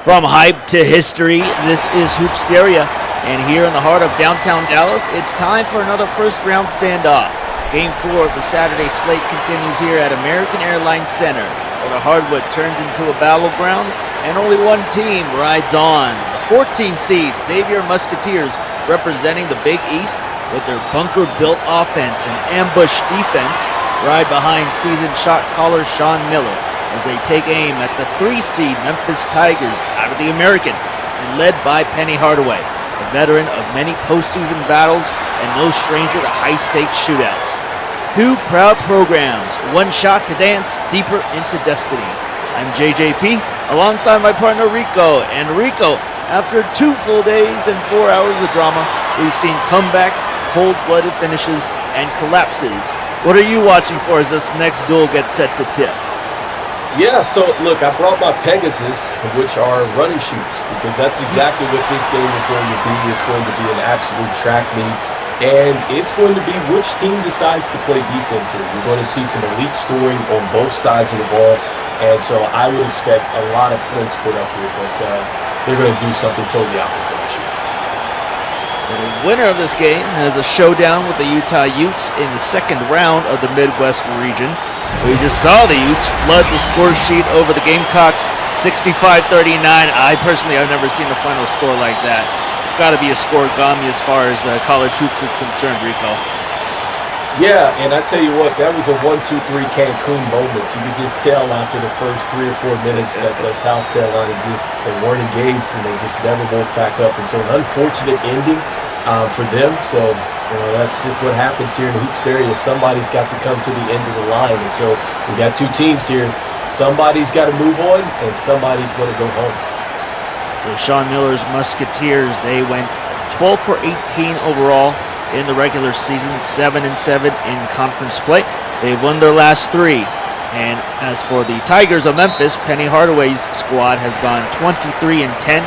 From hype to history, this is Hoopsteria. And here in the heart of downtown Dallas, it's time for another first-round standoff. Game 4 of the Saturday slate continues here at American Airlines Center, where the hardwood turns into a battleground, and only one team rides on. The 14 seed Xavier Musketeers, representing the Big East, with their bunker-built offense and ambush defense, ride behind seasoned shot caller Sean Miller as they take aim at the 3 seed Memphis Tigers out of the American, and led by Penny Hardaway, a veteran of many postseason battles and no stranger to high-stakes shootouts. 2 proud programs, one shot to dance deeper into destiny. I'm JJP, alongside my partner Rico. And Rico, after 2 full days and 4 hours of drama, we've seen comebacks, cold-blooded finishes, and collapses. What are you watching for as this next duel gets set to tip? Yeah, so look, I brought my Pegasus, which are running shoes, because that's exactly what this game is going to be. It's going to be an absolute track meet, and it's going to be which team decides to play defense here. You're going to see some elite scoring on both sides of the ball, and so I would expect a lot of points put up here, but they're going to do something totally opposite this year. The winner of this game has a showdown with the Utah Utes in the second round of the Midwest region. We just saw the Utes flood the score sheet over the Gamecocks, 65-39. I've never seen a final score like that. It's got to be a scoregami as far as college hoops is concerned, Rico. Yeah, and I tell you what, that was a 1-2-3 Cancun moment. You could just tell after the first 3 or 4 minutes that South Carolina they weren't engaged and they just never woke back up. And so an unfortunate ending for them. So that's just what happens here in Hoopsteria. Somebody's got to come to the end of the line. And so we got 2 teams here. Somebody's got to move on and somebody's going to go home. So Sean Miller's Musketeers, they went 12 for 18 overall in the regular season, 7-7 in conference play. They've won their last 3. And as for the Tigers of Memphis, Penny Hardaway's squad has gone 23-10.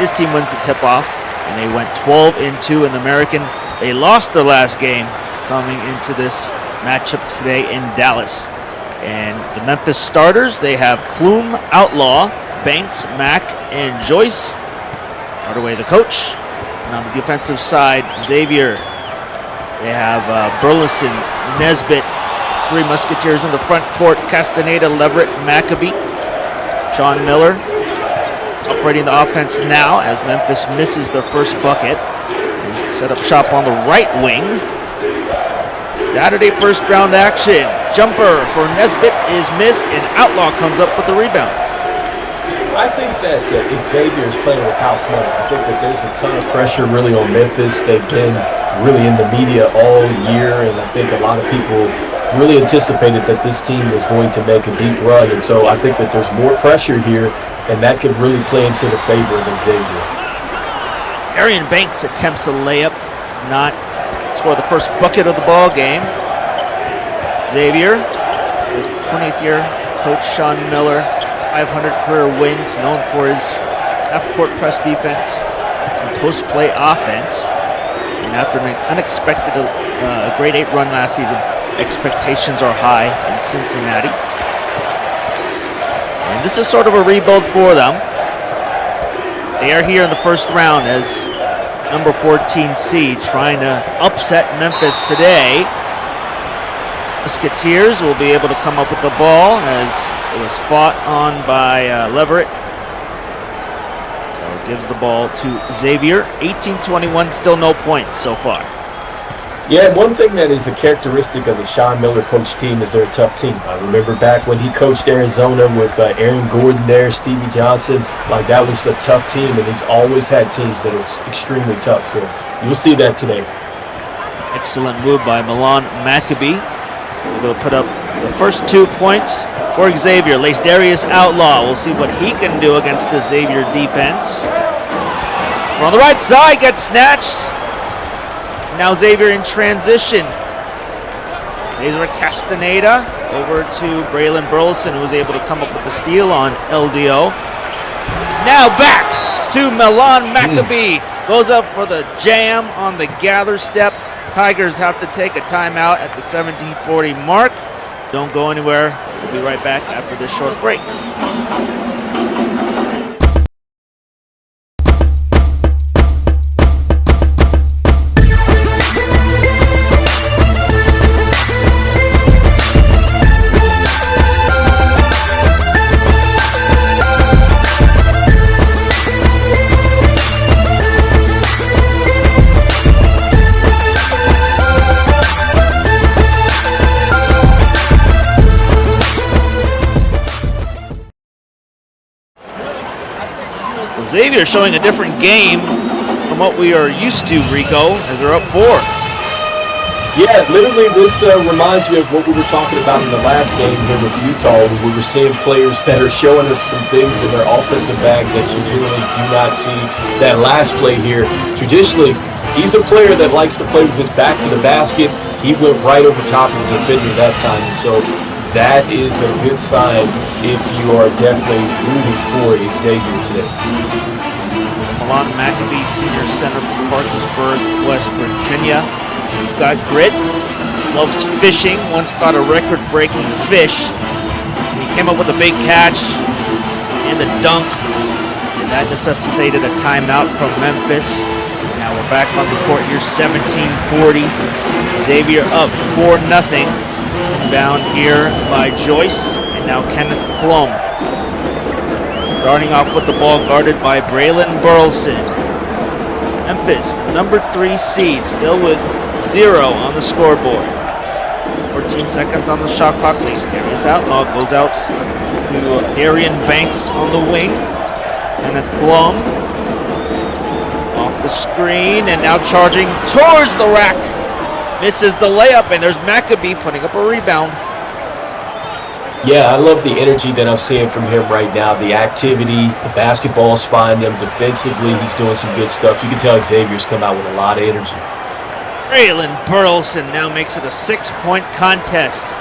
His team wins the tip-off, and they went 12-2 in the American. They lost their last game coming into this matchup today in Dallas. And the Memphis starters, they have Klum, Outlaw, Banks, Mack, and Joyce. Hardaway the coach. And on the defensive side, Xavier, they have Burleson, Nesbitt, 3 Musketeers in the front court, Castaneda, Leverett, Maccabee. Sean Miller operating the offense now as Memphis misses their first bucket. They set up shop on the right wing. Saturday first round action. Jumper for Nesbitt is missed, and Outlaw comes up with the rebound. I think that Xavier is playing with house money. I think that there's a ton of pressure really on Memphis. They've been really in the media all year, and I think a lot of people really anticipated that this team was going to make a deep run. And so I think that there's more pressure here, and that could really play into the favor of Xavier. Arian Banks attempts a layup, not score the first bucket of the ball game. Xavier, with 20th year coach Sean Miller, 500 career wins, known for his half-court press defense and post-play offense. And after an unexpected grade 8 run last season, expectations are high in Cincinnati. And this is sort of a rebuild for them. They are here in the first round as number 14 seed, trying to upset Memphis today. Musketeers will be able to come up with the ball as it was fought on by Leverett. So it gives the ball to Xavier. 18-21, still no points so far. Yeah, and one thing that is a characteristic of the Sean Miller coach team is they're a tough team. I remember back when he coached Arizona with Aaron Gordon there, Stevie Johnson, like that was a tough team, and he's always had teams that are extremely tough. So you'll see that today. Excellent move by Milan Maccabee. Able to put up the first 2 points for Xavier. Lacedarius Outlaw. We'll see what he can do against the Xavier defense. From the right side, gets snatched. Now Xavier in transition. Cesar Castaneda over to Braylon Burleson, who was able to come up with the steal on LDO. Now back to Milan Maccabee. Goes up for the jam on the gather step. Tigers have to take a timeout at the 17:40 mark. Don't go anywhere. We'll be right back after this short break. Xavier showing a different game from what we are used to, Rico, as they're up 4. Yeah, literally this reminds me of what we were talking about in the last game here with Utah. We were seeing players that are showing us some things in their offensive bag that you generally do not see. That last play here, traditionally, he's a player that likes to play with his back to the basket. He went right over top of the defender that time, and so that is a good sign if you are definitely rooting for Xavier today. Milan Maccabee, senior center from Parkersburg, West Virginia. He's got grit, loves fishing, once caught a record-breaking fish. He came up with a big catch and the dunk, and that necessitated a timeout from Memphis. Now we're back on the court here, 17-40. Xavier up 4-0. Inbound here by Joyce, and now Kenneth Klum. Starting off with the ball guarded by Braylon Burleson. Memphis, number 3 seed, still with 0 on the scoreboard. 14 seconds on the shot clock. Darius Outlaw goes out to Darian Banks on the wing. Kenneth Klum off the screen, and now charging towards the rack. Misses the layup, and there's Maccabee putting up a rebound. Yeah, I love the energy that I'm seeing from him right now. The activity, the basketball's finding him. Defensively, he's doing some good stuff. You can tell Xavier's come out with a lot of energy. Braylon Burleson now makes it a 6-point contest.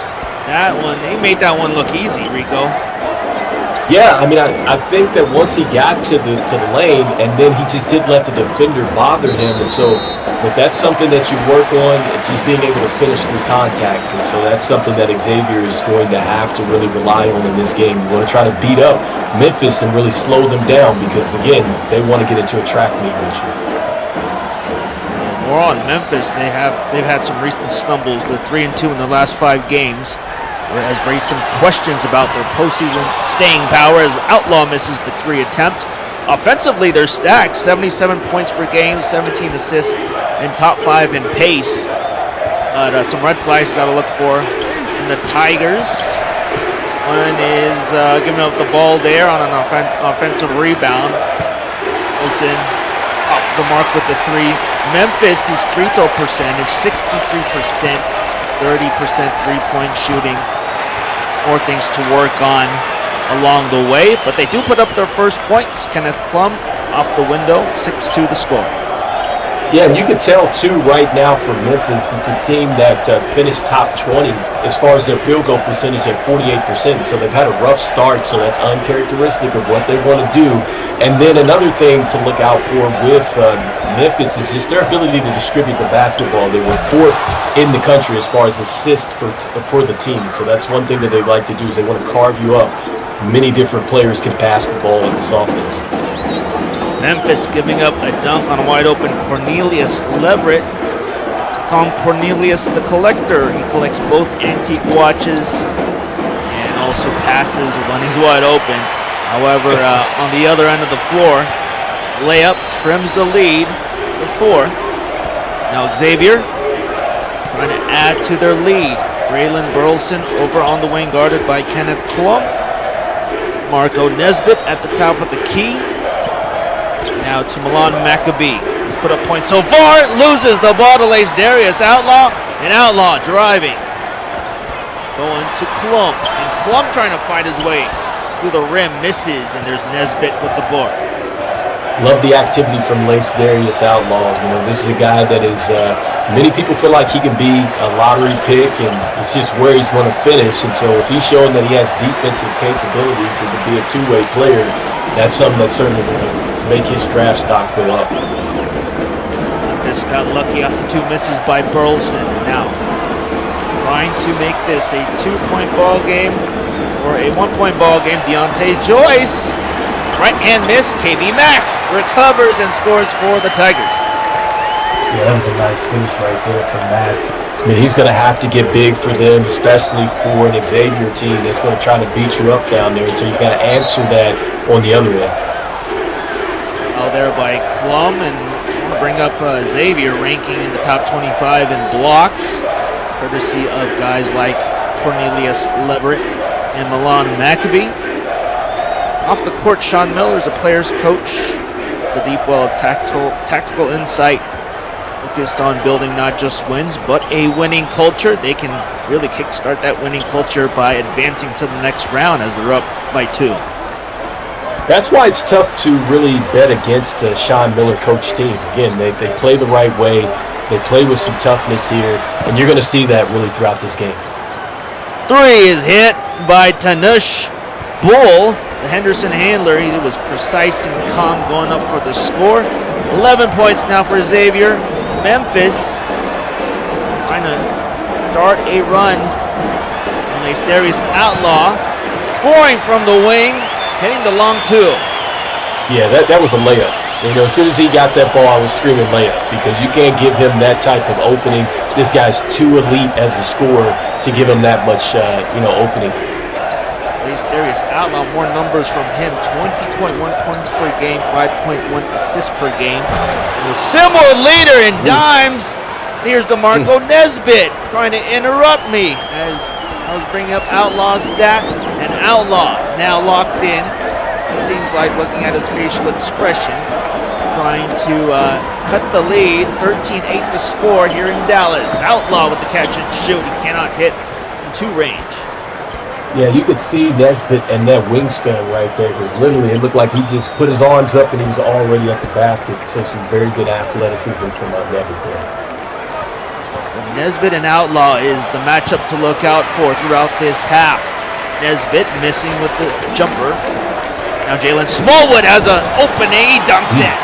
That one, they made that one look easy, Rico. Yeah, I mean, I think that once he got to the lane, and then he just didn't let the defender bother him, and so, but that's something that you work on, just being able to finish through contact, and so that's something that Xavier is going to have to really rely on in this game. You want to try to beat up Memphis and really slow them down, because again, they want to get into a track meet with you. More on Memphis, they've had some recent stumbles. They're 3-2 in their last 5 games. Has raised some questions about their postseason staying power as Outlaw misses the 3 attempt. Offensively, they're stacked, 77 points per game, 17 assists, and top 5 in pace. Some red flags got to look for in the Tigers. One is giving up the ball there on an offensive rebound. Wilson off the mark with the 3. Memphis' free throw percentage, 63%, 30% three-point shooting. More things to work on along the way, but they do put up their first points. Kenneth Klum off the window, 6-2 the score. Yeah, and you can tell too right now for Memphis, it's a team that finished top 20 as far as their field goal percentage at 48%. So they've had a rough start, so that's uncharacteristic of what they want to do. And then another thing to look out for with Memphis is just their ability to distribute the basketball. They were 4th in the country as far as assists for the team. So that's one thing that they like to do is they want to carve you up. Many different players can pass the ball in this offense. Memphis giving up a dunk on a wide-open Cornelius Leverett. Call him Cornelius the Collector. He collects both antique watches and also passes when he's wide open. However, on the other end of the floor, layup trims the lead for 4. Now Xavier trying to add to their lead. Braylon Burleson over on the wing, guarded by Kenneth Klum. Marco Nesbitt at the top of the key. Now to Milan Maccabee. He's put up points so far. Loses the ball to Darius Outlaw. And Outlaw driving. Going to Klum. And Klum trying to fight his way through the rim. Misses. And there's Nesbitt with the board. Love the activity from Darius Outlaw. You know, this is a guy that is, many people feel like he can be a lottery pick, and it's just where he's going to finish. And so if he's showing that he has defensive capabilities and to be a two-way player, that's something that's certainly going to make his draft stock go up. Just got lucky off the 2 misses by Burleson. Now trying to make this a 2-point ball game or a 1-point ball game. Deontay Joyce, right hand miss. KB Mack recovers and scores for the Tigers. Yeah, that was a nice finish right there from Matt. I mean, he's going to have to get big for them, especially for an Xavier team that's going to try to beat you up down there. And so you got to answer that on the other end. Out there by Klum, and bring up Xavier ranking in the top 25 in blocks, courtesy of guys like Cornelius Leverett and Milan Maccabee. Off the court, Sean Miller is a player's coach the deep well of tactical insight, focused on building not just wins, but a winning culture. They can really kickstart that winning culture by advancing to the next round as they're up by 2. That's why it's tough to really bet against the Sean Miller coach team. Again, they play the right way. They play with some toughness here, and you're going to see that really throughout this game. 3 is hit by Tanush Bull, the Henderson handler. He was precise and calm going up for the score. 11 points now for Xavier. Memphis trying to start a run. And Asterius Outlaw scoring from the wing, hitting the long 2. Yeah, that was a layup. You know, as soon as he got that ball, I was screaming layup because you can't give him that type of opening. This guy's too elite as a scorer to give him that much, opening. Asterius Outlaw, more numbers from him. 20.1 points per game, 5.1 assists per game. And the SimWorld leader in dimes. Here's DeMarco Nesbitt trying to interrupt me as I was bringing up Outlaw's stats. And Outlaw now locked in. It seems like, looking at his facial expression, trying to cut the lead. 13-8 the score here in Dallas. Outlaw with the catch and shoot. He cannot hit in 2 range. Yeah, you could see Nesbitt and that wingspan right there, because literally it looked like he just put his arms up and he was already at the basket. So some very good athleticism from Nesbitt there. Nesbitt and Outlaw is the matchup to look out for throughout this half. Nesbitt missing with the jumper. Now Jalen Smallwood has an opening. He dunks it.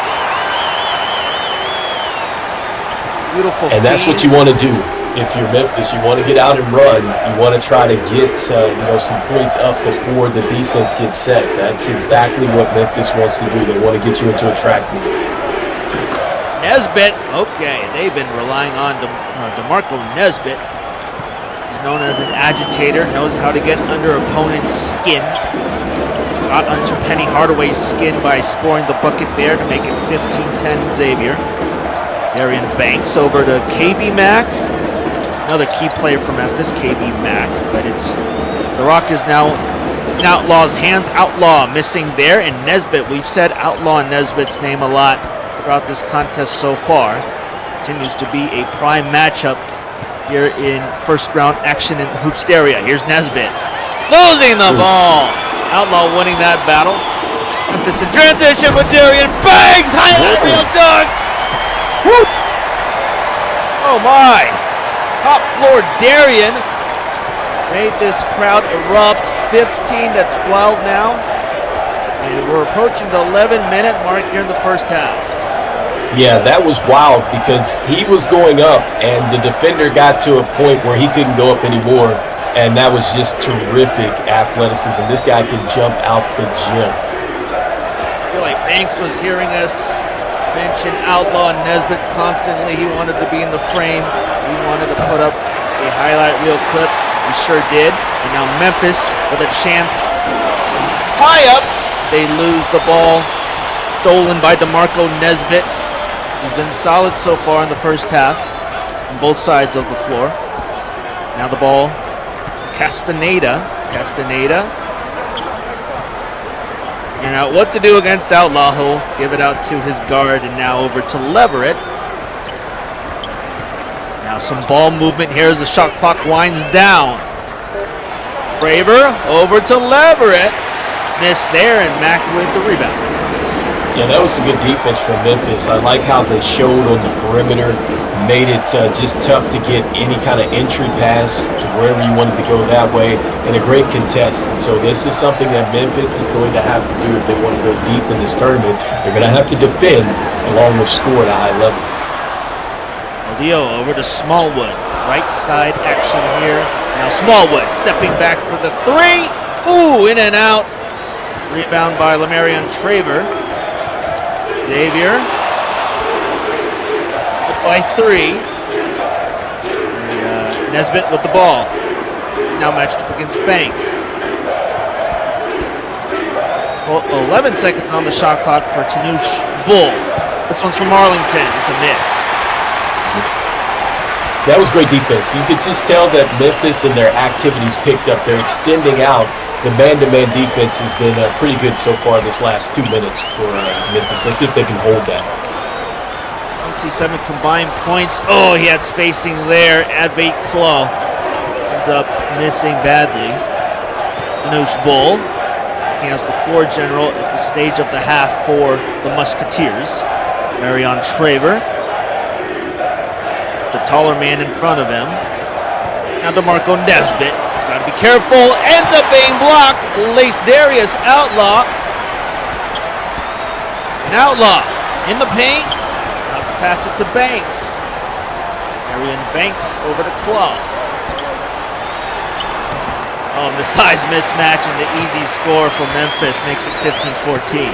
Beautiful. And that's what you want to do. If you're Memphis, you want to get out and run. You want to try to get some points up before the defense gets set. That's exactly what Memphis wants to do. They want to get you into a track meet. Nesbitt, okay, they've been relying on DeMarco Nesbitt. He's known as an agitator, knows how to get under opponent's skin. Got under Penny Hardaway's skin by scoring the bucket there to make it 15-10 Xavier. Darian Banks over to KB Mack. Another key player for Memphis, KB Mack, but the rock is now in Outlaw's hands. Outlaw missing there, and Nesbitt, we've said Outlaw and Nesbitt's name a lot throughout this contest so far. Continues to be a prime matchup here in first round action in Hoopsteria. Here's Nesbitt, losing the ball. Outlaw winning that battle. Memphis in transition with Darian Banks, highlight reel dunk. Woo! Oh my! Top floor Darian made this crowd erupt. 15-12 now, and we're approaching the 11-minute mark here in the first half. Yeah, that was wild because he was going up and the defender got to a point where he couldn't go up anymore, and that was just terrific athleticism. This guy can jump out the gym. I feel like Banks was hearing us mention Outlaw and Nesbitt constantly. He wanted to be in the frame. He wanted to put up a highlight reel clip. He sure did. And now Memphis with a chance to tie up. They lose the ball. Stolen by DeMarco Nesbitt. He's been solid so far in the first half on both sides of the floor. Now the ball, Castaneda. Figuring out what to do against Outlaw. He'll give it out to his guard, and now over to Leverett. Now some ball movement here as the shot clock winds down. Braver over to Leverett. Missed there, and Mack with the rebound. Yeah, that was some good defense from Memphis. I like how they showed on the perimeter, made it just tough to get any kind of entry pass to wherever you wanted to go that way, and a great contest. And so this is something that Memphis is going to have to do if they want to go deep in this tournament. They're going to have to defend along with score at a high level. Leo over to Smallwood. Right side action here. Now Smallwood stepping back for the 3. Ooh, in and out. Rebound by Lamarion Traver. Xavier up by 3. And, Nesbitt with the ball. He's now matched up against Banks. Well, 11 seconds on the shot clock for Tanush Bull. This one's from Arlington. It's a miss. That was great defense. You could just tell that Memphis and their activities picked up. They're extending out, the man-to-man defense has been pretty good so far this last 2 minutes for Memphis. Let's see if they can hold that. 27 combined points. Oh, he had spacing there. Advait Claw ends up missing badly. Manouche Bull. He has the floor general at the stage of the half for the Musketeers. Marion Traver, the taller man in front of him. Now DeMarco Nesbitt. He's got to be careful. Ends up being blocked. Lace Darius Outlaw. An Outlaw in the paint. Have to pass it to Banks. Marion Banks over to Claw. Oh, the size mismatch and the easy score for Memphis makes it 15-14.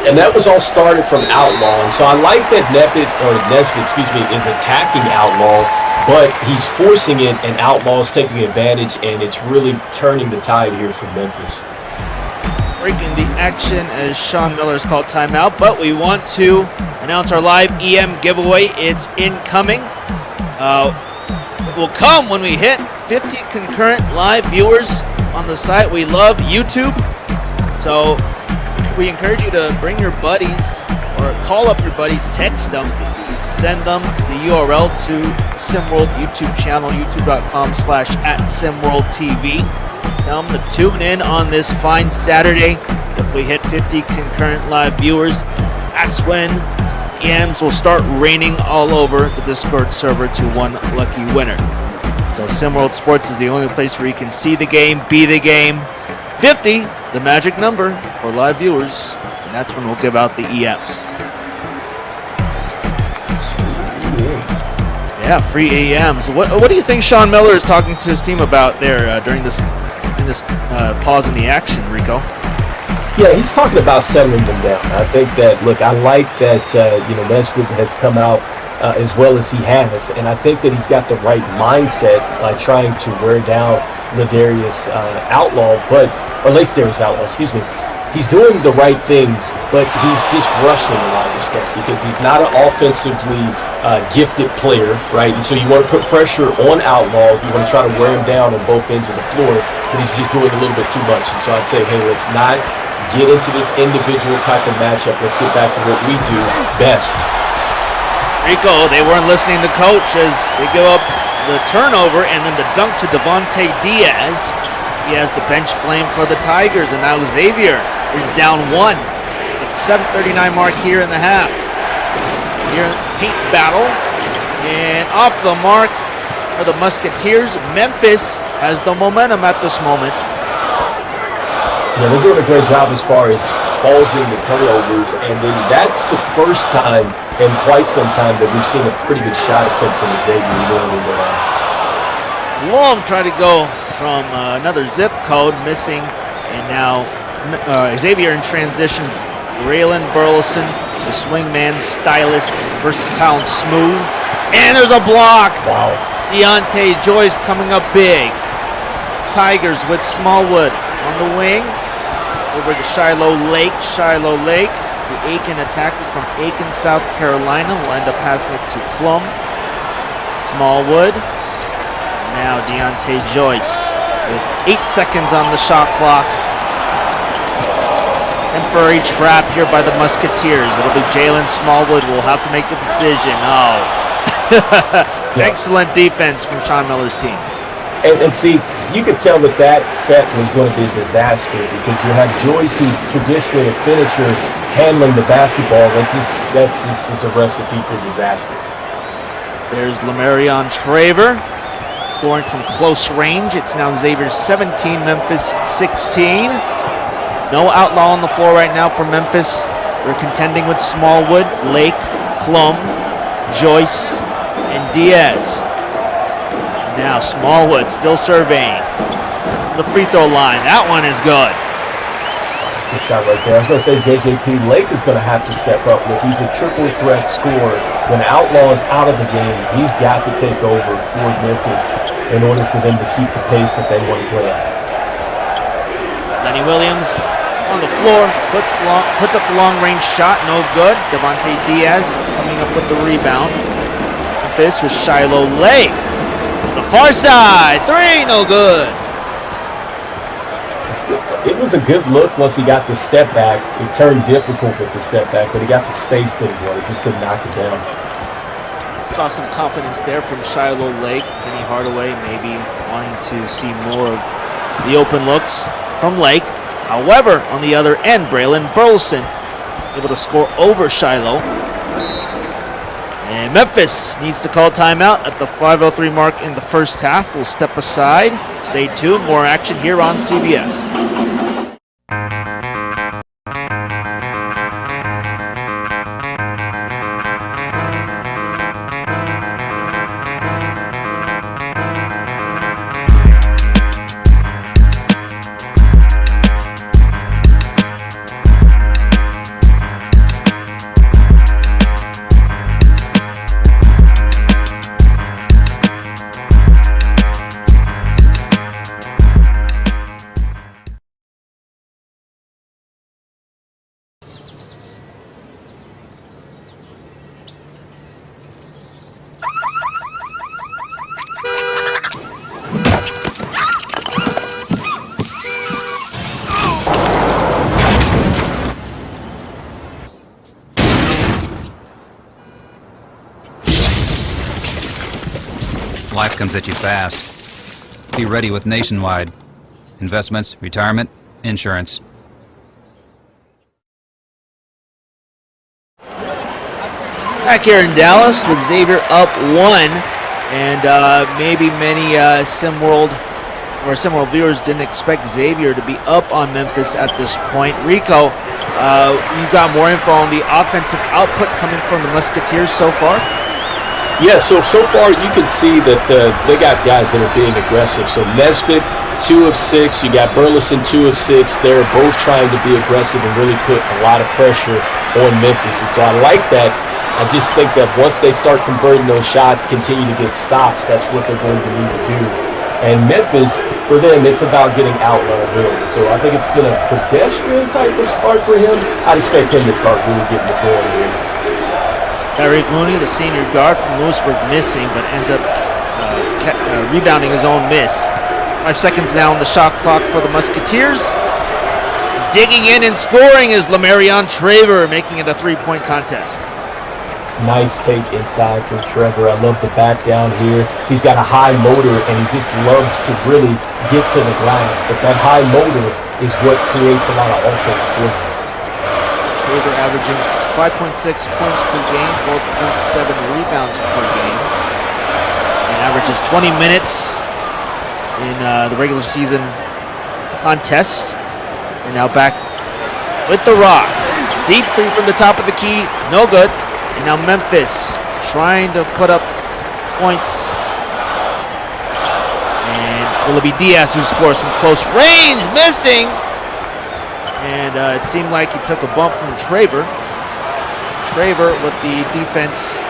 And that was all started from Outlaw. And so I like that Nesbitt is attacking Outlaw, but he's forcing it, and Outlaw is taking advantage, and it's really turning the tide here for Memphis. Breaking the action as Sean Miller has called timeout, but we want to announce our live EM giveaway. It's incoming. It will come when we hit 50 concurrent live viewers on the site. We love YouTube, so we encourage you to bring your buddies or call up your buddies, text them, send them the URL to SimWorld YouTube channel, youtube.com/@SimWorldTV. Tell them to tune in on this fine Saturday. If we hit 50 concurrent live viewers, that's when EMs will start raining all over the Discord server to one lucky winner. So SimWorld Sports is the only place where you can see the game, be the game. 50, the magic number for live viewers, and that's when we'll give out the EMs. Yeah, free EMs. What do you think Sean Miller is talking to his team about there during this pause in the action, Rico? Yeah, he's talking about settling them down. I think that, look, I like that, Nesbitt has come out as well as he has, and I think that he's got the right mindset by trying to wear down Lace Darius Outlaw, excuse me. He's doing the right things, but he's just rushing a lot of stuff because he's not an offensively gifted player, right? And so you want to put pressure on Outlaw. You want to try to wear him down on both ends of the floor, but he's just doing a little bit too much. And so I'd say, hey, let's not get into this individual type of matchup. Let's get back to what we do best. Rico, they weren't listening to coach as they give up the turnover and then the dunk to Devontae Diaz. He has the bench flame for the Tigers, and now Xavier is down one with 7:39 mark here in the half. Here, paint battle, and off the mark for the Musketeers. Memphis has the momentum at this moment. Yeah, they're doing a great job as far as causing the turnovers, and then that's the first time in quite some time that we've seen a pretty good shot attempt from Xavier. Long tried to go from another zip code, missing, and now Xavier in transition. Raylan Burleson, the swingman, stylist, versatile and smooth, and there's a block. Wow. Deontay Joyce coming up big. Tigers with Smallwood on the wing. Over to Shiloh Lake. The Aiken attacker from Aiken, South Carolina, will end up passing it to Klum. Smallwood. Now Deontay Joyce with 8 seconds on the shot clock. Temporary trap here by the Musketeers. It'll be Jalen Smallwood who will have to make the decision. Oh. Excellent defense from Sean Miller's team. And see, you could tell that set was going to be a disaster because you have Joyce, who's traditionally a finisher, handling the basketball. That just is a recipe for disaster. There's Lamarion Traver scoring from close range. It's now Xavier 17, Memphis 16. No Outlaw on the floor right now for Memphis. They're contending with Smallwood, Lake, Klum, Joyce, and Diaz. Now Smallwood still surveying the free throw line. That one is good. Good shot right there. I was going to say JJP Lake is going to have to step up. Look, he's a triple threat scorer. When Outlaw is out of the game, he's got to take over for Memphis in order for them to keep the pace that they want to play at. Lenny Williams on the floor, puts up the long-range shot, no good. Devontae Diaz coming up with the rebound. Memphis with Shiloh Lake. The far side, three, no good. it was a good look once he got the step back. It turned difficult with the step back, but he got the space that he wanted. Just couldn't knock it down. Saw some confidence there from Shiloh Lake. Penny Hardaway maybe wanting to see more of the open looks from Lake. However, on the other end, Braylon Burleson able to score over Shiloh. And Memphis needs to call timeout at the 5:03 mark in the first half. We'll step aside. Stay tuned. More action here on CBS. Life comes at you fast. Be ready with Nationwide. Investments, retirement, insurance. Back here in Dallas with Xavier up 1, and maybe many SimWorld viewers didn't expect Xavier to be up on Memphis at this point. Rico, you got more info on the offensive output coming from the Musketeers so far? Yeah, so far you can see that they got guys that are being aggressive. So Nesbitt, 2 of 6. You got Burleson, 2 of 6. They're both trying to be aggressive and really put a lot of pressure on Memphis. And so I like that. I just think that once they start converting those shots, continue to get stops, that's what they're going to need to do. And Memphis, for them, it's about getting outlined early. So I think it's been a pedestrian type of start for him. I'd expect him to start really getting the ball here. Tyreek Mooney, the senior guard from Lewisburg, missing, but ends up rebounding his own miss. 5 seconds now on the shot clock for the Musketeers. Digging in and scoring is Lamarion Traver, making it a 3-point contest. Nice take inside from Trevor. I love the back down here. He's got a high motor, and he just loves to really get to the glass. But that high motor is what creates a lot of offense for him. Traver averaging 5.6 points per game, 4.7 rebounds per game, and averages 20 minutes in the regular season contests. And now back with the rock. Deep 3 from the top of the key, no good. And now Memphis trying to put up points. And will it be Diaz who scores from close range? Missing! And it seemed like he took a bump from Traver. Traver with the defense.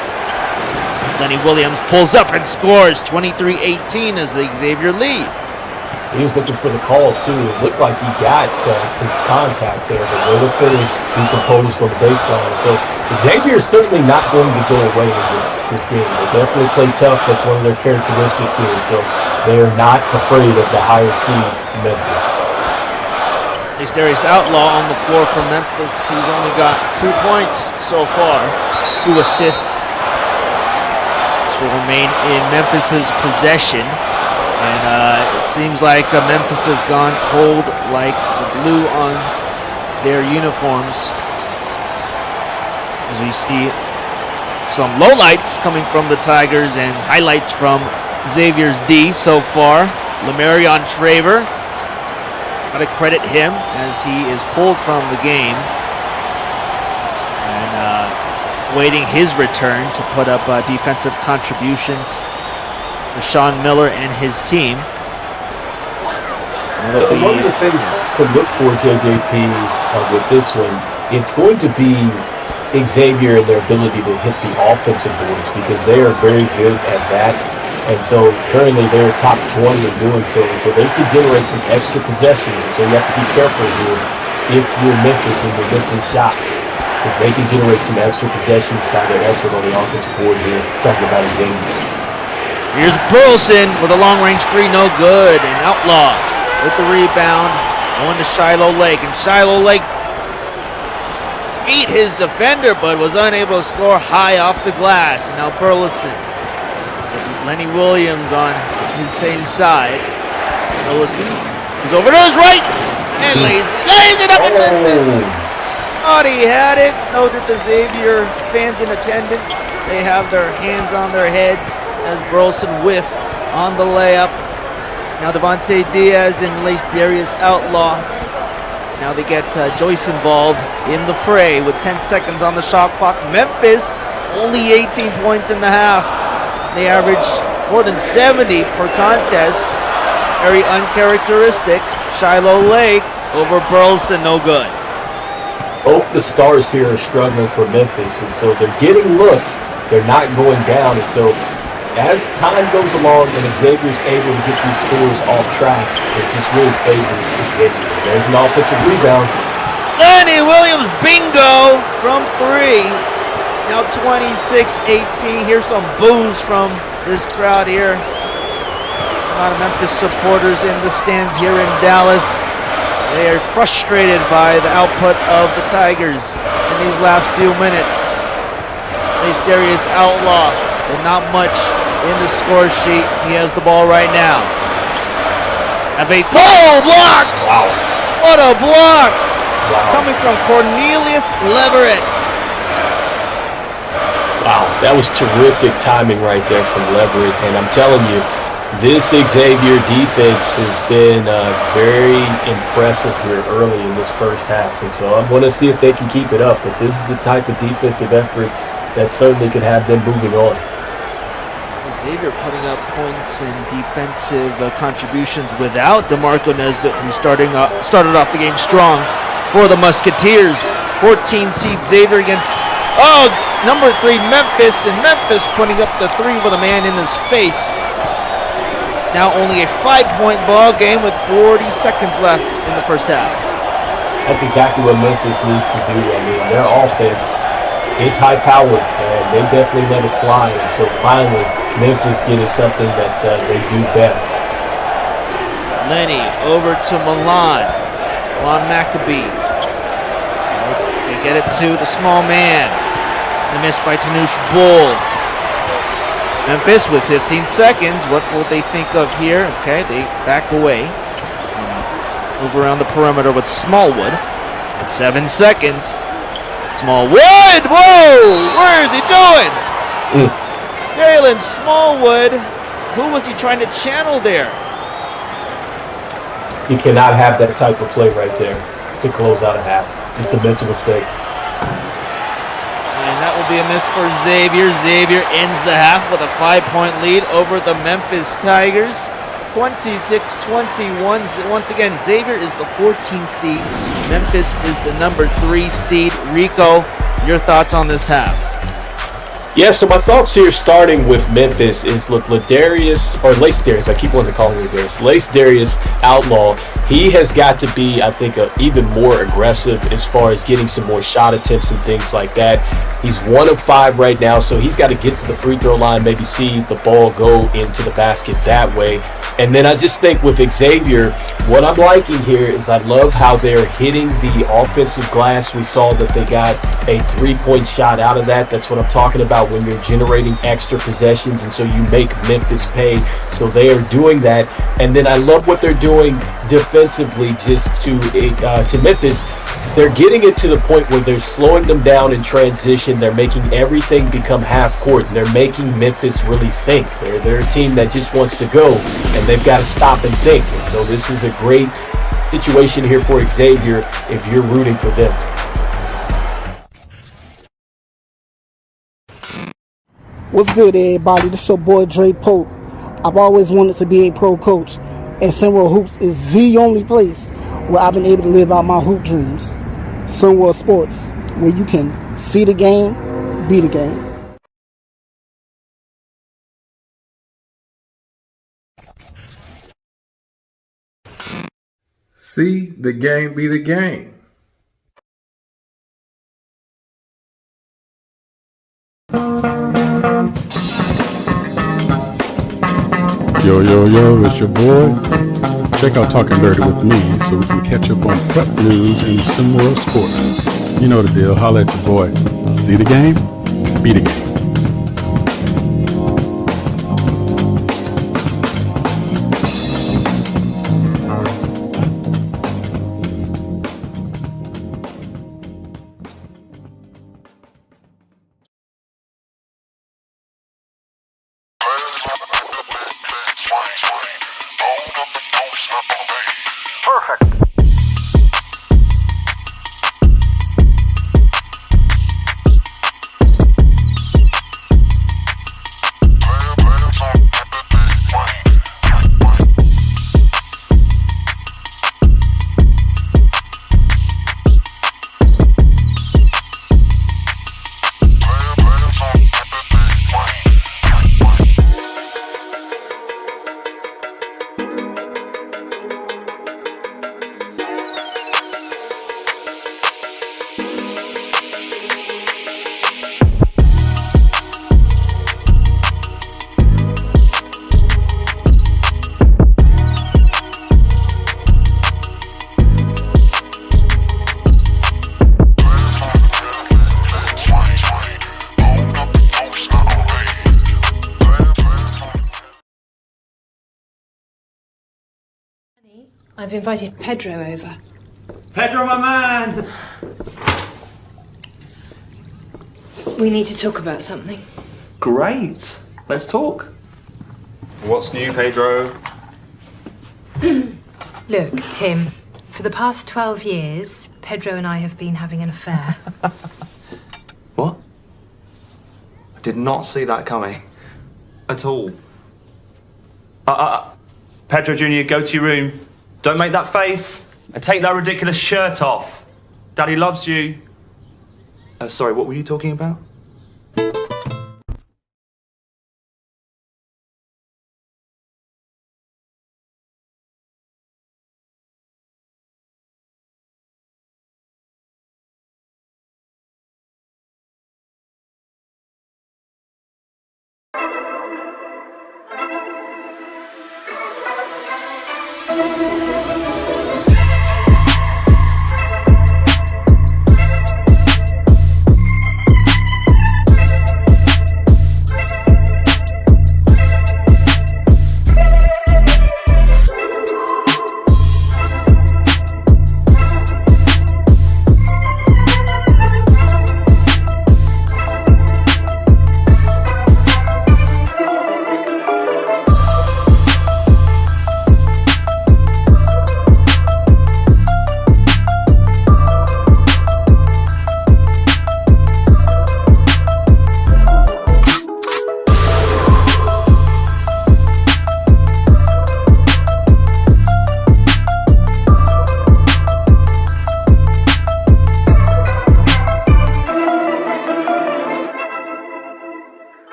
Lenny Williams pulls up and scores. 23-18 as the Xavier lead. He was looking for the call, too. It looked like he got some contact there, but way to finish, decomposed from the baseline. So Xavier is certainly not going to go away in this game. They definitely play tough. That's one of their characteristics here. So they're not afraid of the higher seed Memphis. Darius Outlaw on the floor for Memphis. He's only got 2 points so far, 2 assists. This will remain in Memphis's possession. And it seems like Memphis has gone cold like the blue on their uniforms. As we see some lowlights coming from the Tigers and highlights from Xavier's D so far. Lamarion Traver. Got to credit him as he is pulled from the game and waiting his return to put up defensive contributions for Sean Miller and his team. One of the things to look for, JJP, with this one, it's going to be Xavier and their ability to hit the offensive boards because they are very good at that. And so currently they're top 20 in doing so. So they could generate some extra possessions. And so you have to be careful here if you're Memphis and you're missing shots. If they can generate some extra possessions by their effort on the offensive board here. Talking about Xavier. Here's Burleson with a long-range 3, no good. And Outlaw with the rebound. Going to Shiloh Lake, and Shiloh Lake beat his defender, but was unable to score high off the glass. And now Burleson, Lenny Williams on his same side. Burleson is over to his right, and lays it up and missed it. Thought he had it. So did the Xavier fans in attendance. They have their hands on their heads as Burleson whiffed on the layup. Now Devontae Diaz and Lace Darius Outlaw. Now they get Joyce involved in the fray with 10 seconds on the shot clock. Memphis, only 18 points in the half. They average more than 70 per contest. Very uncharacteristic. Shiloh Lake over Burleson, no good. Both the stars here are struggling for Memphis, and so they're getting looks. They're not going down, and so as time goes along and Xavier's able to get these scores off track, it just really favors Xavier. There's an offensive rebound. Lenny Williams, bingo from 3. Now 26-18. Here's some boos from this crowd here. A lot of Memphis supporters in the stands here in Dallas. They are frustrated by the output of the Tigers in these last few minutes. Lace Darius Outlaw, and not much in the score sheet. He has the ball right now. Blocked! Wow. What a block! Wow. Coming from Cornelius Leverett. Wow, that was terrific timing right there from Leverett. And I'm telling you, this Xavier defense has been very impressive here early in this first half. And so I'm going to see if they can keep it up. But this is the type of defensive effort that certainly could have them moving on. Xavier putting up points and defensive contributions without DeMarco Nesbitt, who started off the game strong for the Musketeers. 14 seed Xavier against number 3 Memphis, and Memphis putting up the 3 with a man in his face. Now only a 5-point ball game with 40 seconds left in the first half. That's exactly what Memphis needs to do. I mean, their offense, it's high-powered, and they definitely let it fly. And so finally, Memphis getting something that they do best. Lenny over to Milan. Milan Maccabee. They get it to the small man. The miss by Tanush Bull. Memphis with 15 seconds. What will they think of here? Okay, they back away. Move around the perimeter with Smallwood. At 7 seconds. Smallwood! Whoa! Where is he doing? Jalen Smallwood. Who was he trying to channel there? You cannot have that type of play right there to close out a half. Just a mental mistake. And that will be a miss for Xavier. Xavier ends the half with a 5-point lead over the Memphis Tigers. 26-21. Once again, Xavier is the 14th seed. Memphis is the number 3 seed. Rico, your thoughts on this half? Yeah, so my thoughts here starting with Memphis is, look, Lace Darius, I keep wanting to call him Ladarius. Lace Darius Outlaw, he has got to be, I think, even more aggressive as far as getting some more shot attempts and things like that. He's 1 of 5 right now, so he's got to get to the free throw line, maybe see the ball go into the basket that way. And then I just think with Xavier, what I'm liking here is I love how they're hitting the offensive glass. We saw that they got a 3-point shot out of that. That's what I'm talking about when you're generating extra possessions, and so you make Memphis pay. So they are doing that. And then I love what they're doing defensively just to Memphis. They're getting it to the point where they're slowing them down in transition. They're making everything become half court, and they're making Memphis really think. They're a team that just wants to go, and they've got to stop and think. And so this is a great situation here for Xavier if you're rooting for them. What's good, everybody? This is your boy Dre Pope. I've always wanted to be a pro coach, and SimWorld Hoops is the only place where I've been able to live out my hoop dreams. SimWorld Sports, where you can see the game, be the game. See the game, be the game. Yo, it's your boy, Check out Talking Dirty with me so we can catch up on prep news and SimWorld Sports. You know the deal. Holla at your boy. See the game? Be the game. I've invited Pedro over. Pedro, my man! We need to talk about something. Great. Let's talk. What's new, Pedro? Look, Tim, for the past 12 years, Pedro and I have been having an affair. What? I did not see that coming. At all. Pedro Jr., go to your room. Don't make that face. And take that ridiculous shirt off. Daddy loves you. Sorry, what were you talking about?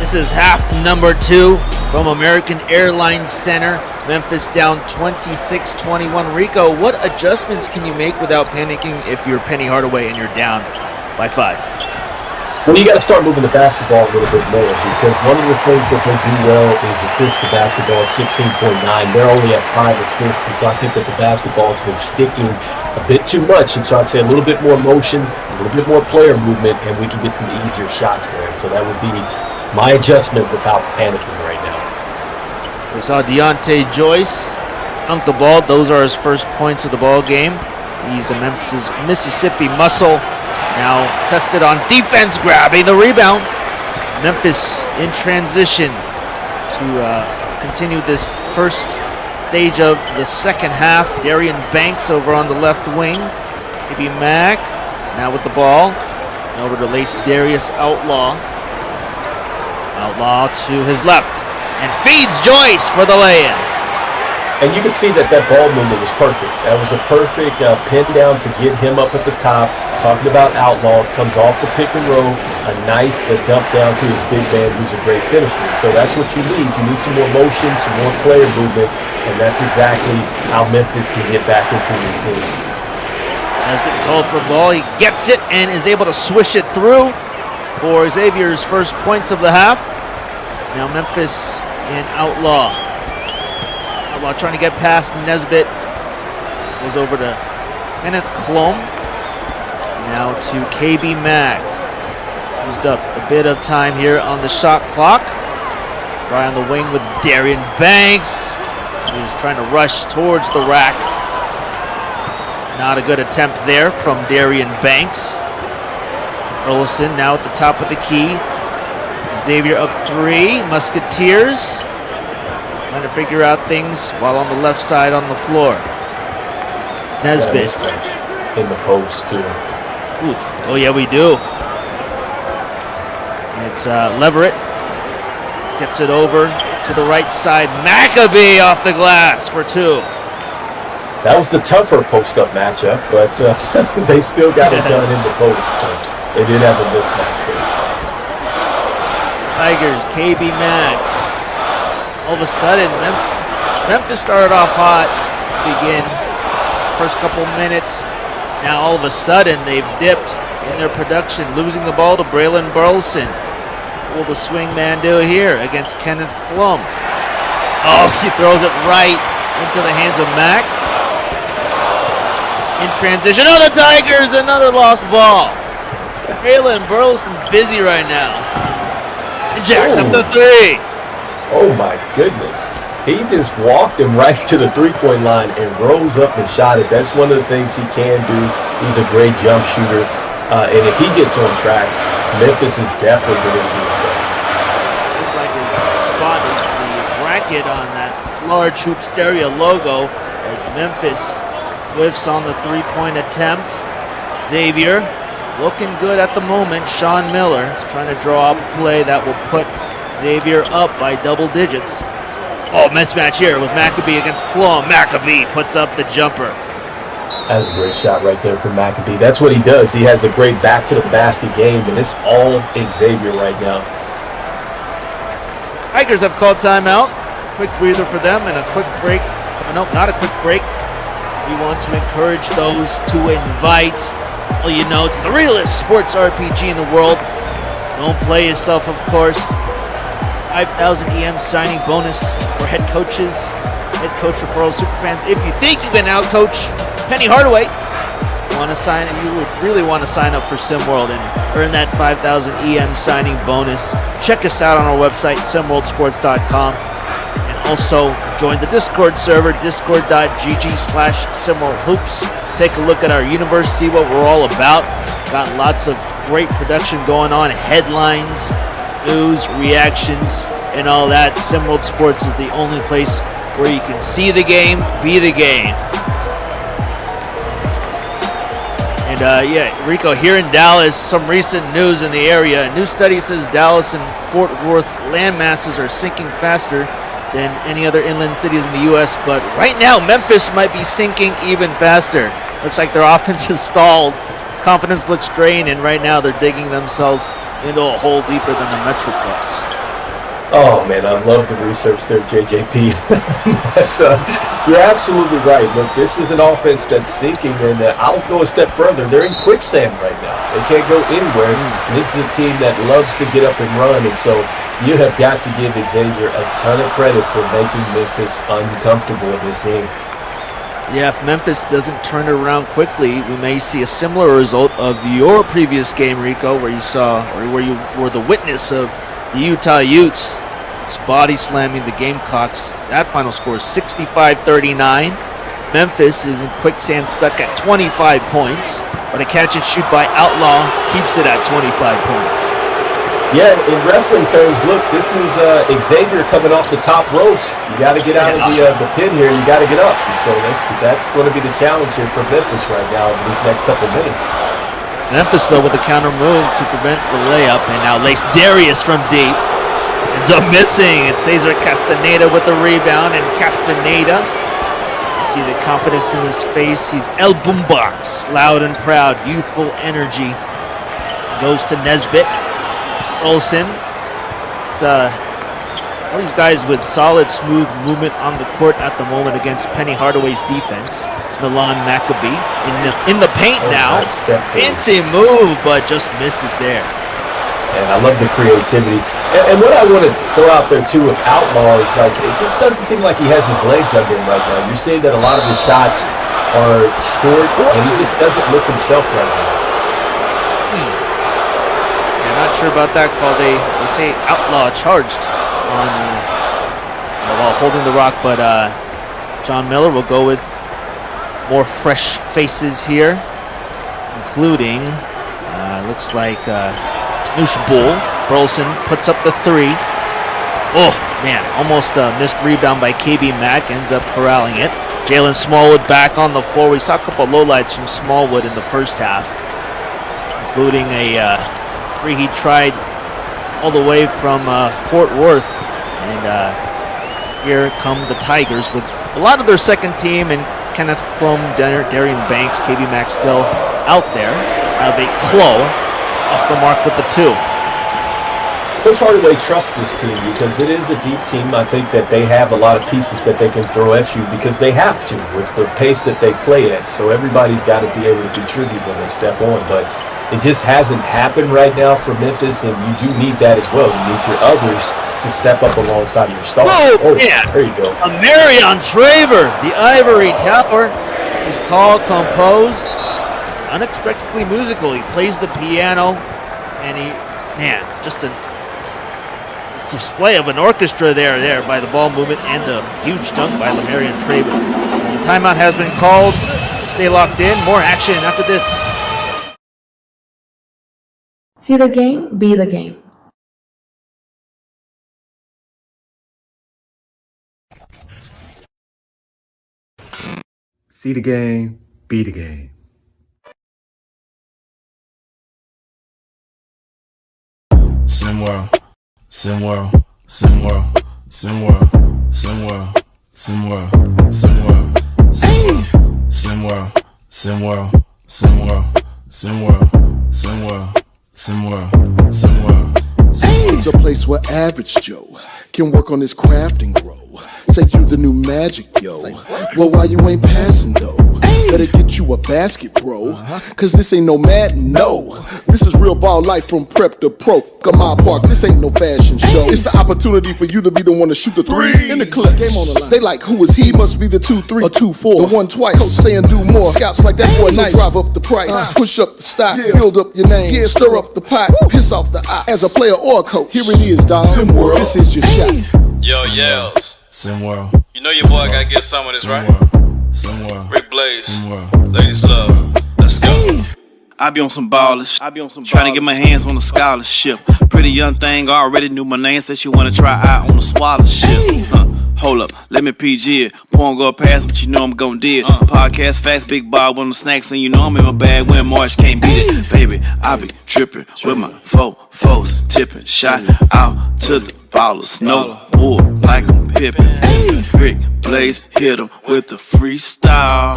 This is half number 2 from American Airlines Center. Memphis down 26-21. Rico, what adjustments can you make without panicking if you're Penny Hardaway and you're down by 5? Well, you got to start moving the basketball a little bit more, because one of the things that they do well is to touch the basketball at 16.9. They're only at 5 at 6, because I think that the basketball has been sticking a bit too much. And so I'd say a little bit more motion, a little bit more player movement, and we can get some easier shots there. So that would be my adjustment without panicking right now. We saw Deontay Joyce dunk the ball. Those are his first points of the ball game. He's a Memphis Mississippi muscle. Now tested on defense, grabbing the rebound. Memphis in transition to continue this first stage of the second half. Darian Banks over on the left wing. A.B. Mack now with the ball. And over to Lace Darius Outlaw. Outlaw to his left and feeds Joyce for the lay-in. And you can see that ball movement was perfect. That was a perfect pin down to get him up at the top. Talking about Outlaw, comes off the pick and roll, a nice dump down to his big man who's a great finisher. So that's what you need. You need some more motion, some more player movement, and that's exactly how Memphis can get back into this game. Nesbitt called for a ball. He gets it and is able to swish it through for Xavier's first points of the half. Now Memphis and Outlaw. Outlaw trying to get past Nesbitt. Goes over to Kenneth Klum. Now to KB Mag. Used up a bit of time here on the shot clock. Right on the wing with Darian Banks. He's trying to rush towards the rack. Not a good attempt there from Darian Banks. Olsen now at the top of the key. Xavier up 3. Musketeers trying to figure out things while on the left side on the floor. Nesbitt. In the post, too. Oof. Oh, yeah, we do. It's Leverett. Gets it over to the right side. Maccabee off the glass for 2. That was the tougher post-up matchup, but they still got it done in the post. They did have a mismatch there. Tigers, KB Mack. All of a sudden, Memphis started off hot to begin first couple minutes. Now all of a sudden, they've dipped in their production, losing the ball to Braylon Burleson. What will the swing man do here against Kenneth Klum? Oh, he throws it right into the hands of Mack. In transition, oh, the Tigers, another lost ball. Braylon Burleson busy right now. And jacks up the 3. Oh my goodness. He just walked him right to the three-point line and rose up and shot it. That's one of the things he can do. He's a great jump shooter. And if he gets on track, Memphis is definitely going to be in trouble. Looks like his spot is the bracket on that large Hoopsteria logo as Memphis whiffs on the three-point attempt. Xavier looking good at the moment. Sean Miller trying to draw up a play that will put Xavier up by double digits. Oh, mismatch here with Maccabee against Klum. Maccabee puts up the jumper. That's a great shot right there from Maccabee. That's what he does. He has a great back-to-the-basket game, and it's all Xavier right now. Tigers have called timeout. Quick breather for them and a quick break. Nope, not a quick break. We want to encourage those to invite, well, you know, to the realest sports RPG in the world. Don't play yourself, of course. 5,000 EM signing bonus for head coaches, head coach referral superfans. If you think you can outcoach Penny Hardaway, you would really want to sign up for SimWorld and earn that 5,000 EM signing bonus. Check us out on our website, simworldsports.com. And also join the Discord server, discord.gg/SimWorld Hoops. Take a look at our universe, see what we're all about. Got lots of great production going on, headlines, news, reactions, and all that. SimWorld Sports is the only place where you can see the game, be the game. And yeah, Rico, here in Dallas, some recent news in the area. A new study says Dallas and Fort Worth's land masses are sinking faster than any other inland cities in the U.S., but right now Memphis might be sinking even faster. Looks like their offense is stalled. Confidence looks drained, and right now they're digging themselves into a hole deeper than the Metroplex. Oh, man, I love the research there, JJP. But, you're absolutely right. Look, this is an offense that's sinking, and I'll go a step further. They're in quicksand right now. They can't go anywhere. And this is a team that loves to get up and run, and so you have got to give Xavier a ton of credit for making Memphis uncomfortable in this game. Yeah, if Memphis doesn't turn it around quickly, we may see a similar result of your previous game, Rico, where you saw, or where you were the witness of the Utah Utes body slamming the Gamecocks. That final score is 65-39. Memphis is in quicksand, stuck at 25 points, but a catch and shoot by Outlaw keeps it at 25 points. Yeah, in wrestling terms, look, this is Xavier coming off the top ropes. You got to get out of the pin here. You got to get up. And so that's going to be the challenge here for Memphis right now in these next couple minutes. Memphis, though, with the counter move to prevent the layup, and now Lace Darius from deep. Ends up missing. It's Cesar Castaneda with the rebound, and Castaneda, you see the confidence in his face. He's El Boombox, loud and proud, youthful energy. Goes to Nesbitt. Olsen All these guys with solid, smooth movement on the court at the moment against Penny Hardaway's defense. Milan Maccabee in the paint now. Fancy move, but just misses there. And I love the creativity. And what I want to throw out there, too, with Outlaw is, like, it just doesn't seem like he has his legs under him right now. You're seeing that a lot of his shots are short, and he just doesn't look himself right now. Yeah, not sure about that call. They say Outlaw charged on while holding the rock, but John Miller will go with more fresh faces here, including looks like Tanush Bull. Burleson puts up the three. Oh man, almost a missed rebound by KB Mack, ends up corralling it. Jalen Smallwood back on the floor. We saw a couple of lowlights from Smallwood in the first half, including a three he tried all the way from Fort Worth. And here come the Tigers with a lot of their second team, and Kenneth Klum, Darian Banks, KB Mack still out there. Have a Klo off the mark with the two. Coach Hardaway trusts this team because it is a deep team. I think that they have a lot of pieces that they can throw at you because they have to with the pace that they play at. So everybody's got to be able to contribute when they step on. But it just hasn't happened right now for Memphis, and you do need that as well. You need your others to step up alongside your stars. Oh, yeah. There you go. A Marion Traver, the Ivory Tower, is tall, composed, unexpectedly musical. He plays the piano, and just a display of an orchestra there by the ball movement and the huge dunk by Lamarion Traver. The timeout has been called. Stay locked in. More action after this. See the game, be the game. See the game, be the game. SimWorld, SimWorld, SimWorld, SimWorld, SimWorld, SimWorld, SimWorld, SimWorld, SimWorld, SimWorld, SimWorld, SimWorld, SimWorld, SimWorld. It's a place where average Joe can work on his craft and grow. Say you the new magic, yo. Well, why you ain't passing though? Better get you a basket, bro. Cause this ain't no Madden, no. This is real ball life from prep to pro. Gamma Park, this ain't no fashion show. It's the opportunity for you to be the one to shoot the three. In the clip, game on the line. They like, who is he? Must be the 2-3 or 2-4. The one twice. Coach saying do more. Scouts like that boy nice. Drive up the price. Push up the stock. Build up your name. Stir up the pot. Piss off the eye. As a player or a coach, here it is, dog. SimWorld, this is your shot. Yo, yells. SimWorld. You know your boy gotta get some of this, right? SimWorld. Rick Blaze. SimWorld. Ladies love. Let's go. I be on some ballers. Trying to get my hands on a scholarship. Pretty young thing already knew my name. Said she wanna try out on a scholarship. Hold up, let me PG it. Porn go past, but you know I'm gon' do it. Podcast fast, big Bob on the snacks, and you know I'm in my bag when March can't beat it. Baby, I be trippin' with my foes tipping. Shot out to the ballers, no bull like I'm Pippin. Rick Blaze hit him with the freestyle.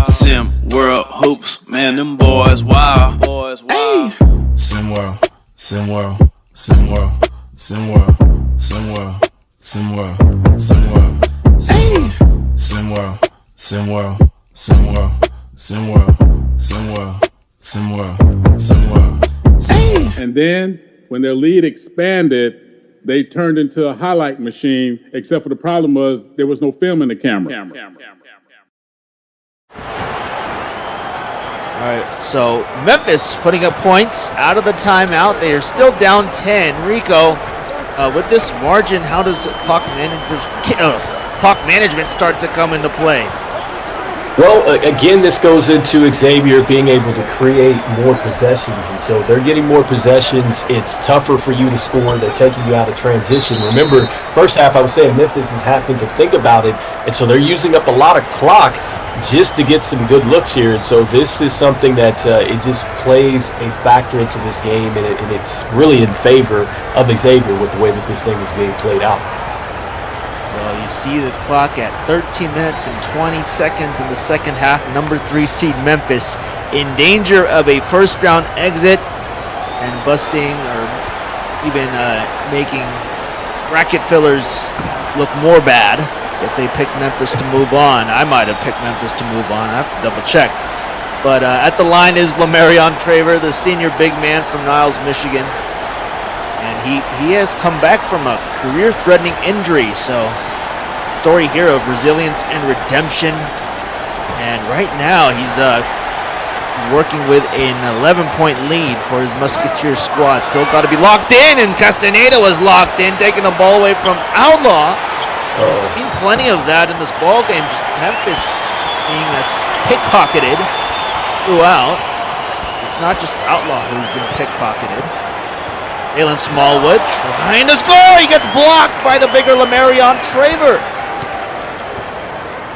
SimWorld Hoops, man, them boys wild. SimWorld, SimWorld, SimWorld, SimWorld, SimWorld, SimWorld, SimWorld, SimWorld, SimWorld, SimWorld, SimWorld, SimWorld, SimWorld, SimWorld. And then when their lead expanded, they turned into a highlight machine, except for the problem was there was no film in the camera. All right, so Memphis putting up points out of the timeout. They are still down 10. Rico, with this margin, how does clock management start to come into play? Well, again, this goes into Xavier being able to create more possessions. And so they're getting more possessions. It's tougher for you to score. They're taking you out of transition. Remember, first half, I was saying Memphis is having to think about it. And so they're using up a lot of clock just to get some good looks here. And so this is something that it just plays a factor into this game. And it's really in favor of Xavier with the way that this thing is being played out. So you see the clock at 13 minutes and 20 seconds in the second half. Number 3 seed Memphis in danger of a first round exit and busting or even making bracket fillers look more bad if they pick Memphis to move on. I might have picked Memphis to move on. I have to double check. But at the line is Lamarion Traver, the senior big man from Niles, Michigan. And he has come back from a career-threatening injury. So, story here of resilience and redemption. And right now, he's working with an 11-point lead for his Musketeer squad. Still got to be locked in, and Castaneda was locked in, taking the ball away from Outlaw. We've seen plenty of that in this ball game. Just Memphis being pickpocketed throughout. It's not just Outlaw who's been pickpocketed. Jalen Smallwood trying to score. He gets blocked by the bigger Lamarion Traver.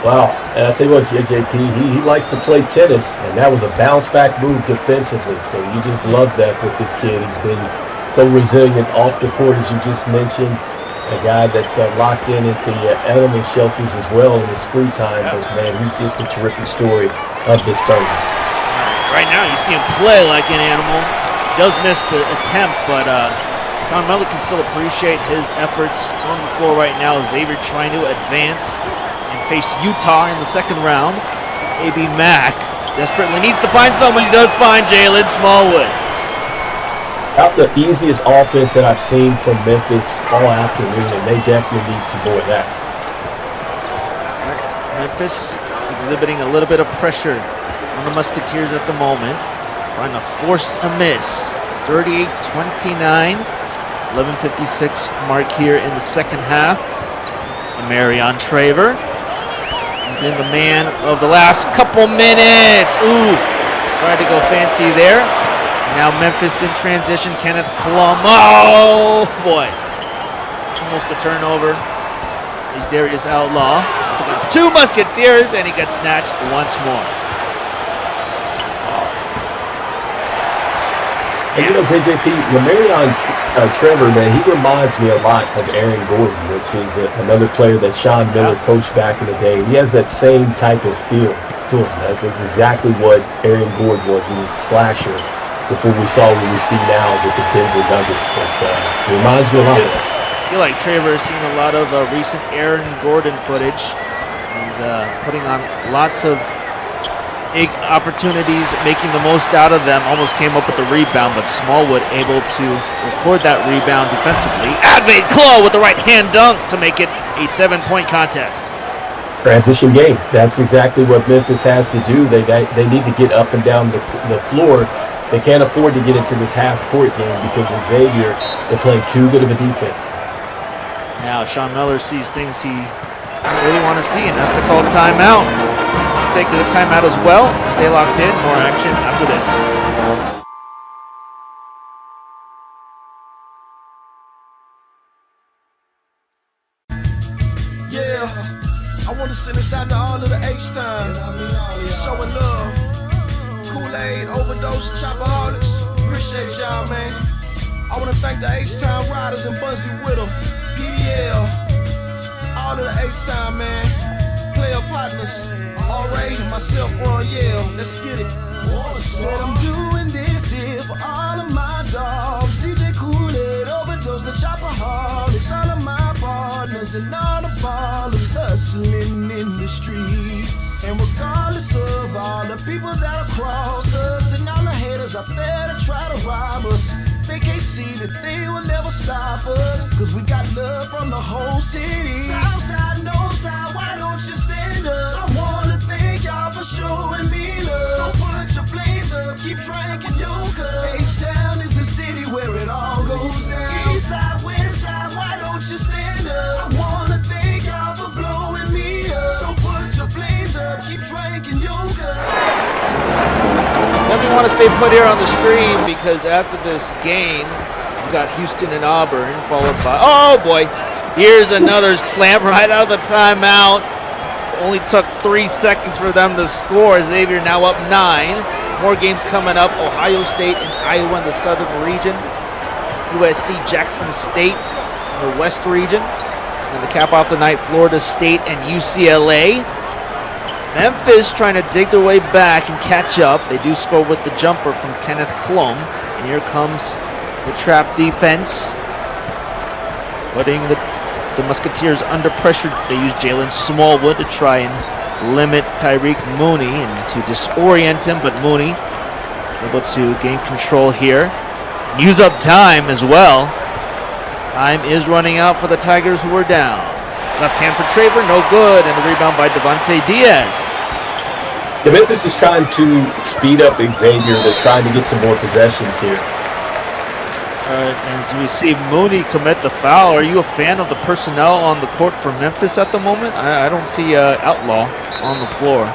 Wow, and I'll tell you what, JJP, he likes to play tennis, and that was a bounce-back move defensively. So you just love that with this kid. He's been so resilient off the court, as you just mentioned. A guy that's locked in at the animal shelters as well in his free time. But, man, he's just a terrific story of this tournament. Right now, you see him play like an animal. He does miss the attempt, but Sean Miller can still appreciate his efforts on the floor right now. Xavier trying to advance and face Utah in the second round. A.B. Mack desperately needs to find someone. He does find Jalen Smallwood. Not the easiest offense that I've seen from Memphis all afternoon, and they definitely need some more of that. Memphis exhibiting a little bit of pressure on the Musketeers at the moment, trying to force a miss. 38-29, 11:56 mark here in the second half. Lamarion Traver. He's been the man of the last couple minutes. Ooh, tried to go fancy there. Now Memphis in transition. Kenneth Klum. Oh, boy. Almost a turnover. He's Darius Outlaw. Against two Musketeers, and he gets snatched once more. And you know, JJP, Lamarion Traver, man, he reminds me a lot of Aaron Gordon, which is another player that Sean Miller coached back in the day. He has that same type of feel to him. That's exactly what Aaron Gordon was. He was a slasher before we saw what we see now with the Denver Nuggets. But it reminds me a lot of that. I feel like Traver has seen a lot of recent Aaron Gordon footage. He's putting on lots of big opportunities, making the most out of them. Almost came up with the rebound, but Smallwood able to record that rebound defensively. Advait Klo with the right hand dunk to make it a 7-point contest. Transition game. That's exactly what Memphis has to do. They need to get up and down the floor. They can't afford to get into this half-court game because Xavier, they're playing too good of a defense. Now Sean Miller sees things he doesn't really want to see and has to call timeout. Take the timeout as well. Stay locked in. More action after this. Yeah, I want to send this out to all of the H-Time. Showing love. Kool-Aid, overdose, chopaholics. Appreciate y'all, man. I want to thank the H-Time riders and Bunsy with them. PDL. All of the H-Time, man. Player partners. R.A. and myself, Ron Yale. Let's get it. Said I'm doing this here for all of my dogs. DJ Kool-Aid, overdose, the chopaholics. All of my partners and all the ballers hustling in the streets. And regardless of all the people that cross us and all the haters out there that try to rob us, they can't see that they will never stop us. Cause we got love from the whole city. Southside, Northside, why don't you stand up? I wanna thank y'all for showing me love. So put your flames up, keep drinking your cup. H-Town is the city where it all goes down. Eastside, Westside, why don't you stand up? I wanna thank y'all for blowing me up. So put your flames up, keep drinking your cup. Definitely want to stay put here on the stream because after this game, we got Houston and Auburn followed by, oh boy, here's another slam right out of the timeout. Only took 3 seconds for them to score. Xavier now up 9. More games coming up. Ohio State and Iowa in the southern region. USC Jackson State in the west region. And to cap off the night, Florida State and UCLA. Memphis trying to dig their way back and catch up. They do score with the jumper from Kenneth Klum. And here comes the trap defense. putting the Musketeers under pressure. They use Jalen Smallwood to try and limit Tyreek Mooney and to disorient him, but Mooney able to gain control here. Use up time as well. Time is running out for the Tigers, who are down. Left hand for Traver, no good, and the rebound by Devontae Diaz. The Memphis is trying to speed up Xavier. They're trying to get some more possessions here. As we see Mooney commit the foul, are you a fan of the personnel on the court for Memphis at the moment? I don't see Outlaw on the floor.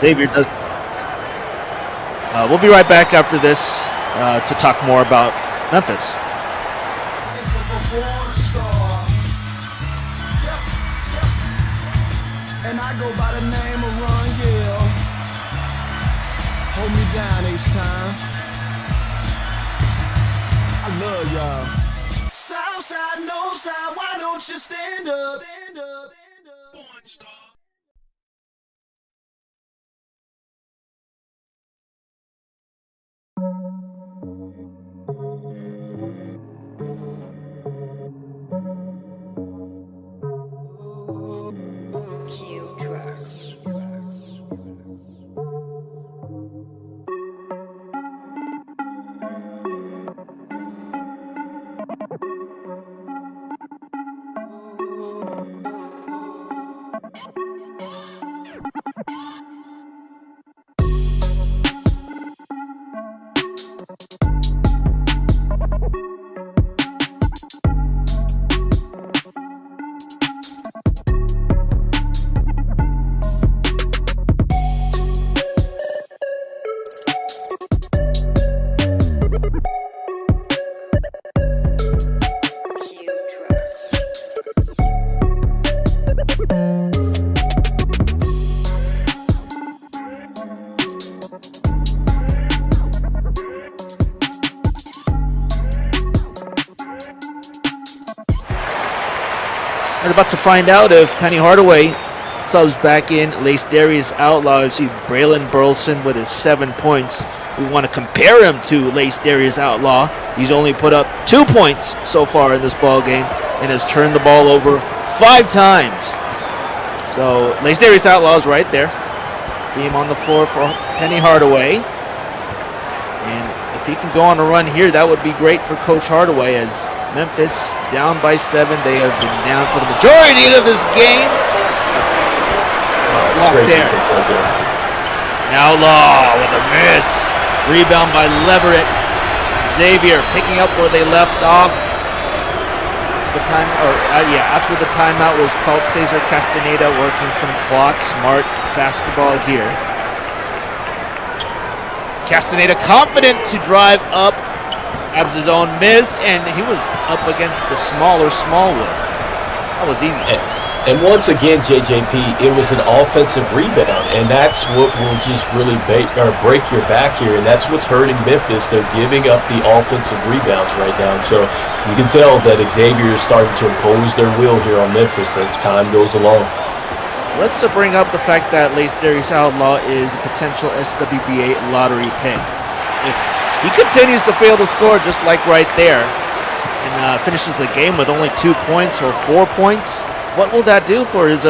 Xavier does. We'll be right back after this to talk more about Memphis. And I go by the name of Ron Gill. Hold me down each time. I love y'all. South side, north side, why don't you stand up? Stand up. Born star. We're about to find out if Penny Hardaway subs back in Lace Darius Outlaw. You see Braylon Burleson with his 7 points. We want to compare him to Lace Darius Outlaw. He's only put up 2 points so far in this ball game and has turned the ball over 5 times. So Lace Darius Outlaw is right there. Team on the floor for Penny Hardaway. And if he can go on a run here, that would be great for Coach Hardaway, as Memphis down by 7. They have been down for the majority of this game. Block there. Outlaw with a miss. Rebound by Leverett. Xavier picking up where they left off. After the timeout was called, Cesar Castaneda working some clock. Smart basketball here. Castaneda confident to drive up. Has his own miss, and he was up against the smaller Smallwood. That was easy. And once again, JJP, it was an offensive rebound, and that's what will just really break your back here, and that's what's hurting Memphis. They're giving up the offensive rebounds right now, so you can tell that Xavier is starting to impose their will here on Memphis as time goes along. Let's bring up the fact that Lace Darius Outlaw is a potential SWBA lottery pick. If he continues to fail to score just like right there and finishes the game with only 2 points or 4 points, what will that do for his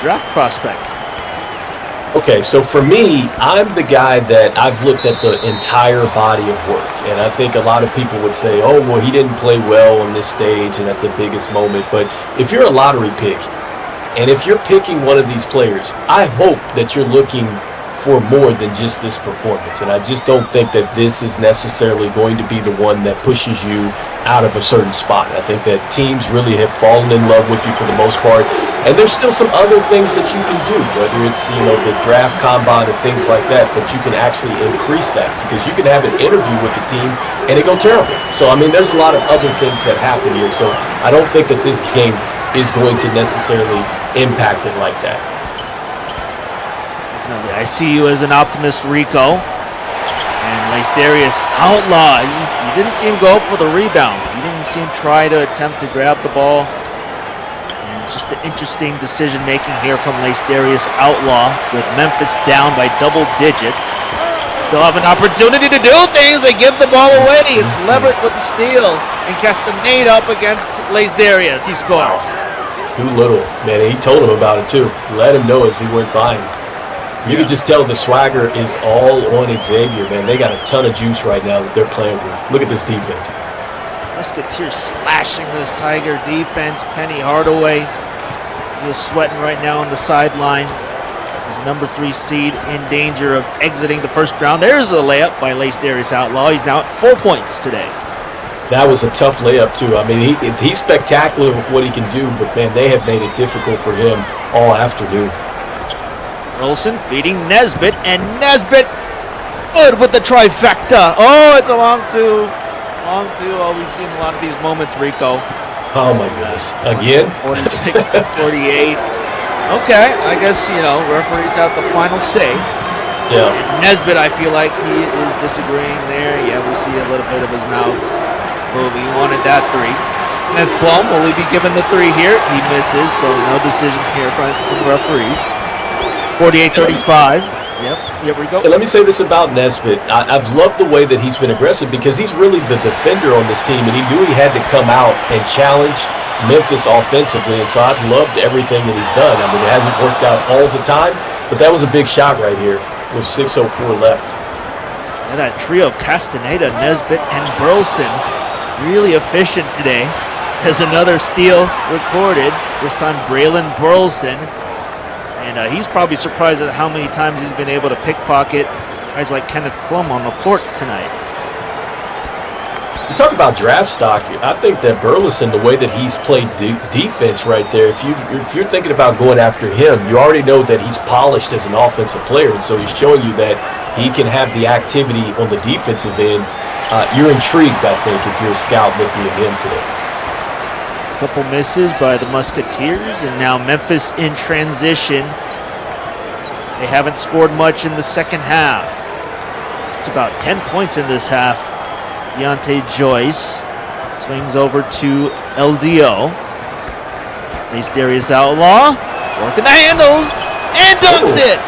draft prospects? Okay, so for me, I'm the guy that I've looked at the entire body of work, and I think a lot of people would say, oh, well, he didn't play well on this stage and at the biggest moment, but if you're a lottery pick, and if you're picking one of these players, I hope that you're looking for more than just this performance. And I just don't think that this is necessarily going to be the one that pushes you out of a certain spot. I think that teams really have fallen in love with you for the most part. And there's still some other things that you can do, whether it's, the draft combine and things like that you can actually increase that, because you can have an interview with the team and it go terrible. So, I mean, there's a lot of other things that happen here. So I don't think that this game is going to necessarily impact it like that. I see you as an optimist, Rico. And Lace Darius Outlaw, you didn't see him go for the rebound. You didn't see him try to attempt to grab the ball. And just an interesting decision making here from Lace Darius Outlaw, with Memphis down by double digits. They'll have an opportunity to do things. They give the ball away. It's Leverett with the steal. And Castaneda up against Lace Darius. He scores. Too little, man. He told him about it, too. Let him know as he went by him. You can just tell the swagger is all on Xavier, man. They got a ton of juice right now that they're playing with. Look at this defense. Musketeers slashing this Tiger defense. Penny Hardaway is sweating right now on the sideline. His number 3 seed in danger of exiting the first round. There's a layup by Lace Darius Outlaw. He's now at 4 points today. That was a tough layup, too. I mean, he's spectacular with what he can do, but, man, they have made it difficult for him all afternoon. Rolson feeding Nesbitt, and Nesbitt good with the trifecta. Oh, it's a long two. Long two. Oh, we've seen a lot of these moments, Rico. Oh, my goodness. Again? 46 to 48. Okay, I guess, referees have the final say. Yeah. And Nesbitt, I feel like he is disagreeing there. Yeah, we see a little bit of his mouth move. He wanted that 3. And Plum, will he be given the 3 here? He misses, so no decision here from the referees. 48-35. Yep, here we go. Hey, let me say this about Nesbitt. I've loved the way that he's been aggressive because he's really the defender on this team, and he knew he had to come out and challenge Memphis offensively, and so I've loved everything that he's done. I mean, it hasn't worked out all the time, but that was a big shot right here with 6:04 left. And that trio of Castaneda, Nesbitt, and Burleson really efficient today. There's another steal recorded, this time Braylon Burleson. And he's probably surprised at how many times he's been able to pickpocket guys like Kenneth Klum on the court tonight. You talk about draft stock. I think that Burleson, the way that he's played defense right there, if you're thinking about going after him, you already know that he's polished as an offensive player, and so he's showing you that he can have the activity on the defensive end. You're intrigued, I think, if you're a scout looking at him today. Couple misses by the Musketeers, and now Memphis in transition. They haven't scored much in the second half. It's about 10 points in this half. Deontay Joyce swings over to LDO. Lace Darius Outlaw working the handles and dunks it.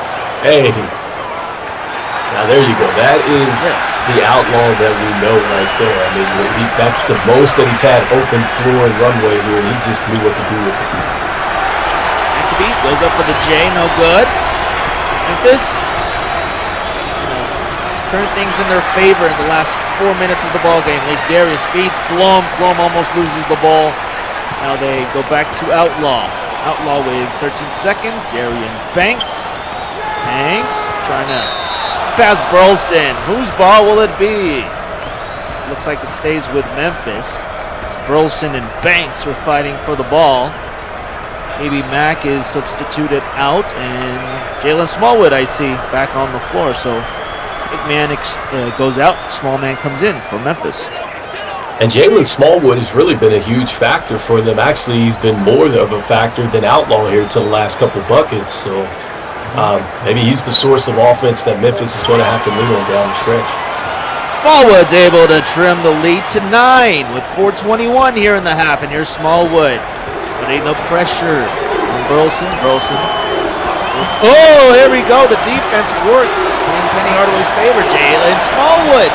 Hey, now there you go. That is the Outlaw that we know right there. I mean, that's the most that he's had open floor and runway here, and he just knew what to do with it. McAbee goes up for the J, no good. Memphis, turn things in their favor in the last 4 minutes of the ball game. Lace Darius feeds Klum. Klum almost loses the ball. Now they go back to Outlaw. Outlaw with 13 seconds. Darian Banks. Banks trying to pass Burleson. Whose ball will it be? Looks like it stays with Memphis. It's Burleson and Banks who are fighting for the ball. Maybe Mack is substituted out, and Jalen Smallwood, I see, back on the floor. So big man goes out, small man comes in for Memphis. And Jalen Smallwood has really been a huge factor for them. Actually, he's been more of a factor than Outlaw here to the last couple buckets. So maybe he's the source of offense that Memphis is going to have to lean on down the stretch. Smallwood's able to trim the lead to 9 with 4:21 here in the half. And here's Smallwood putting the pressure on Burleson. Oh, here we go. The defense worked in Penny Hardaway's favor. Jalen Smallwood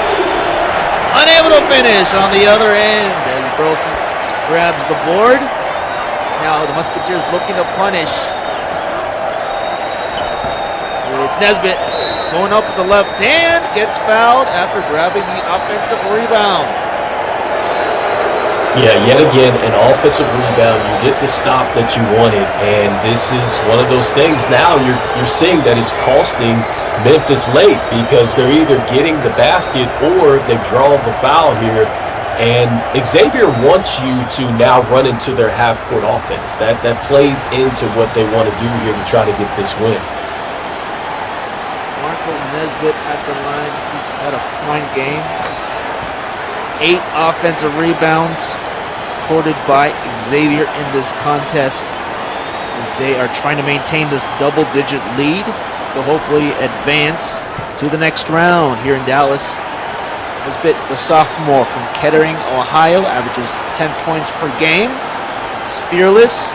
unable to finish on the other end as Burleson grabs the board. Now the Musketeers looking to punish. It's Nesbitt going up with the left hand, gets fouled after grabbing the offensive rebound. Yeah, yet again, an offensive rebound. You get the stop that you wanted, and this is one of those things. Now you're seeing that it's costing Memphis late because they're either getting the basket or they've drawn the foul here. And Xavier wants you to now run into their half-court offense. That plays into what they want to do here to try to get this win. Marco Nesbitt at the line. He's had a fine game. 8 offensive rebounds recorded by Xavier in this contest as they are trying to maintain this double-digit lead to hopefully advance to the next round here in Dallas. Nesbitt, the sophomore from Kettering, Ohio, averages 10 points per game. He's fearless.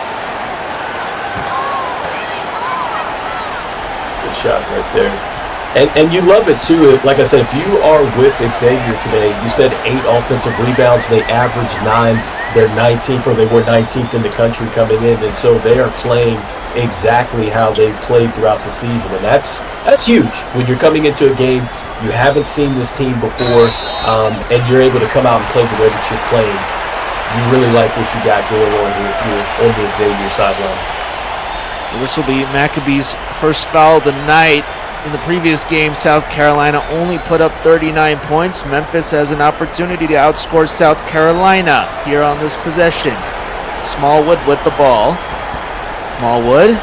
Good shot right there. And you love it too. Like I said, if you are with Xavier today, you said 8 offensive rebounds. They average 9. They're 19th, or they were 19th in the country coming in, and so they are playing exactly how they played throughout the season, and that's huge. When you're coming into a game, you haven't seen this team before, and you're able to come out and play the way that you're playing. You really like what you got going on here if you're on the Xavier sideline. This will be Maccabee's first foul of the night. In the previous game, South Carolina only put up 39 points. Memphis has an opportunity to outscore South Carolina here on this possession. Smallwood with the ball. Smallwood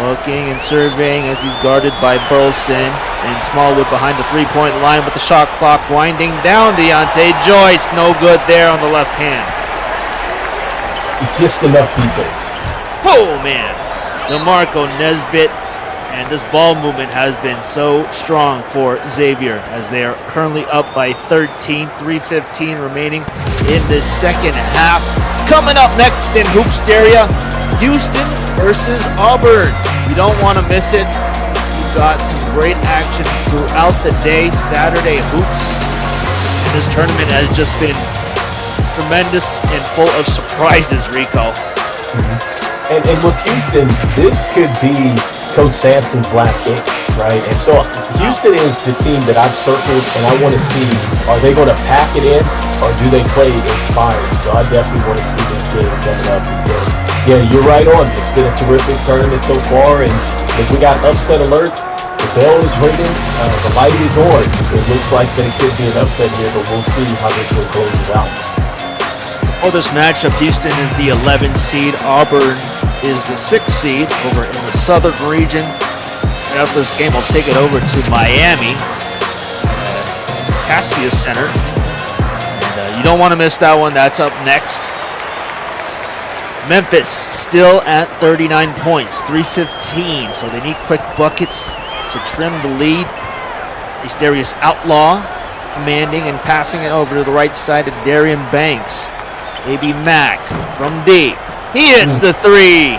looking and surveying as he's guarded by Burleson. And Smallwood behind the three-point line with the shot clock winding down. Deontay Joyce, no good there on the left hand. Just enough defense. Oh, man. DeMarco Nesbitt. And this ball movement has been so strong for Xavier as they are currently up by 13, 3:15 remaining in this second half. Coming up next in Hoopsteria, Houston versus Auburn. You don't want to miss it. We've got some great action throughout the day. Saturday hoops. And this tournament has just been tremendous and full of surprises, Rico. And with Houston, this could be Coach Sampson's last game, right? And so Houston is the team that I've circled, and I want to see, are they going to pack it in, or do they play inspired? So I definitely want to see this game coming up. So, yeah, you're right on. It's been a terrific tournament so far, and if we got upset alert, the bell is ringing, the light is on. It looks like that it could be an upset here, but we'll see how this one closes out. For this matchup, Houston is the 11th seed. Auburn is the 6th seed over in the southern region. And after this game, I'll take it over to Miami, Cassius Center. And you don't want to miss that one. That's up next. Memphis still at 39 points, 3:15. So they need quick buckets to trim the lead. Darius Outlaw commanding and passing it over to the right side to Darian Banks. A.B. Mack from deep. He hits the three.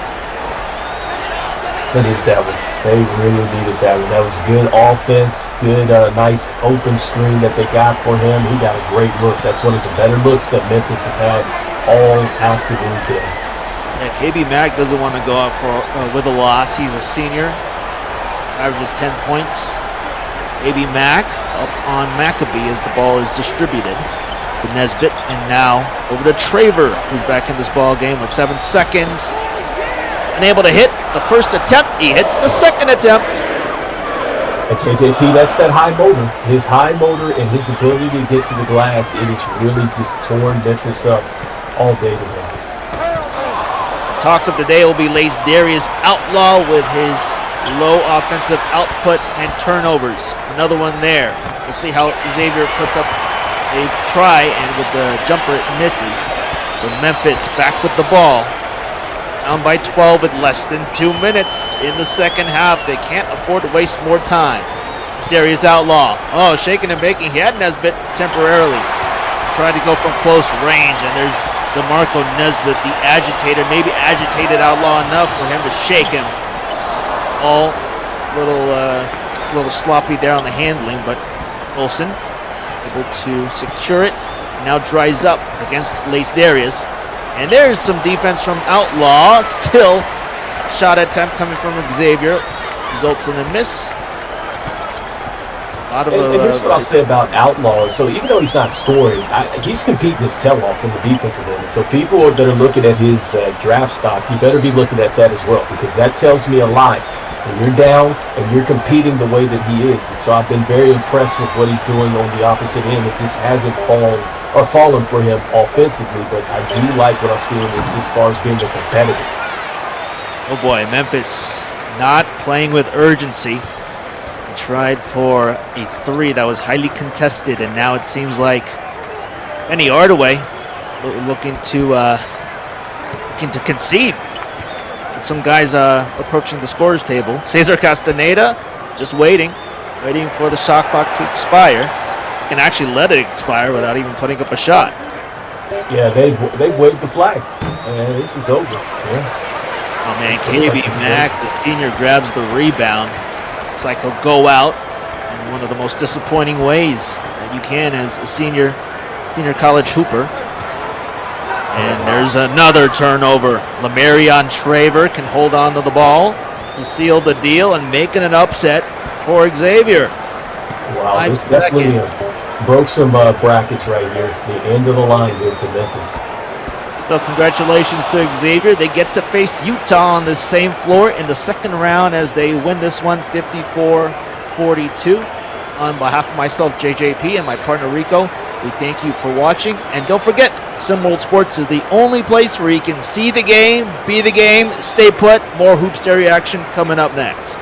They needed that one. They really needed that one. That was good offense, good, nice open screen that they got for him. He got a great look. That's one of the better looks that Memphis has had all afternoon today. Yeah, KB Mack doesn't want to go out for with a loss. He's a senior. Averages 10 points. A.B. Mack up on Maccabee as the ball is distributed. To Nesbitt, and now over to Traver, who's back in this ball game with 7 seconds. Unable to hit the first attempt. He hits the second attempt. And JJT, that's that high motor. His high motor and his ability to get to the glass, it has really just torn Memphis up all day today. Talk of the day will be Lace Darius Outlaw with his low offensive output and turnovers. Another one there. We'll see how Xavier puts up a try, and with the jumper it misses. So Memphis back with the ball. Down by 12 with less than 2 minutes in the second half. They can't afford to waste more time. Darius Outlaw. Oh, shaking and baking. He had Nesbitt temporarily. Trying to go from close range, and there's DeMarco Nesbitt, the agitator. Maybe agitated Outlaw enough for him to shake him. All little sloppy there on the handling, but Olsen able to secure it. Now dries up against Lace Darius. And there's some defense from Outlaw. Still, shot attempt coming from Xavier. Results in a miss. And here's what I'll say about Outlaw. So even though he's not scoring, he's competing his tail off from the defensive end. So people that are looking at his draft stock, you better be looking at that as well, because that tells me a lot. When you're down and you're competing the way that he is. And so I've been very impressed with what he's doing on the opposite end. It just hasn't fallen for him offensively, but I do like what I'm seeing as far as being a competitor. Oh boy, Memphis not playing with urgency. He tried for a three that was highly contested, and now it seems like Benny Ardaway looking to concede. Some guys approaching the scorer's table. Cesar Castaneda just waiting for the shot clock to expire. Can actually let it expire without even putting up a shot. Yeah, they waved the flag. This is over. Yeah. Oh man, KB Mack, the senior, grabs the rebound. Looks like he'll go out in one of the most disappointing ways that you can as a senior college hooper. And there's another turnover. Lamarion Traver can hold on to the ball to seal the deal and making an upset for Xavier. Wow, this definitely broke some brackets right here. The end of the line here for Memphis. So congratulations to Xavier. They get to face Utah on the same floor in the second round as they win this one 54-42. On behalf of myself, JJP, and my partner Rico, we thank you for watching. And don't forget, SimWorld Sports is the only place where you can see the game, be the game, stay put. More Hoopsteria action coming up next.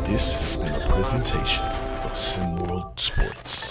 This has been a presentation of SimWorld Sports.